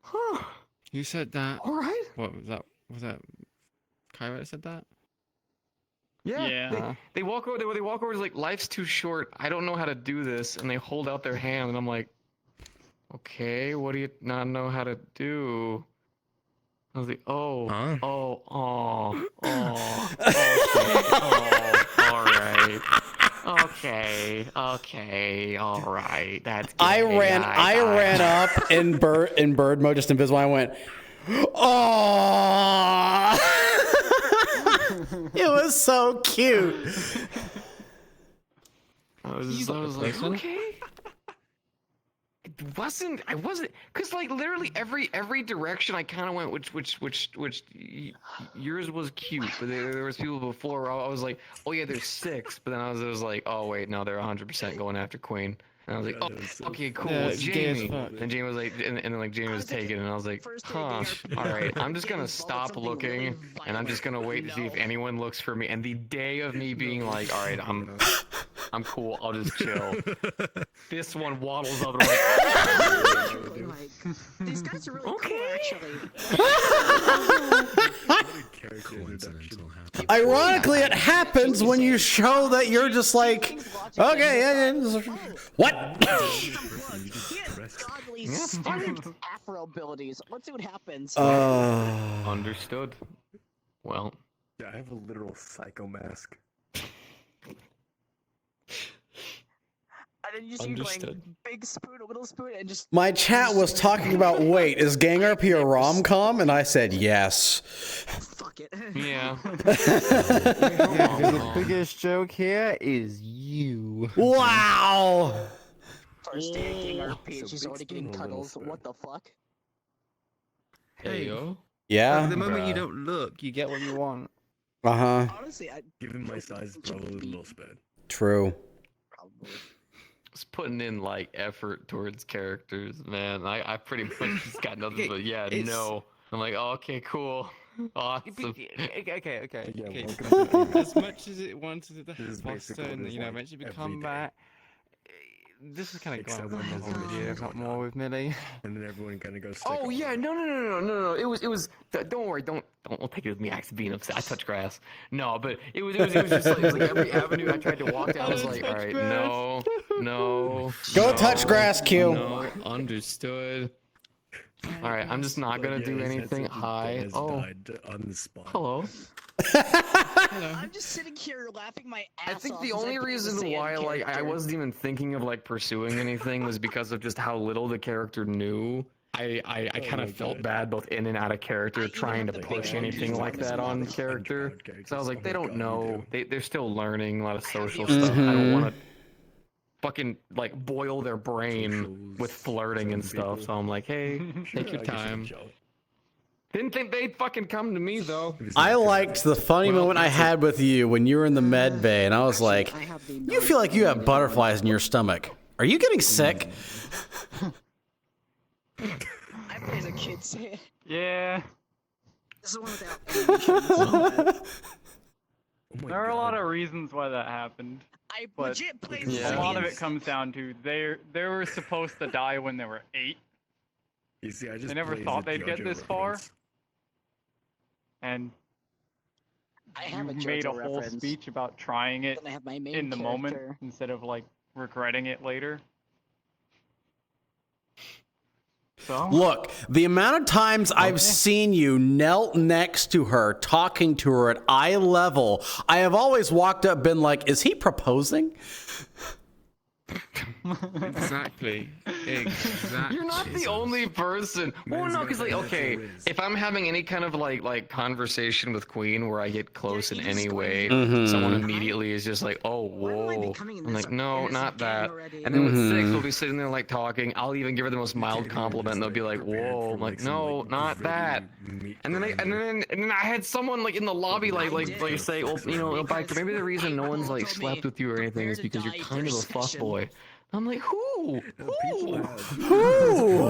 U: Huh.
I: You said that.
U: All right.
I: What was that? Was that Kyra that said that?
U: Yeah. They walk over. They walk over. It's like, life's too short. I don't know how to do this. And they hold out their hand, and I'm like, okay, what do you not know how to do? I was like, okay, all right. That's
B: I
U: good.
B: ran up in bird mode, just invisible. I went, oh! It was so cute.
U: I was like, okay. I wasn't, cause like literally every direction I kind of went, which yours was cute, but there was people before where I was like, oh yeah, there's 6, but then I was like, oh wait, no, they're 100% going after Queen. And I was like, oh, okay, cool,
I: Yeah,
U: Jamie. And Jamie was like, and then like Jamie was taken, and I was like, huh, all right, I'm just gonna stop looking, and I'm just gonna wait to see if anyone looks for me. And the day of me being like, all right, I'm cool, I'll just chill. This one waddles up and I'm like,
G: these guys are really cool, actually.
B: Ironically, it happens when you show that you're just like, okay, yeah. What?
G: Afro abilities. Let's see what happens.
U: Understood. Well.
S: Yeah, I have a literal psycho mask.
G: And then you see going big spoon, a little spoon, and just.
B: My chat was talking about, wait, is GangRP a rom-com? And I said yes.
G: Fuck it.
U: Yeah.
H: The biggest joke here is you.
B: Wow.
G: First day of GangRP, she's already getting cuddles. What the fuck?
U: Hey, yo.
B: Yeah.
H: The moment you don't look, you get what you want.
B: Uh-huh.
G: Honestly,
S: Given my size, probably a little spin.
B: True.
U: Just putting in like effort towards characters, man. I pretty much just got nothing but no. I'm like, oh, okay, cool, awesome.
H: Okay.
S: Yeah,
I: As much as it wanted to have Boston, you know, eventually become that. This is kind of going on the whole video, if not more, with Millie.
S: And then everyone kind of goes.
U: Oh yeah, no. It was. Don't worry, don't take it with me actually being upset. I touch grass. No, but it was just like, it was like every avenue I tried to walk down. I was like, all right, no.
B: Go touch grass, Q.
U: No, understood. All right, I'm just not gonna do anything. Hi. Oh.
S: On the spot.
U: Hello.
G: I'm just sitting here laughing my ass off.
U: I think the only reason why like I wasn't even thinking of like pursuing anything was because of just how little the character knew.
F: I kind of felt bad both in and out of character trying to push anything like that on character. So I was like, they don't know. They're still learning a lot of social stuff. I don't want to fucking like boil their brain with flirting and stuff. So I'm like, hey, take your time. Didn't think they'd fucking come to me though.
B: I liked the funny moment I had with you when you were in the med bay, and I was like, you feel like you have butterflies in your stomach. Are you getting sick?
G: I played a kid say.
C: Yeah.
G: This is one without
C: There are a lot of reasons why that happened.
G: I
C: but
G: legit played
C: a lot of it comes down to they were supposed to die when they were 8.
S: You see, I just
C: They never
S: played
C: thought
S: as a
C: they'd get
S: JoJo
C: this far.
S: reference.
C: And
G: I have a
C: you made a
G: JoJo
C: whole
G: reference.
C: speech about trying it
G: Then I have my main
C: in the moment
G: character.
C: instead of like regretting it later. So
B: Look, the amount of times I've seen you knelt next to her, talking to her at eye level, I have always walked up, been like, is he proposing?
I: Exactly. Exactly.
F: You're not the only person. Well, no, because like, okay, if I'm having any kind of like conversation with Queen where I get close in any way, someone immediately is just like, oh, whoa. I'm like, no, not that. And then with Six, we'll be sitting there like talking. I'll even give her the most mild compliment, and they'll be like, whoa. I'm like, no, not that. And then I had someone like in the lobby like say, well, you know, Biker, maybe the reason no one's like slept with you or anything is because you're kind of a fuckboy. I'm like, who?
B: Who?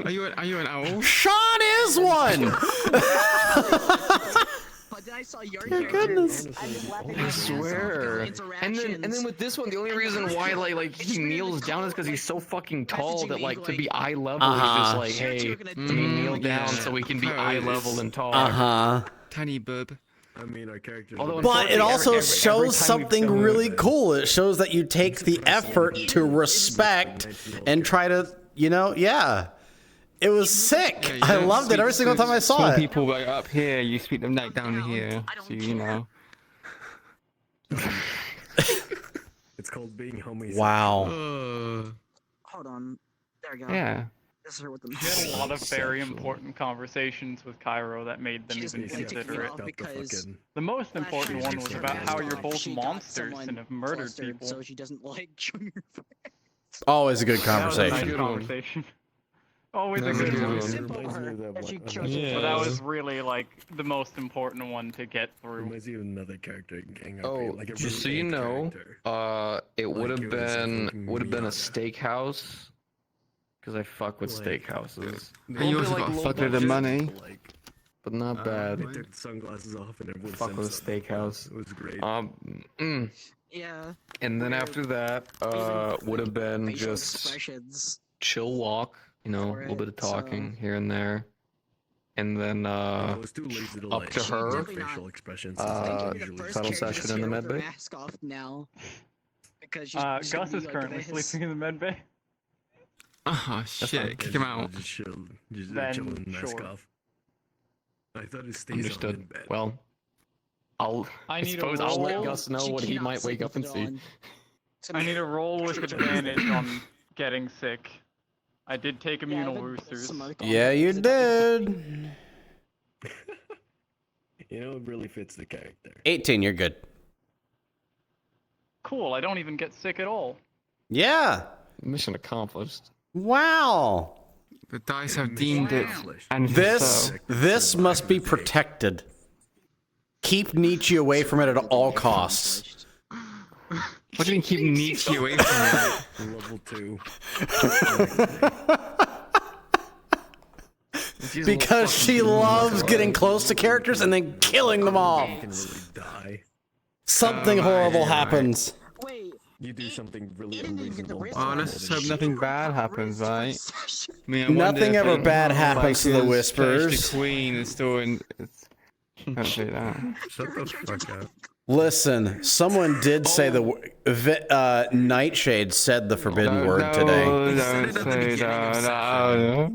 I: Are you an owl?
B: Sean is one!
G: But then I saw your
B: goodness.
F: I swear. And then with this one, the only reason why like he kneels down is because he's so fucking tall that like to be eye level he's just like, hey, let me kneel down so we can be eye level and tall.
I: Tiny bub.
S: I mean, our character.
B: But it also shows something really cool. It shows that you take the effort to respect and try to, you know, yeah. It was sick. I loved it every single time I saw
I: Some
B: it.
I: people like up here, you speak them like down here, so you know.
S: It's called being homies.
B: Wow.
G: Hold on. There we go.
I: Yeah.
G: This is with them.
C: we had a lot of very important conversations with Cairo that made them even consider it.
G: Because
C: The most important one was about how you're both
G: she got
C: monsters
G: someone
C: and have murdered
G: flustered,
C: people.
G: so she doesn't like showing her face.
B: Always a good
C: That was a nice
B: conversation.
C: conversation. Always a good one. But that was really like the most important one to get through.
S: Reminds you of another character in GangRP.
F: Oh,
S: like a
F: just so
S: really
F: you
S: old
F: know,
S: character.
F: it would have
S: Like, it was
F: been
S: fucking
F: a steakhouse. Because I fuck with steakhouses.
I: And you also got a fuckload of money.
F: But not bad.
S: They took the sunglasses off and everyone
F: Fuck with a
S: sent
F: steakhouse.
S: It was great.
G: Yeah.
F: And then after that, would have been
G: Facial
F: just
G: expressions.
F: chill walk. You know, a little bit of talking here and there. And then
S: I was too lazy to
F: up
S: like
F: to her.
S: facial expressions.
F: Subtle session in the med bay.
G: Mask off now. Because she's
C: Gus
G: gonna be
C: is
G: like
C: currently
G: this.
C: sleeping in the med bay.
I: Oh shit, kick him out.
S: Just chill, just
C: Then,
S: chill and mask
C: sure.
S: off. I thought it stays
F: Understood.
S: on in bed.
F: Well, I
C: need a
F: suppose I'll let
C: roll.
F: Gus know
G: She
F: what he
G: cannot
F: might wake
G: sleep
F: up and
G: with
F: see.
G: it on.
C: I need a roll with advantage on getting sick. I did take immunal boosters.
B: Yeah, you did.
S: You know, it really fits the character.
B: 18, you're good.
C: Cool, I don't even get sick at all.
B: Yeah.
F: Mission accomplished.
B: Wow.
I: The dice have deemed it. And
B: This must be protected. Keep Nietzsche away from it at all costs.
I: What do you mean keep Nietzsche away from it?
S: Level 2.
B: Because she loves getting close to characters and then killing them off. Something horrible happens.
S: You do something really unreasonable.
I: Oh, let's just hope nothing bad happens, right? I mean, I wonder
B: Nothing
I: if
B: ever
I: it-
B: bad happens to the
I: like,
B: Whispers.
I: The Queen is still in. Can't say that.
S: Shut the fuck up.
B: Listen, someone did say the Nightshade said the forbidden word today.
I: Don't say that.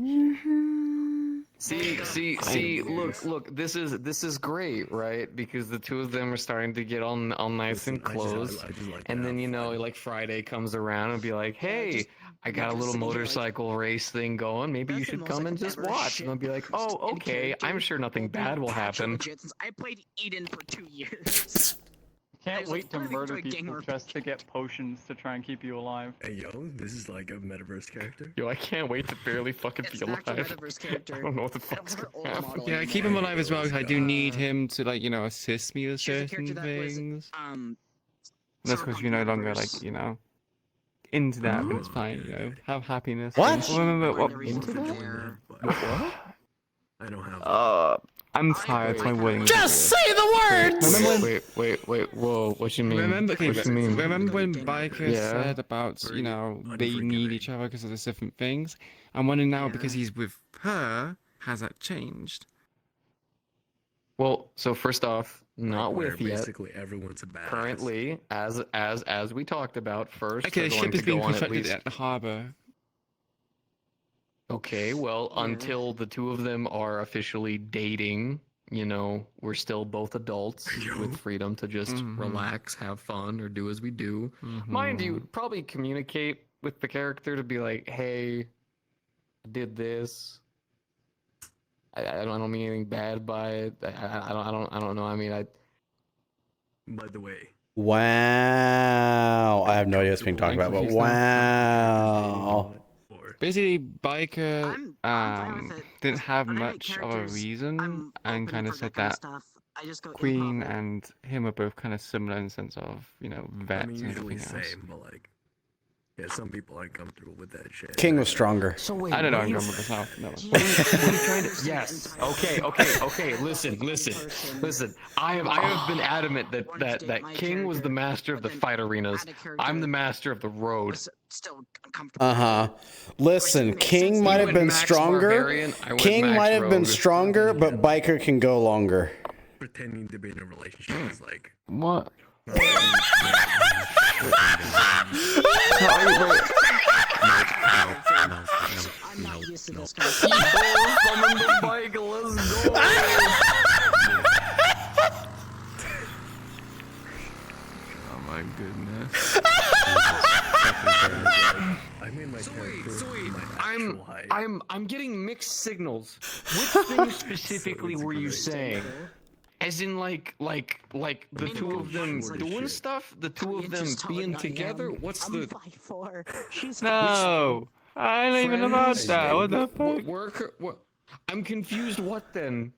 F: See, look, this is great, right? Because the two of them are starting to get all nice and close. And then, you know, like Friday comes around and be like, hey,
U: I got a little motorcycle race thing going. Maybe you should come and just watch. And I'll be like, oh, okay. I'm sure nothing bad will happen.
G: Since I played Eden for 2 years.
C: Can't wait to murder people just to get potions to try and keep you alive.
S: Hey yo, this is like a metaverse character.
A: Yo, I can't wait to barely fucking be alive. I don't know what the fuck's gonna happen.
I: Yeah, keep him alive as well. 'Cause I do need him to like, you know, assist me with certain things. That's because you're no longer like, you know, into that, but it's fine. You know, have happiness.
B: What?
I: Remember what?
S: Into that? What? I don't have.
I: I'm tired. My wedding.
B: Just say the words.
I: Remember when?
U: Wait. Whoa, what you mean?
I: Remember, okay,
U: what you mean?
I: remember when Biker
U: Yeah.
I: said about, you know, they need each other because of the different things? I'm wondering now because he's with her, has that changed?
U: Well, so first off, not
S: Where
U: with yet.
S: basically everyone's a badass.
U: Currently, as we talked about first.
I: Okay, the
U: they're
I: ship
U: going
I: is
U: to
I: being
U: go on at
I: constructed
U: least-
I: at the harbor.
U: Okay, well, until the two of them are officially dating, you know, we're still both adults with freedom to just relax, have fun, or do as we do. Mind you, probably communicate with the character to be like, hey, I did this. I don't mean anything bad by it. I don't know. I mean,
S: By the way.
B: Wow. I have no idea what's being talked about, but wow.
I: Basically, Biker didn't have much of a reason and kind of said that Queen and him are both kind of similar in the sense of, you know, vets
S: I mean,
I: and
S: usually
I: everything else.
S: same, but like, yeah, some people aren't comfortable with that shit.
B: King was stronger.
I: I don't know, I'm going with myself. No.
U: Yes. Okay. Listen. I have been adamant that King was the master of the fight arenas. I'm the master of the road.
B: Listen, King might have been stronger. King might have been stronger, but Biker can go longer.
S: Pretending to be in a relationship is like.
I: What? Oh my goodness.
S: I mean, my
U: I'm getting mixed signals. Which thing specifically were you saying? As in, like the two of them doing stuff, the two of them being together. What's the?
I: No, I ain't even about that. What the fuck?
U: What? I'm confused. What then?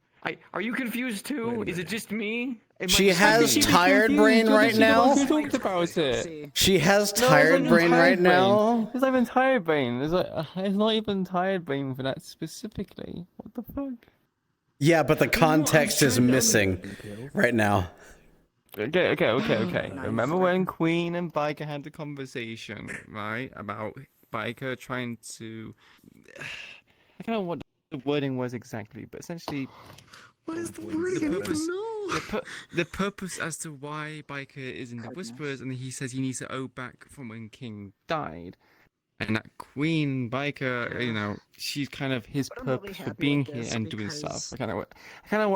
U: Are you confused too? Is it just me?
B: She has tired brain right now.
I: Who talked about it?
B: She has tired brain right now.
I: It's not even tired brain. It's not even tired brain for that specifically. What the fuck?
B: Yeah, but the context is missing right now.
I: Okay. Remember when Queen and Biker had the conversation, right? About Biker trying to... I don't know what the wording was exactly, but essentially...
U: What is the wording?
I: The purpose as to why Biker is in the Whisperers, and he says he needs to owe back from when King died. And that Queen Biker, you know, she's kind of his purpose for being here and doing stuff. I kind of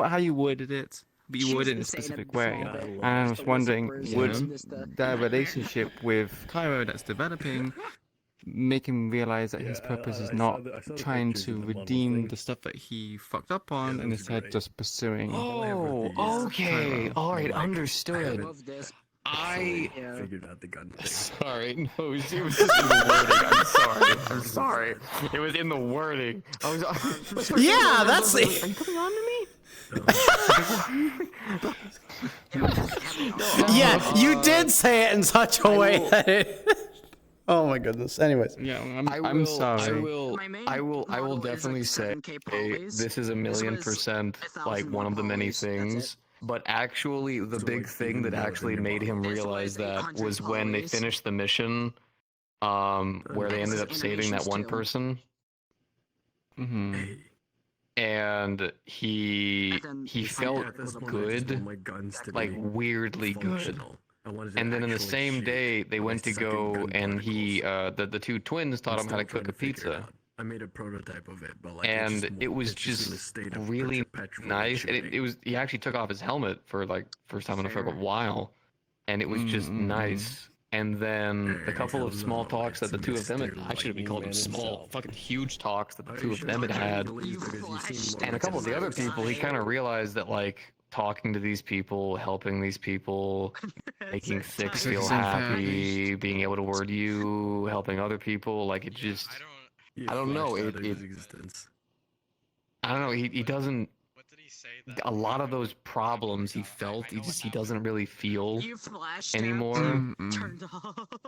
I: how you worded it, but you worded it in a specific way. And I was wondering, would their relationship with Cairo that's developing make him realize that his purpose is not trying to redeem the stuff that he fucked up on, and instead just pursuing.
U: Oh, okay.
I: Cairo.
U: All right, understood. I
S: figured out the gun thing.
U: Sorry, no, it was just in the wording. I'm sorry. It was in the wording.
B: Yeah, that's it.
U: Are you coming on to me?
B: Yeah, you did say it in such a way that it... Oh my goodness. Anyways.
I: Yeah, I'm sorry.
U: I will definitely say this is 1,000,000% like one of the many things. But actually, the big thing that actually made him realize that was when they finished the mission, where they ended up saving that one person. And he felt good, like weirdly good. And then in the same day, they went to go and the two twins taught him how to cook a pizza.
S: I made a prototype of it, but like,
U: and it was just really nice. And it was he actually took off his helmet for like first time in a while, and it was just nice. And then the couple of small talks that the two of them had, I should have called them small, fucking huge talks that the two of them had, and a couple of the other people, he kind of realized that like talking to these people, helping these people, making Six feel happy, being able to word you, helping other people, like it just, I don't know, I don't know, he doesn't, a lot of those problems he felt, he doesn't really feel anymore.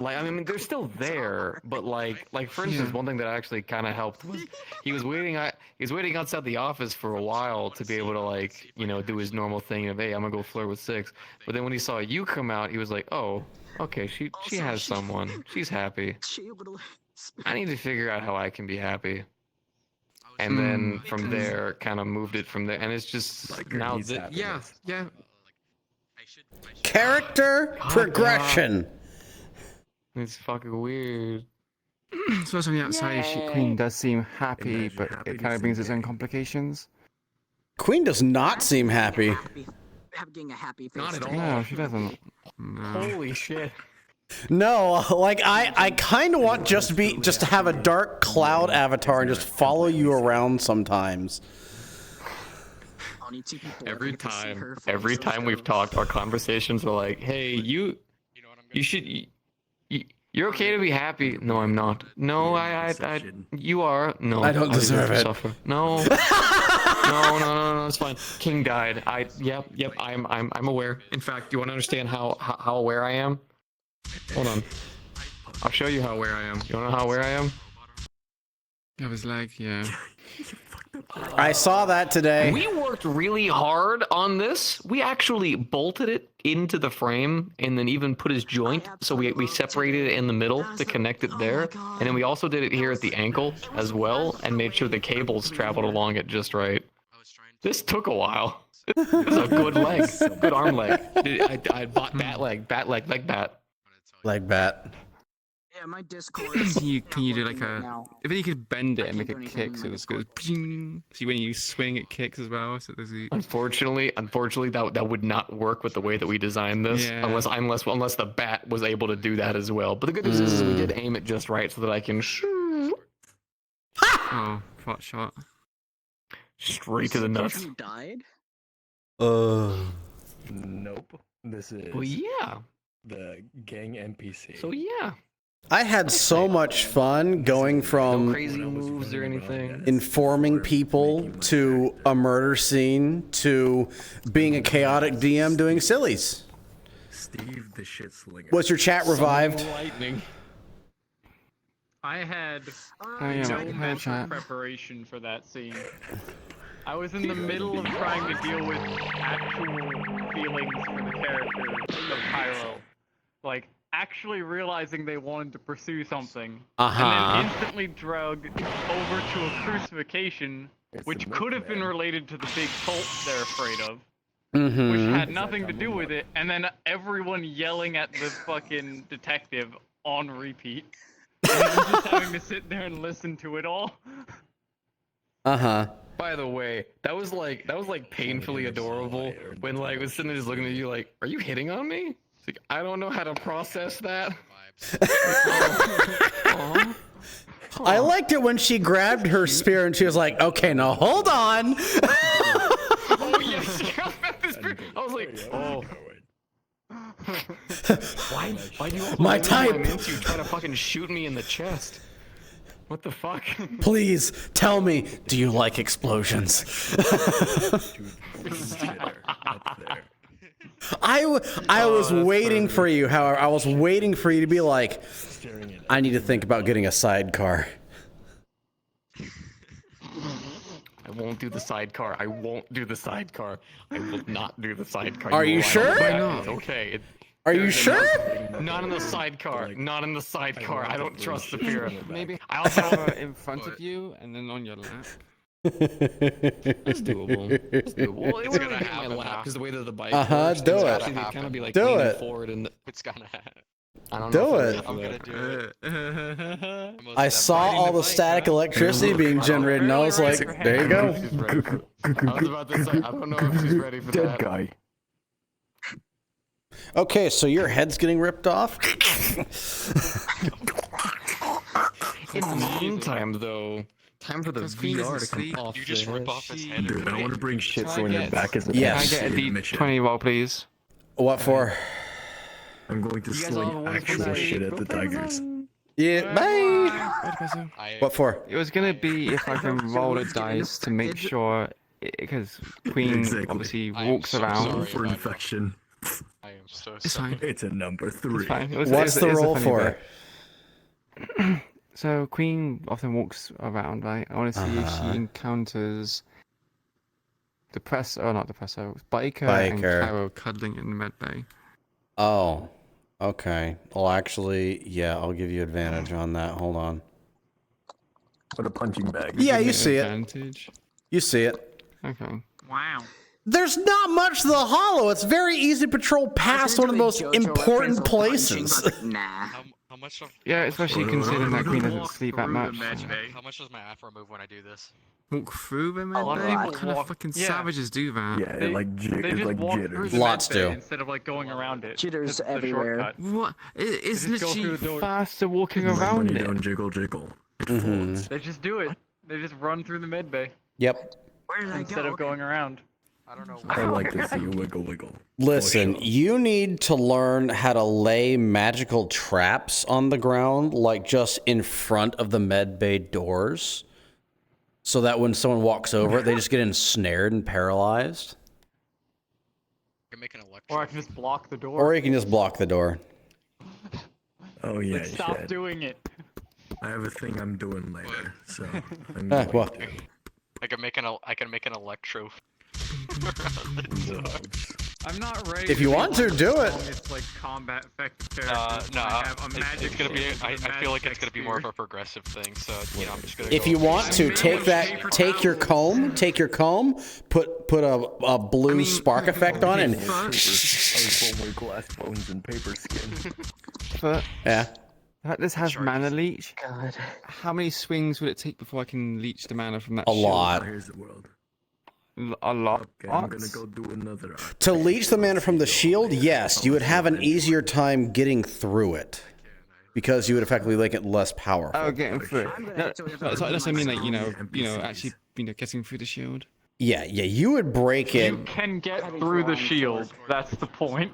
U: Like, I mean, they're still there, but like for instance, one thing that actually kind of helped was he was waiting outside the office for a while to be able to like, you know, do his normal thing of, hey, I'm gonna go flirt with Six. But then when he saw you come out, he was like, oh, okay, she has someone, she's happy. I need to figure out how I can be happy. And then from there, kind of moved it from there, and it's just like now that yeah.
B: Character progression.
U: It's fucking weird.
I: So on the outside, Queen does seem happy, but it kind of brings its own complications.
B: Queen does not seem happy.
G: Having a happy face.
U: Not at all.
I: No, she doesn't. No.
U: Holy shit.
B: No, like I kind of want just to have a dark cloud avatar and just follow you around sometimes.
U: Every time we've talked, our conversations are like, hey, you're okay to be happy. No, I'm not. No, you are. No,
B: I don't deserve it.
U: Suffer. No. No, it's fine. King died. Yep, I'm aware. In fact, do you want to understand how aware I am? Hold on. I'll show you how aware I am. You wanna know how aware I am?
I: I was like, yeah.
B: I saw that today.
U: We worked really hard on this. We actually bolted it into the frame and then even put his joint. So we separated it in the middle to connect it there. And then we also did it here at the ankle as well and made sure the cables traveled along it just right. This took a while. It was a good leg. Good arm leg. I bought leg bat.
B: Leg bat.
G: Yeah, my Discord.
I: Can you do like a? If you could bend it and make it kick, so it goes. See when you swing, it kicks as well. So there's the...
U: Unfortunately, that would not work with the way that we designed this, unless the bat was able to do that as well. But the good news is we did aim it just right so that I can.
I: Oh, fat shot.
U: Straight to the nuts.
G: You died?
S: Nope. This is.
U: Well, yeah.
S: The gang NPC.
U: So yeah.
B: I had so much fun going from
U: no crazy moves or anything,
B: informing people to a murder scene to being a chaotic DM doing sillies.
S: Steve the shit slinger.
B: Was your chat revived?
U: Lightning.
C: I had
I: no
C: mental preparation for that scene. I was in the middle of trying to deal with actual feelings for the character of Pyro. Like, actually realizing they wanted to pursue something. And then instantly drug over to a crucifixion, which could have been related to the big cult they're afraid of. Which had nothing to do with it, and then everyone yelling at the fucking detective on repeat. And just having to sit there and listen to it all.
U: By the way, that was like painfully adorable when like was sitting there just looking at you like, are you hitting on me? It's like, I don't know how to process that.
B: I liked it when she grabbed her spear and she was like, okay, now hold on.
U: Oh yes, I was like, oh. Why do you
B: My type.
U: I'm into trying to fucking shoot me in the chest? What the fuck?
B: Please tell me, do you like explosions? I was waiting for you, however, I was waiting for you to be like, I need to think about getting a sidecar.
U: I won't do the sidecar. I won't do the sidecar. I will not do the sidecar.
B: Are you sure?
U: Why not? It's okay.
B: Are you sure?
U: Not in the sidecar. Not in the sidecar. I don't trust Sapphira.
I: Maybe I also have her in front of you and then on your lap.
U: That's doable. That's doable. Well, it wouldn't be my lap because the way that the bike works,
B: do it.
U: Actually, they'd kind of be like
B: do
U: leaning
B: it.
U: forward and it's gonna happen. I don't
B: Do
U: know
B: it.
U: I'm gonna do it.
B: I saw all the static electricity being generated and I was like, there you go.
U: I was about to say, I don't know if she's ready for that.
S: Dead guy.
B: Okay, so your head's getting ripped off?
F: In the meantime, though, time for the VR to come off.
P: You just rip off his head.
S: Dude, I want to bring shit
I: Can I
S: so in your
I: get-
S: back as a
B: Yes.
I: Can I get a
S: mission.
I: D20 roll, please?
B: What for?
S: I'm going to
F: You guys all have a
S: sling
F: wonderful
S: actual
F: night.
S: shit at the tigers.
B: Yeah, bye! What for?
I: It was gonna be if I can roll a dice to make sure, because Queen
S: Exactly.
I: obviously
P: I am
I: walks
P: so
I: around.
P: sorry.
S: For infection.
P: I am so
I: It's
P: sorry.
I: fine.
S: It's a number 3.
I: It's fine. It was-
B: What's
I: it
B: the
I: is a
B: roll
I: funny
B: for?
I: bit. So Queen often walks around, right? I want to see if
B: Uh-huh.
I: she encounters not Depresso, Biker and
B: Biker.
I: Caro cuddling in the med bay.
B: Oh, okay. Well, actually, yeah, I'll give you advantage on that. Hold on.
S: What a punching bag.
B: Yeah,
I: Give
B: you
I: me
B: see it.
I: advantage.
B: You see it.
I: Okay.
C: Wow.
B: There's not much to the hollow. It's very easy to patrol past one of the most important places.
G: Nah.
P: How much of
I: Yeah, especially considering that Queen doesn't sleep that much.
P: how much does my afro move when I do this?
I: Walk through the med
C: lot of
I: bay?
C: people
I: What kind of
C: walk-
I: fucking
C: yeah.
I: savages do that?
S: Yeah,
C: They-
S: it like,
C: They
S: it
C: just
S: like
C: walk through
S: jitters.
C: the
B: Lots
C: med bay
B: do.
C: instead of like going around it.
G: Jitters
C: It's the
G: everywhere.
C: shortcut.
I: What? It's
C: just go
I: literally
C: through the door.
I: faster walking
S: Like
I: around
S: when you
I: it.
S: don't jiggle jiggle. It
B: Mhm.
S: folds.
C: They just do it. They just run through the med bay
B: Yep.
G: Where did I
C: instead
G: go?
C: of going around.
P: I don't know.
S: I like to see you wiggle wiggle.
B: Listen,
S: For sure.
B: you need to learn how to lay magical traps on the ground, like just in front of the med bay doors, so that when someone walks over it, they just get ensnared and paralyzed.
P: I can make an electro.
C: Or I can just block the door.
B: Or you can just block the door.
S: Oh yeah,
C: Like, stop
S: shit.
C: doing it.
S: I have a thing I'm doing later, so I'm
B: Ah,
S: going
B: well.
S: to.
P: I can make an electro.
C: I'm not ready.
B: If you
C: be
B: want to,
C: one of
B: do
C: the
B: it.
C: strongest, like combat effective characters.
P: No,
C: I have a
P: it's
C: magic
P: gonna be.
C: shield
P: I
C: with a
P: feel like
C: magic
P: it's gonna be more of
C: spear.
P: a progressive thing. So I'm just gonna.
B: If
P: go
B: you
P: basic.
B: want to, take your comb, put a blue spark effect on it, and
S: I with glass bones and paper skin.
I: But
B: yeah.
I: this has
P: Sure.
I: mana leech.
G: God.
I: How many swings would it take before I can leech the mana from that
B: A
I: shield?
B: lot.
S: Here's the world.
I: A lot.
S: Okay, I'm gonna go do another.
B: To leech the mana from the shield, yes, you would have an easier time getting through it. Because you would effectively make it less powerful.
I: Oh, getting through. No, that's what I mean. Like
S: NPCs.
I: actually, getting through the shield.
B: Yeah, you would break it.
C: You can get through the shield. That's the point.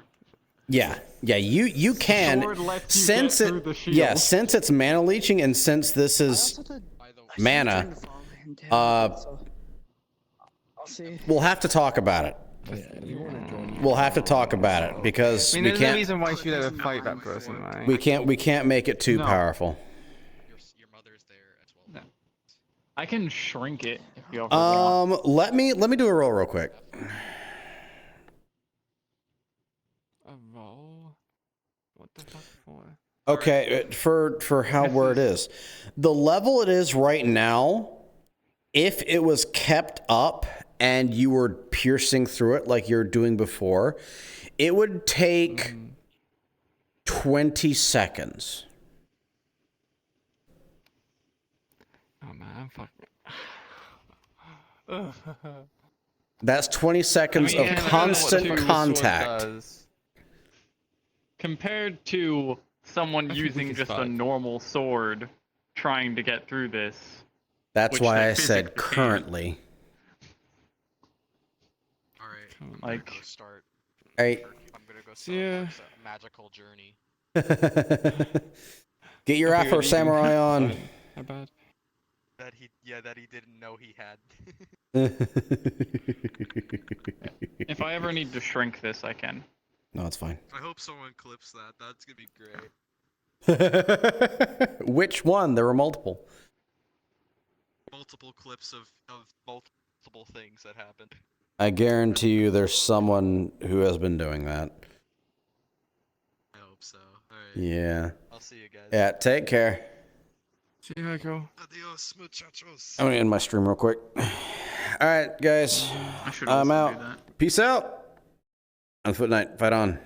B: Yeah, you can.
C: Sword lets you
B: Since
C: get
B: it,
C: through the shield.
B: yeah, since it's mana leeching, and since this is mana, we'll have to talk about it. We'll have to talk about it because
I: I mean,
B: we
I: there's no
B: can't.
I: reason why you should ever fight that person, right?
B: We can't make it too
C: No.
B: powerful.
P: Your mother's there as well.
C: I can shrink it if you ever want.
B: Let me do a roll real quick.
I: A roll? What the fuck for?
B: Okay, for how where it is, the level it is right now. If it was kept up and you were piercing through it like you were doing before, it would take 20 seconds.
I: Oh man, I'm fucking.
B: That's 20 seconds
C: I mean,
B: of
C: yeah,
B: constant
C: what
B: contact.
C: Compared to someone
I: think we
C: using
I: can
C: just a
I: fight.
C: normal sword trying to get through this.
B: That's
C: which
B: why
C: they
B: I said
C: physically can't.
B: currently.
P: All right. I'm
C: Like-
P: gonna go start.
B: All right.
P: I'm gonna go
I: Yeah.
P: start a magical journey.
B: Get your
I: I figured
B: Afro
I: you-
B: Samurai on.
I: How bad?
P: That he didn't know he had.
C: If I ever need to shrink this, I can.
B: No, it's fine.
P: I hope someone clips that. That's gonna be great.
B: Which one? There were multiple.
P: Multiple clips of multiple things that happened.
B: I guarantee you there's someone who has been doing that.
P: I hope so. All right.
B: Yeah.
P: I'll see you guys.
B: Yeah, take care.
I: See you, Michael.
P: Adios, muchachos.
B: I'm gonna end my stream real quick. Alright, guys.
C: I should
B: I'm
C: also do
B: out.
C: that.
B: Peace out. On FootKnight. Fight on.